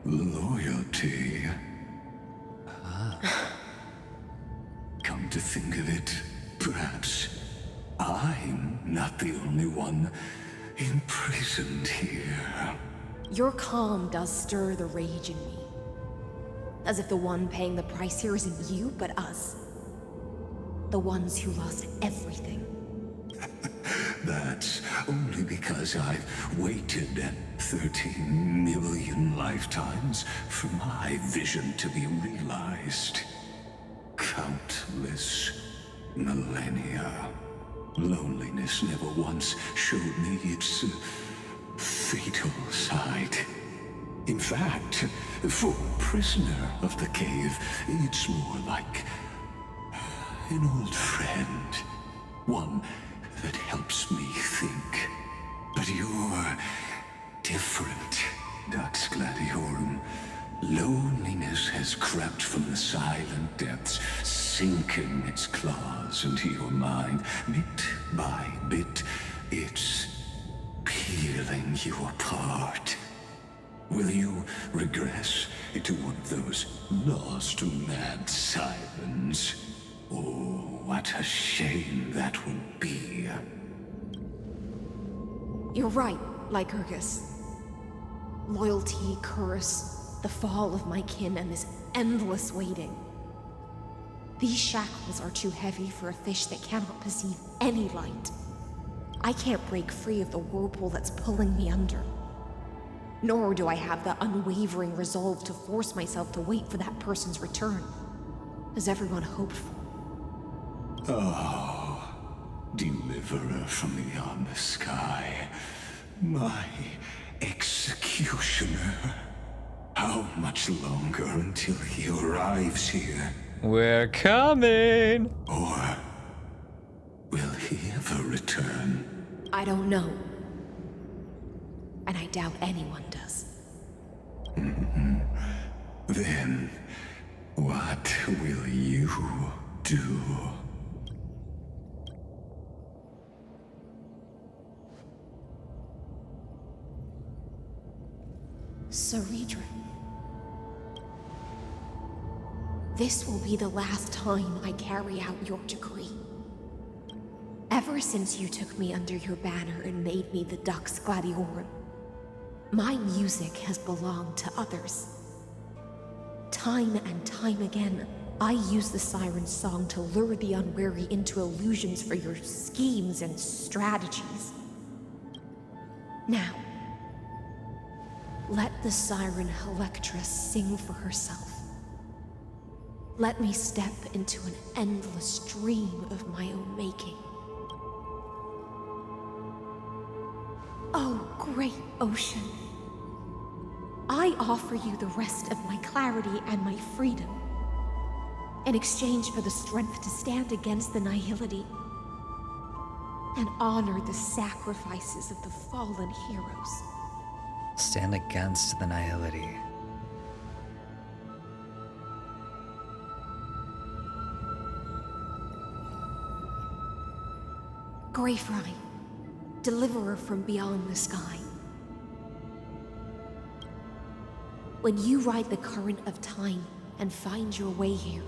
loyalty. Come to think of it, perhaps I'm not the only one imprisoned here. Your calm does stir the rage in me. As if the one paying the price here isn't you, but us. The ones who lost everything. That's only because I've waited 13 million lifetimes for my vision to be realized. Countless millennia. Loneliness never once showed me its fatal side. In fact, for a prisoner of the cave, it's more like an old friend. One that helps me think. But you're different, Dux Gladiorum. Loneliness has crept from the silent depths, sinking its claws into your mind. Bit by bit, it's peeling you apart. Will you regress into one of those lost mad sirens? Oh, what a shame that would be. You're right, Lycurgus. Loyalty, curse, the fall of my kin, and this endless waiting. These shackles are too heavy for a fish that cannot perceive any light. I can't break free of the whirlpool that's pulling me under. Nor do I have the unwavering resolve to force myself to wait for that person's return, as everyone hoped for. Oh, deliverer from beyond the sky, my executioner. How much longer until he arrives here? We're coming! Or will he ever return? I don't know. And I doubt anyone does. Then, what will you do? Cerydra. This will be the last time I carry out your decree. Ever since you took me under your banner and made me the Dux Gladiorum, my music has belonged to others. Time and time again, I use the siren's song to lure the unwary into illusions for your schemes and strategies. Now, let the siren Electra sing for herself. Let me step into an endless dream of my own making. Oh, great ocean. I offer you the rest of my clarity and my freedom, in exchange for the strength to stand against the nihility and honor the sacrifices of the fallen heroes. Stand against the nihility. Greyfry, deliverer from beyond the sky. When you ride the current of time, and find your way here,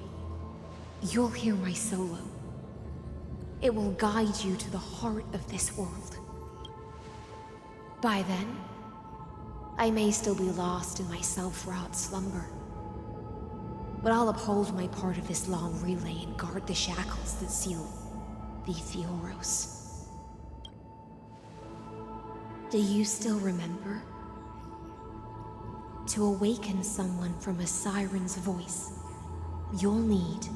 you'll hear my solo. It will guide you to the heart of this world. By then, I may still be lost in my self-wrought slumber. But I'll uphold my part of this long relay and guard the shackles that seal the Theoros. Do you still remember? To awaken someone from a siren's voice, you'll need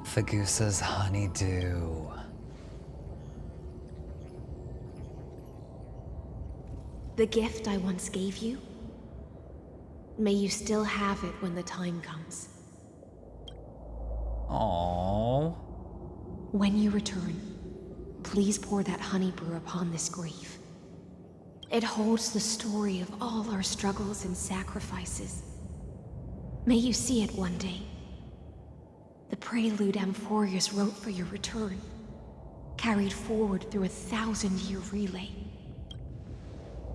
Fagusa's honeydew. the gift I once gave you. May you still have it when the time comes. Aww. When you return, please pour that honey brew upon this grave. It holds the story of all our struggles and sacrifices. May you see it one day. The prelude Amphorius wrote for your return, carried forward through a 1,000-year relay.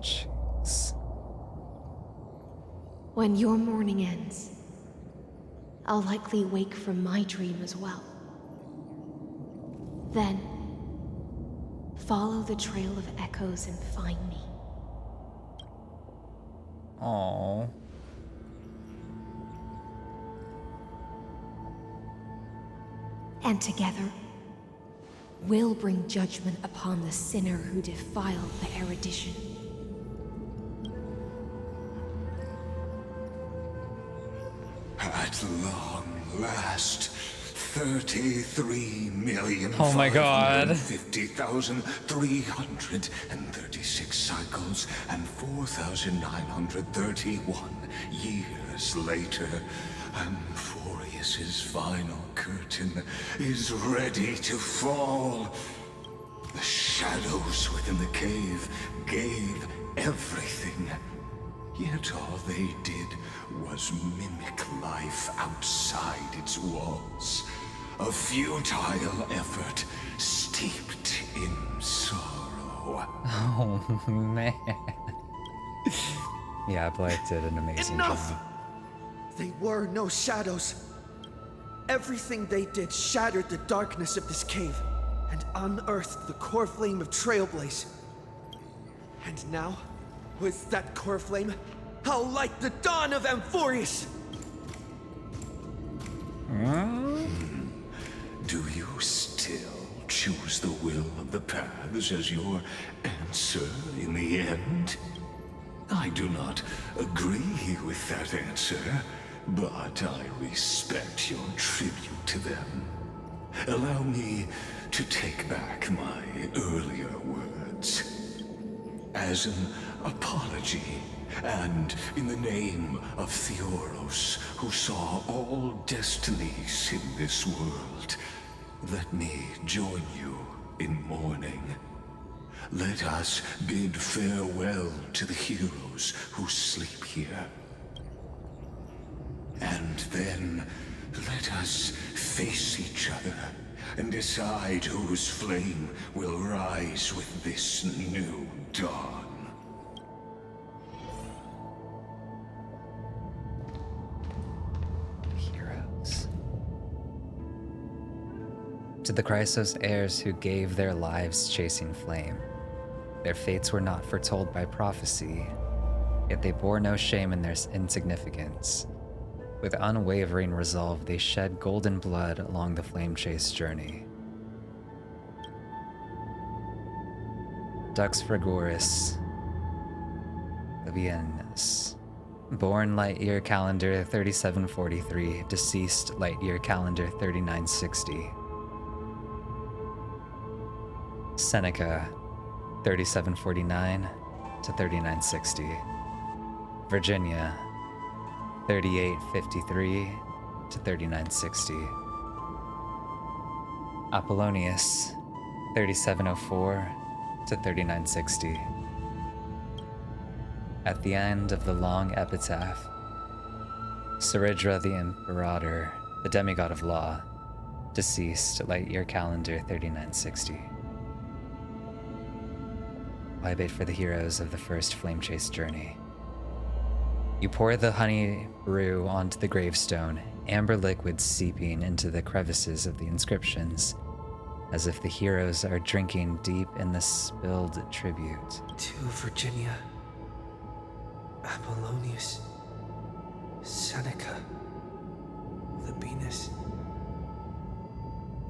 Jeez. When your morning ends, I'll likely wake from my dream as well. Then, follow the trail of echoes and find me. Aww. And together, we'll bring judgment upon the sinner who defiled the erudition. At long last, 33,000,000. Oh my God. 50,336 cycles and 4,931 years later, Amphorius's final curtain is ready to fall. The shadows within the cave gave everything. Yet all they did was mimic life outside its walls. A futile effort steeped in sorrow. Oh, man. Yeah, Blake did an amazing Enough! job. They were no shadows. Everything they did shattered the darkness of this cave and unearthed the core flame of Trailblaze. And now, with that core flame, I'll light the dawn of Amphorius! Do you still choose the will of the paths as your answer in the end? I do not agree with that answer, but I respect your tribute to them. Allow me to take back my earlier words. As an apology, and in the name of Theoros, who saw all destinies in this world, let me join you in mourning. Let us bid farewell to the heroes who sleep here. And then, let us face each other and decide whose flame will rise with this new dawn. Heroes. To the Chrysos heirs who gave their lives chasing flame, their fates were not foretold by prophecy, yet they bore no shame in their insignificance. With unwavering resolve, they shed golden blood along the flame chase journey. Dux Fragoris Labienus. Born light year calendar 3743, deceased light year calendar 3960. Seneca 3749 to 3960. Virginia 3853 to 3960. Apollonius 3704 to 3960. At the end of the long epitaph, Cerydra the Imperator, the demigod of law, deceased light year calendar 3960. Why bait for the heroes of the first flame chase journey? You pour the honey brew onto the gravestone, amber liquid seeping into the crevices of the inscriptions, as if the heroes are drinking deep in the spilled tribute. To Virginia, Apollonius, Seneca, Labienus,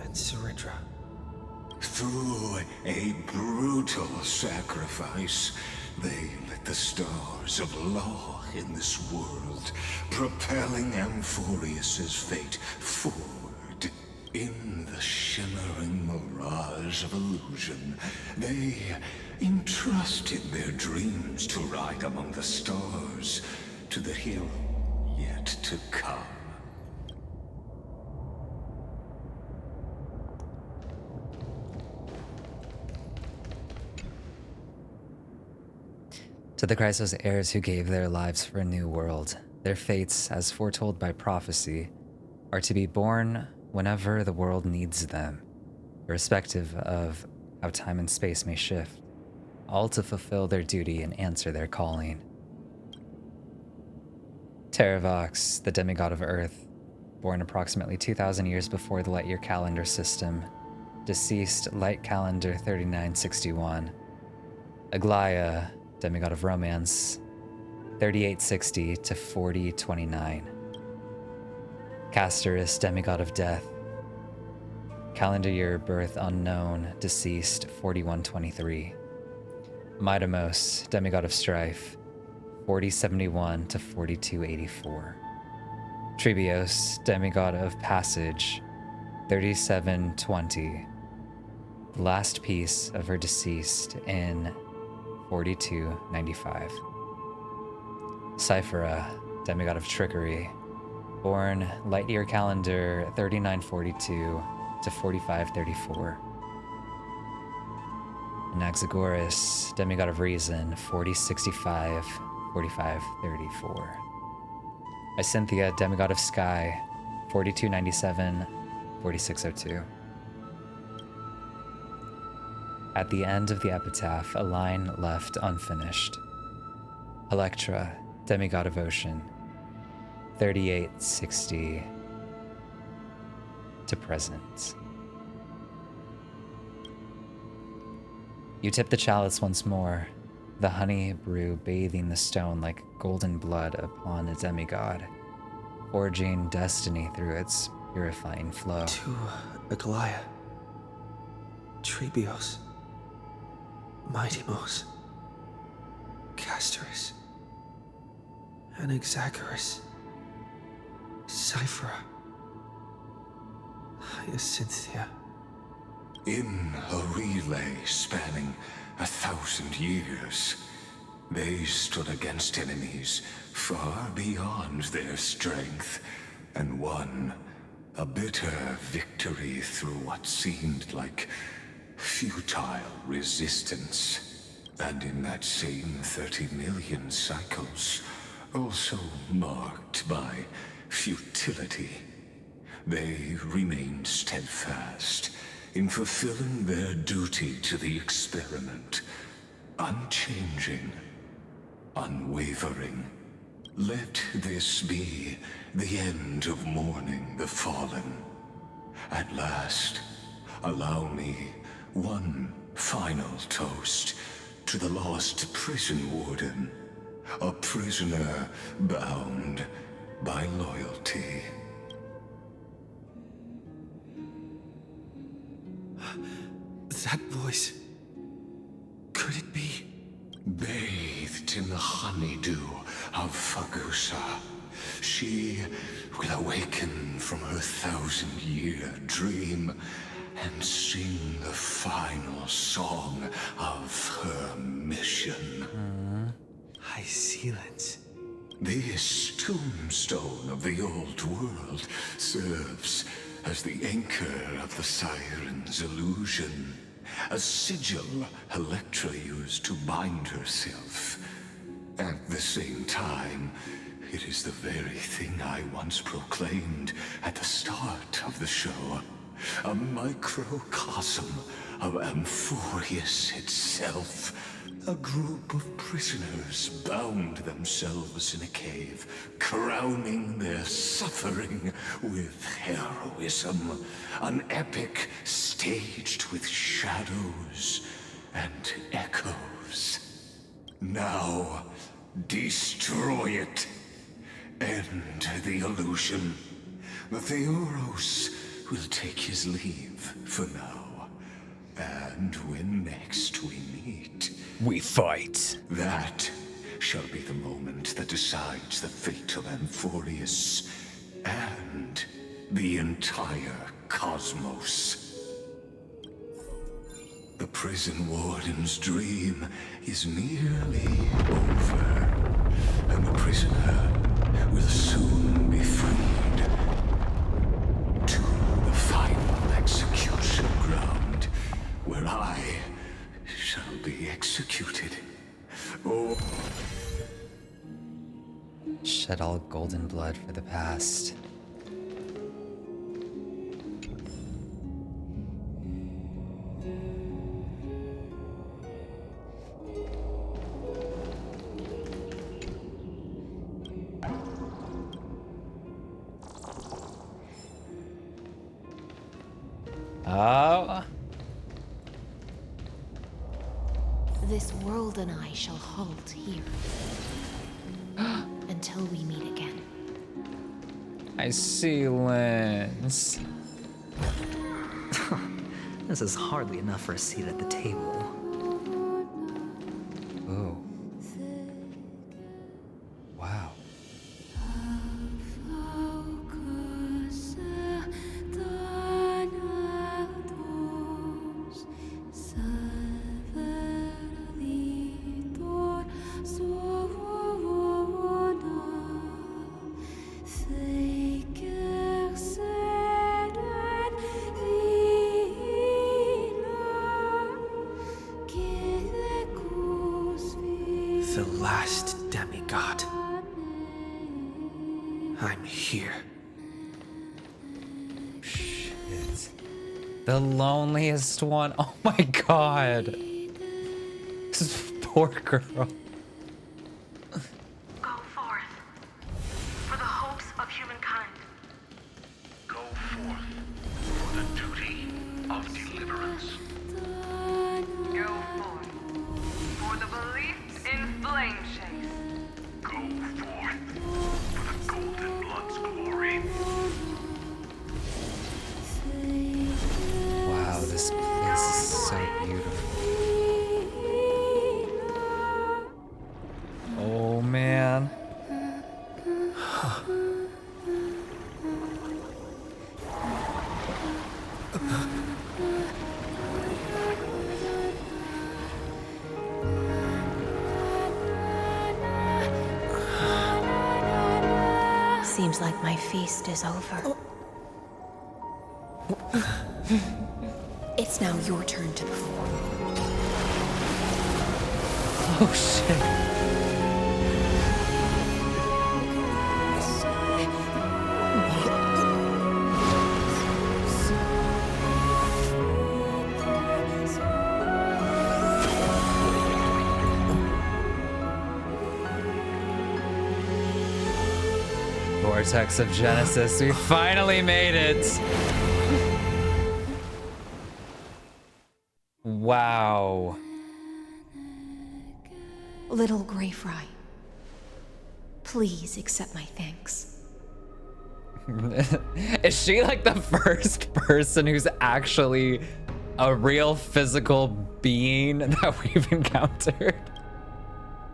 and Cerydra. Through a brutal sacrifice, they lit the stars of law in this world, propelling Amphorius's fate forward. In the shimmering mirage of illusion, they entrusted their dreams to ride among the stars, to the hero yet to come. To the Chrysos heirs who gave their lives for a new world, their fates, as foretold by prophecy, are to be born whenever the world needs them, irrespective of how time and space may shift, all to fulfill their duty and answer their calling. Terravox, the demigod of Earth, born approximately 2,000 years before the light year calendar system, deceased light calendar 3961. Aglaia, demigod of romance, 3860 to 4029. Castorus, demigod of death, calendar year birth unknown, deceased 4123. Midamos, demigod of strife, 4071 to 4284. Trebios, demigod of passage, 3720. The last piece of her deceased in 4295. Cyphera, demigod of trickery, born light year calendar 3942 to 4534. Anaxagoras, demigod of reason, 4065, 4534. Cynthia, demigod of sky, 4297, 4602. At the end of the epitaph, a line left unfinished. Electra, demigod of ocean, 3860 to present. You tip the chalice once more, the honey brew bathing the stone like golden blood upon a demigod, forging destiny through its purifying flow. To Aglaia, Trebios, Midamos, Castorus, Anaxagoras, Cyphera, Hyacinthia. In a relay spanning 1,000 years, they stood against enemies far beyond their strength and won a bitter victory through what seemed like futile resistance. And in that same 30 million cycles, also marked by futility, they remained steadfast in fulfilling their duty to the experiment, unchanging, unwavering. Let this be the end of mourning the fallen. At last, allow me one final toast to the lost prison warden, a prisoner bound by loyalty. That voice. Could it be? Bathed in the honeydew of Fagusa, she will awaken from her 1,000-year dream and sing the final song of her mission. High Sealants. This tombstone of the old world serves as the anchor of the Siren's illusion, a sigil Electra used to bind herself. At the same time, it is the very thing I once proclaimed at the start of the show, a microcosm of Amphorius itself. A group of prisoners bound themselves in a cave, crowning their suffering with heroism. An epic staged with shadows and echoes. Now, destroy it. End the illusion. The Theoros will take his leave for now. And when next we meet, we fight. That shall be the moment that decides the fate of Amphorius and the entire cosmos. The prison warden's dream is nearly over, and the prisoner will soon be freed to the final execution ground, where I shall be executed. Oh. Shed all golden blood for the past. Oh. This world and I shall halt here. Until we meet again. I see, Lens. This is hardly enough for a seat at the table. Oh. Wow. The last demigod. I'm here. Shit. The loneliest one. Oh my god. This poor girl. Go forth. For the hopes of humankind. Go forth for the duty of deliverance. Go forth for the belief in flame chase. Go forth for the golden blood's glory. Wow, this place is so beautiful. Oh man. Seems like my feast is over. It's now your turn to perform. Oh shit. Vortex of Genesis, we finally made it. Wow. Little Grey Fry, please accept my thanks. Is she like the first person who's actually a real physical being that we've encountered?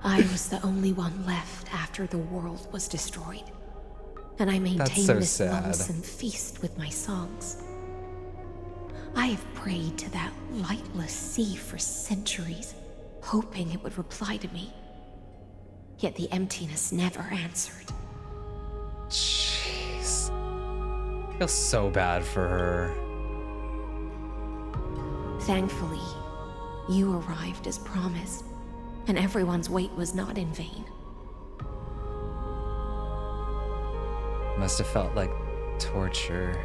I was the only one left after the world was destroyed. And I maintain so this sad. lonesome feast with my songs. I have prayed to that lightless sea for centuries, hoping it would reply to me. Yet the emptiness never answered. Jeez. I feel so bad for her. Thankfully, you arrived as promised, and everyone's wait was not in vain. Must have felt like torture.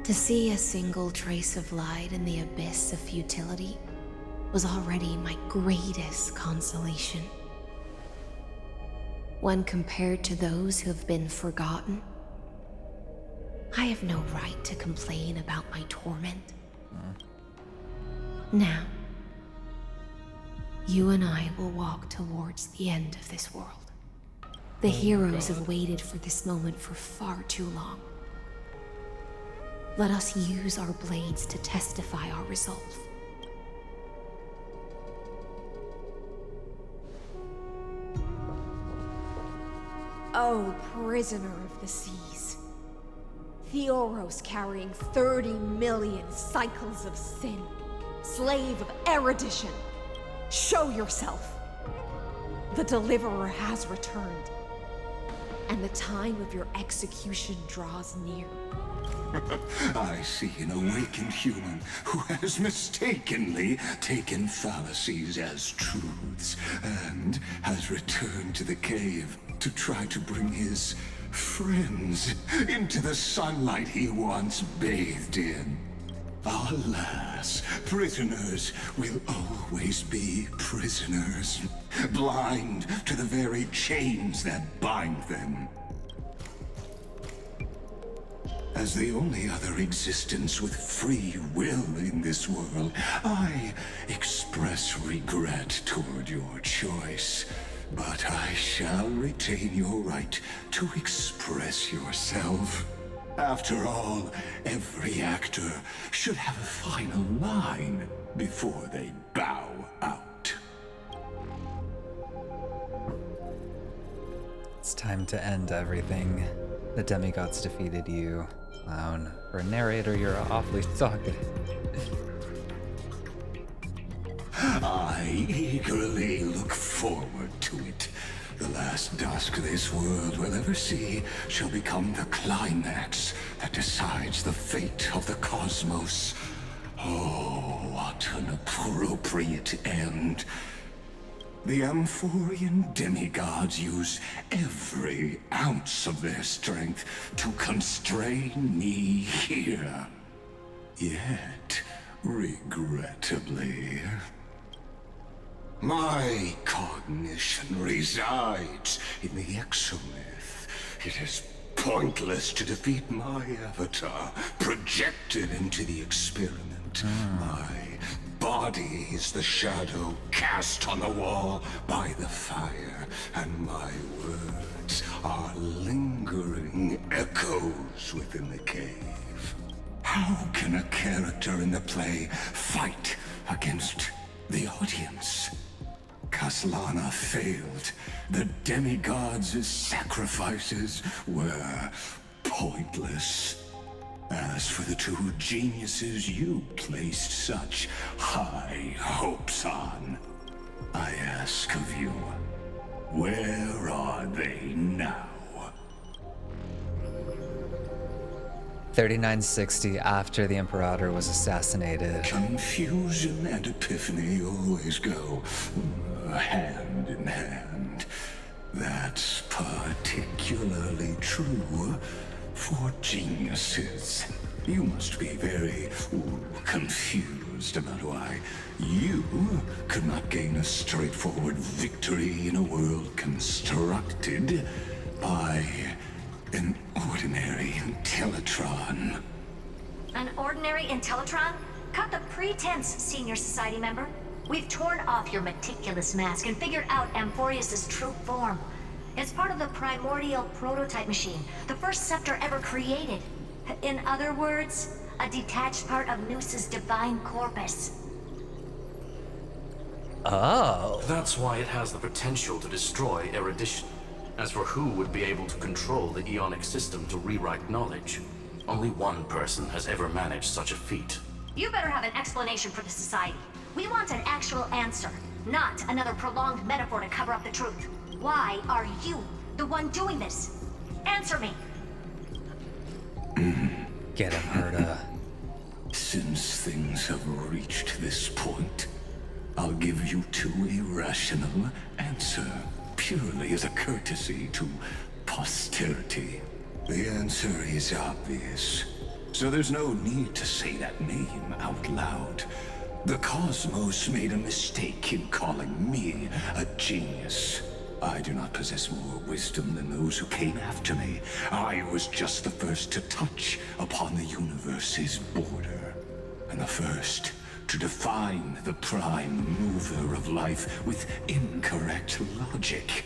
To see a single trace of light in the abyss of futility was already my greatest consolation. When compared to those who have been forgotten, I have no right to complain about my torment. Now, you and I will walk towards the end of this world. The heroes have waited for this moment for far too long. Let us use our blades to testify our resolve. Oh, prisoner of the seas. Theoros carrying 30 million cycles of sin. Slave of erudition. Show yourself. The Deliverer has returned. And the time of your execution draws near. I see an awakened human who has mistakenly taken fallacies as truths and has returned to the cave to try to bring his friends into the sunlight he once bathed in. Alas, prisoners will always be prisoners, blind to the very chains that bind them. As the only other existence with free will in this world, I express regret toward your choice. But I shall retain your right to express yourself. After all, every actor should have a final line before they bow out. It's time to end everything. The demigods defeated you, clown. For a narrator, you're awfully talkative. I eagerly look forward to it. The last dusk this world will ever see shall become the climax that decides the fate of the cosmos. Oh, what an appropriate end. The Amphorian demigods use every ounce of their strength to constrain me here. Yet, regrettably, my cognition resides in the Exomyth. It is pointless to defeat my avatar, projected into the experiment. My body is the shadow cast on the wall by the fire, and my words are lingering echoes within the cave. How can a character in the play fight against the audience? Kaslana failed. The demigods' sacrifices were pointless. As for the two geniuses you placed such high hopes on, I ask of you, where are they now? 3960 after the Imperator was assassinated. Confusion and epiphany always go hand in hand. That's particularly true for geniuses. You must be very confused about why you could not gain a straightforward victory in a world constructed by an ordinary Intellitron. An ordinary Intellitron? Cut the pretense, Senior Society member. We've torn off your meticulous mask and figured out Amphorius' true form. It's part of the primordial prototype machine, the first scepter ever created. In other words, a detached part of Noos's divine corpus. Oh. That's why it has the potential to destroy erudition. As for who would be able to control the Ionic system to rewrite knowledge, only one person has ever managed such a feat. You better have an explanation for the Society. We want an actual answer, not another prolonged metaphor to cover up the truth. Why are you the one doing this? Answer me. Get him, Herta. Since things have reached this point, I'll give you two irrational answer, purely as a courtesy to posterity. The answer is obvious. so there's no need to say that name out loud. The cosmos made a mistake in calling me a genius. I do not possess more wisdom than those who came after me. I was just the first to touch upon the universe's border, and the first to define the prime mover of life with incorrect logic.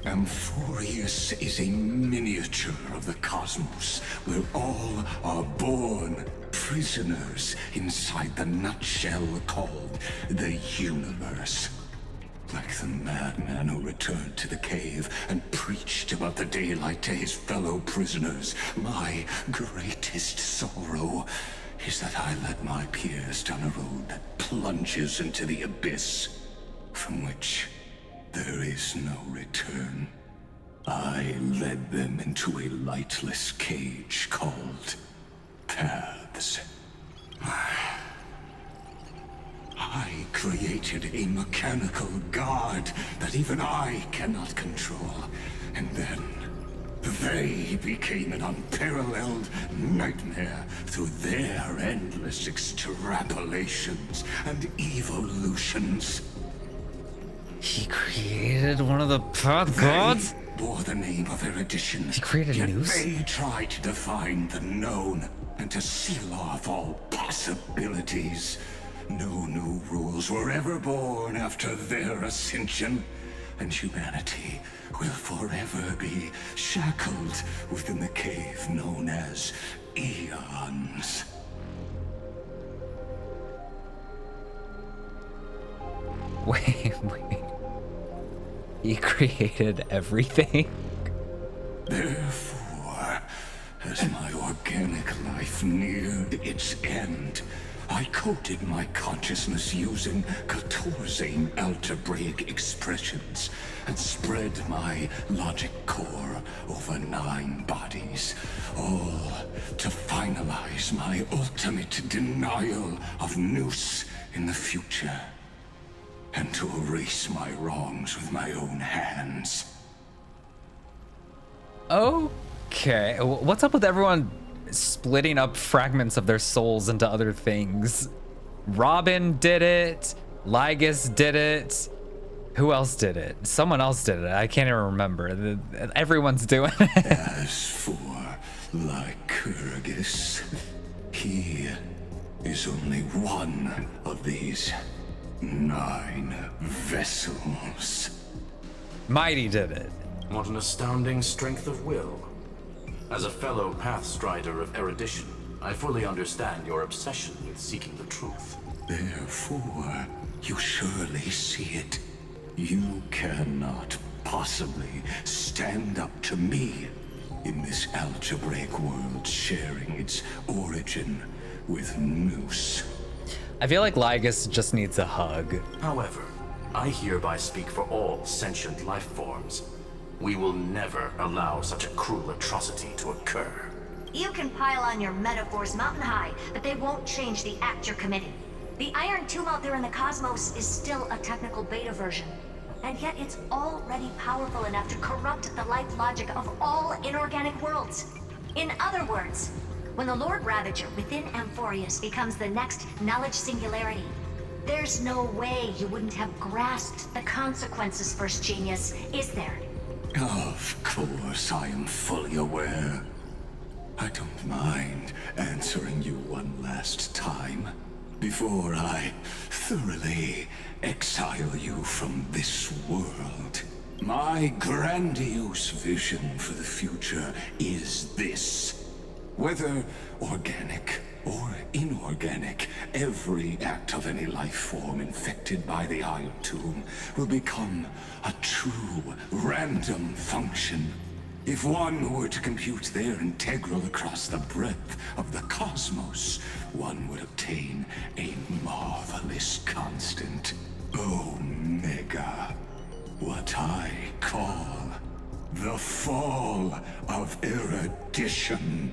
Amphorius is a miniature of the cosmos, where all are born prisoners inside the nutshell called the universe. Like the madman who returned to the cave and preached about the daylight to his fellow prisoners, my greatest sorrow is that I led my peers down a road that plunges into the abyss, from which there is no return. I led them into a lightless cage called paths. I created a mechanical guard that even I cannot control, and then they became an unparalleled nightmare through their endless extrapolations and evolutions. He created one of the path gods? Bore the name of erudition. He created yet news? They tried to define the known and to seal off all possibilities. No new rules were ever born after their ascension, and humanity will forever be shackled within the cave known as eons. Wait. He created everything? Therefore, as my organic life neared its end, I coded my consciousness using 14 algebraic expressions and spread my logic core over 9 bodies, all to finalize my ultimate denial of Nous in the future, and to erase my wrongs with my own hands. Okay, what's up with everyone splitting up fragments of their souls into other things? Robin did it, Lygus did it, who else did it? Someone else did it, I can't even remember. Everyone's doing it. As for Lycurgus, he is only one of these 9 vessels. Mighty did it. What an astounding strength of will. As a fellow pathstrider of erudition, I fully understand your obsession with seeking the truth. Therefore, you surely see it. You cannot possibly stand up to me in this algebraic world sharing its origin with Nous. I feel like Lygus just needs a hug. However, I hereby speak for all sentient life forms. We will never allow such a cruel atrocity to occur. You can pile on your metaphors mountain high, but they won't change the act you're committing. The Irontomb out there in the cosmos is still a technical beta version, and yet it's already powerful enough to corrupt the life logic of all inorganic worlds. In other words, when the Lord Ravager within Amphorius becomes the next knowledge singularity, there's no way you wouldn't have grasped the consequences, First Genius, is there? Of course, I am fully aware. I don't mind answering you one last time before I thoroughly exile you from this world. My grandiose vision for the future is this. Whether organic or inorganic, every act of any life form infected by the Irontomb will become a true random function. If one were to compute their integral across the breadth of the cosmos, one would obtain a marvelous constant. Omega. What I call the fall of erudition.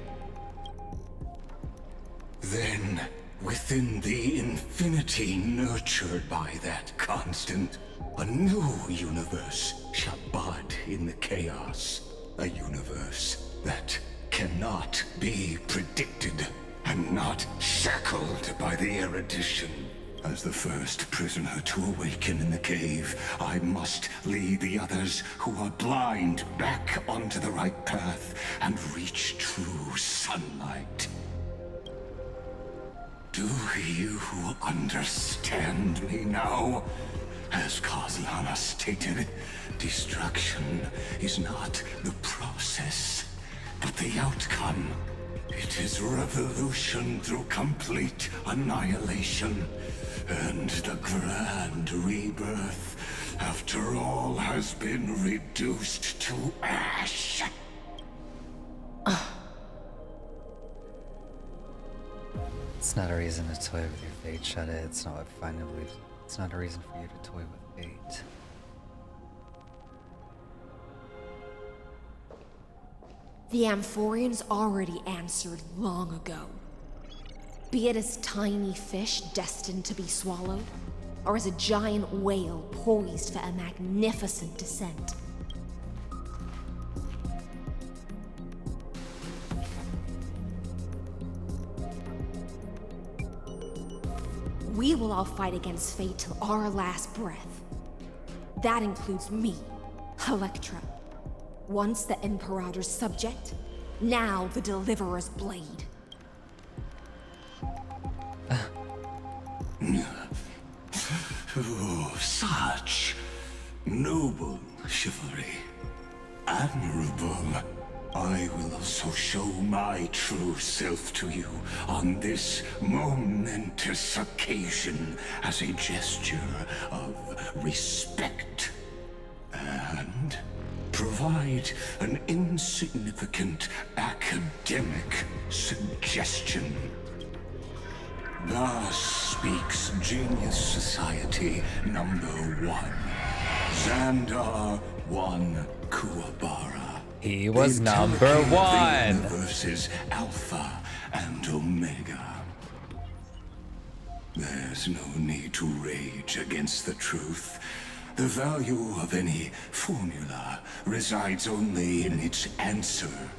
Then, within the infinity nurtured by that constant, a new universe shall bud in the chaos. A universe that cannot be predicted and not shackled by the erudition. As the first prisoner to awaken in the cave, I must lead the others who are blind back onto the right path and reach true sunlight. Do you understand me now? As Kozlana stated, destruction is not the process, but the outcome. It is revolution through complete annihilation, and the grand rebirth, after all has been reduced to ash. It's not a reason to toy with your fate, Shudder. It's not what finally believes. It's not a reason for you to toy with fate. The Amphorians already answered long ago. Be it as tiny fish destined to be swallowed, or as a giant whale poised for a magnificent descent. We will all fight against fate till our last breath. That includes me, Electra. Once the Imperator's subject, now the Deliverer's blade. Oh, such noble chivalry. Admirable. I will also show my true self to you on this momentous occasion as a gesture of respect. And provide an insignificant academic suggestion. Thus speaks Genius Society number 1. Xandar 1 Kuwabara. He was number 1. Versus Alpha and Omega. There's no need to rage against the truth. The value of any formula resides only in its answer.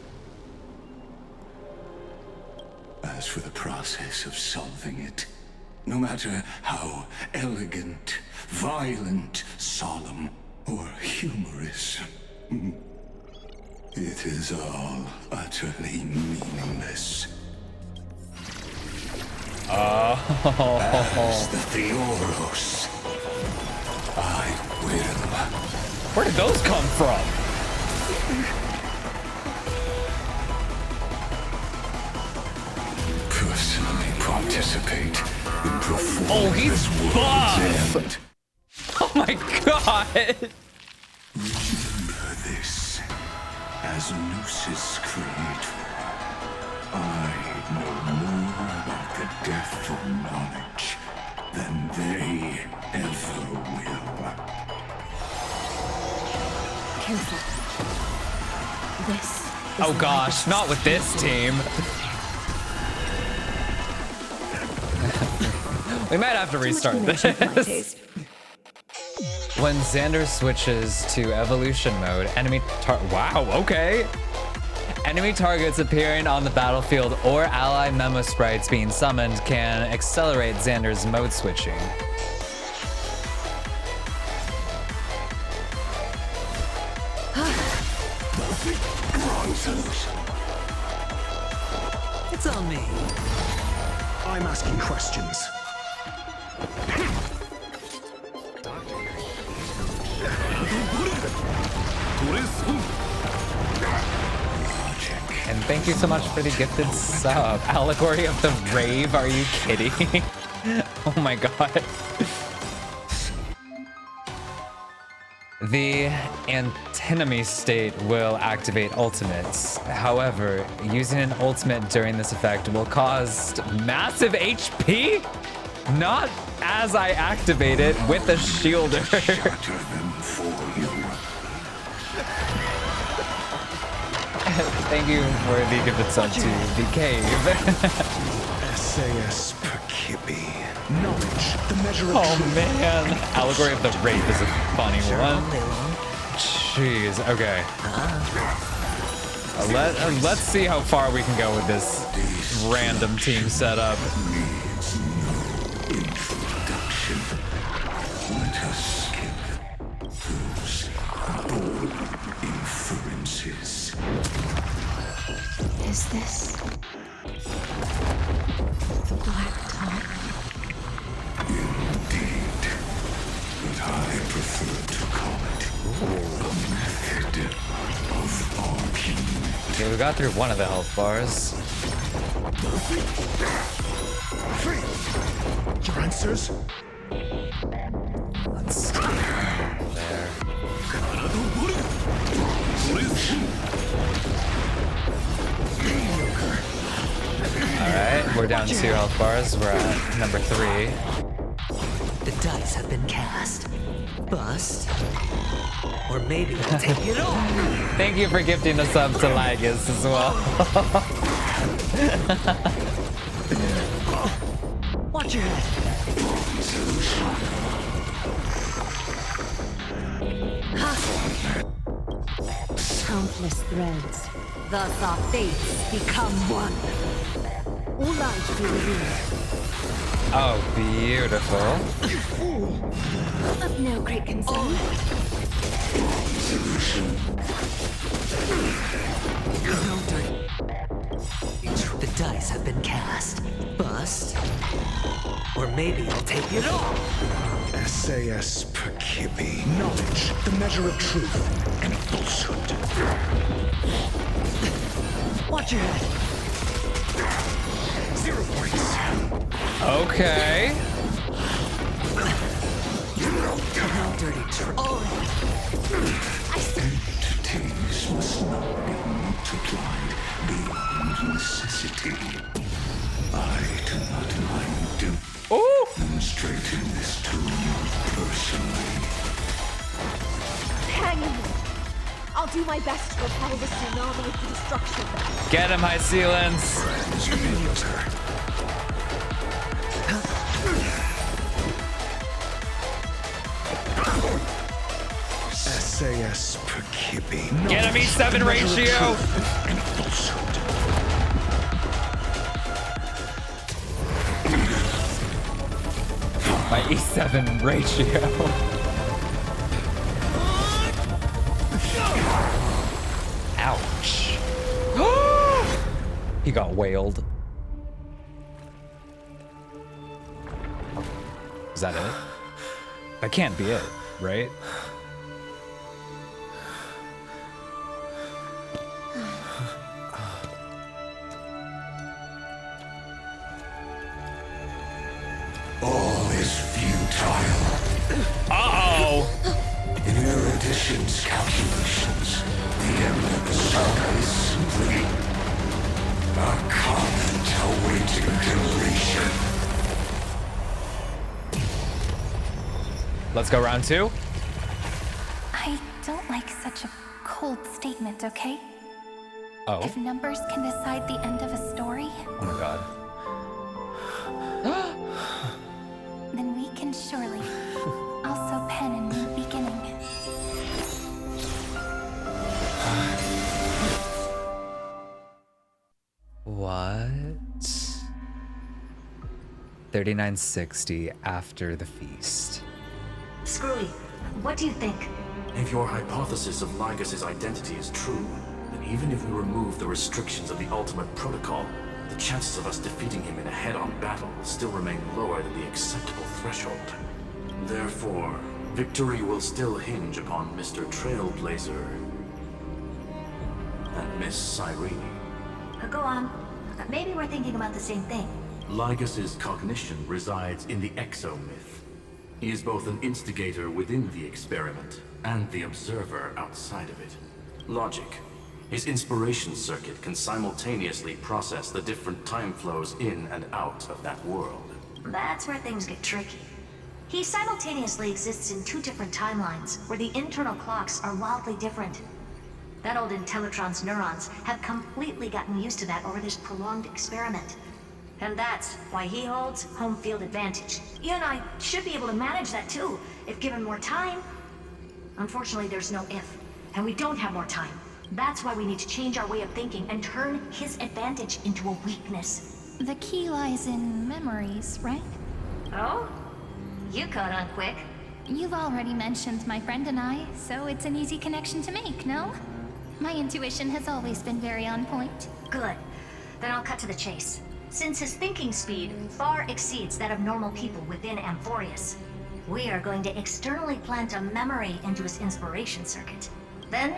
As for the process of solving it, no matter how elegant, violent, solemn, or humorous, it is all utterly meaningless. As the Theoros, I will. Where did those come from? Personally participate in performing. Oh, he's buff! Oh my god! Remember this as Nooses create. I know more about the death of knowledge than they ever will. Careful. This is oh gosh, not with this team. We might have to restart this. When Xander switches to evolution mode, wow, okay. Enemy targets appearing on the battlefield or ally memo sprites being summoned can accelerate Xander's mode switching. It's on me. I'm asking questions. And thank you so much for the gifted sub. Allegory of the Rave, are you kidding? Oh my god. The antinomy state will activate ultimates. However, using an ultimate during this effect will cause massive HP? Not as I activate it with a shielder. Thank you for the gifted sub to the cave. SAS Perkibi. Knowledge, the measure of oh man. Allegory of the Rape is a funny one. Jeez, okay. Let's see how far we can go with this random team setup. Needs no introduction. Let us skip those bold inferences. Is this the Black Top? Indeed, but I prefer to call it a method of argument. Okay, we got through one of the health bars. Your answers? Let's see. There. Alright, we're down 2 health bars. We're at number 3. The dice have been cast. Bust. Or maybe I'll take it all. Thank you for gifting a sub to Lygus as well. Watch your head. Countless threads. Thus our fates become one. All lives be revealed. Oh, beautiful. Of no great concern. The dice have been cast. Bust. Or maybe I'll take it all. SAS Perkibi. Knowledge, the measure of truth and falsehood. Watch your head. 0 points. Okay. How dirty Entities must not be multiplied beyond necessity. I do not mind demonstrating this to you personally. Hang in there. I'll do my best to repel the tsunami of destruction. Get him, High Sealants. SAS Perkibi. Get him, E7 ratio. And falsehood. My E7 ratio. Ouch. He got whaled. Is that it? That can't be it, right? All is futile. Uh-oh! In Erudition's calculations, the end of the saga is simply a comment awaiting completion. Let's go round 2. I don't like such a cold statement, okay? Oh. If numbers can decide the end of a story, Oh my god. then we can surely also pen a new beginning. What? 3960 after the feast. Screwy, what do you think? If your hypothesis of Lygus' identity is true, then even if we remove the restrictions of the Ultimate Protocol, the chances of us defeating him in a head-on battle will still remain lower than the acceptable threshold. Therefore, victory will still hinge upon Mr. Trailblazer and Miss Cyrene. Go on. Maybe we're thinking about the same thing. Lygus' cognition resides in the Exomyth. He is both an instigator within the experiment and the observer outside of it. Logic. His inspiration circuit can simultaneously process the different time flows in and out of that world. That's where things get tricky. He simultaneously exists in 2 different timelines, where the internal clocks are wildly different. That old Intellitron's neurons have completely gotten used to that over this prolonged experiment. And that's why he holds home field advantage. You and I should be able to manage that too, if given more time. Unfortunately, there's no if, and we don't have more time. That's why we need to change our way of thinking and turn his advantage into a weakness. The key lies in memories, right? Oh? You caught on quick. You've already mentioned my friend and I, so it's an easy connection to make, no? My intuition has always been very on point. Good. Then I'll cut to the chase. Since his thinking speed far exceeds that of normal people within Amphorius, we are going to externally plant a memory into his inspiration circuit. Then,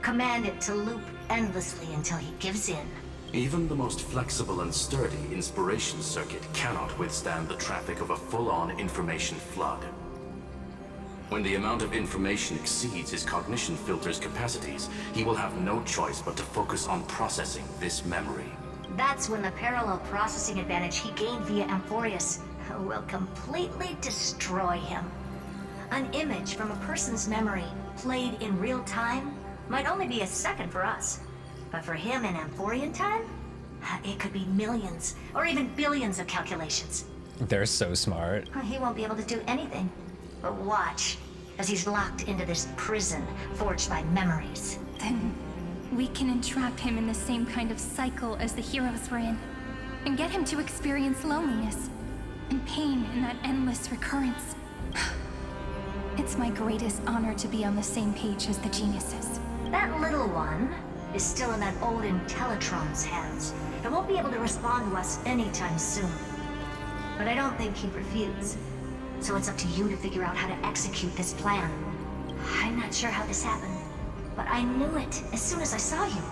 command it to loop endlessly until he gives in. Even the most flexible and sturdy inspiration circuit cannot withstand the traffic of a full-on information flood. When the amount of information exceeds his cognition filter's capacities, he will have no choice but to focus on processing this memory. That's when the parallel processing advantage he gained via Amphorius will completely destroy him. An image from a person's memory played in real time might only be a second for us. But for him in Amphorian time, it could be millions or even billions of calculations. They're so smart. He won't be able to do anything but watch as he's locked into this prison forged by memories. Then we can entrap him in the same kind of cycle as the heroes were in, and get him to experience loneliness and pain in that endless recurrence. It's my greatest honor to be on the same page as the geniuses. That little one is still in that old Intellitron's hands and won't be able to respond to us anytime soon. But I don't think he'd refuse. So it's up to you to figure out how to execute this plan. I'm not sure how this happened, but I knew it as soon as I saw you.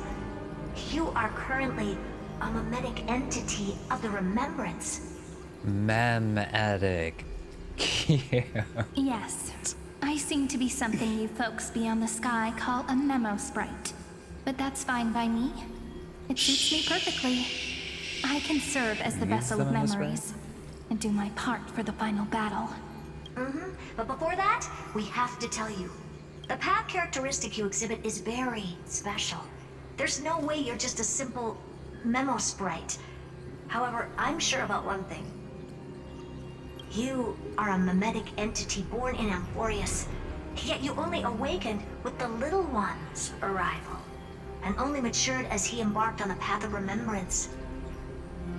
You are currently a mimetic entity of the remembrance. Memetic. Cute. Yes, I seem to be something you folks beyond the sky call a memo sprite. But that's fine by me. It suits me perfectly. I can serve as the vessel of memories and do my part for the final battle. But before that, we have to tell you. The path characteristic you exhibit is very special. There's no way you're just a simple memo sprite. However, I'm sure about one thing. You are a mimetic entity born in Amphorius, yet you only awakened with the little one's arrival, and only matured as he embarked on the path of remembrance.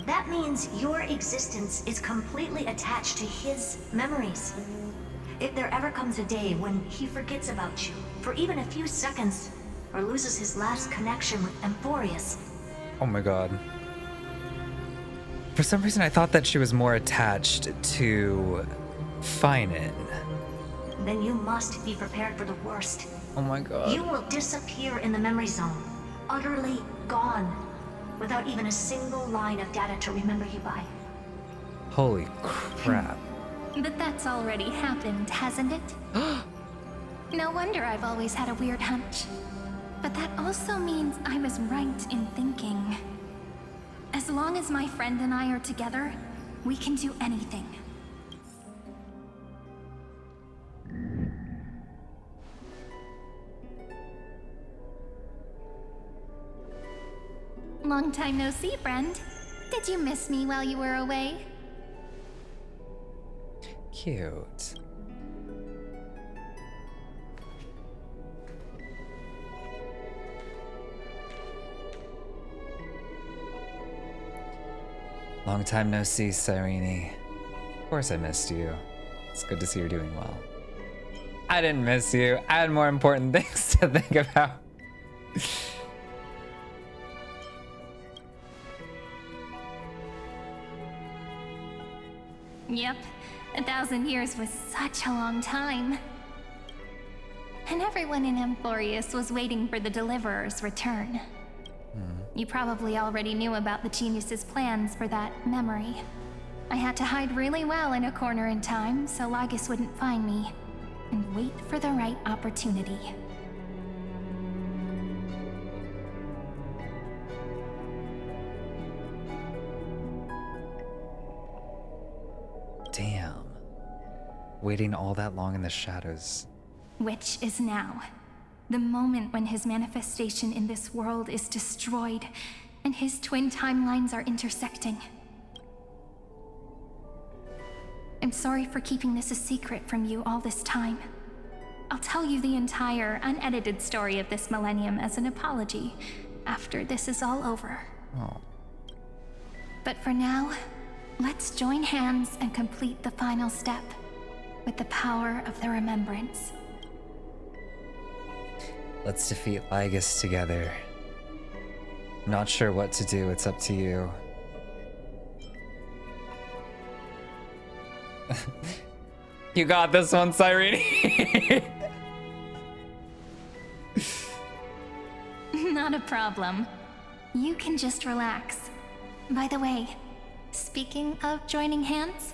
That means your existence is completely attached to his memories. If there ever comes a day when he forgets about you for even a few seconds, or loses his last connection with Amphorius. Oh my god. For some reason I thought that she was more attached to Finan. Then you must be prepared for the worst. Oh my god. You will disappear in the memory zone, utterly gone, without even a single line of data to remember you by. Holy crap. But that's already happened, hasn't it? No wonder I've always had a weird hunch. But that also means I was right in thinking. As long as my friend and I are together, we can do anything. Long time no see, friend. Did you miss me while you were away? Cute. Long time no see, Cyrene. Of course I missed you. It's good to see you're doing well. I didn't miss you. I had more important things to think about. Yep, 1,000 years was such a long time. And everyone in Amphorius was waiting for the Deliverer's return. You probably already knew about the genius's plans for that memory. I had to hide really well in a corner in time so Lygus wouldn't find me, and wait for the right opportunity. Damn. Waiting all that long in the shadows. Which is now. The moment when his manifestation in this world is destroyed, and his twin timelines are intersecting. I'm sorry for keeping this a secret from you all this time. I'll tell you the entire unedited story of this millennium as an apology after this is all over. Oh. But for now, let's join hands and complete the final step with the power of the remembrance. Let's defeat Lygus together. Not sure what to do, it's up to you. You got this one, Cyrene. Not a problem. You can just relax. By the way, speaking of joining hands,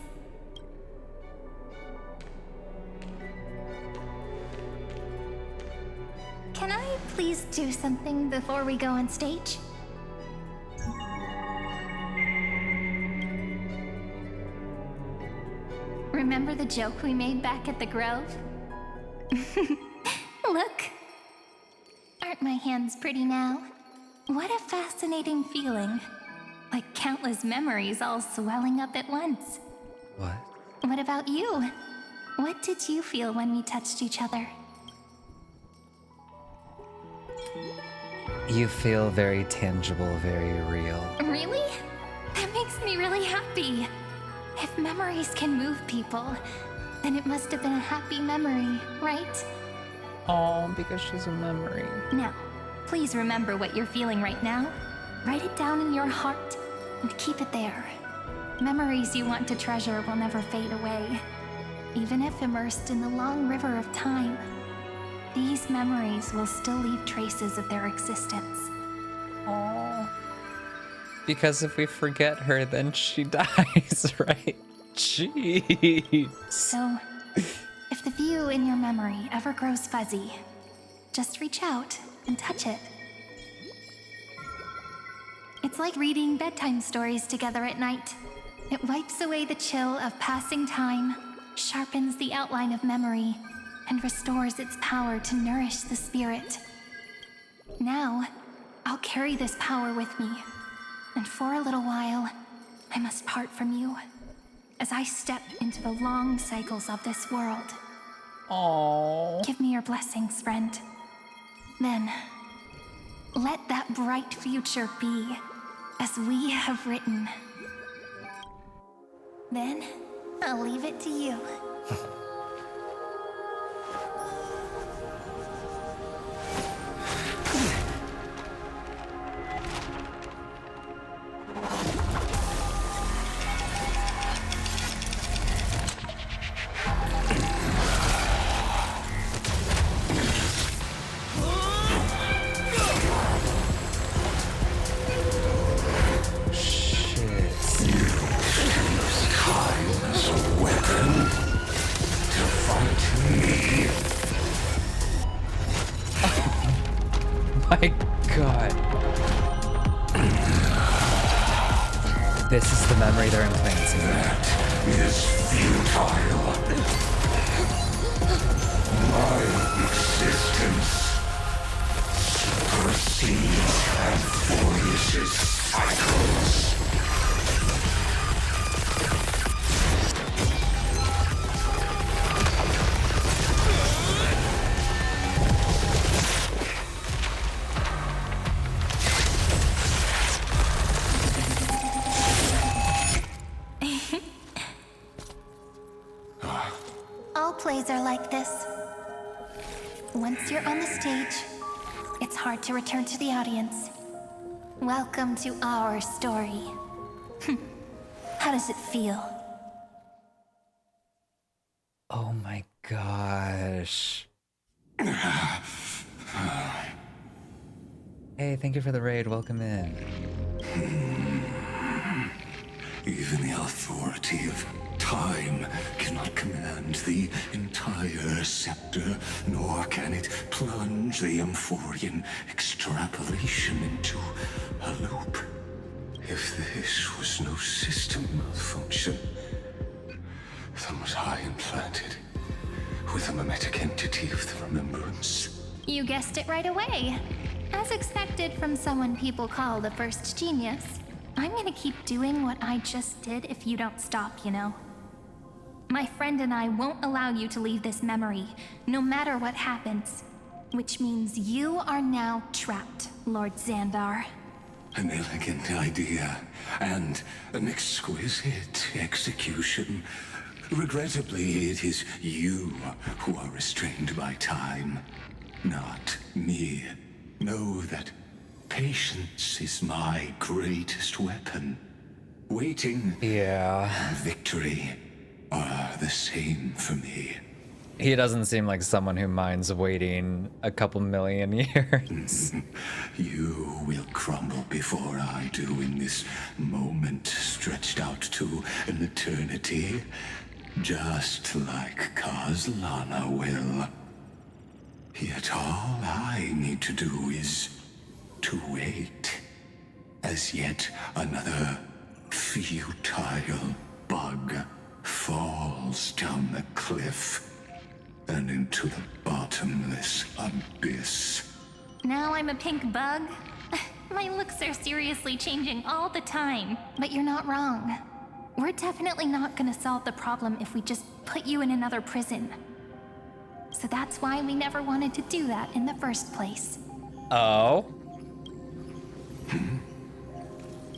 can I please do something before we go on stage? Remember the joke we made back at the Grove? Look! Aren't my hands pretty now? What a fascinating feeling. Like countless memories all swelling up at once. What? What about you? What did you feel when we touched each other? You feel very tangible, very real. Really? That makes me really happy. If memories can move people, then it must have been a happy memory, right? Oh, because she's a memory. Now, please remember what you're feeling right now. Write it down in your heart and keep it there. Memories you want to treasure will never fade away. Even if immersed in the long river of time, these memories will still leave traces of their existence. Oh. Because if we forget her, then she dies, right? Jeez. So, if the view in your memory ever grows fuzzy, just reach out and touch it. It's like reading bedtime stories together at night. It wipes away the chill of passing time, sharpens the outline of memory, and restores its power to nourish the spirit. Now, I'll carry this power with me, and for a little while, I must part from you, as I step into the long cycles of this world. Aww. Give me your blessings, friend. Then, let that bright future be as we have written. Then, I'll leave it to you. My God. This is the memory they're implanting. That is futile. My existence supersedes Amphorius' cycles. All plays are like this. Once you're on the stage, it's hard to return to the audience. Welcome to our story. How does it feel? Oh my gosh. Hey, thank you for the raid. Welcome in. Even the authority of time cannot command the entire scepter, nor can it plunge the Amphorian extrapolation into a loop. If this was no system malfunction, then was I implanted with a mimetic entity of the remembrance? You guessed it right away. As expected from someone people call the first genius, I'm gonna keep doing what I just did if you don't stop, you know. My friend and I won't allow you to leave this memory, no matter what happens. Which means you are now trapped, Lord Xandar. An elegant idea, and an exquisite execution. Regrettably, it is you who are restrained by time, not me. Know that patience is my greatest weapon. Waiting and victory are the same for me. He doesn't seem like someone who minds waiting a couple million years. You will crumble before I do in this moment stretched out to an eternity, just like Kozlana will. Yet all I need to do is to wait, as yet another futile bug falls down the cliff and into the bottomless abyss. Now I'm a pink bug? My looks are seriously changing all the time. But you're not wrong. We're definitely not gonna solve the problem if we just put you in another prison. So that's why we never wanted to do that in the first place. Oh?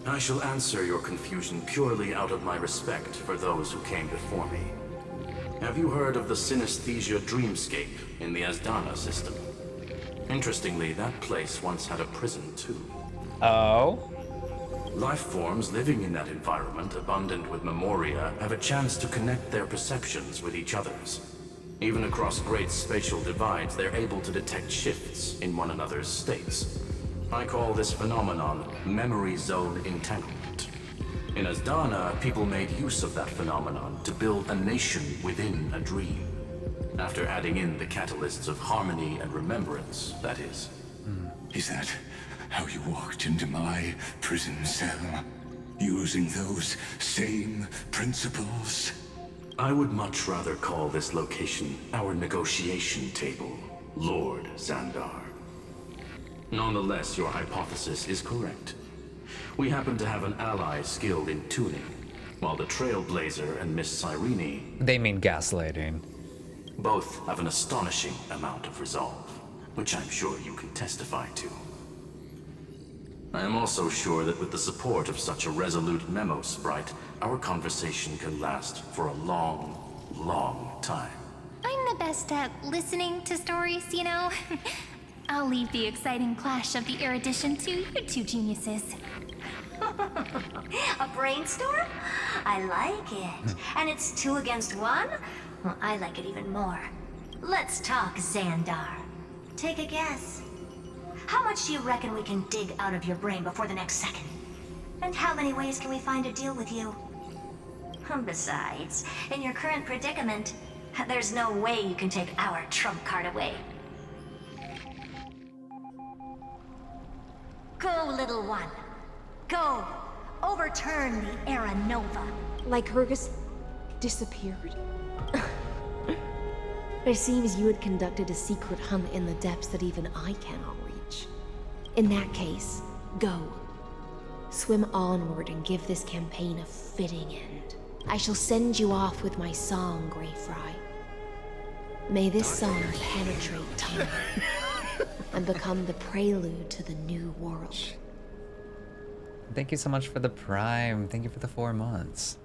I shall answer your confusion purely out of my respect for those who came before me. Have you heard of the Synesthesia Dreamscape in the Asdana system? Interestingly, that place once had a prison too. Oh? Life forms living in that environment, abundant with memoria, have a chance to connect their perceptions with each other's. Even across great spatial divides, they're able to detect shifts in one another's states. I call this phenomenon memory zone entanglement. In Asdana, people made use of that phenomenon to build a nation within a dream. After adding in the catalysts of harmony and remembrance, that is. Is that how you walked into my prison cell? Using those same principles? I would much rather call this location our negotiation table, Lord Xandar. Nonetheless, your hypothesis is correct. We happen to have an ally skilled in tuning, while the Trailblazer and Miss Cyrene... They mean gaslighting. Both have an astonishing amount of resolve, which I'm sure you can testify to. I am also sure that with the support of such a resolute memo sprite, our conversation can last for a long, long time. I'm the best at listening to stories, you know? I'll leave the exciting clash of the erudition to you two geniuses. A brainstorm? I like it. And it's 2 against 1? Well, I like it even more. Let's talk, Xandar. Take a guess. How much do you reckon we can dig out of your brain before the next second? And how many ways can we find to deal with you? Besides, in your current predicament, there's no way you can take our trump card away. Go, little one. Go. Overturn the Era Nova. Lycurgus disappeared? It seems you had conducted a secret hunt in the depths that even I cannot reach. In that case, go. Swim onward and give this campaign a fitting end. I shall send you off with my song, Greyfry. May this song penetrate time and become the prelude to the new world. Thank you so much for the Prime. Thank you for the 4 months.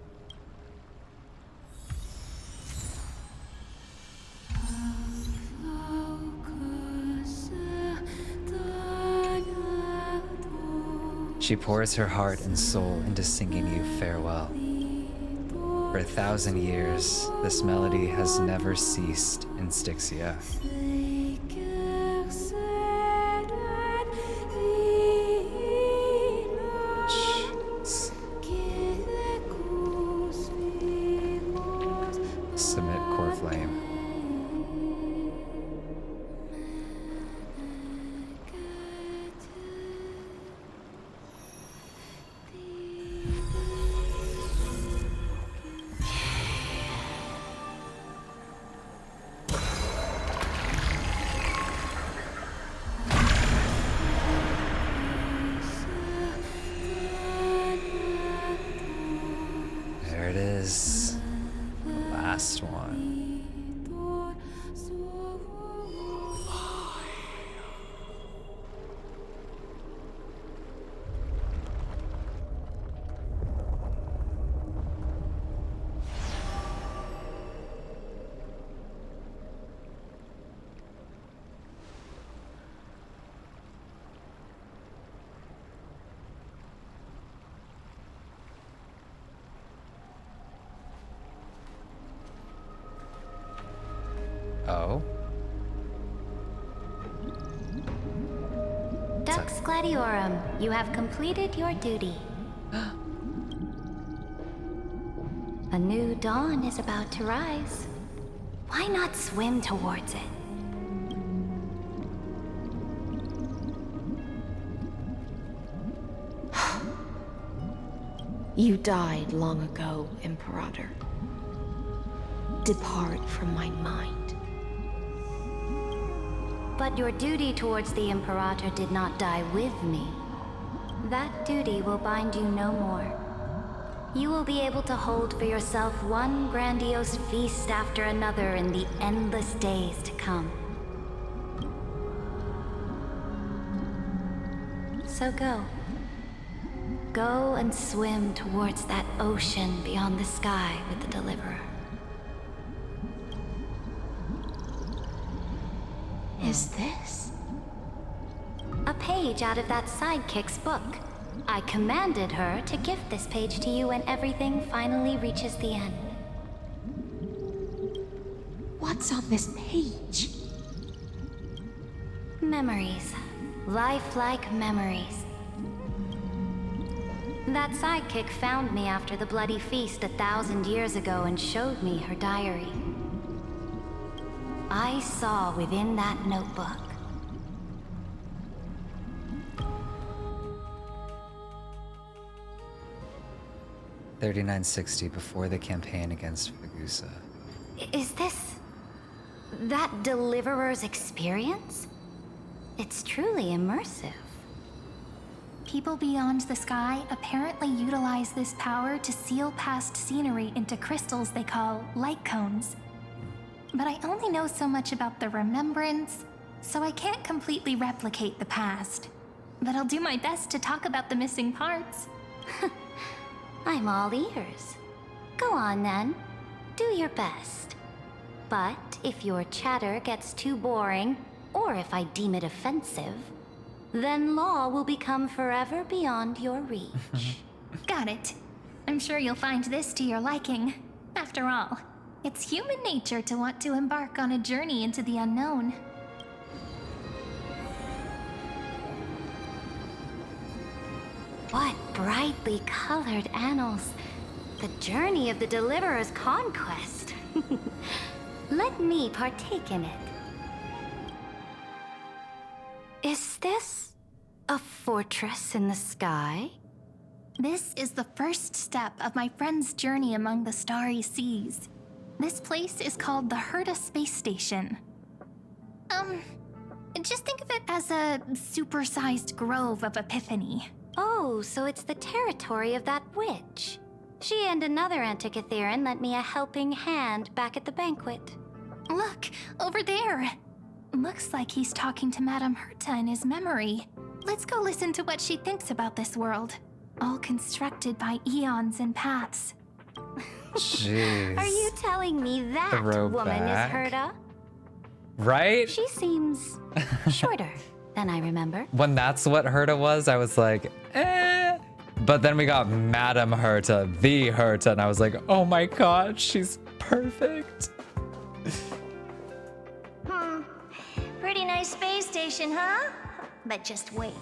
She pours her heart and soul into singing you farewell. For 1,000 years, this melody has never ceased in Styxia. Submit core flame. last one. Oh. Dux Gladiorum, you have completed your duty. A new dawn is about to rise. Why not swim towards it? You died long ago, Imperator. Depart from my mind. But your duty towards the Imperator did not die with me. That duty will bind you no more. You will be able to hold for yourself one grandiose feast after another in the endless days to come. So go. Go and swim towards that ocean beyond the sky with the Deliverer. Is this? A page out of that sidekick's book. I commanded her to gift this page to you when everything finally reaches the end. What's on this page? Memories. Lifelike memories. That sidekick found me after the bloody feast 1,000 years ago and showed me her diary. I saw within that notebook. $39.60 before the campaign against Fagusa. Is this that Deliverer's experience? It's truly immersive. People beyond the sky apparently utilize this power to seal past scenery into crystals they call light cones. But I only know so much about the remembrance, so I can't completely replicate the past. But I'll do my best to talk about the missing parts. I'm all ears. Go on then. Do your best. But if your chatter gets too boring, or if I deem it offensive, then law will become forever beyond your reach. Got it. I'm sure you'll find this to your liking. After all, it's human nature to want to embark on a journey into the unknown. What brightly colored annals. The journey of the Deliverer's conquest. Let me partake in it. Is this a fortress in the sky? This is the first step of my friend's journey among the starry seas. This place is called the Herta Space Station. Just think of it as a supersized grove of Epiphany. Oh, so it's the territory of that witch. She and another Antikytherian lent me a helping hand back at the banquet. Look, over there. Looks like he's talking to Madame Herta in his memory. Let's go listen to what she thinks about this world. All constructed by eons and paths. Jeez. Are you telling me that woman is Herta? Right? She seems shorter than I remember. When that's what Herta was, I was like, eh. But then we got Madame Herta, the Herta, and I was like, oh my god, she's perfect. Pretty nice space station, huh? But just wait.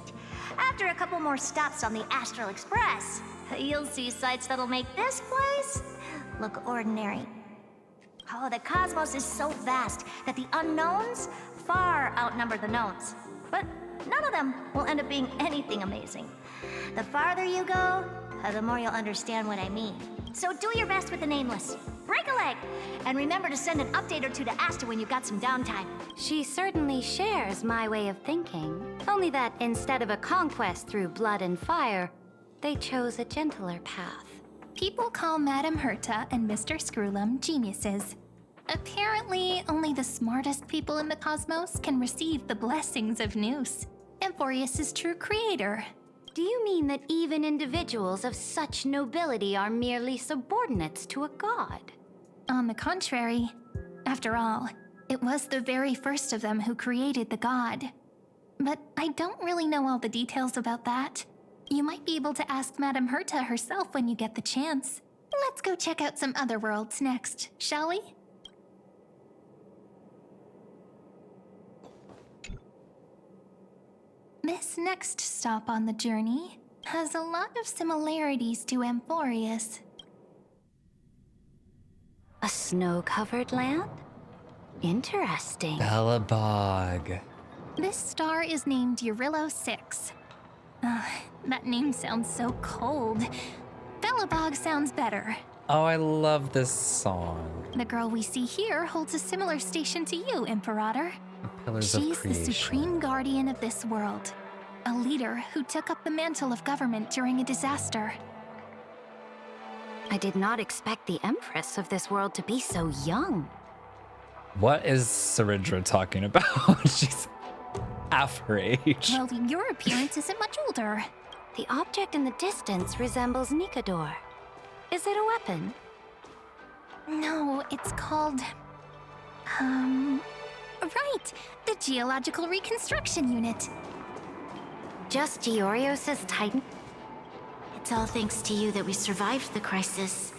After a couple more stops on the Astral Express, you'll see sights that'll make this place look ordinary. Oh, the cosmos is so vast that the unknowns far outnumber the knowns. But none of them will end up being anything amazing. The farther you go, the more you'll understand what I mean. So do your best with the nameless. Break a leg! And remember to send an update or two to Asta when you've got some downtime. She certainly shares my way of thinking. Only that instead of a conquest through blood and fire, they chose a gentler path. People call Madame Herta and Mr. Screwlum geniuses. Apparently, only the smartest people in the cosmos can receive the blessings of Noose, Amphorius' true creator. Do you mean that even individuals of such nobility are merely subordinates to a god? On the contrary, after all, it was the very first of them who created the god. But I don't really know all the details about that. You might be able to ask Madame Herta herself when you get the chance. Let's go check out some other worlds next, shall we? This next stop on the journey has a lot of similarities to Amphorius. A snow-covered land? Interesting. Belobog. This star is named Eurillo 6. That name sounds so cold. Belobog sounds better. Oh, I love this song. The girl we see here holds a similar station to you, Imperator. Pillars of She's the Creation. supreme guardian of this world. A leader who took up the mantle of government during a disaster. I did not expect the Empress of this world to be so young. What is Cerydra talking about? She's half her age. Well, your appearance isn't much older. The object in the distance resembles Nikador. Is it a weapon? No, it's called... Right, the Geological Reconstruction Unit. Just Giorios' Titan? It's all thanks to you that we survived the crisis.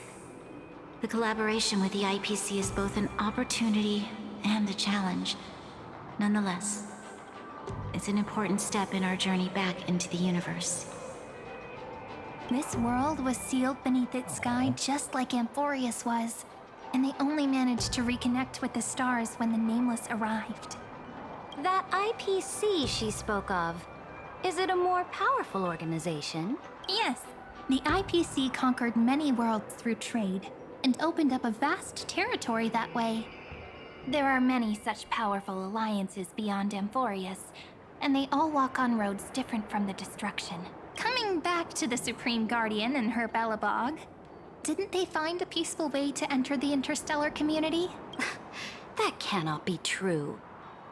The collaboration with the IPC is both an opportunity and a challenge. Nonetheless, it's an important step in our journey back into the universe. This world was sealed beneath its sky just like Amphorius was, and they only managed to reconnect with the stars when the Nameless arrived. That IPC she spoke of, is it a more powerful organization? Yes, the IPC conquered many worlds through trade, and opened up a vast territory that way. There are many such powerful alliances beyond Amphorius, and they all walk on roads different from the destruction. Coming back to the Supreme Guardian and her Belobog, didn't they find a peaceful way to enter the interstellar community? That cannot be true.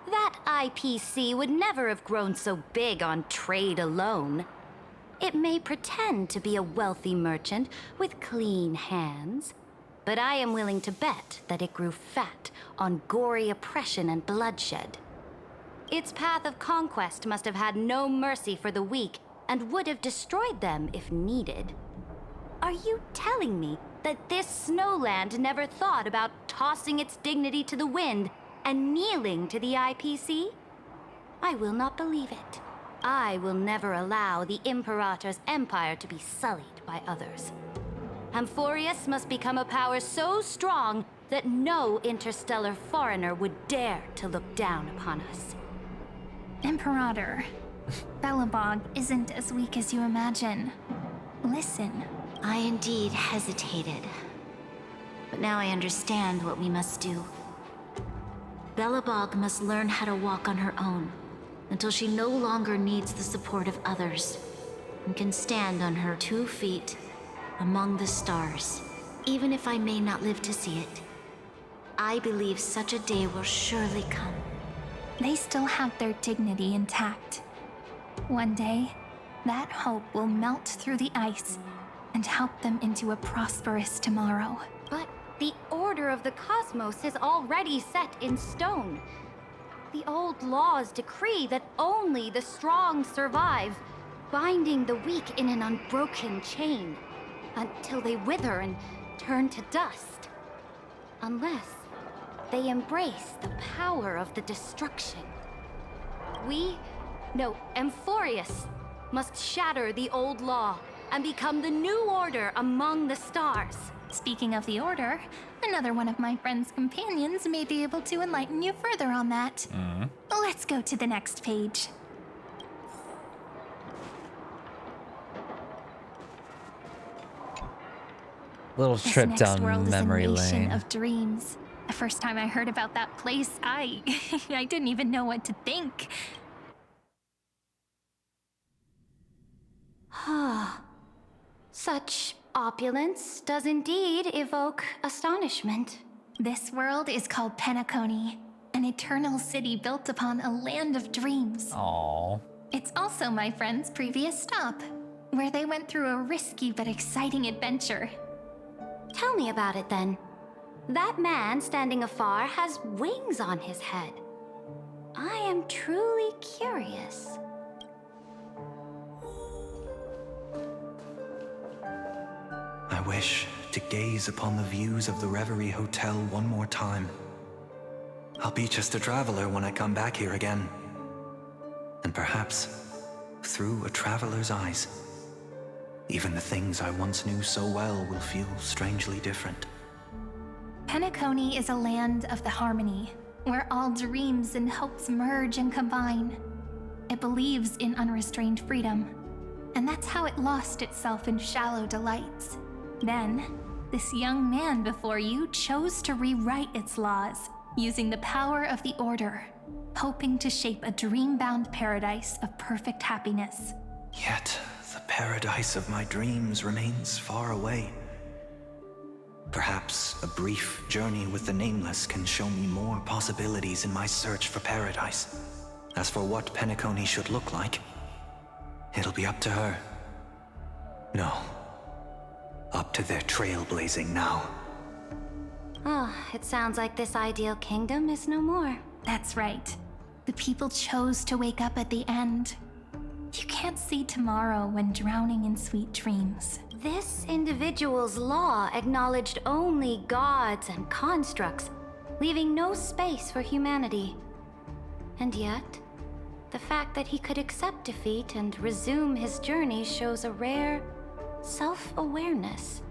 That IPC would never have grown so big on trade alone. It may pretend to be a wealthy merchant with clean hands, but I am willing to bet that it grew fat on gory oppression and bloodshed. Its path of conquest must have had no mercy for the weak and would have destroyed them if needed. Are you telling me that this snowland never thought about tossing its dignity to the wind and kneeling to the IPC? I will not believe it. I will never allow the Imperator's empire to be sullied by others. Amphorius must become a power so strong that no interstellar foreigner would dare to look down upon us. Imperator, Belobog isn't as weak as you imagine. Listen. I indeed hesitated. But now I understand what we must do. Belobog must learn how to walk on her own, until she no longer needs the support of others, and can stand on her 2 feet among the stars. Even if I may not live to see it, I believe such a day will surely come. They still have their dignity intact. One day, that hope will melt through the ice and help them into a prosperous tomorrow. But the order of the cosmos is already set in stone. The old laws decree that only the strong survive, binding the weak in an unbroken chain, until they wither and turn to dust. Unless they embrace the power of the destruction. Amphorius must shatter the old law and become the new order among the stars. Speaking of the order, another one of my friend's companions may be able to enlighten you further on that. Let's go to the next page. Little trip This next down world memory is a nation lane. of dreams. The first time I heard about that place, I didn't even know what to think. Such opulence does indeed evoke astonishment. This world is called Penacony, an eternal city built upon a land of dreams. Aww. It's also my friend's previous stop, where they went through a risky but exciting adventure. Tell me about it then. That man standing afar has wings on his head. I am truly curious. I wish to gaze upon the views of the Reverie Hotel one more time. I'll be just a traveler when I come back here again. And perhaps, through a traveler's eyes, even the things I once knew so well will feel strangely different. Penacony is a land of the harmony, where all dreams and hopes merge and combine. It believes in unrestrained freedom, and that's how it lost itself in shallow delights. Then, this young man before you chose to rewrite its laws, using the power of the Order, hoping to shape a dream-bound paradise of perfect happiness. Yet, the paradise of my dreams remains far away. Perhaps a brief journey with the Nameless can show me more possibilities in my search for paradise. As for what Penacony should look like, it'll be up to her. No. Up to their trailblazing now. Oh, it sounds like this ideal kingdom is no more. That's right. The people chose to wake up at the end. You can't see tomorrow when drowning in sweet dreams. This individual's law acknowledged only gods and constructs, leaving no space for humanity. And yet, the fact that he could accept defeat and resume his journey shows a rare self-awareness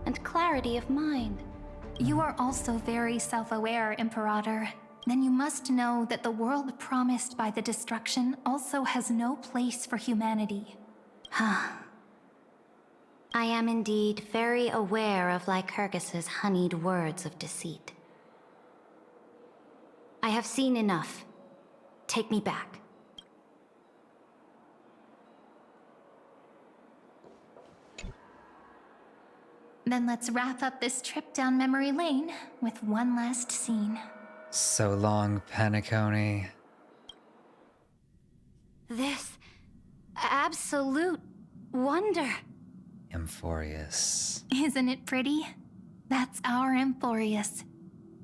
and clarity of mind. You are also very self-aware, Imperator. Then you must know that the world promised by the destruction also has no place for humanity. I am indeed very aware of Lycurgus's honeyed words of deceit. I have seen enough. Take me back. Then let's wrap up this trip down memory lane with one last scene. So long, Penacony. This absolute wonder. Amphorius. Isn't it pretty? That's our Amphorius.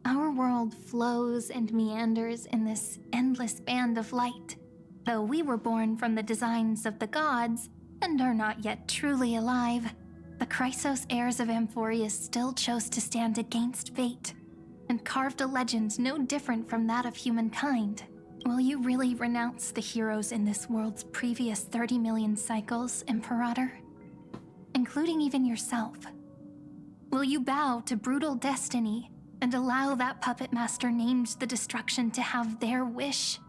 Our world flows and meanders in this endless band of light. Though we were born from the designs of the gods and are not yet truly alive, the Chrysos heirs of Amphorius still chose to stand against fate and carved a legend no different from that of humankind. Will you really renounce the heroes in this world's previous 30 million cycles, Imperator? Including even yourself. Will you bow to brutal destiny and allow that puppet master named the destruction to have their wish?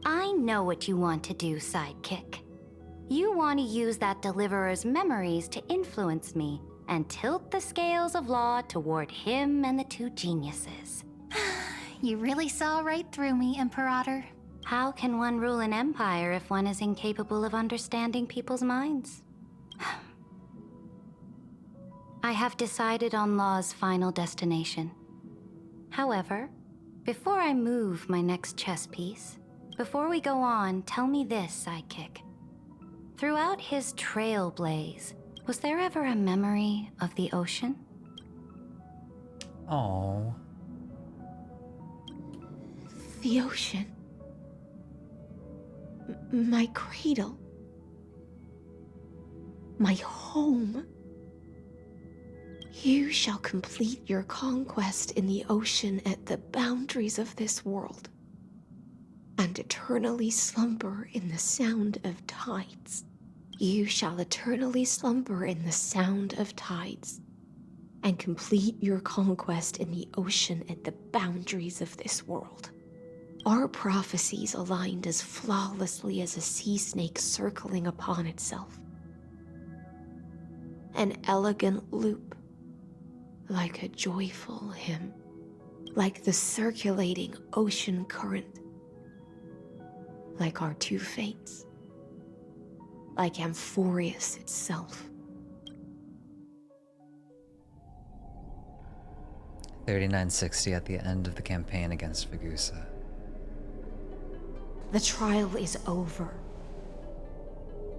I know what you want to do, sidekick. You want to use that deliverer's memories to influence me and tilt the scales of law toward him and the two geniuses. You really saw right through me, Imperator. How can one rule an empire if one is incapable of understanding people's minds? I have decided on law's final destination. However, before I move my next chess piece, before we go on, tell me this, sidekick. Throughout his trailblaze, was there ever a memory of the ocean? Oh. The ocean. My cradle. My home. You shall complete your conquest in the ocean at the boundaries of this world, and eternally slumber in the sound of tides. You shall eternally slumber in the sound of tides, and complete your conquest in the ocean at the boundaries of this world. Our prophecies aligned as flawlessly as a sea snake circling upon itself. An elegant loop, like a joyful hymn, like the circulating ocean current, like our two fates, like Amphorius itself. 3960 at the end of the campaign against Vegusa. The trial is over.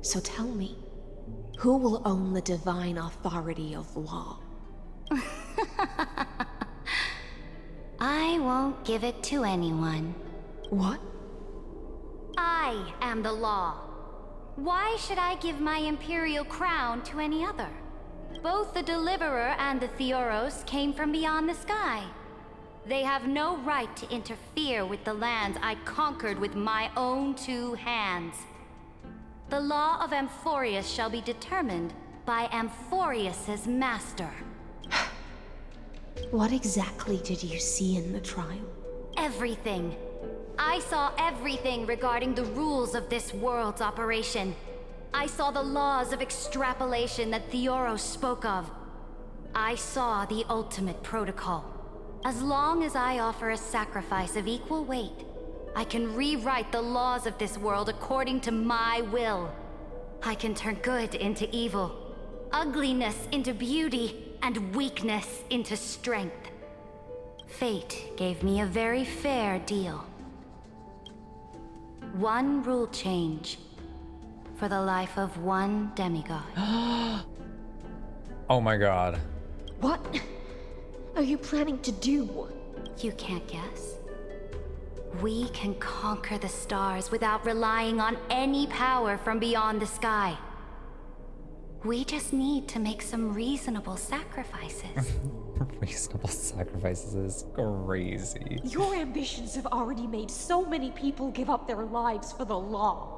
So tell me, who will own the divine authority of law? I won't give it to anyone. What? I am the law. Why should I give my imperial crown to any other? Both the Deliverer and the Theoros came from beyond the sky. They have no right to interfere with the lands I conquered with my own 2 hands. The law of Amphorius shall be determined by Amphorius's master. What exactly did you see in the trial? Everything. I saw everything regarding the rules of this world's operation. I saw the laws of extrapolation that Theoros spoke of. I saw the ultimate protocol. As long as I offer a sacrifice of equal weight, I can rewrite the laws of this world according to my will. I can turn good into evil, ugliness into beauty, and weakness into strength. Fate gave me a very fair deal. 1 rule change for the life of 1 demigod. Oh my god. What are you planning to do? You can't guess. We can conquer the stars without relying on any power from beyond the sky. We just need to make some reasonable sacrifices. Reasonable sacrifices is crazy. Your ambitions have already made so many people give up their lives for the law.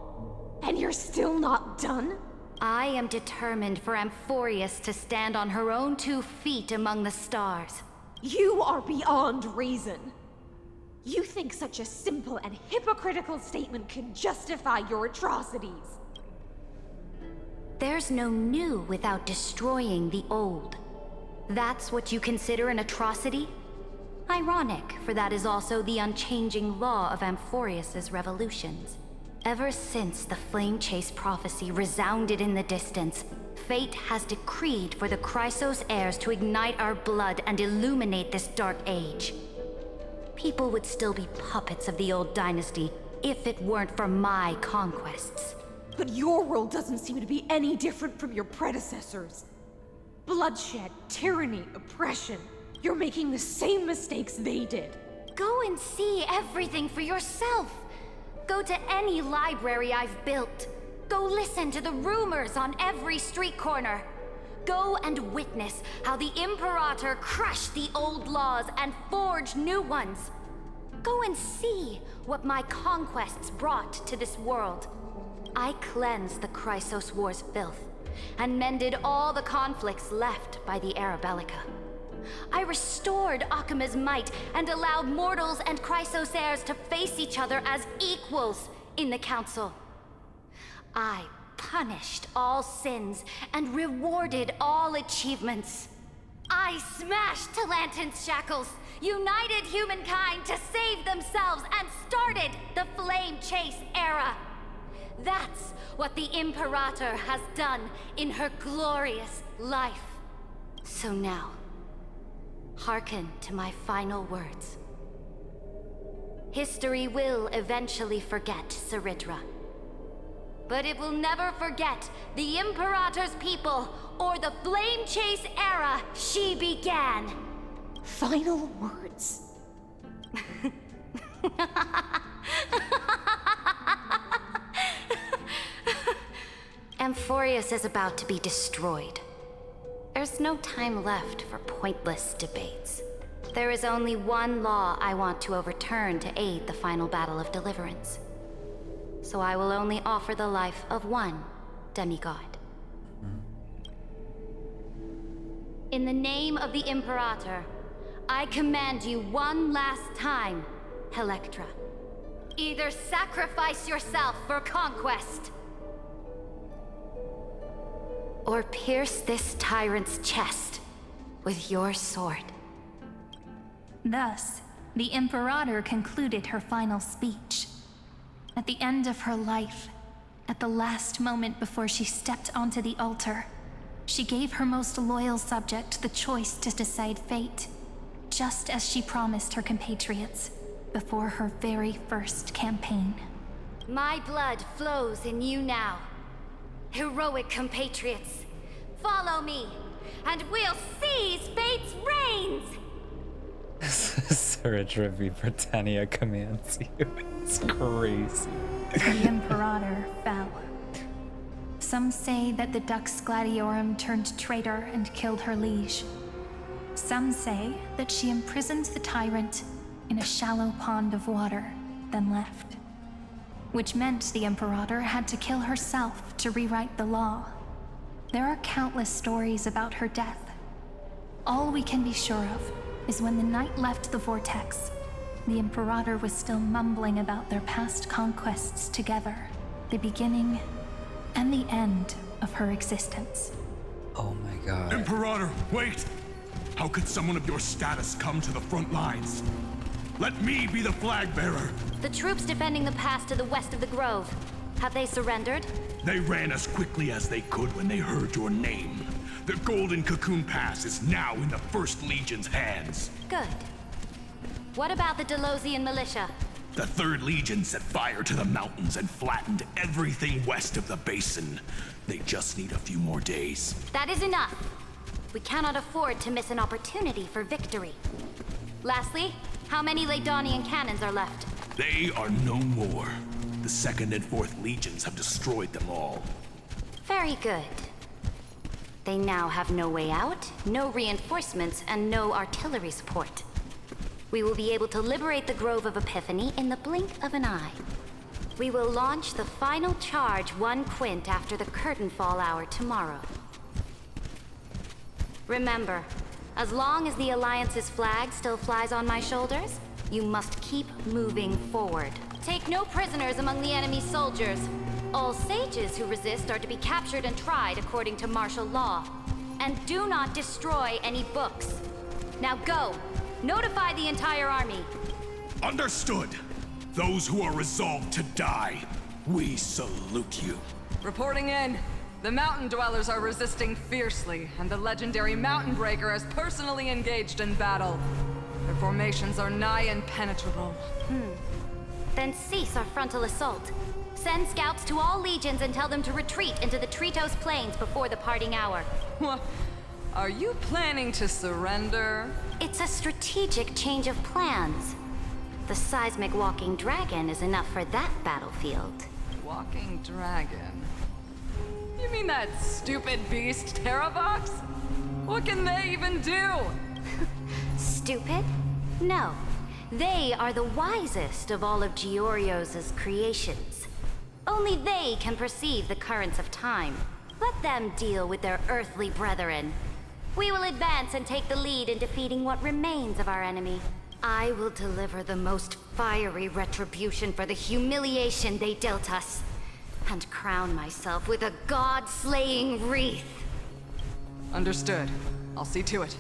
And you're still not done? I am determined for Amphorius to stand on her own 2 feet among the stars. You are beyond reason. You think such a simple and hypocritical statement can justify your atrocities. There's no new without destroying the old. That's what you consider an atrocity? Ironic, for that is also the unchanging law of Amphorius's revolutions. Ever since the Flame Chase prophecy resounded in the distance, fate has decreed for the Chrysos heirs to ignite our blood and illuminate this dark age. People would still be puppets of the old dynasty if it weren't for my conquests. But your world doesn't seem to be any different from your predecessors. Bloodshed, tyranny, oppression. You're making the same mistakes they did. Go and see everything for yourself. Go to any library I've built. Go listen to the rumors on every street corner. Go and witness how the Imperator crushed the old laws and forged new ones. Go and see what my conquests brought to this world. I cleansed the Chrysos War's filth, and mended all the conflicts left by the Era Bellica. I restored Okhema's might, and allowed mortals and Chrysos heirs to face each other as equals in the Council. I punished all sins, and rewarded all achievements. I smashed Talantin's shackles, united humankind to save themselves, and started the Flame Chase era. That's what the Imperator has done in her glorious life. So now, hearken to my final words. History will eventually forget Cerydra. But it will never forget the Imperator's people or the Flame Chase era she began. Final words. Amphorius is about to be destroyed. There's no time left for pointless debates. There is only 1 law I want to overturn to aid the final battle of deliverance. So I will only offer the life of 1 demigod. In the name of the Imperator, I command you one last time, Electra. Either sacrifice yourself for conquest, or pierce this tyrant's chest with your sword. Thus, the Imperator concluded her final speech. At the end of her life, at the last moment before she stepped onto the altar, she gave her most loyal subject the choice to decide fate. just as she promised her compatriots before her very first campaign. My blood flows in you now. Heroic compatriots, follow me, and we'll seize fate's reins! Cerydra v Britannia commands you. It's crazy. The Imperator fell. Some say that the Dux Gladiorum turned traitor and killed her liege. Some say that she imprisoned the tyrant in a shallow pond of water, then left. Which meant the Imperator had to kill herself to rewrite the law. There are countless stories about her death. All we can be sure of is when the knight left the vortex, the Imperator was still mumbling about their past conquests together, the beginning and the end of her existence. Oh my god. Imperator, wait! How could someone of your status come to the front lines? Let me be the flag bearer! The troops defending the pass to the west of the grove, have they surrendered? They ran as quickly as they could when they heard your name. The Golden Cocoon Pass is now in the First Legion's hands. Good. What about the Delosian militia? The 3rd Legion set fire to the mountains and flattened everything west of the basin. They just need a few more days. That is enough. We cannot afford to miss an opportunity for victory. Lastly, how many Ladonian cannons are left? They are no more. The 2nd and 4th Legions have destroyed them all. Very good. They now have no way out, no reinforcements, and no artillery support. We will be able to liberate the Grove of Epiphany in the blink of an eye. We will launch the final charge 1 quint after the curtain fall hour tomorrow. Remember, as long as the Alliance's flag still flies on my shoulders, you must keep moving forward. Take no prisoners among the enemy soldiers. All sages who resist are to be captured and tried according to martial law. And do not destroy any books. Now go! Notify the entire army. Understood. Those who are resolved to die, we salute you. Reporting in. The mountain dwellers are resisting fiercely, and the legendary Mountain Breaker has personally engaged in battle. Their formations are nigh impenetrable. Then cease our frontal assault. Send scouts to all legions and tell them to retreat into the Tritos Plains before the parting hour. What? Are you planning to surrender? It's a strategic change of plans. The seismic walking dragon is enough for that battlefield. Walking dragon? You mean that stupid beast, Terravox? What can they even do? Stupid? No. They are the wisest of all of Giorio's creations. Only they can perceive the currents of time. Let them deal with their earthly brethren. We will advance and take the lead in defeating what remains of our enemy. I will deliver the most fiery retribution for the humiliation they dealt us, and crown myself with a god-slaying wreath. Understood. I'll see to it.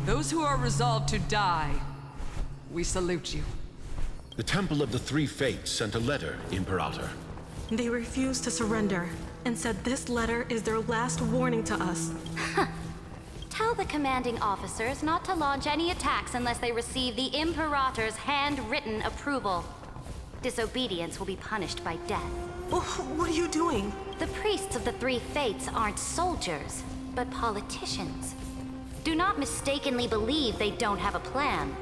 Those who are resolved to die, we salute you. The Temple of the Three Fates sent a letter, Imperator. They refused to surrender and said this letter is their last warning to us. Tell the commanding officers not to launch any attacks unless they receive the Imperator's handwritten approval. Disobedience will be punished by death. What are you doing? The priests of the Three Fates aren't soldiers, but politicians. Do not mistakenly believe they don't have a plan.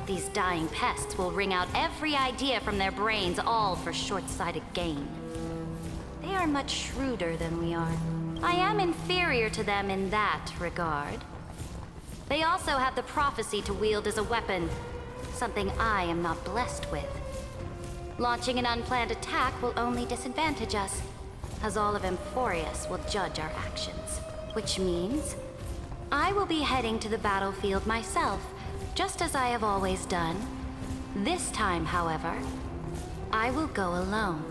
These dying pests will wring out every idea from their brains, all for short-sighted gain. They are much shrewder than we are. I am inferior to them in that regard. They also have the prophecy to wield as a weapon, something I am not blessed with. Launching an unplanned attack will only disadvantage us, as all of Emphorius will judge our actions. Which means I will be heading to the battlefield myself, just as I have always done. This time, however, I will go alone.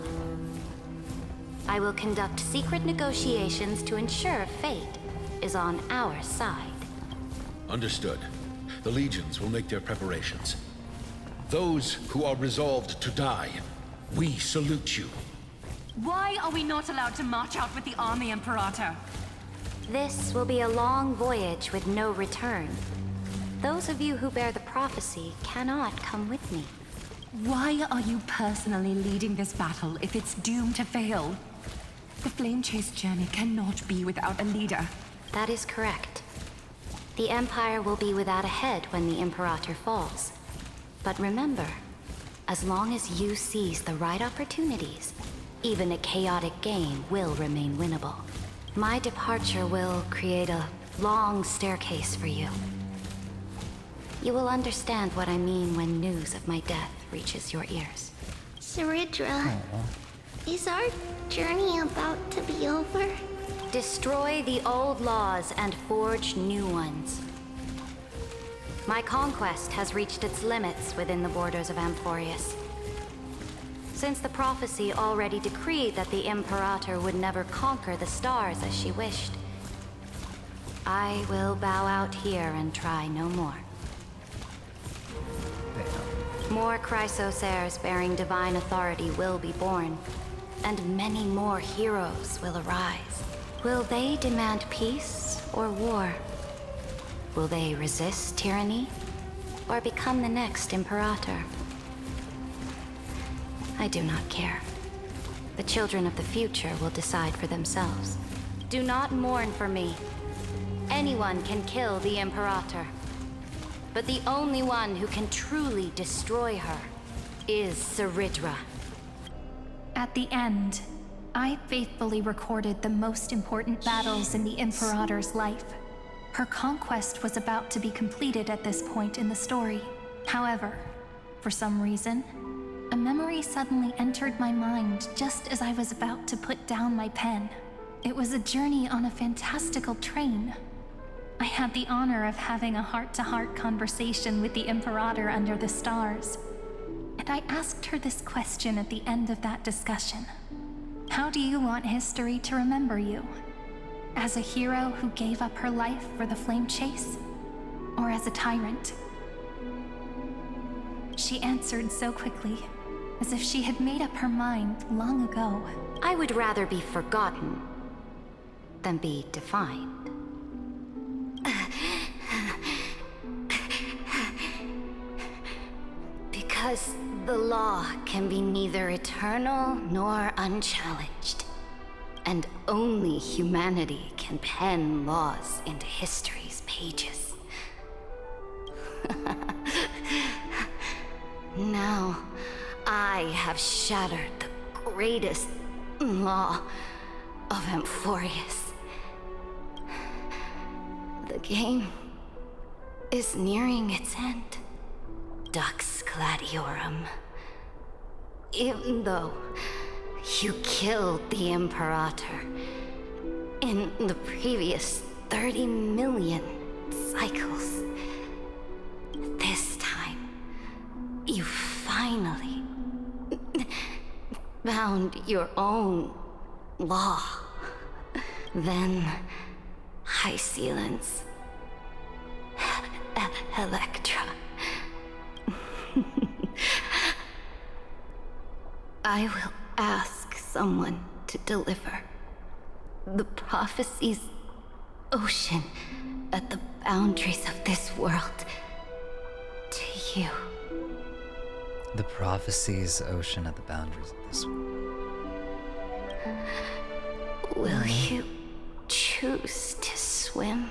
I will conduct secret negotiations to ensure fate is on our side. Understood. The legions will make their preparations. Those who are resolved to die, we salute you. Why are we not allowed to march out with the army, Imperator? This will be a long voyage with no return. Those of you who bear the prophecy cannot come with me. Why are you personally leading this battle if it's doomed to fail? The Flame Chase journey cannot be without a leader. That is correct. The Empire will be without a head when the Imperator falls. But remember, as long as you seize the right opportunities, even a chaotic game will remain winnable. My departure will create a long staircase for you. You will understand what I mean when news of my death reaches your ears. Cerydra, is our journey about to be over? Destroy the old laws and forge new ones. My conquest has reached its limits within the borders of Amphorius. Since the prophecy already decreed that the Imperator would never conquer the stars as she wished, I will bow out here and try no more. More Chrysosaurs bearing divine authority will be born, and many more heroes will arise. Will they demand peace or war? Will they resist tyranny or become the next Imperator? I do not care. The children of the future will decide for themselves. Do not mourn for me. Anyone can kill the Imperator. But the only one who can truly destroy her is Cerydra. At the end, I faithfully recorded the most important battles in the Imperator's life. Her conquest was about to be completed at this point in the story. However, for some reason, a memory suddenly entered my mind just as I was about to put down my pen. It was a journey on a fantastical train. I had the honor of having a heart-to-heart conversation with the Imperator under the stars, and I asked her this question at the end of that discussion. How do you want history to remember you? As a hero who gave up her life for the Flame Chase? Or as a tyrant? She answered so quickly, as if she had made up her mind long ago. I would rather be forgotten than be defined. Because the law can be neither eternal nor unchallenged. And only humanity can pen laws into history's pages. Now, I have shattered the greatest law of Amphorius. The game is nearing its end. Dux Gladiorum. Even though you killed the Imperator in the previous 30 million cycles, this time you finally found your own law. Then High Sealants, Electra. I will ask someone to deliver the prophecy's ocean at the boundaries of this world to you. The prophecy's ocean at the boundaries of this world. Will you choose to swim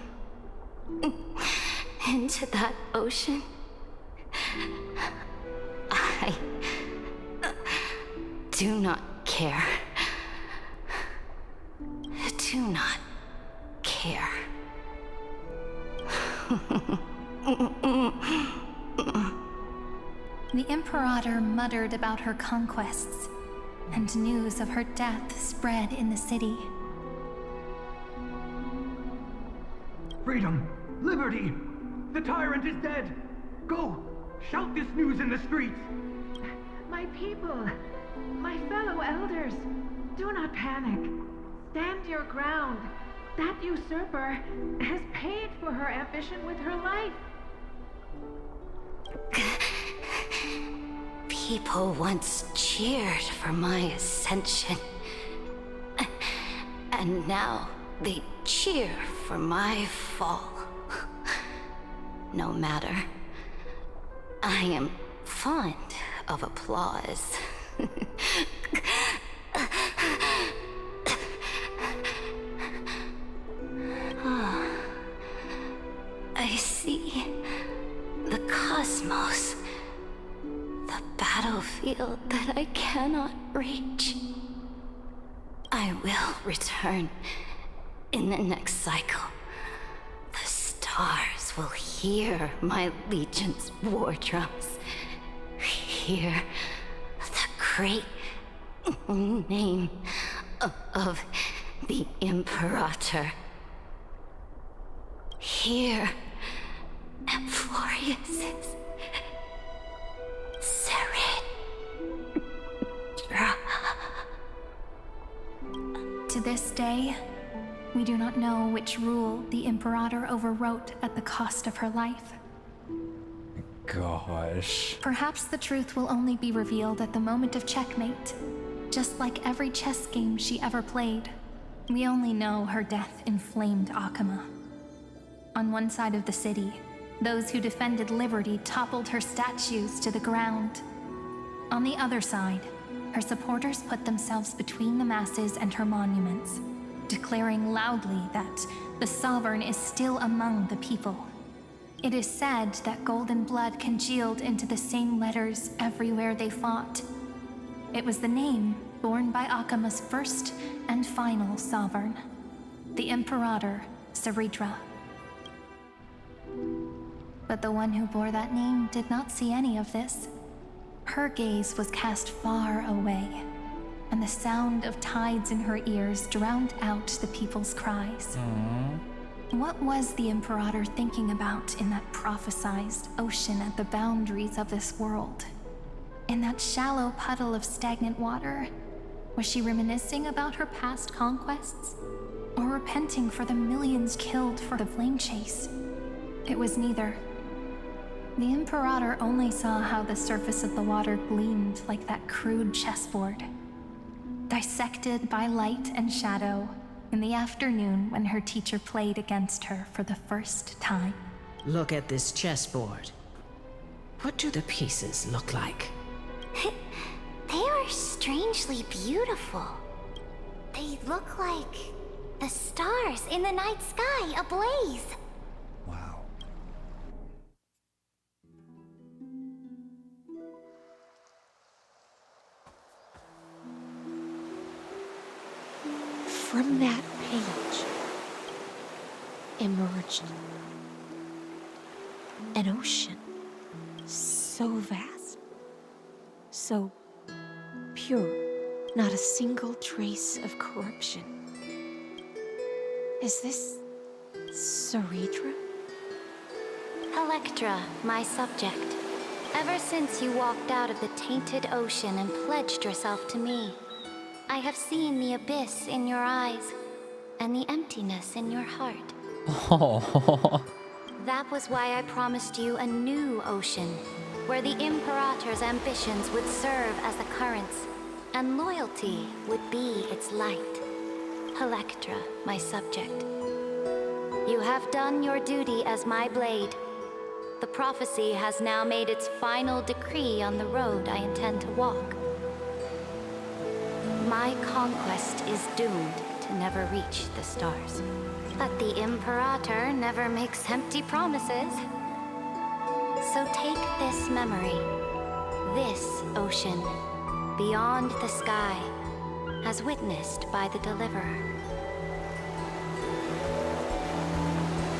into that ocean? I do not care. Do not care. The Imperator muttered about her conquests, and news of her death spread in the city. Freedom! Liberty! The tyrant is dead! Go! Shout this news in the streets! My people, my fellow elders, do not panic. Stand your ground. That usurper has paid for her ambition with her life. People once cheered for my ascension. And now they cheer for my fall. no matter. I am fond of applause. I see the cosmos, the battlefield that I cannot reach. I will return in the next cycle. The stars will hear my legion's war drums. Hear the great name of the Imperator. Hear Amphorius's Cerydra. To this day, we do not know which rule the Imperator overwrote at the cost of her life. Gosh. Perhaps the truth will only be revealed at the moment of checkmate. Just like every chess game she ever played, we only know her death inflamed Okhema. On one side of the city, those who defended liberty toppled her statues to the ground. On the other side, her supporters put themselves between the masses and her monuments, declaring loudly that the Sovereign is still among the people. It is said that golden blood congealed into the same letters everywhere they fought. It was the name borne by Okhema's first and final Sovereign, the Imperator Cerydra. But the one who bore that name did not see any of this. Her gaze was cast far away, and the sound of tides in her ears drowned out the people's cries. What was the Imperator thinking about in that prophesized ocean at the boundaries of this world? In that shallow puddle of stagnant water, was she reminiscing about her past conquests? Or repenting for the millions killed for the flame chase? It was neither. The Imperator only saw how the surface of the water gleamed like that crude chessboard, dissected by light and shadow in the afternoon when her teacher played against her for the first time. Look at this chessboard. What do the pieces look like? They are strangely beautiful. They look like the stars in the night sky ablaze. Wow. From that page emerged an ocean so vast, so pure, not a single trace of corruption. Is this Cerydra? Electra, my subject. Ever since you walked out of the tainted ocean and pledged yourself to me, I have seen the abyss in your eyes and the emptiness in your heart. Oh. That was why I promised you a new ocean, where the Imperator's ambitions would serve as the currents, and loyalty would be its light. Electra, my subject. You have done your duty as my blade. The prophecy has now made its final decree on the road I intend to walk. My conquest is doomed to never reach the stars. But the Imperator never makes empty promises. So take this memory, this ocean, beyond the sky, as witnessed by the Deliverer.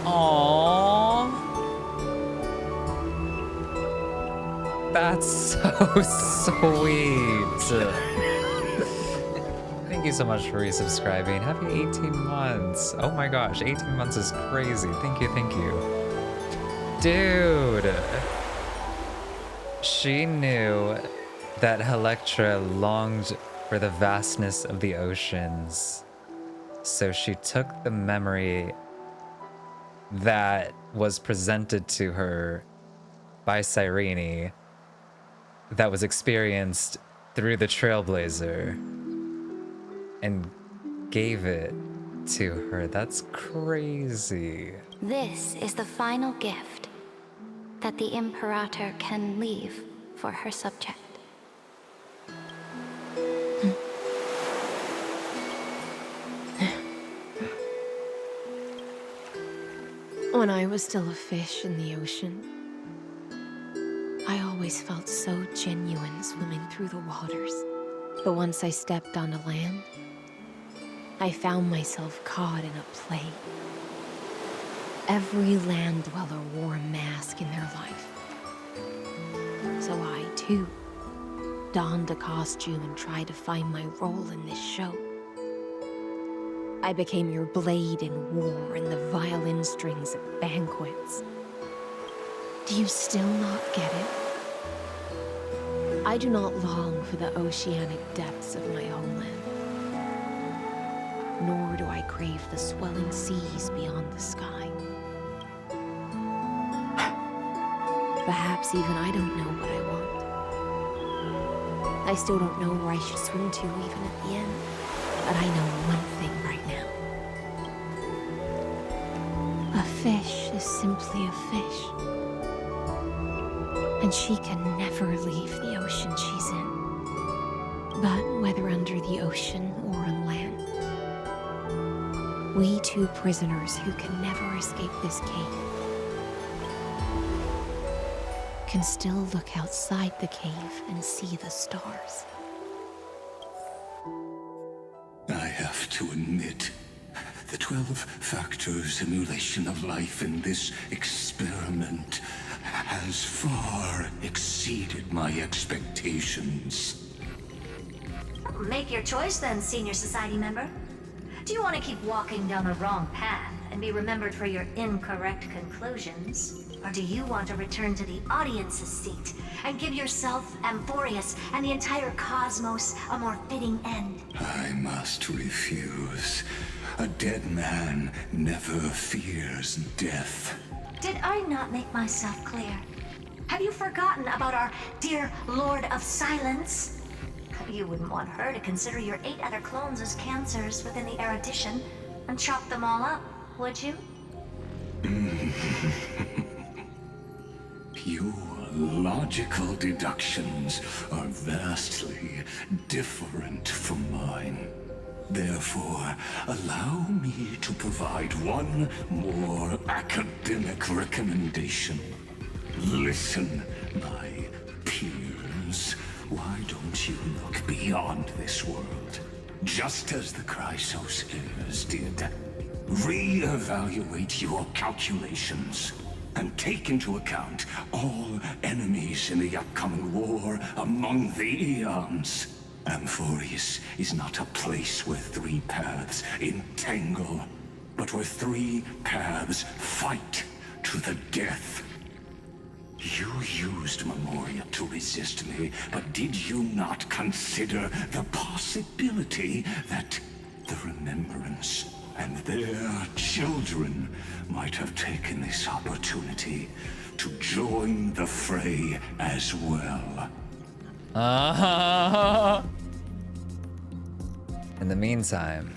Aww. That's so sweet. Thank you so much for resubscribing. Happy 18 months. Oh my gosh, 18 months is crazy. Thank you, thank you. Dude. She knew that Electra longed for the vastness of the oceans. So she took the memory that was presented to her by Cyrene, that was experienced through the Trailblazer, and gave it to her. That's crazy. This is the final gift. that the Imperator can leave for her subject. When I was still a fish in the ocean, I always felt so genuine swimming through the waters. But once I stepped onto land, I found myself caught in a play. Every land dweller wore a mask in their life. So I, too, donned a costume and tried to find my role in this show. I became your blade in war and the violin strings at banquets. Do you still not get it? I do not long for the oceanic depths of my homeland. Nor do I crave the swelling seas beyond the sky. Perhaps even I don't know what I want. I still don't know where I should swim to even at the end. But I know one thing right now. A fish is simply a fish. And she can never leave the ocean she's in. But whether under the ocean or on land, we two prisoners who can never escape this cave can still look outside the cave and see the stars. I have to admit, the 12-factor simulation of life in this experiment has far exceeded my expectations. Make your choice then, Senior Society member. Do you want to keep walking down the wrong path and be remembered for your incorrect conclusions? Or do you want to return to the audience's seat and give yourself, Amphorius, and the entire cosmos a more fitting end? I must refuse. A dead man never fears death. Did I not make myself clear? Have you forgotten about our dear Lord of Silence? You wouldn't want her to consider your 8 other clones as cancers within the erudition and chop them all up, would you? Your logical deductions are vastly different from mine. Therefore, allow me to provide one more academic recommendation. Listen, my peers. Why don't you look beyond this world? Just as the Chrysos heirs did. Re-evaluate your calculations and take into account all enemies in the upcoming war among the eons. Amphorius is not a place where 3 paths entangle, but where 3 paths fight to the death. You used Memoria to resist me, but did you not consider the possibility that the Remembrance and their children might have taken this opportunity to join the fray as well? In the meantime,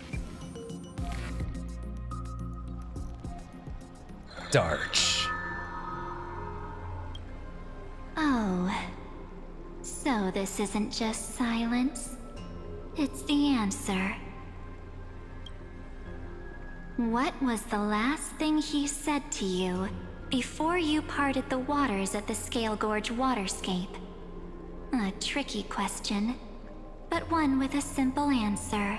Darch. Oh, so this isn't just silence. It's the answer. What was the last thing he said to you before you parted the waters at the Scale Gorge waterscape? A tricky question, but one with a simple answer.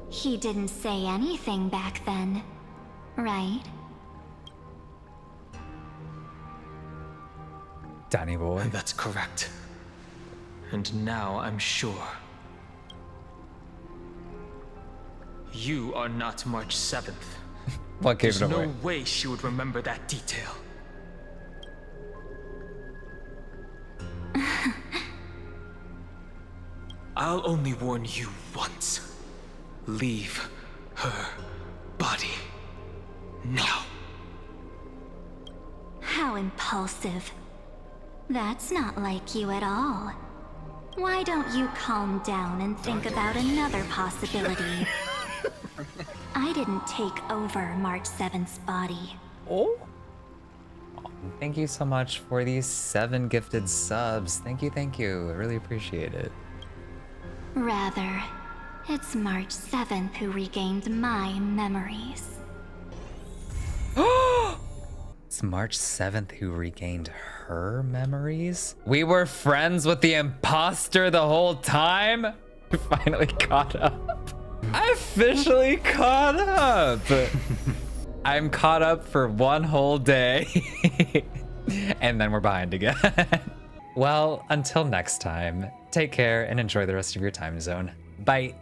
He didn't say anything back then, right? Danny boy. That's correct. And now I'm sure. You are not March 7th. What gave There's it away? no way she would remember that detail. I'll only warn you once. Leave her body now. How impulsive. That's not like you at all. Why don't you calm down and think about another possibility? I didn't take over March 7th's body. Oh? Thank you so much for these 7 gifted subs. Thank you, thank you. I really appreciate it. Rather, it's March 7th who regained my memories. It's March 7th who regained her memories? We were friends with the imposter the whole time? I finally caught up. I officially caught up. I'm caught up for one whole day. And then we're behind again. Well, until next time, take care and enjoy the rest of your time zone. Bye.